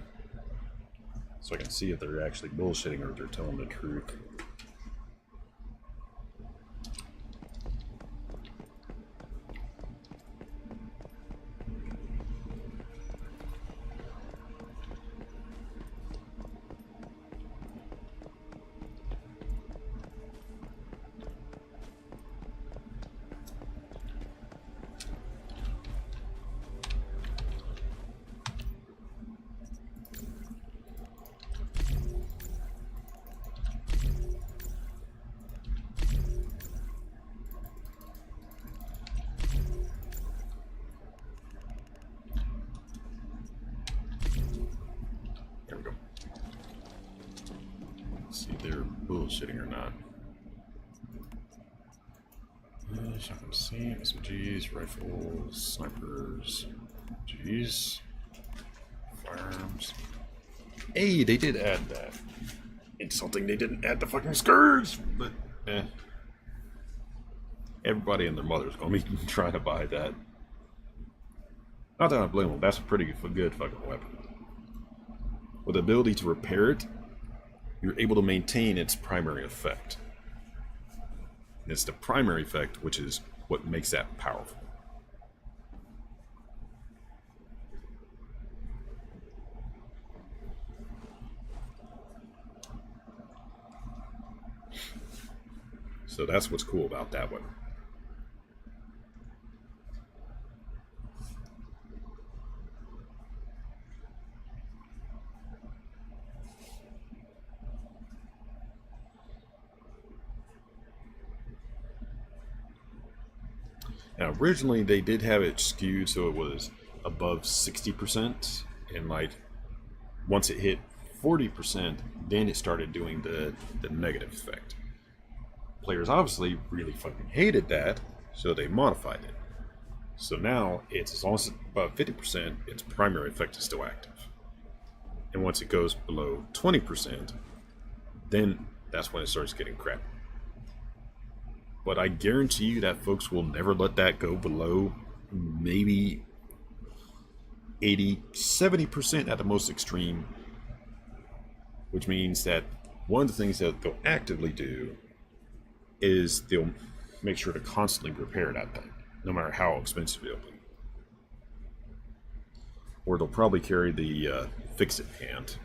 so I can see if they're actually bullshitting or if they're telling the truth. There we go. Let's see if they're bullshitting or not. Shotgun C, SMGs, rifles, snipers, G's, firearms. Hey, they did add that. Insulting they didn't add the fucking scourge, but eh. Everybody and their mother's gonna be trying to buy that. Not that I blame them, that's a pretty good fucking weapon. With the ability to repair it, you're able to maintain its primary effect. And it's the primary effect which is what makes that powerful. So that's what's cool about that one. Now, originally they did have it skewed so it was above 60%, and like once it hit 40%, then it started doing the negative effect. Players obviously really fucking hated that, so they modified it. So now it's as long as it's above 50%, its primary effect is still active. And once it goes below 20%, then that's when it starts getting crappy. But I guarantee you that folks will never let that go below maybe 80, 70% at the most extreme. Which means that one of the things that they'll actively do is they'll make sure to constantly repair that thing, no matter how expensive it'll be. Or they'll probably carry the fix-it hand.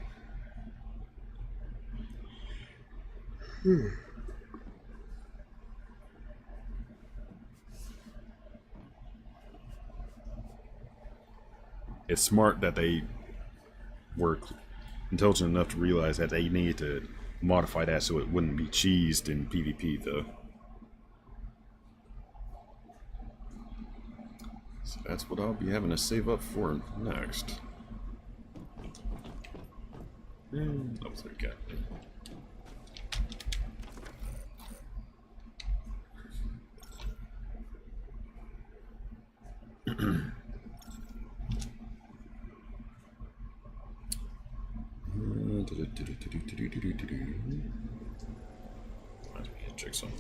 It's smart that they were intelligent enough to realize that they needed to modify that so it wouldn't be cheesed in PvP, though. So that's what I'll be having to save up for next. Level 3 cat. Let's check some.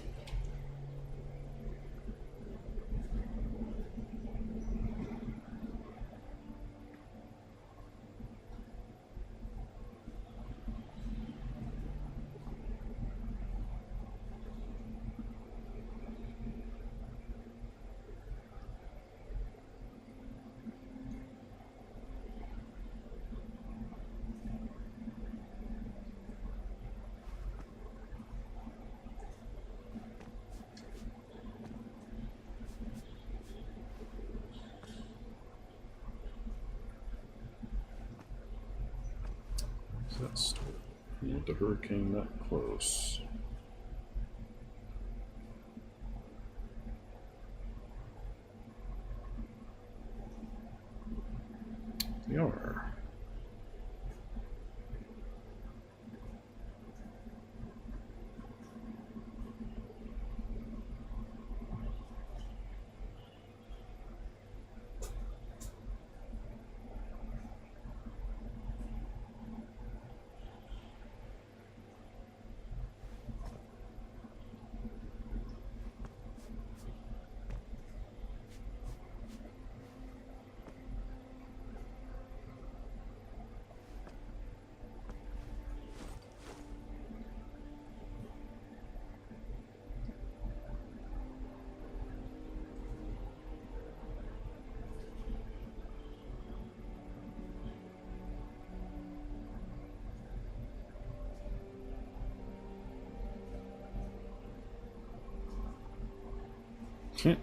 That's not the hurricane that close. They are.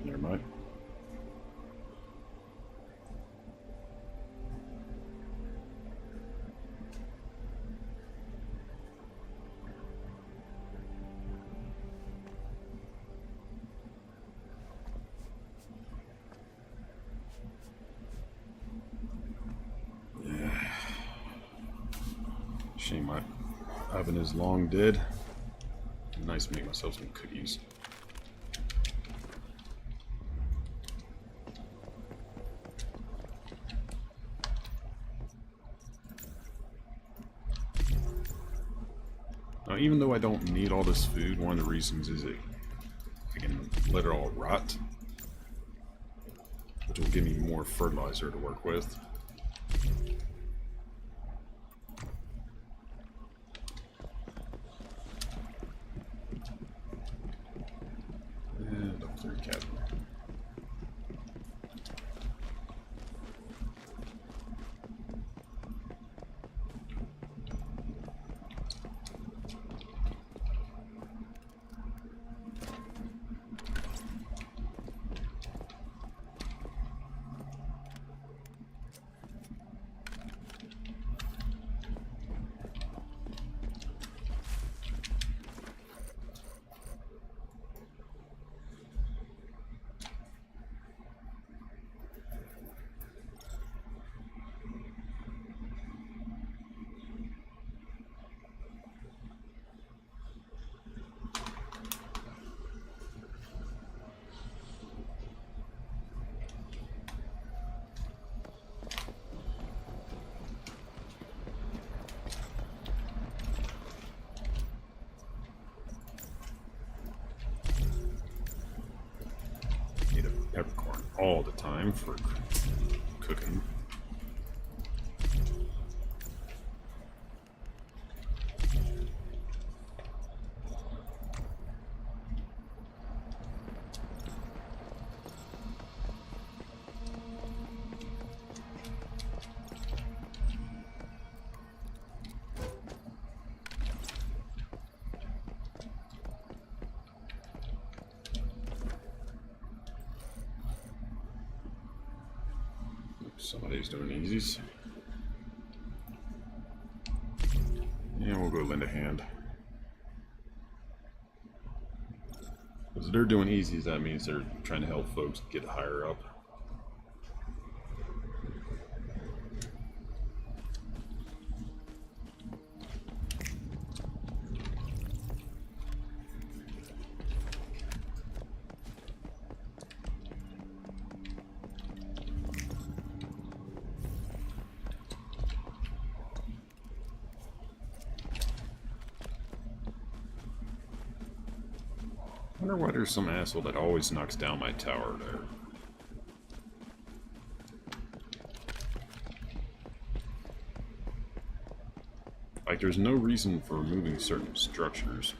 Never mind. Shame my oven is long dead. Nice to make myself some cookies. Now, even though I don't need all this food, one of the reasons is I can let it all rot, which will give me more fertilizer to work with. And up 3 cabin. time for cooking. Somebody's doing easies. Yeah, we'll go lend a hand. Because they're doing easies, that means they're trying to help folks get higher up. I wonder why there's some asshole that always knocks down my tower there. Like, there's no reason for removing certain structures.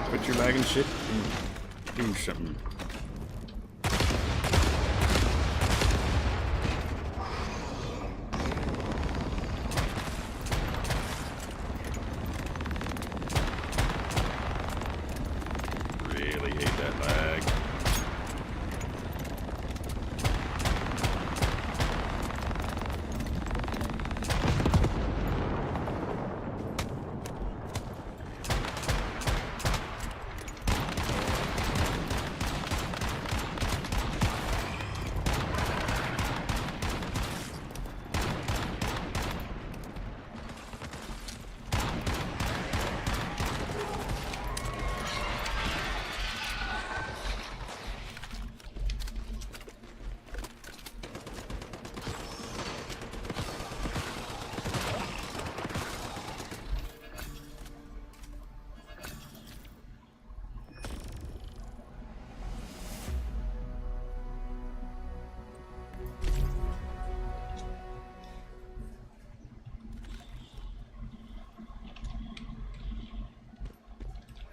Put your lag and shit and do something. Really hate that lag.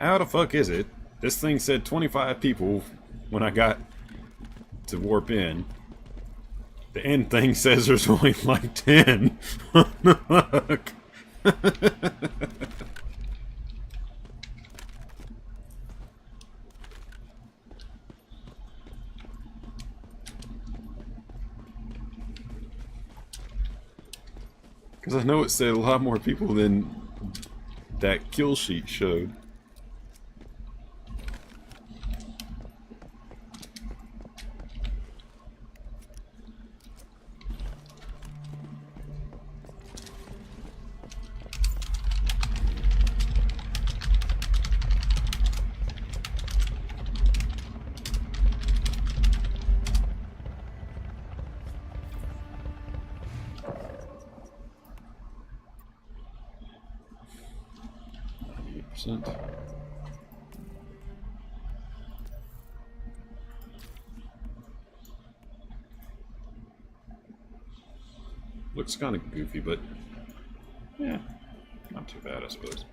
How the fuck is it? This thing said 25 people when I got to warp in. The end thing says there's only like 10. Look. Because I know it said a lot more people than that kill sheet showed. Looks kind of goofy, but yeah, not too bad, I suppose.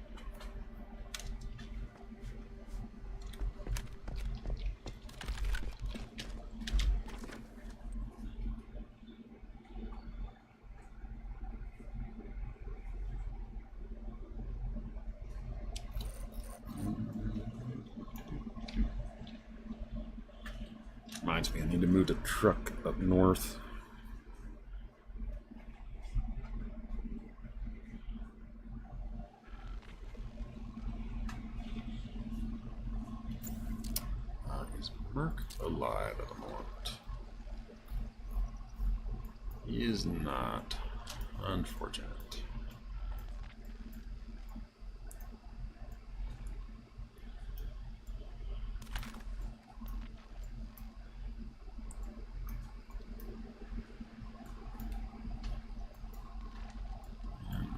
me. I need to move the truck up north. Is Merc alive at the moment? He is not. Unfortunate.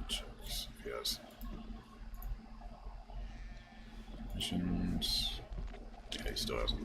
Checks if he has missions. Yeah, he still hasn't.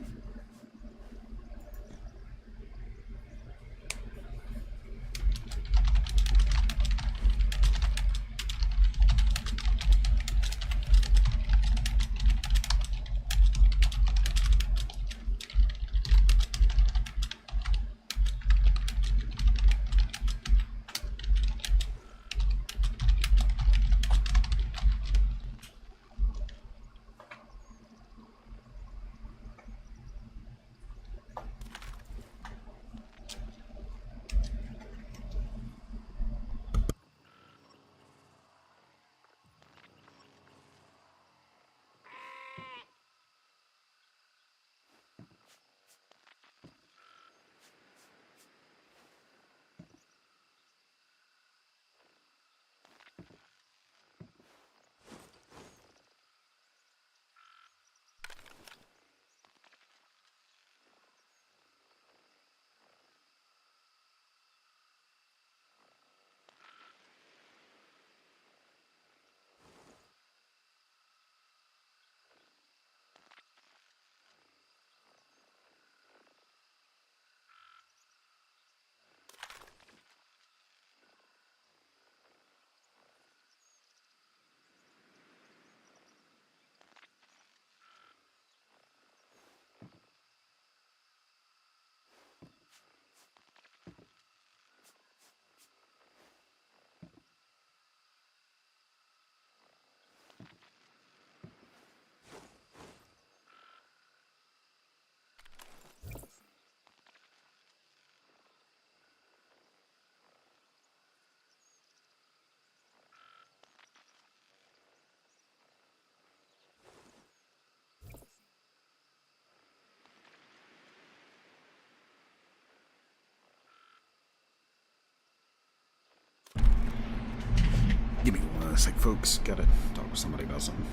Give me 1 sec, folks. Gotta talk with somebody about something.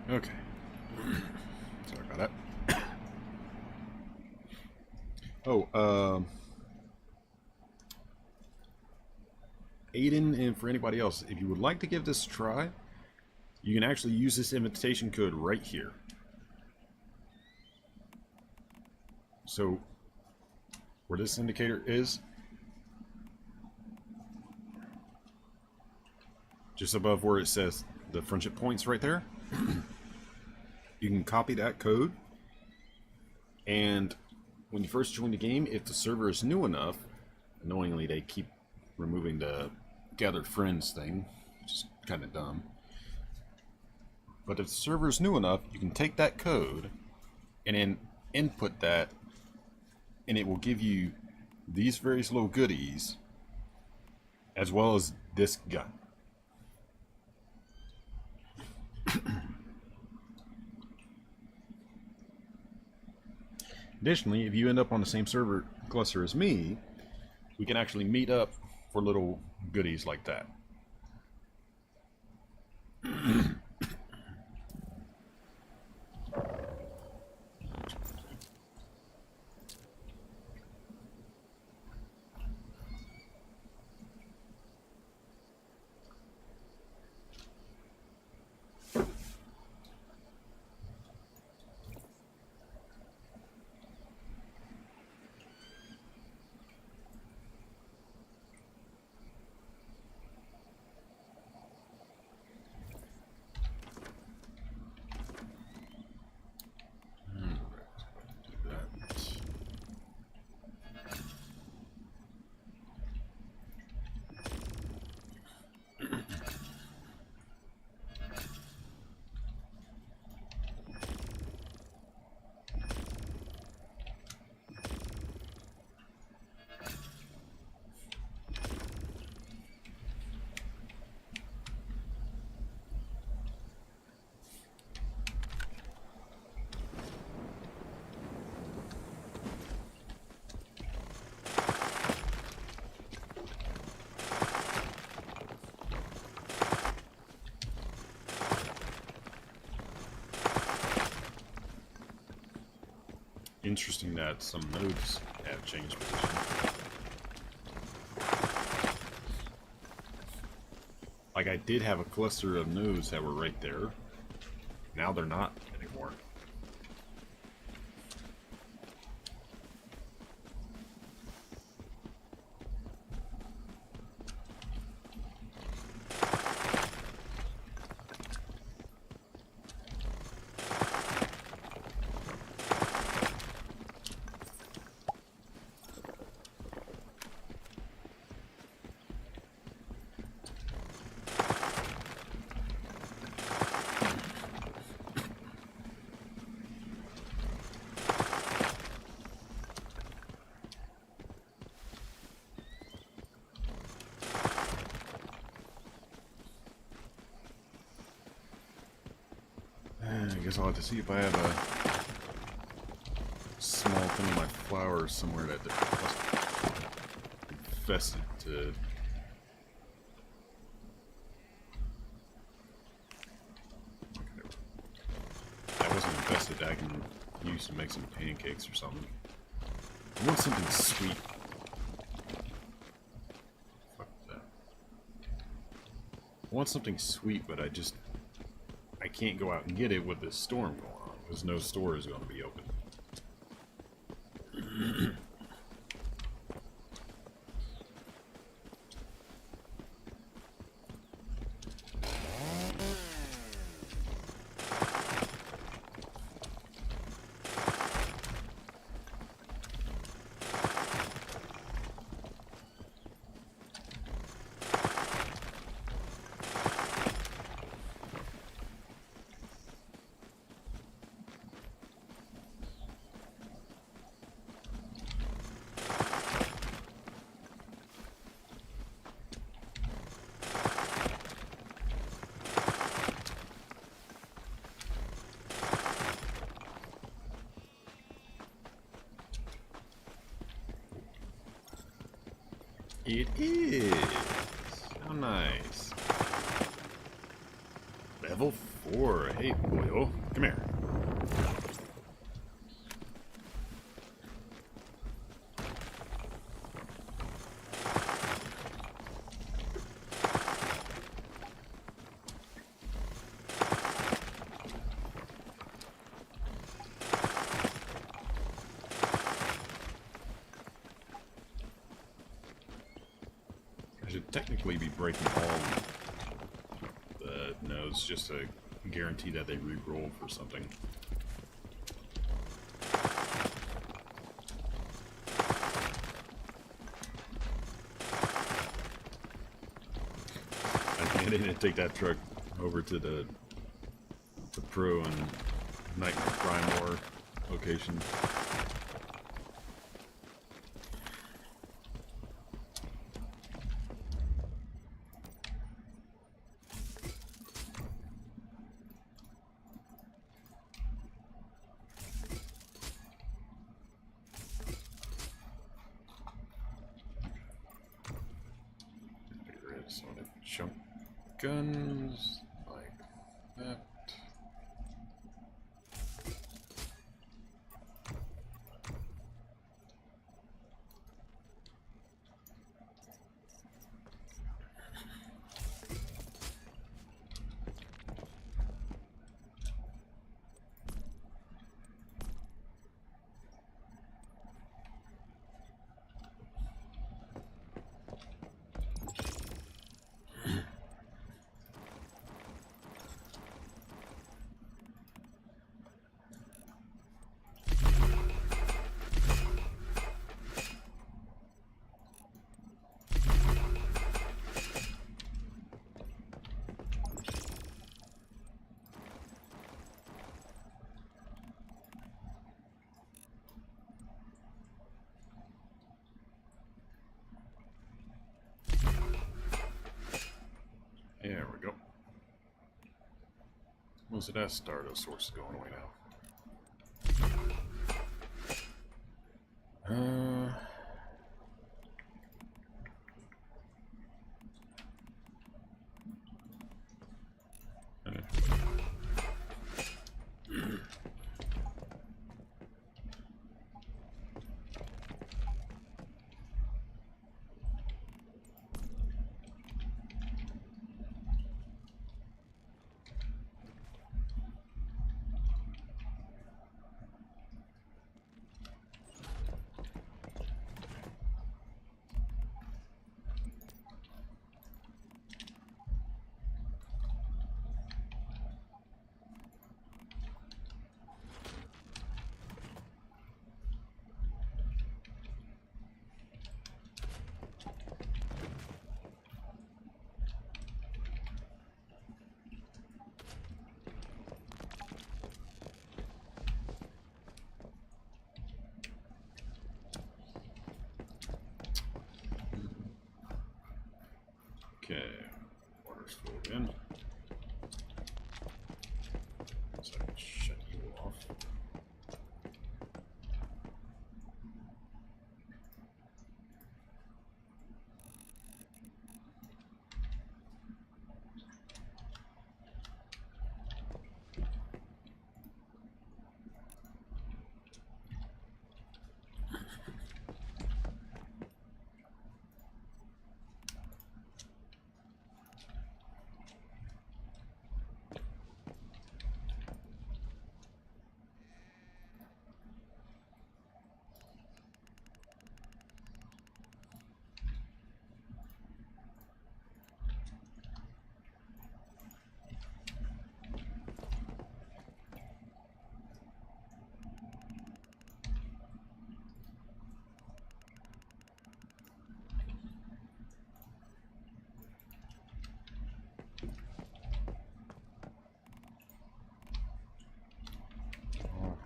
Okay. Sorry about that. Oh, Aiden, and for anybody else, if you would like to give this a try, you can actually use this invitation code right here. So, where this indicator is, just above where it says the friendship points right there, you can copy that code, and when you first join the game, if the server is new enough, annoyingly they keep removing the gather friends thing, which is kind of dumb. But if the server is new enough, you can take that code and then input that, and it will give you these various little goodies, as well as this gun. Additionally, if you end up on the same server cluster as me, we can actually meet up for little goodies like that. Interesting that some nodes have changed position. Like, I did have a cluster of nodes that were right there. Now they're not anymore. I guess I'll have to see if I have a small thing of my flowers somewhere that must be infested to... Okay. That wasn't infested, I can use to make some pancakes or something. I want something sweet. Fuck that. I want something sweet, but I can't go out and get it with this storm going on, because no store is going to be open. It is. How nice. Level 4. Hey, boyo. Come here. I should technically be breaking all, but no, it's just a guarantee that they re-roll for something. I didn't take that truck over to the Pro and Nightmare Prime War location. Get rid of some of the junk guns like that. There we go. Most of that Stardust source is going away now. Okay, water's full again. So I can shut you off.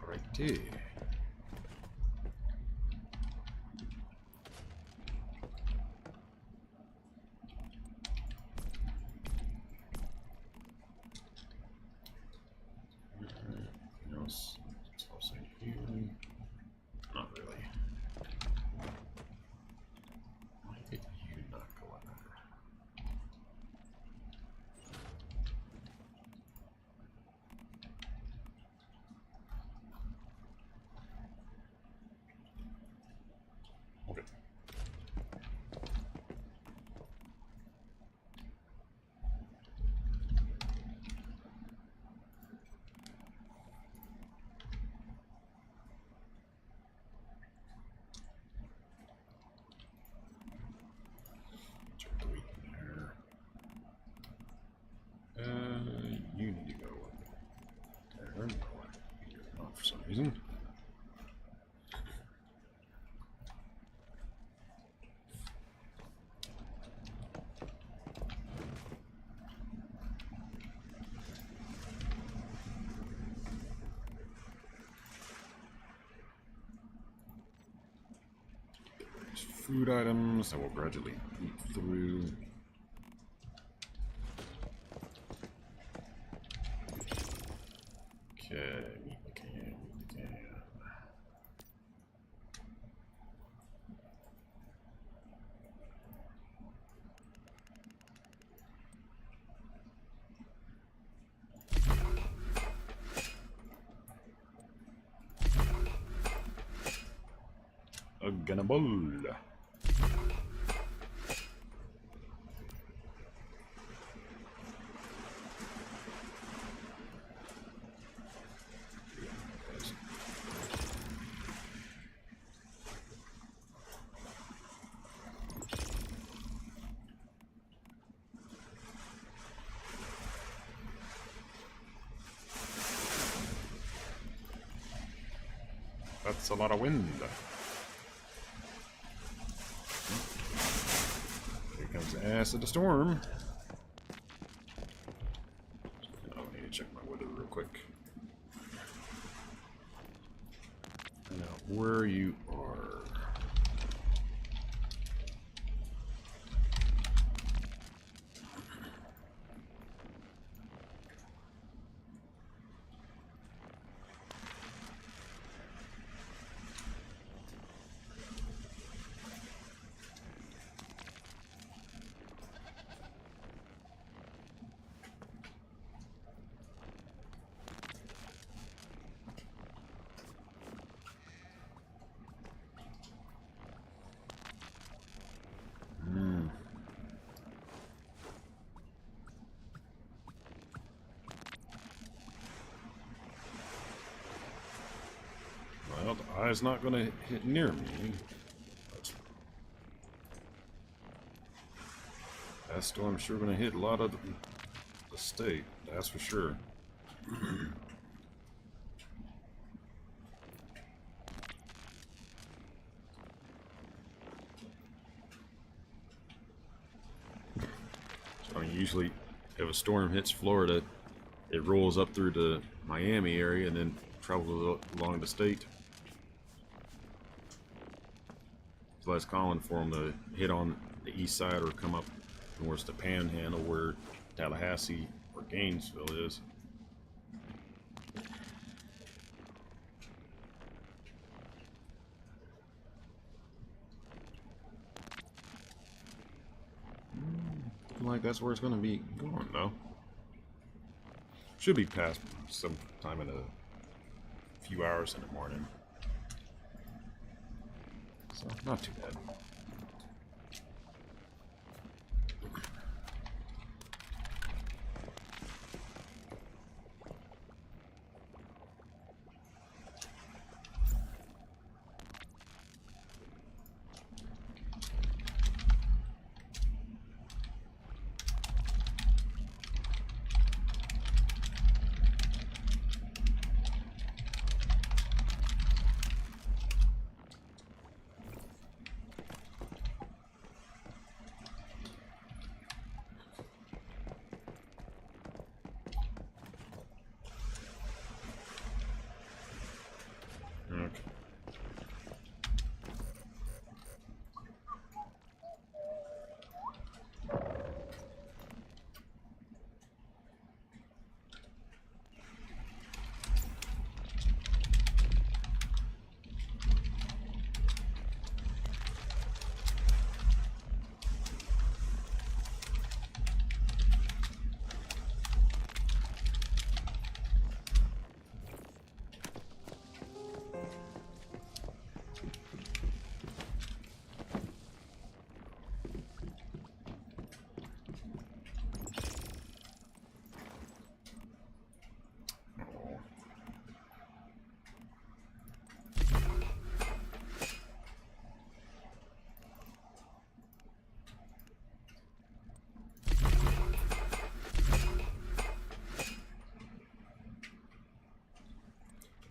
Alrighty. Anything else? Toss in here. Not really. Why did you not go in there? reason. There's food items that will gradually eat through. Okay, meet the can, meet the can. A gunnable. That's a lot of wind. Here comes the ass of the storm. I need to check my weather real quick. Find out where you are. Well, the eye's not going to hit near me. That storm's sure going to hit a lot of the state, that's for sure. So, I mean, usually if a storm hits Florida, it rolls up through the Miami area and then travels along the state. It's less common for them to hit on the east side or come up towards the Panhandle where Tallahassee or Gainesville is. Like that's where it's going to be going though. Should be past sometime in a few hours in the morning. So not too bad.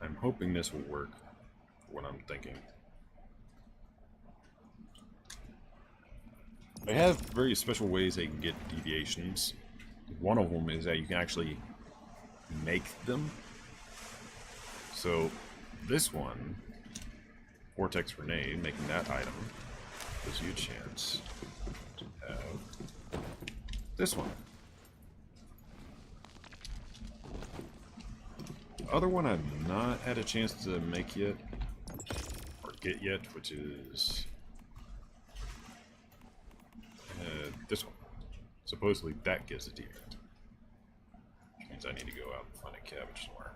I'm hoping this will work for what I'm thinking. They have very special ways they can get deviations. One of them is that you can actually make them. So this one, Vortex Grenade, making that item, gives you a chance to have this one. The other one I've not had a chance to make yet, or get yet, which is this one. Supposedly that gives a deviant. Which means I need to go out and find a cabbage somewhere.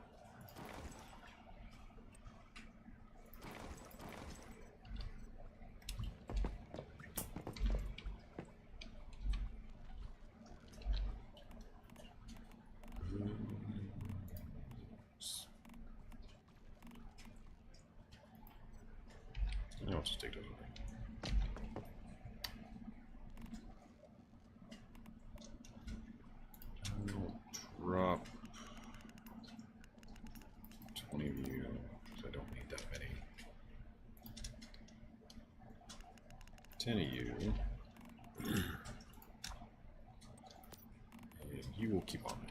I'll just take those with me. I'll drop 20 of you, because I don't need that many. 10 of you. And you will keep on me.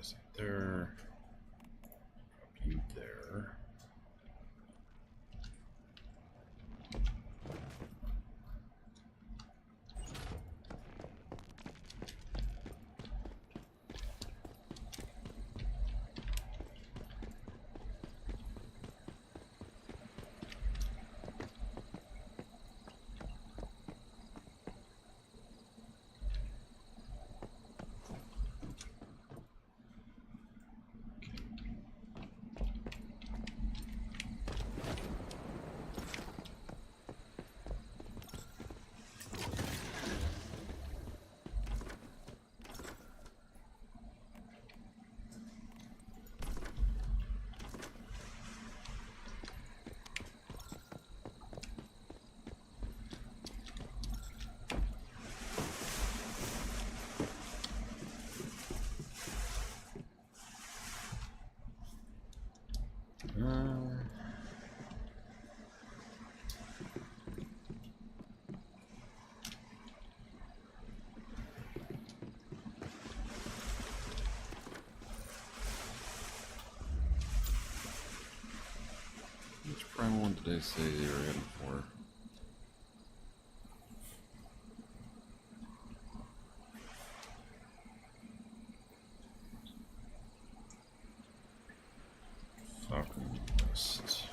Is it there? Drop you there. Which prime one did they say they were heading for? Falcon West.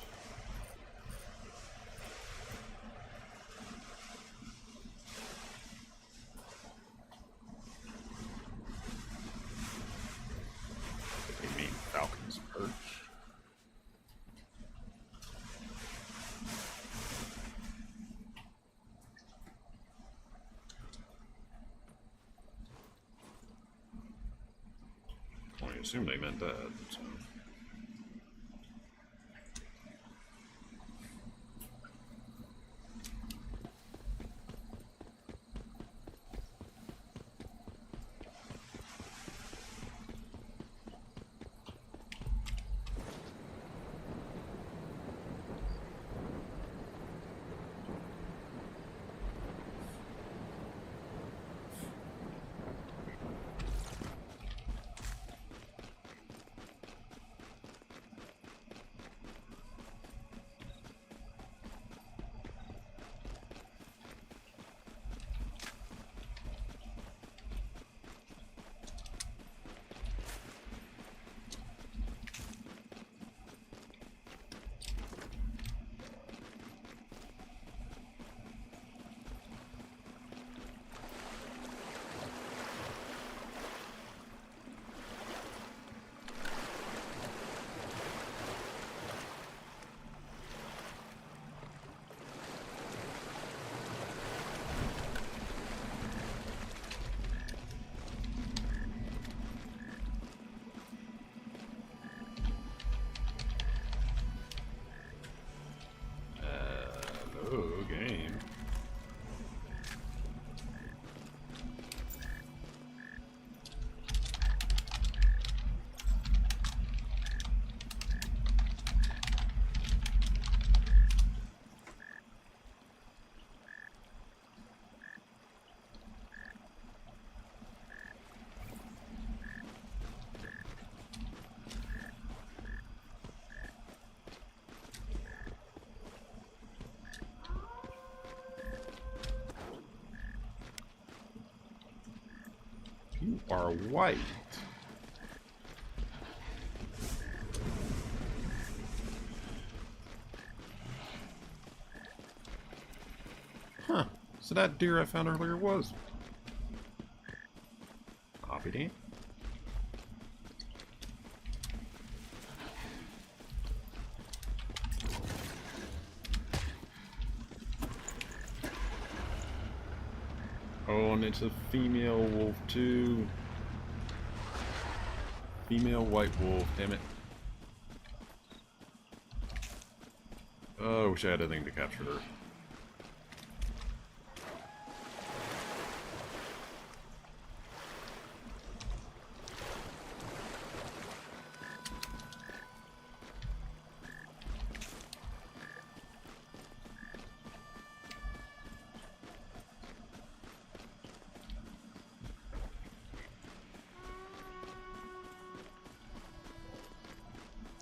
assume they meant that. So. Oh, game. You are white. Huh. So that deer I found earlier was. Hoppity. Oh, and it's a female wolf too. Female white wolf, damn it. Oh, I wish I had a thing to capture her.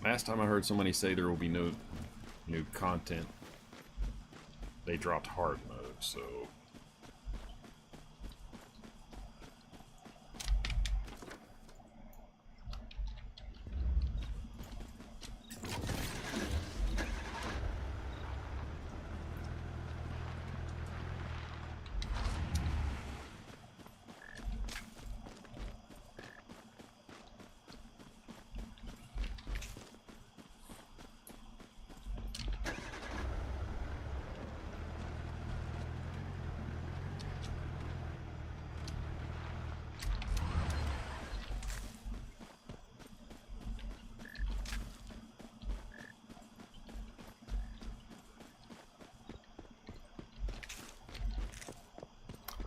Last time I heard somebody say there will be no new content, they dropped hard mode, so...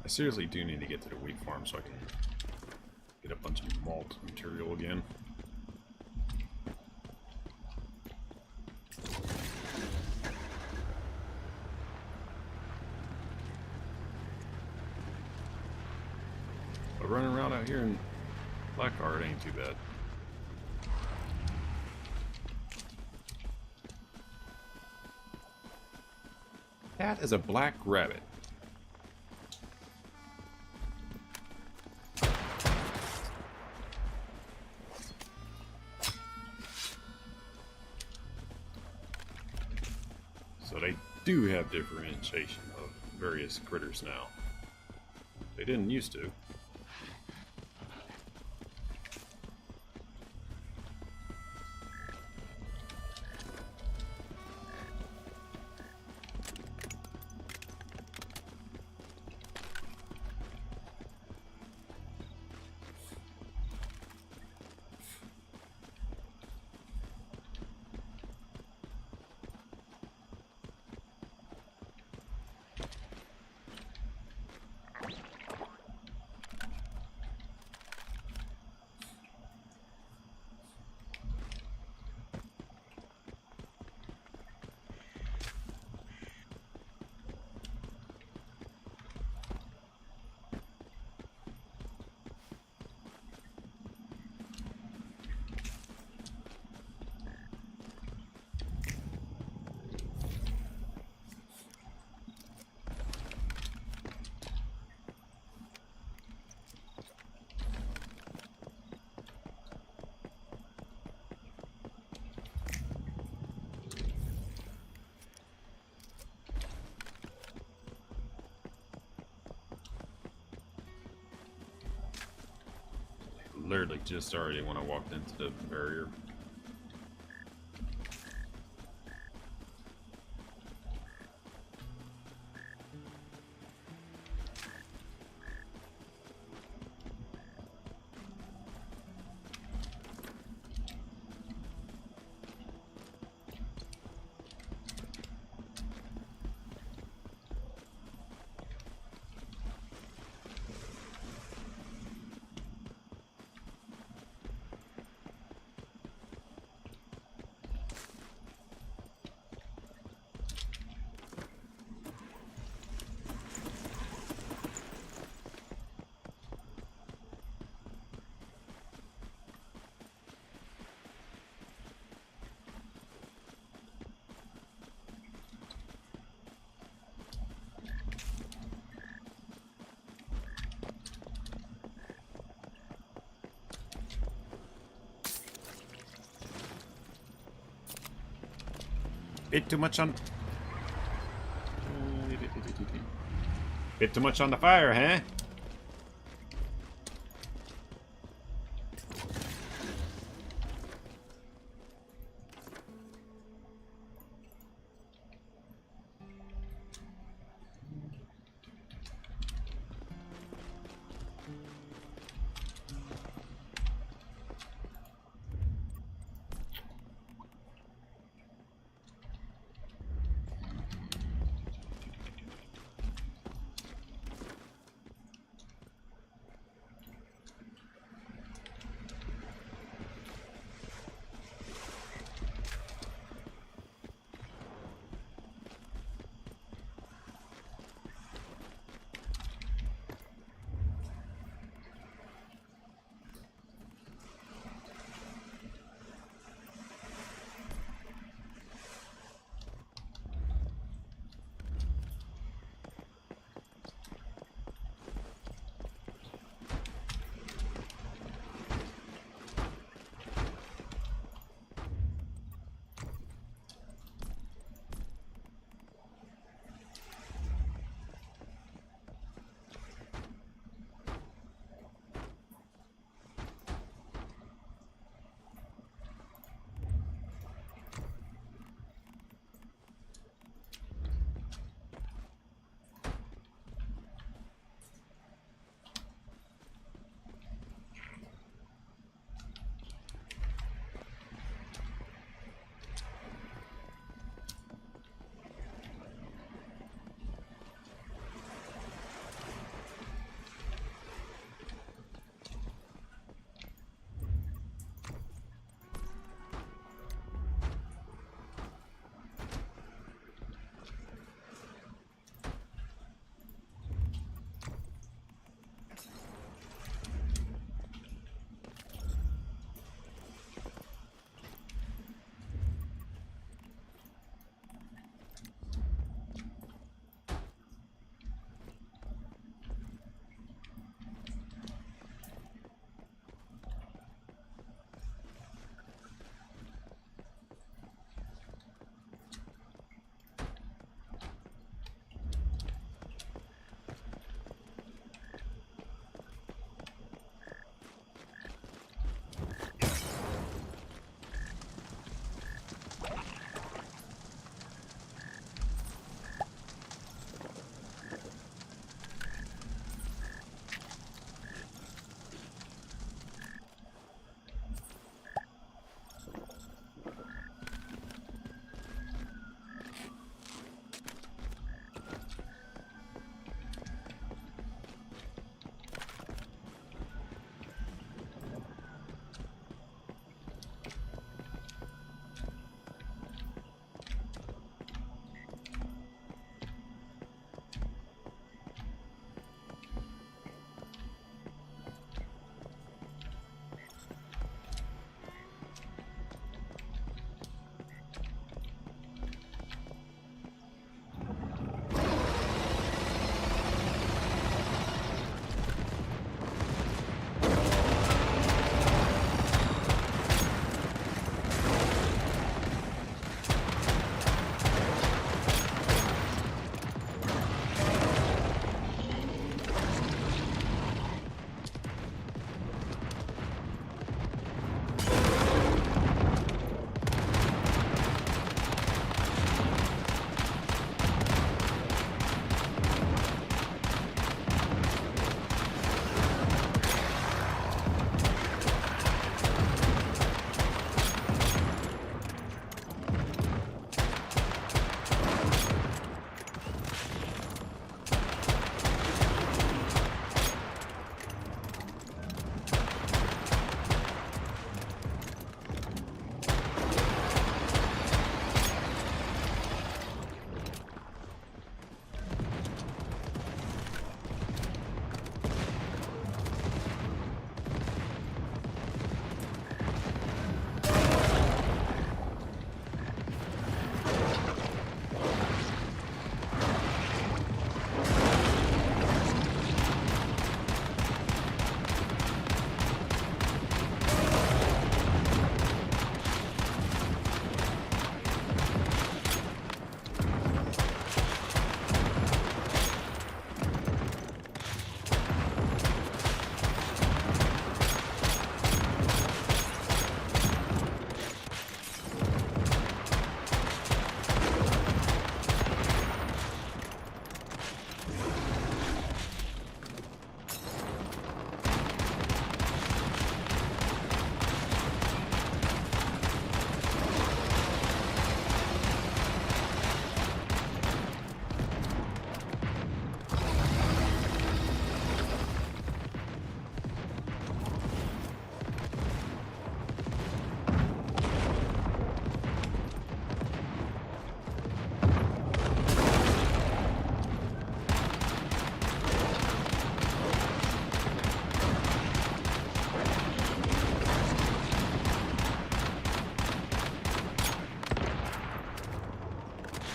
I seriously do need to get to the wheat farm so I can get a bunch of malt material again. But running around out here in Blackguard ain't too bad. That is a black rabbit. So they do have differentiation of various critters now. They didn't used to. literally just started when I walked into the barrier. Bit too much on... Bit too much on the fire, huh?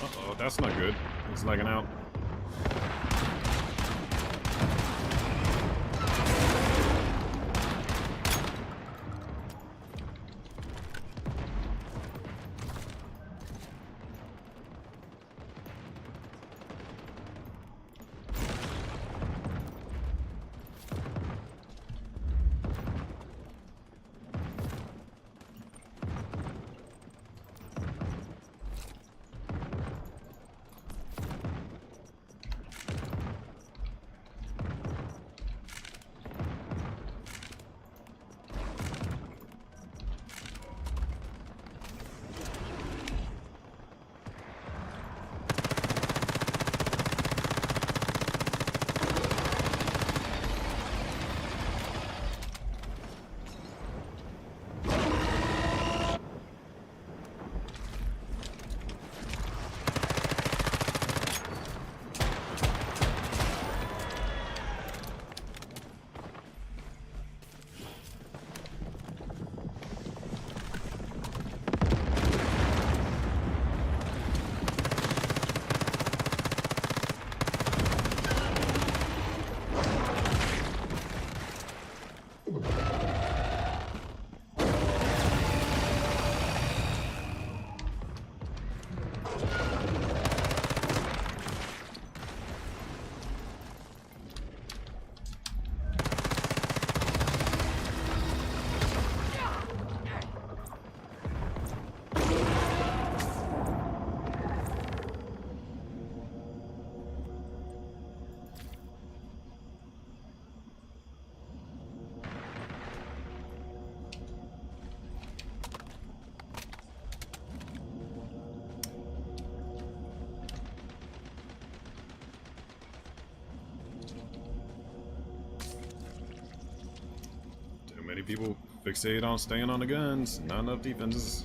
Uh-oh, that's not good. He's lagging out. Too many people fixate on staying on the guns, not enough defenses.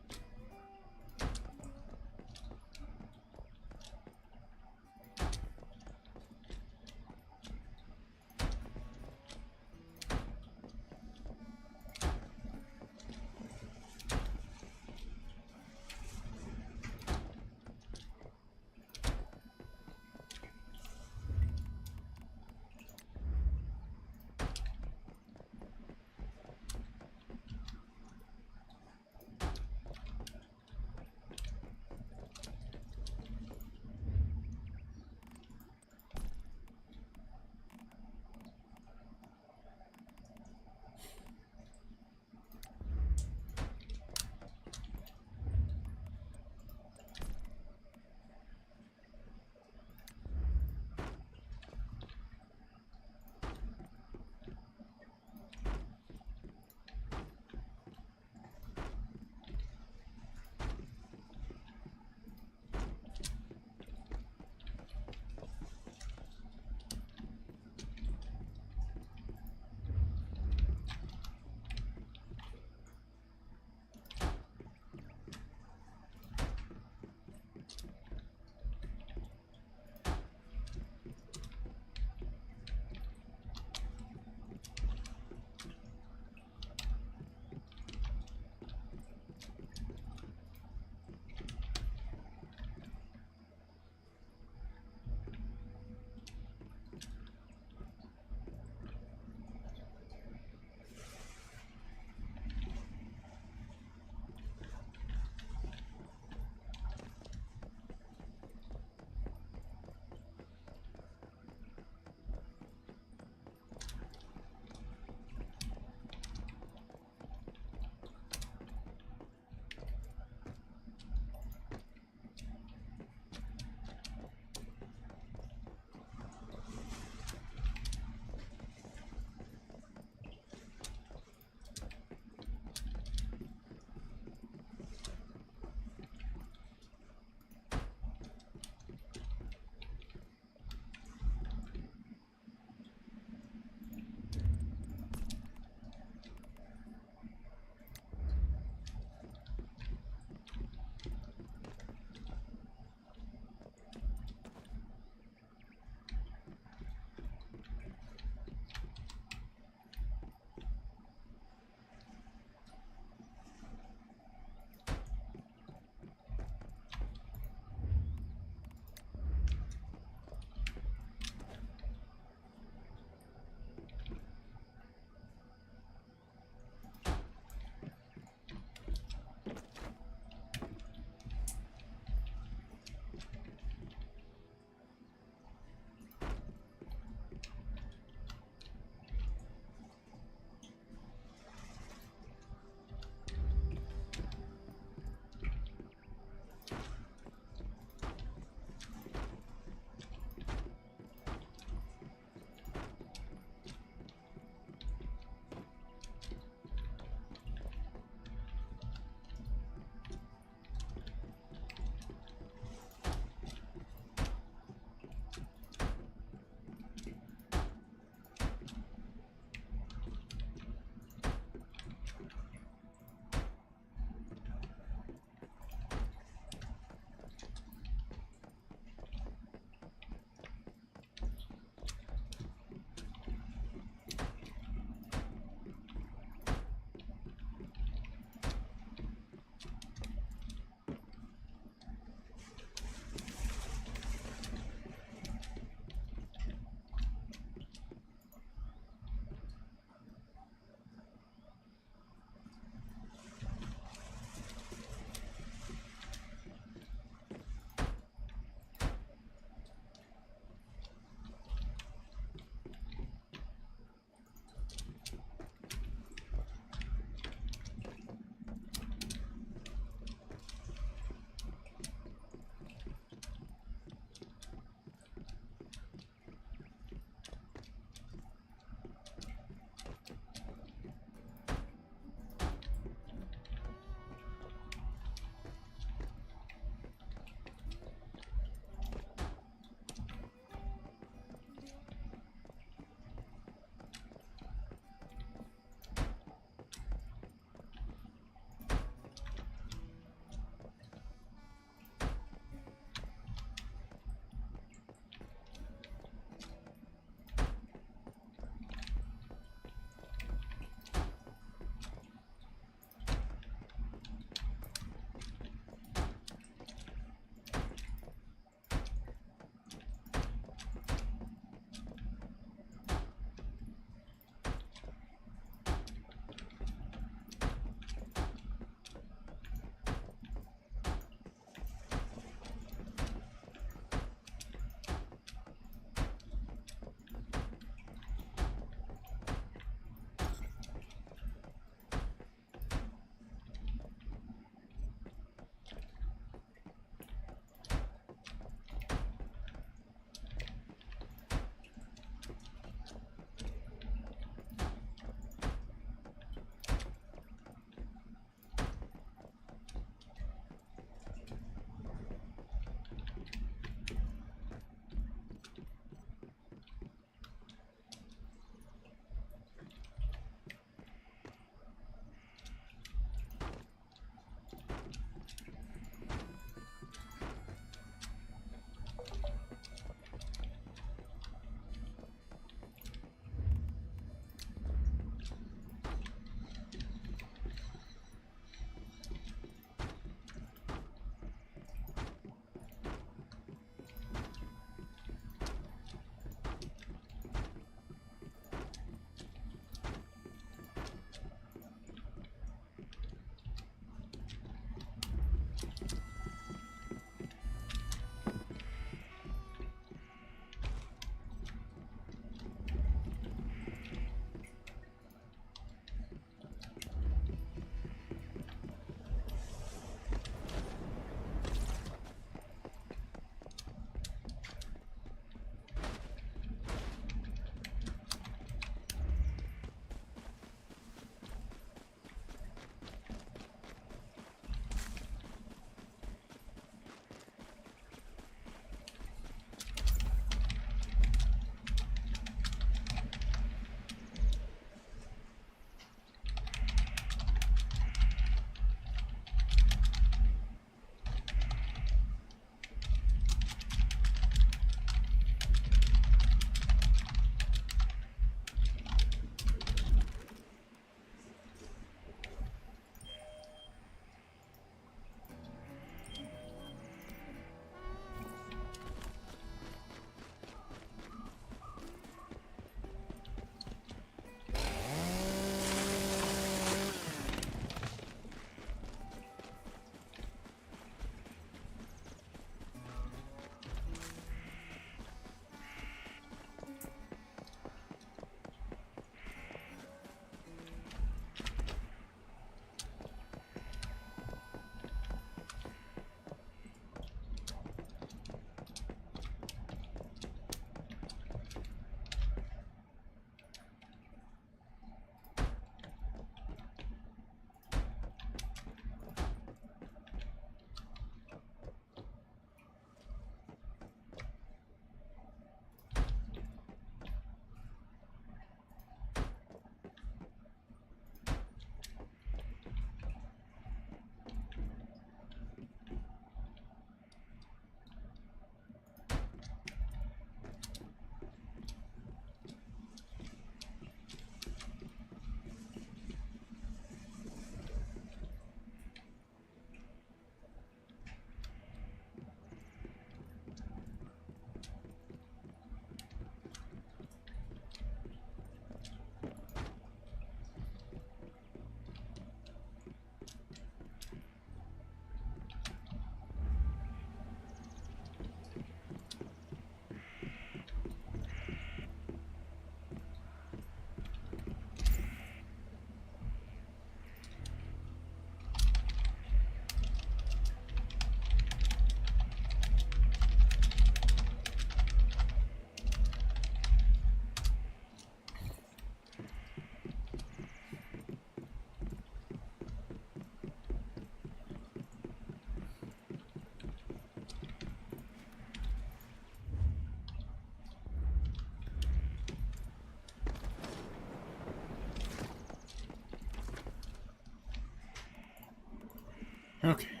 Okay.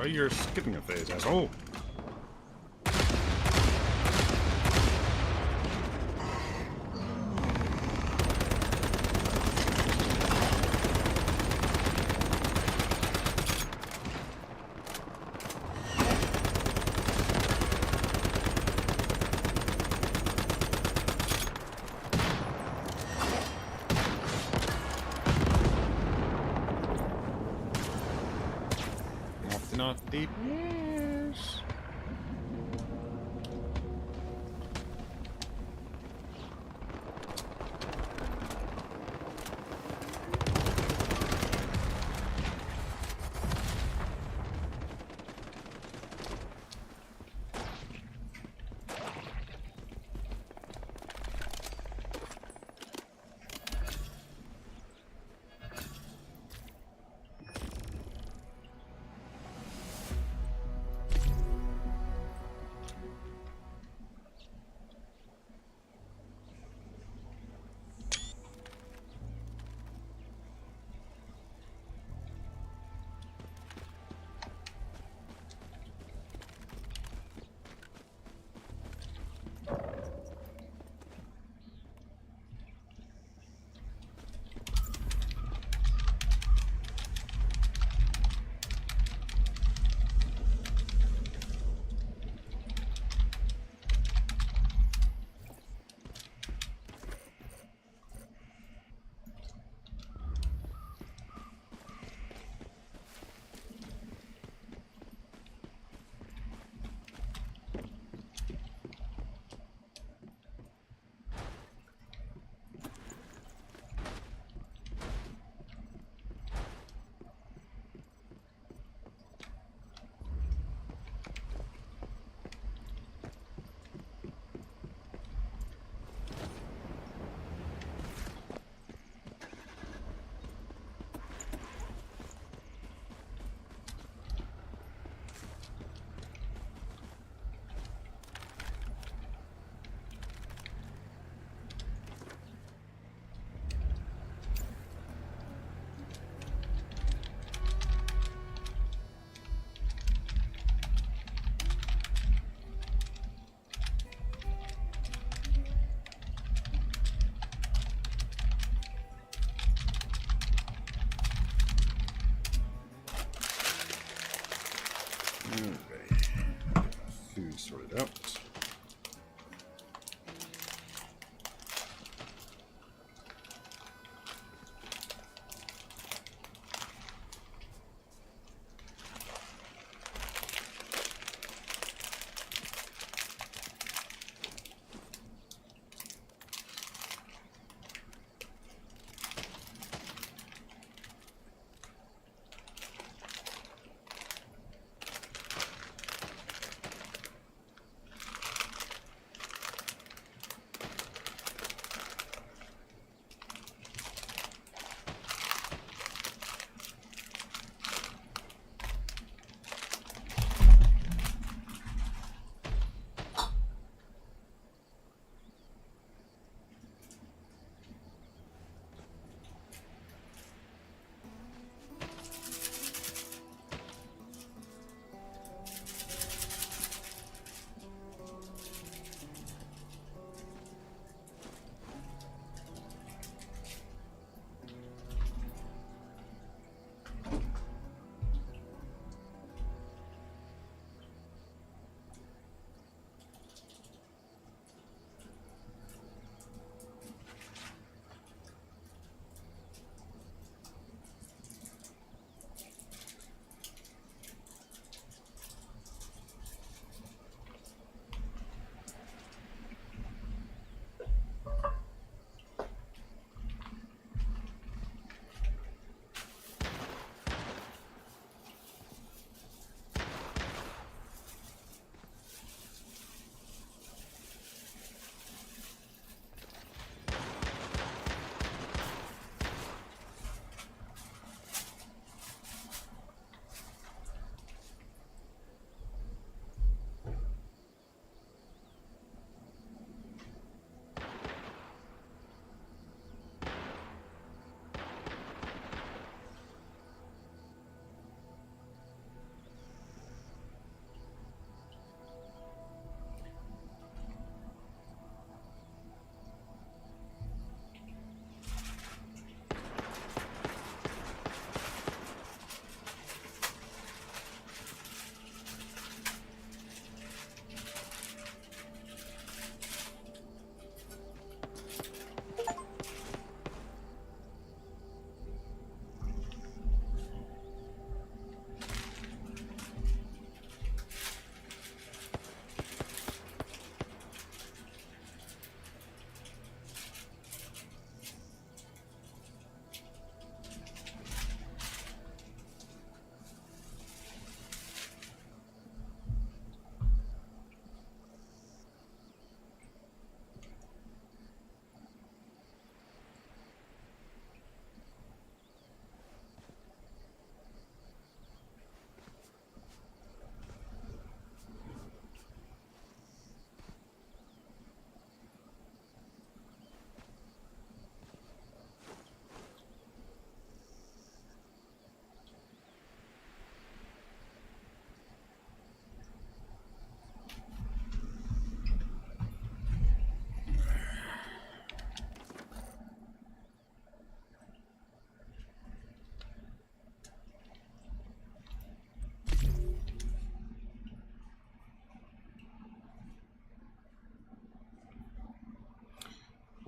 Oh, you're skipping a phase, asshole. Not deep. Yes.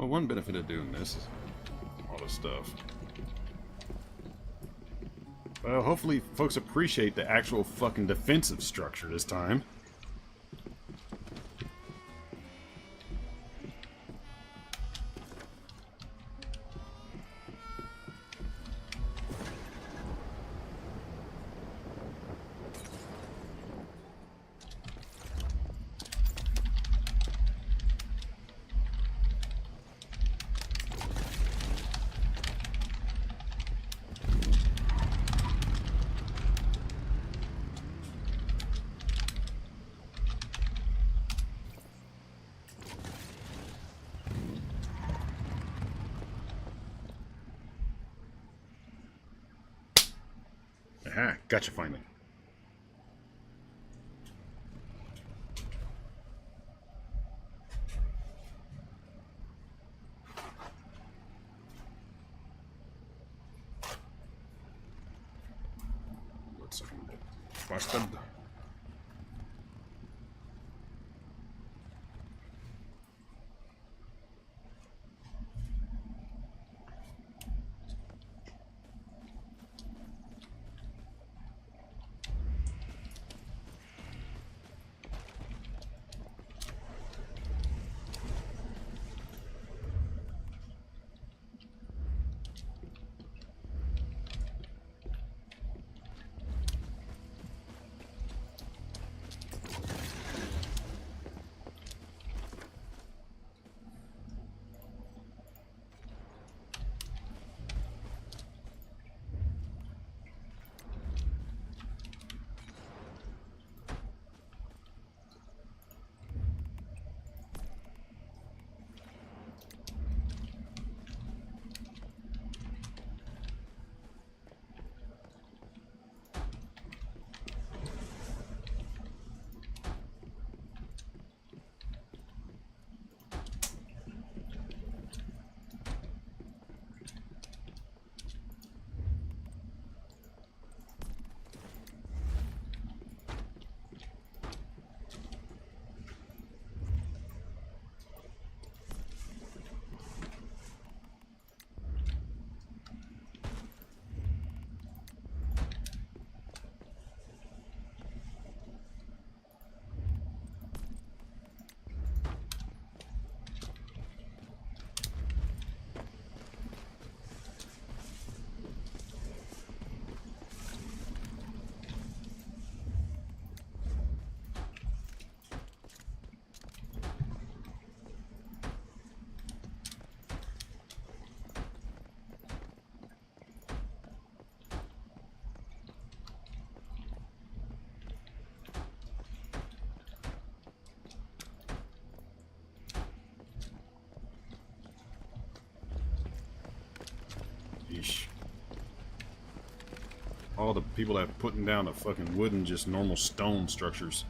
Well, one benefit of doing this is all this stuff. Well, hopefully folks appreciate the actual fucking defensive structure this time. Aha, gotcha finally. Let's find it. Bastard. Yeesh. All the people that putting down the fucking wooden, just normal stone structures.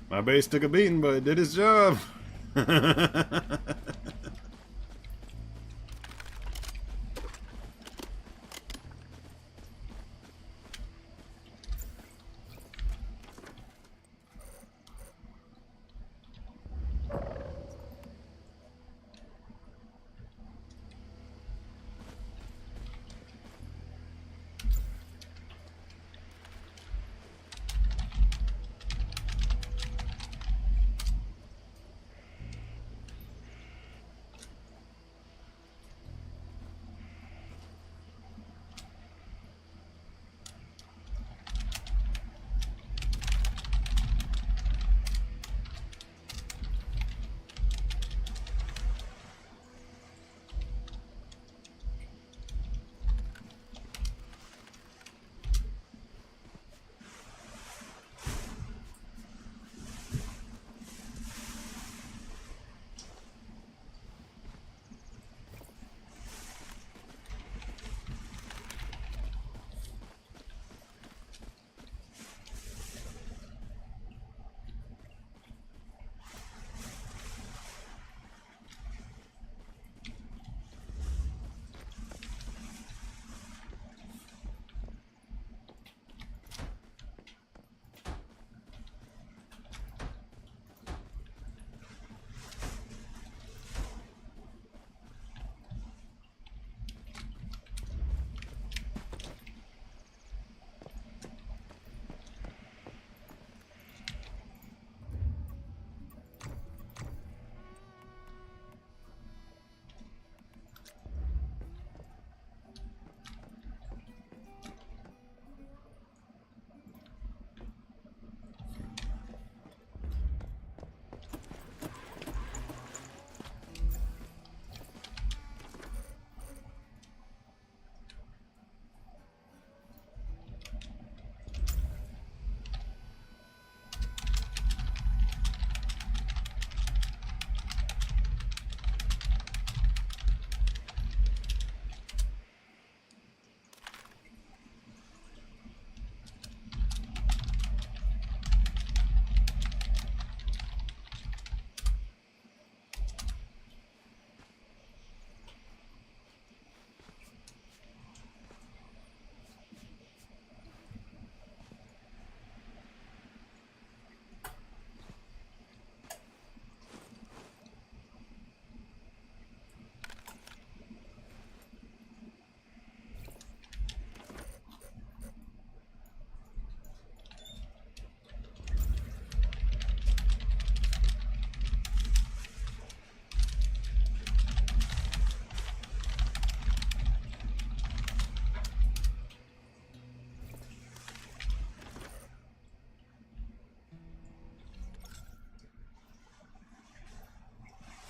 My base took a beating, but it did its job.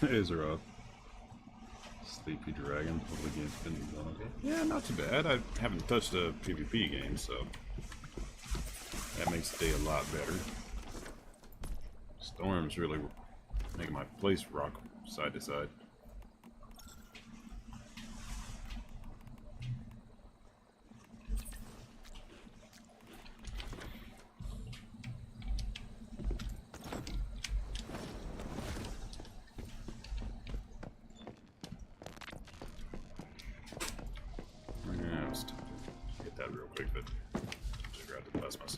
Is there a sleepy dragon? Hopefully the game's been going okay. Yeah, not too bad. I haven't touched a PvP game, so that makes the day a lot better. Storm's really making my place rock side to side. Yeah, just get that real quick, but just grab the plasmas.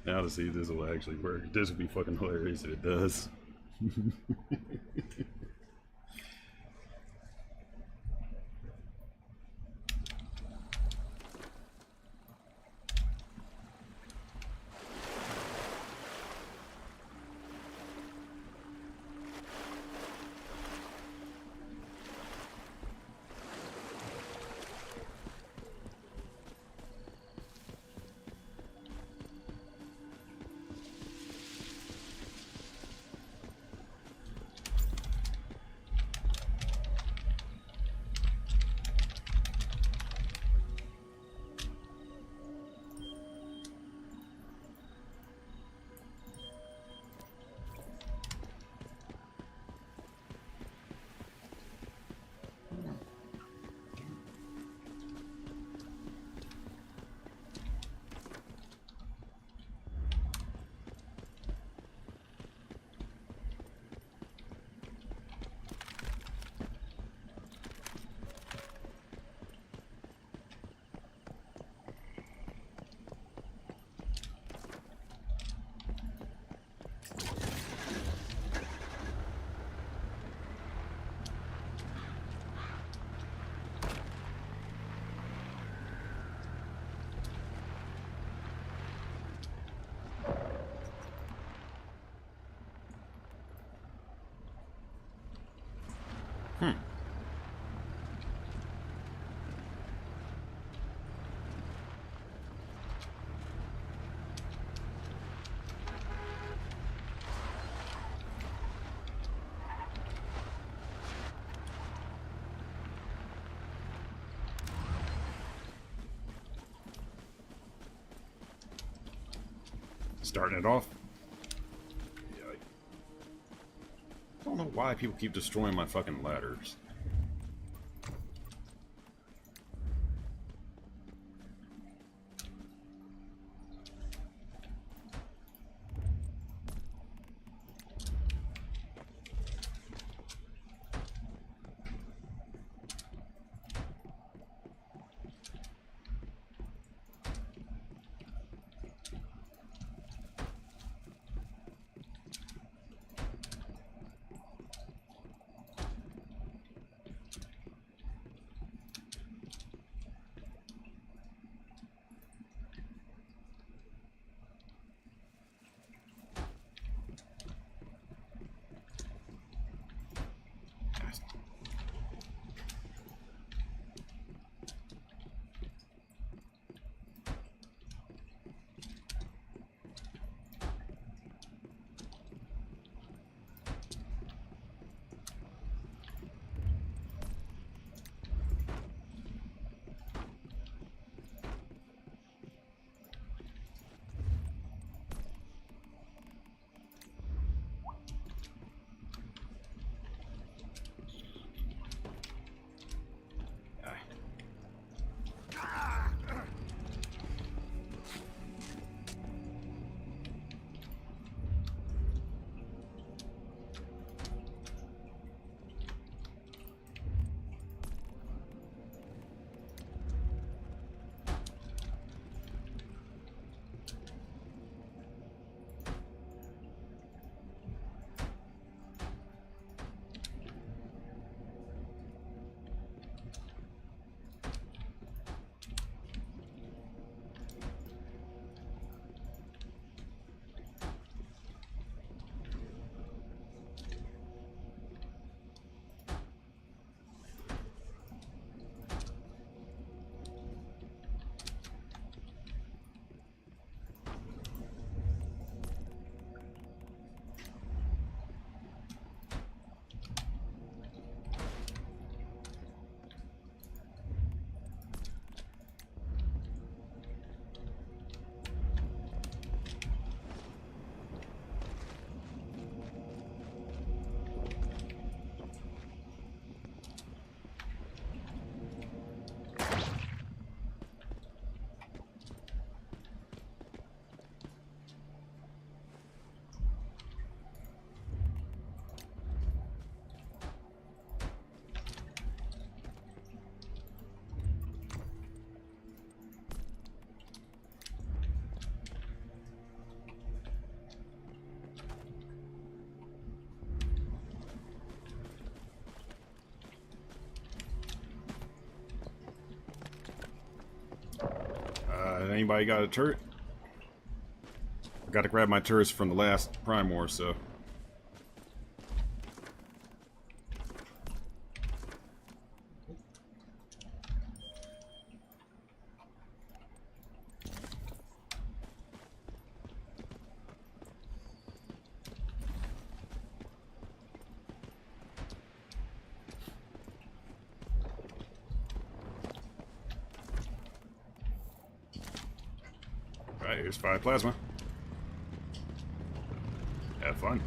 Now to see if this will actually work. This would be fucking hilarious if it does. Starting it off. Yeah, I don't know why people keep destroying my fucking ladders. Anybody got a turret? I got to grab my turrets from the last Prime War, so. Alright, here's 5 plasma. Have fun.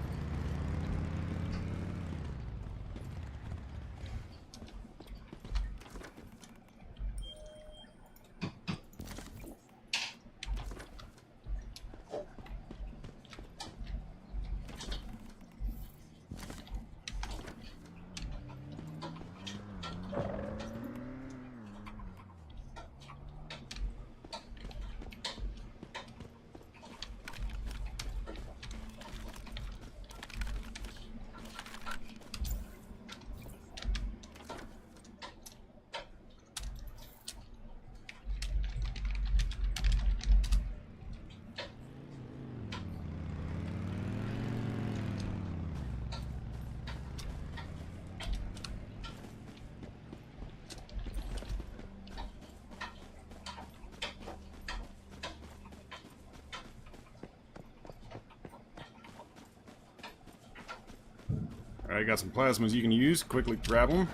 Alright, got some plasmas you can use. Quickly grab them.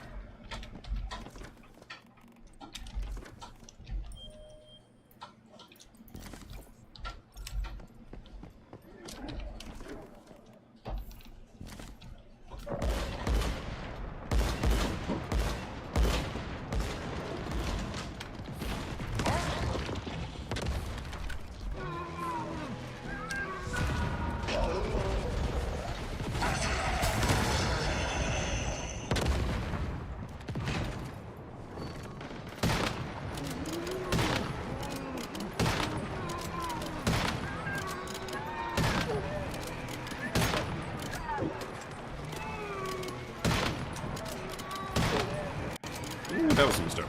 Ooh, that was some stuff.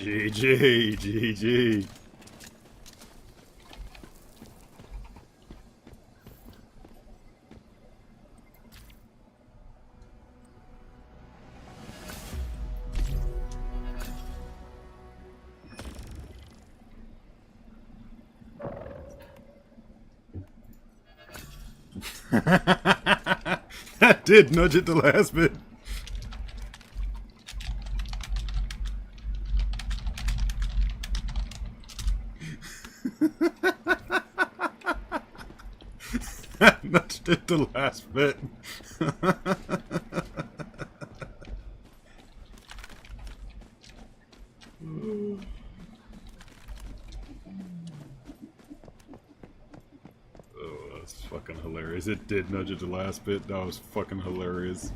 GG, GG. That did nudge it the last bit. Nudged it the last bit. Oh, that's fucking hilarious. It did nudge it the last bit. That was fucking hilarious.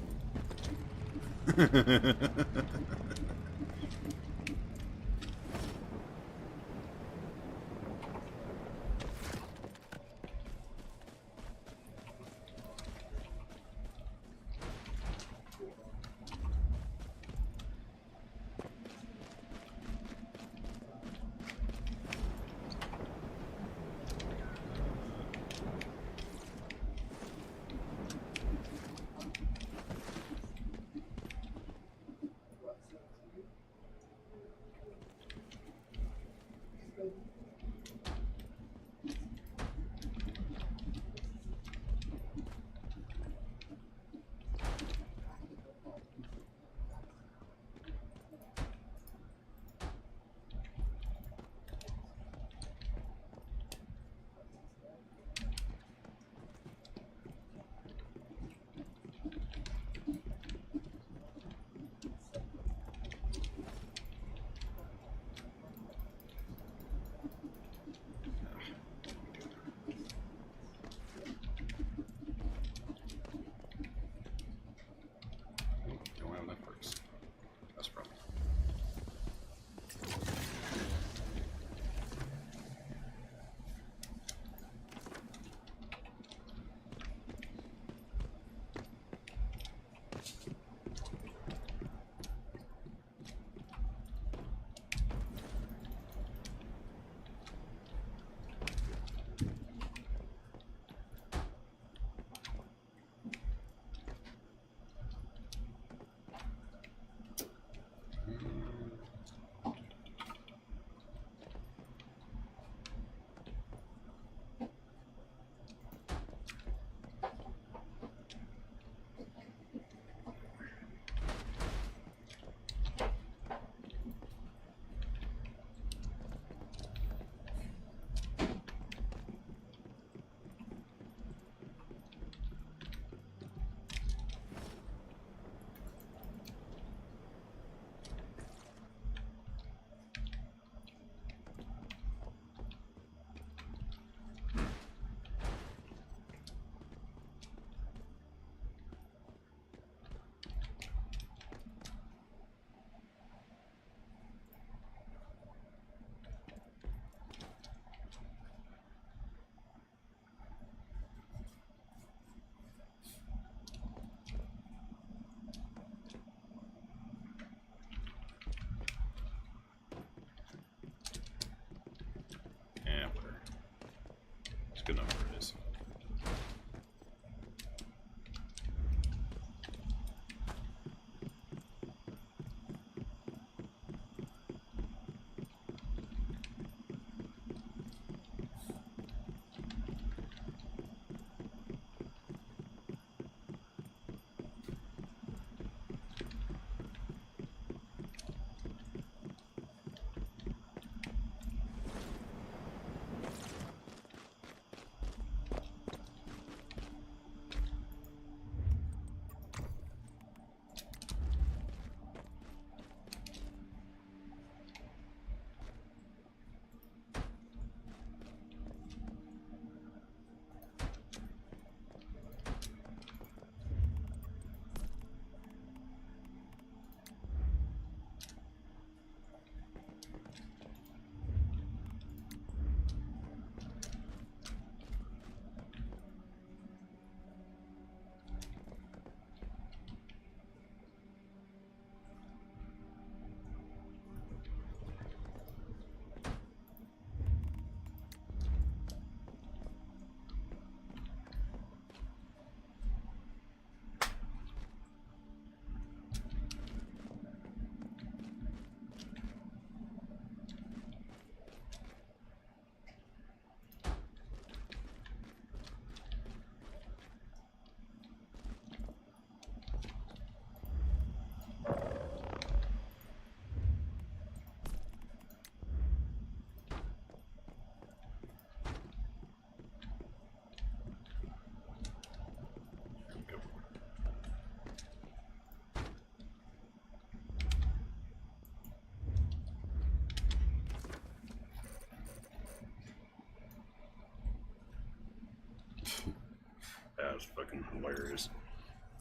was fucking hilarious.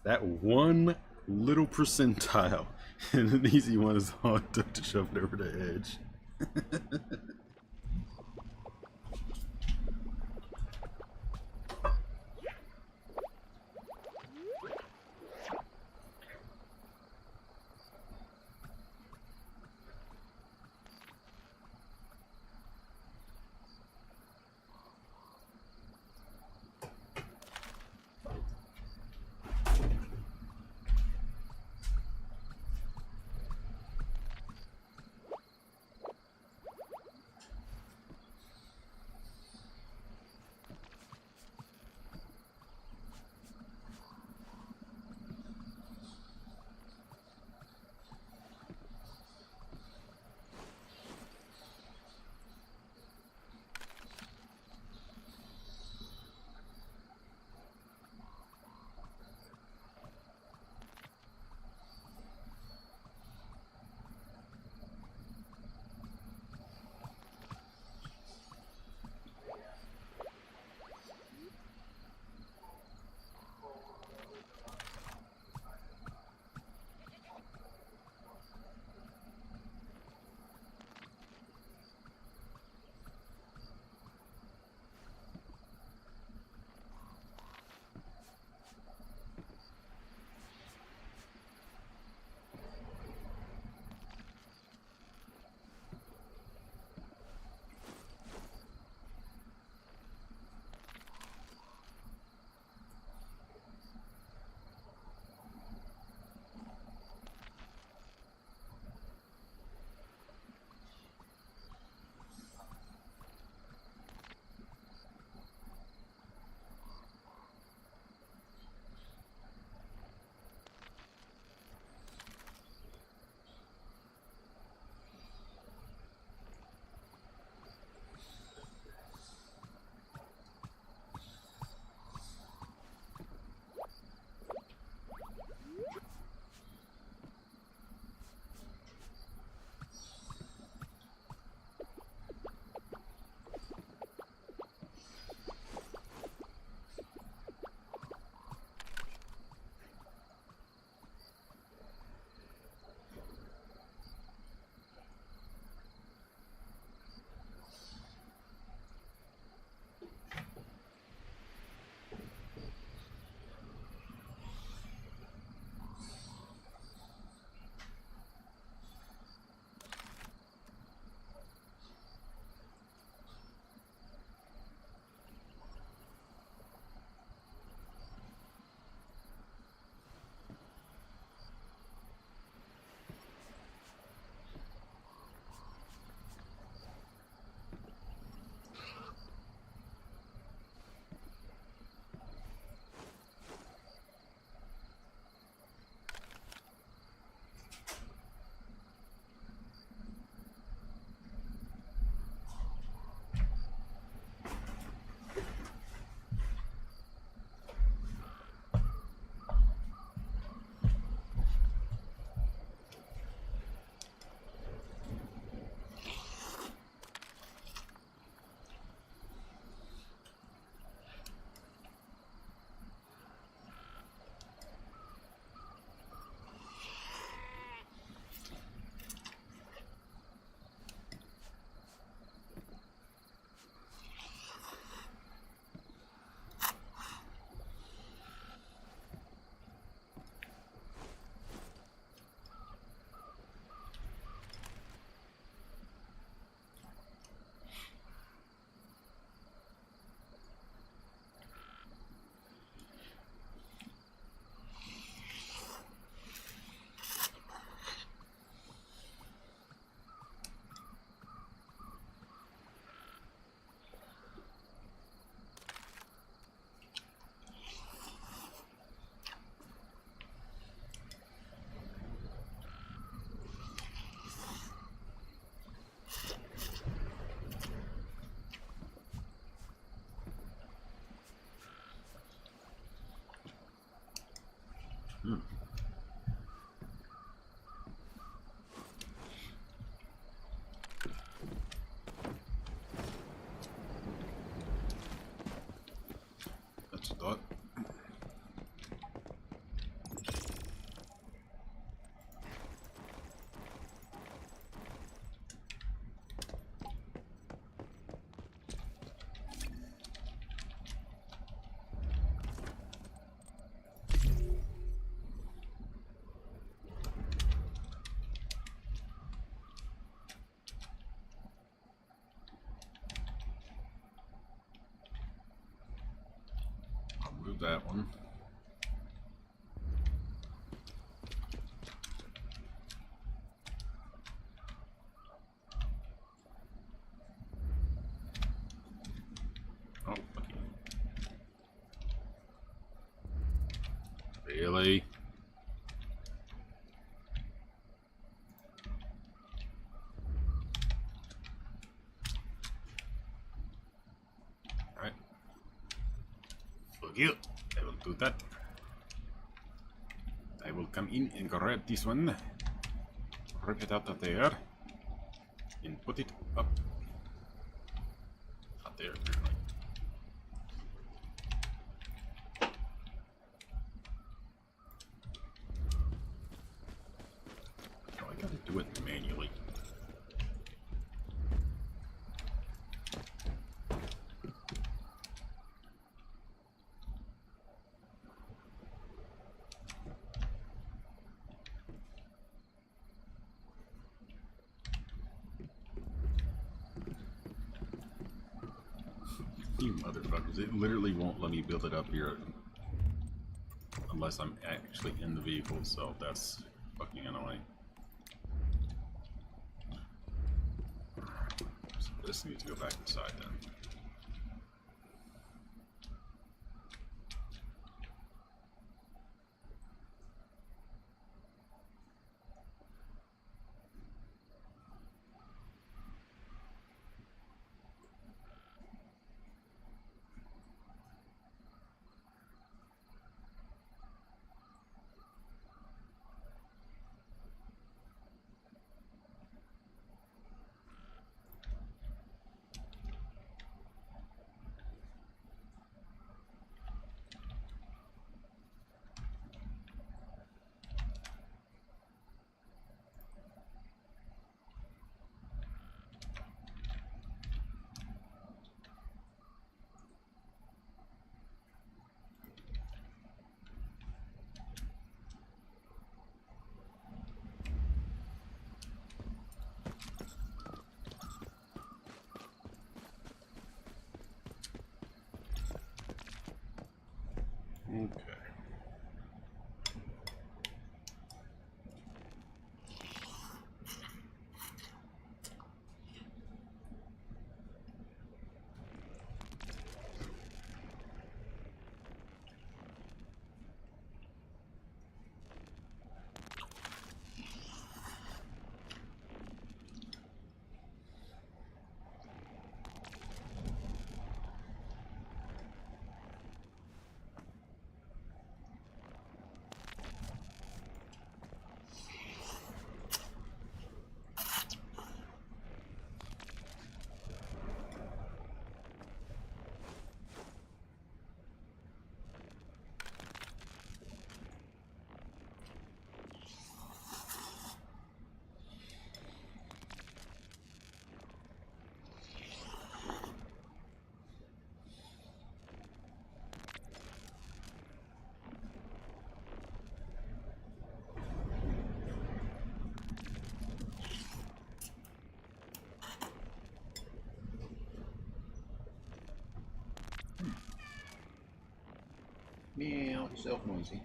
That one little percentile and an easy one is all it took to shove it over the edge. that one. Oh, okay. Really? Alright. Fuck you. I will do that. I will come in and grab this one. Rip it out of there. And put it up. Not there, apparently. Oh, I gotta do it manually. You motherfuckers, it literally won't let me build it up here unless I'm actually in the vehicle, so that's fucking annoying. So this needs to go back inside then. Okay. Meow, yourself noisy.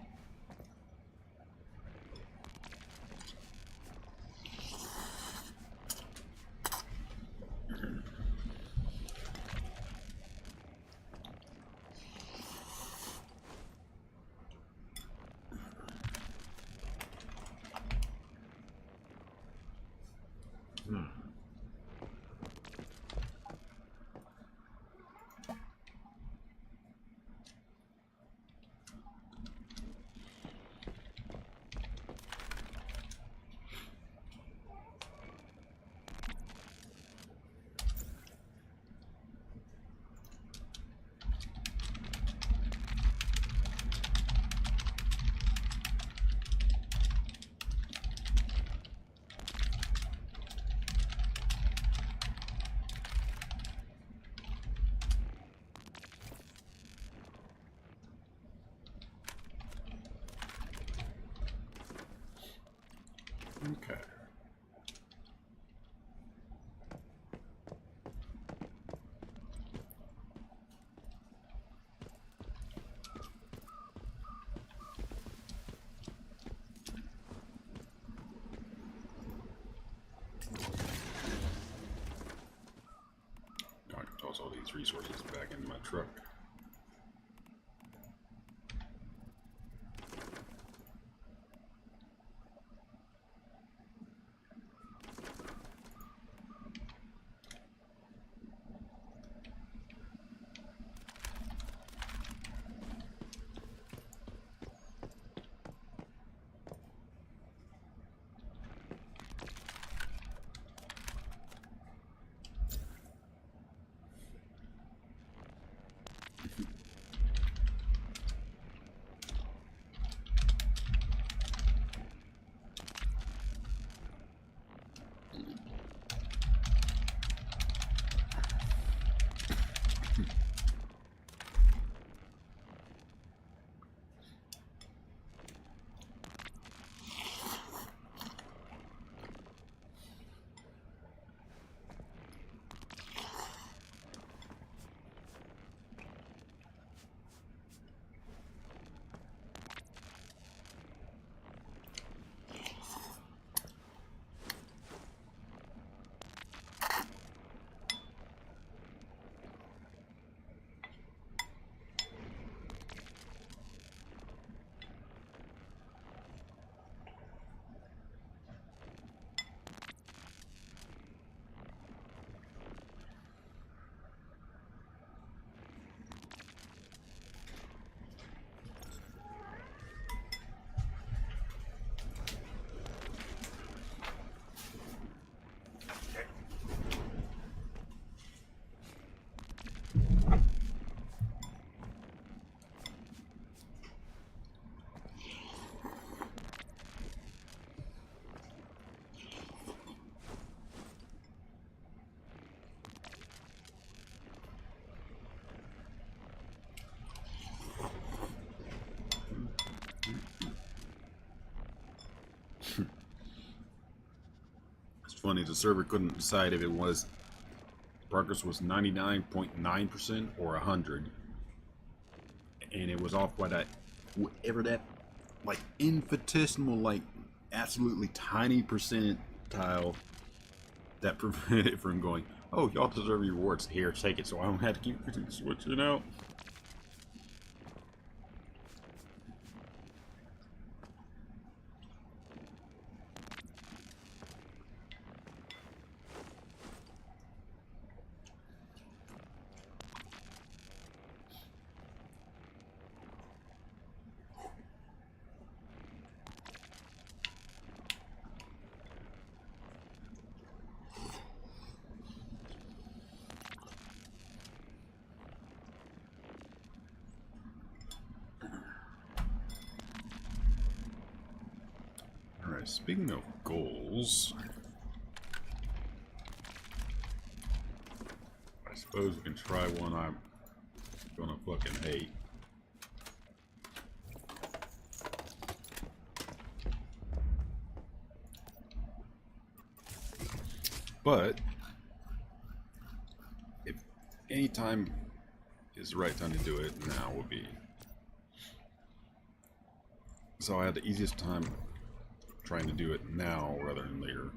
Okay. resources back into my truck. It's funny, the server couldn't decide if it was progress was 99.9% or 100, and it was off by that whatever that like infinitesimal, like absolutely tiny percentile that prevented it from going, oh, y'all deserve your rewards, here, take it, so I don't have to keep switching out. Alright, speaking of goals, I suppose we can try one I'm gonna fucking hate. But if any time is the right time to do it, now would be. So I had the easiest time trying to do it now rather than later.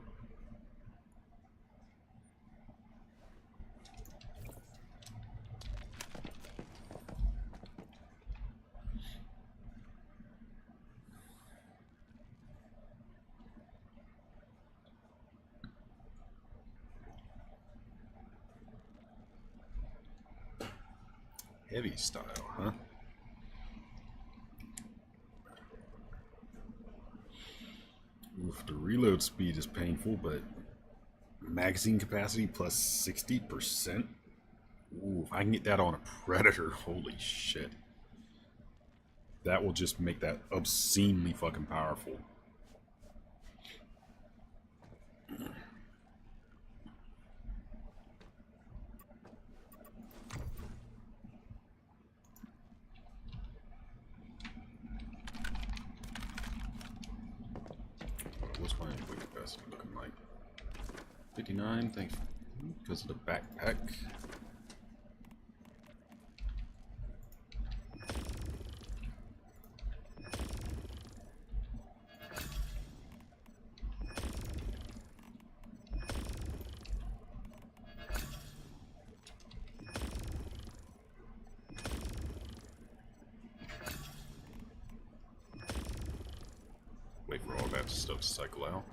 Heavy style, huh? Oof, the reload speed is painful, but magazine capacity plus 60%? Ooh, if I can get that on a Predator, holy shit. That will just make that obscenely fucking powerful. What's my weight capacity looking like? 59, thanks, because of the backpack. stuff to cycle out.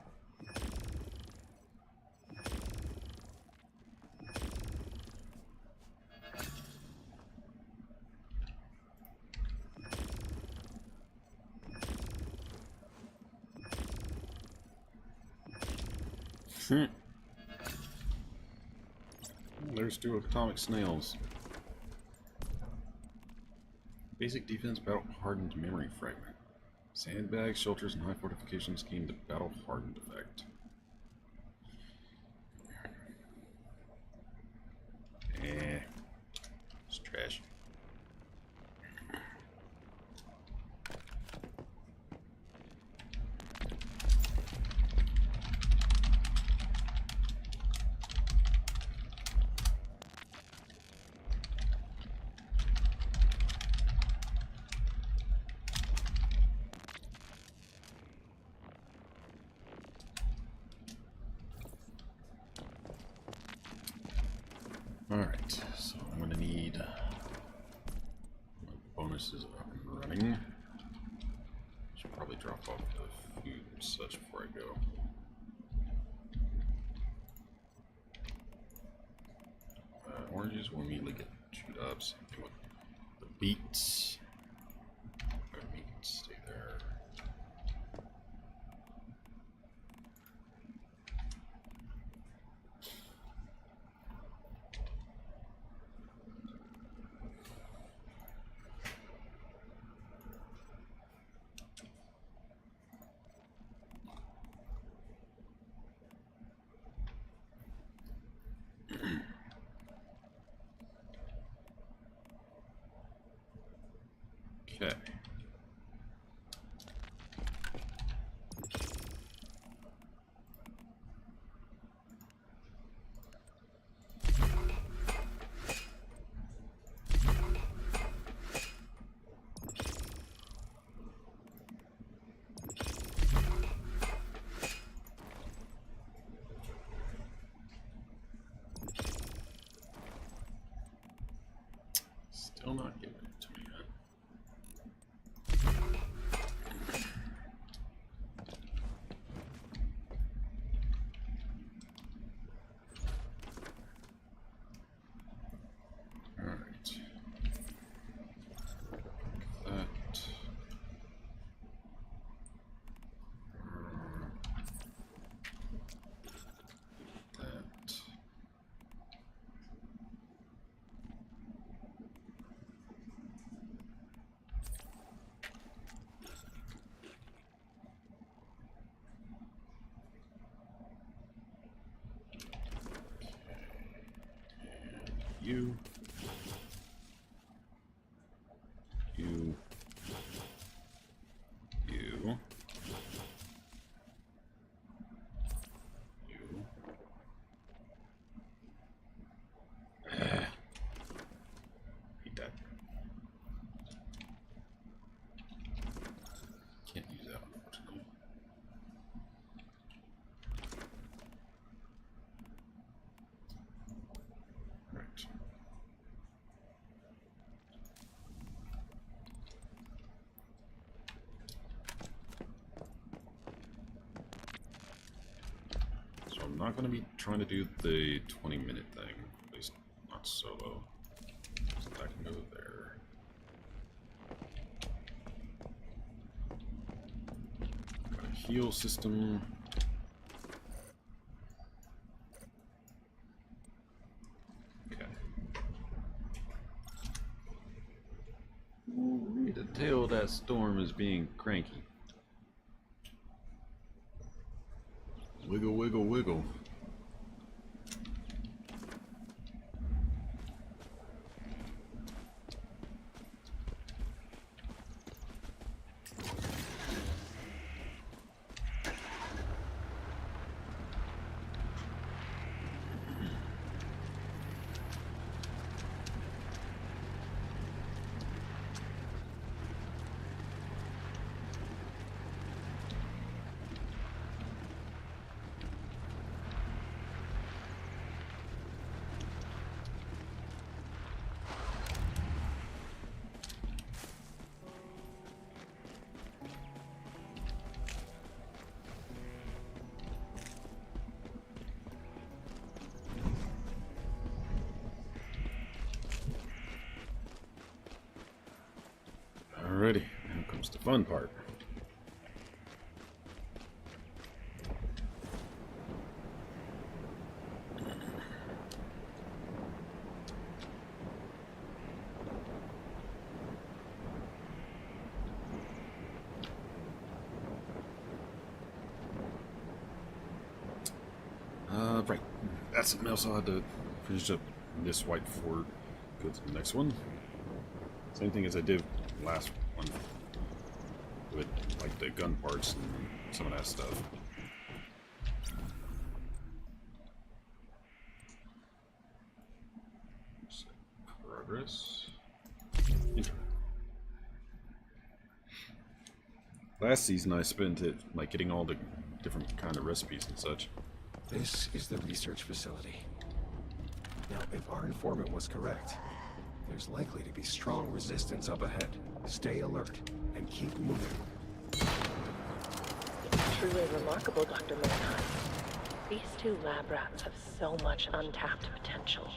There's 2 atomic snails. Basic defense battle hardened memory fragment. Sandbags, shelters, and high fortifications gain the battle hardened effect. It's trash. Alright, so I'm going to need my bonuses up and running. Should probably drop off the food and such before I go. Oranges will immediately get chewed up. Same thing with the beets. Meat can stay there. Okay. Still not giving it to me yet. You. You. You. You. Eat that. Can't use that, unfortunately. Right. So I'm not going to be trying to do the 20-minute thing, at least not solo. So I can go there. Got a heal system. Okay. Ooh, to tell that storm is being cranky. Wiggle, wiggle, wiggle. fun part. Right. That's something else I'll have to finish up this white before go to the next one. Same thing as I did last one with like the gun parts and some of that stuff. Progress. Enter. Last season I spent it like getting all the different kind of recipes and such. This is the research facility. Now, if our informant was correct, there's likely to be strong resistance up ahead. Stay alert and keep moving. Truly remarkable, Dr. Moonheim. These two lab rats have so much untapped potential.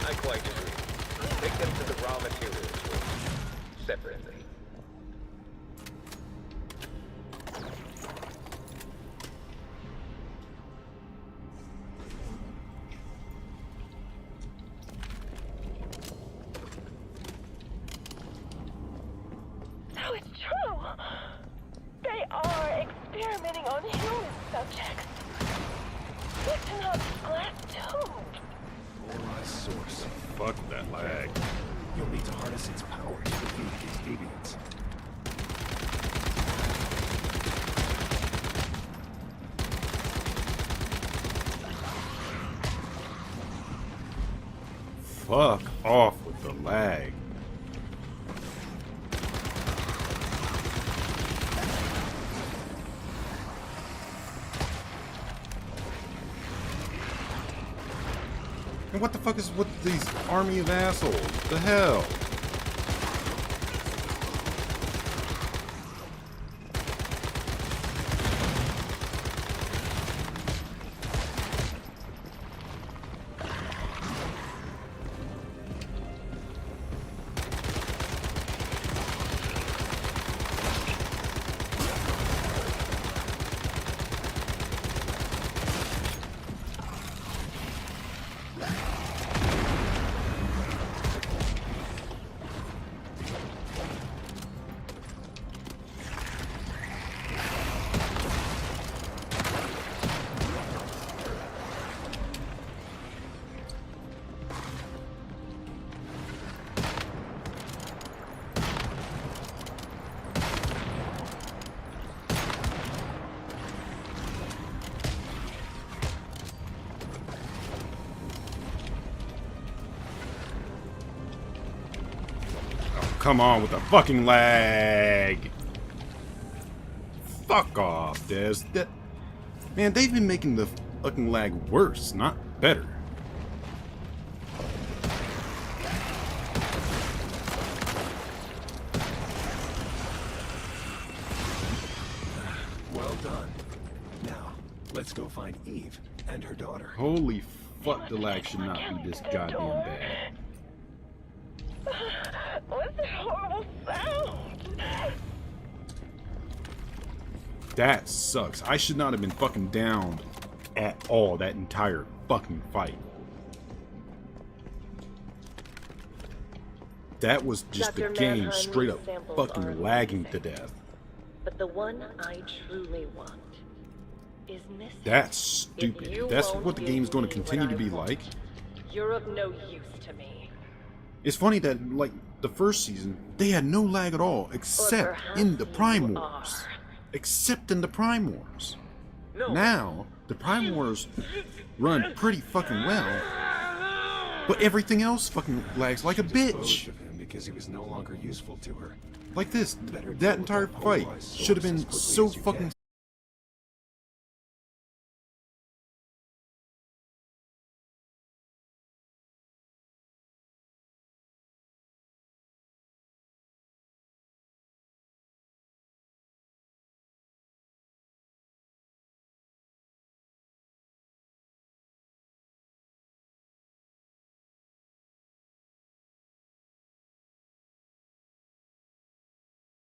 I quite agree. Take them to the raw materials room, separately. So it's true! They are experimenting on human subjects. It's not glass tube. Polarized source. Fuck that lag. You'll need to harness its power to defeat these deviants. Fuck off with the lag. And what the fuck is with these army of assholes? The hell? Come on with the fucking lag. Fuck off, Des. Man, they've been making the fucking lag worse, not better. Well done. Now, let's go find Eve and her daughter. Holy fuck, the lag should not be this goddamn bad. What's that horrible sound? That sucks. I should not have been fucking downed at all that entire fucking fight. That was just the Dr. game Mannheim, straight these up samples fucking are lagging to amazing. death. But the one I truly want is missing. That's If you stupid. That's won't what the give game's going to me what continue to I be want, like. You're of no use to me. It's funny that, like, the first season, they had no lag at all, except in the Prime Wars. Except in the Prime Wars. No. Now, the Prime Wars run pretty fucking well, but everything else fucking lags like a Disposed bitch. of him because he was no longer useful to her. Like this, Better deal that with entire that fight polarized should have source been as quickly so as you fucking can.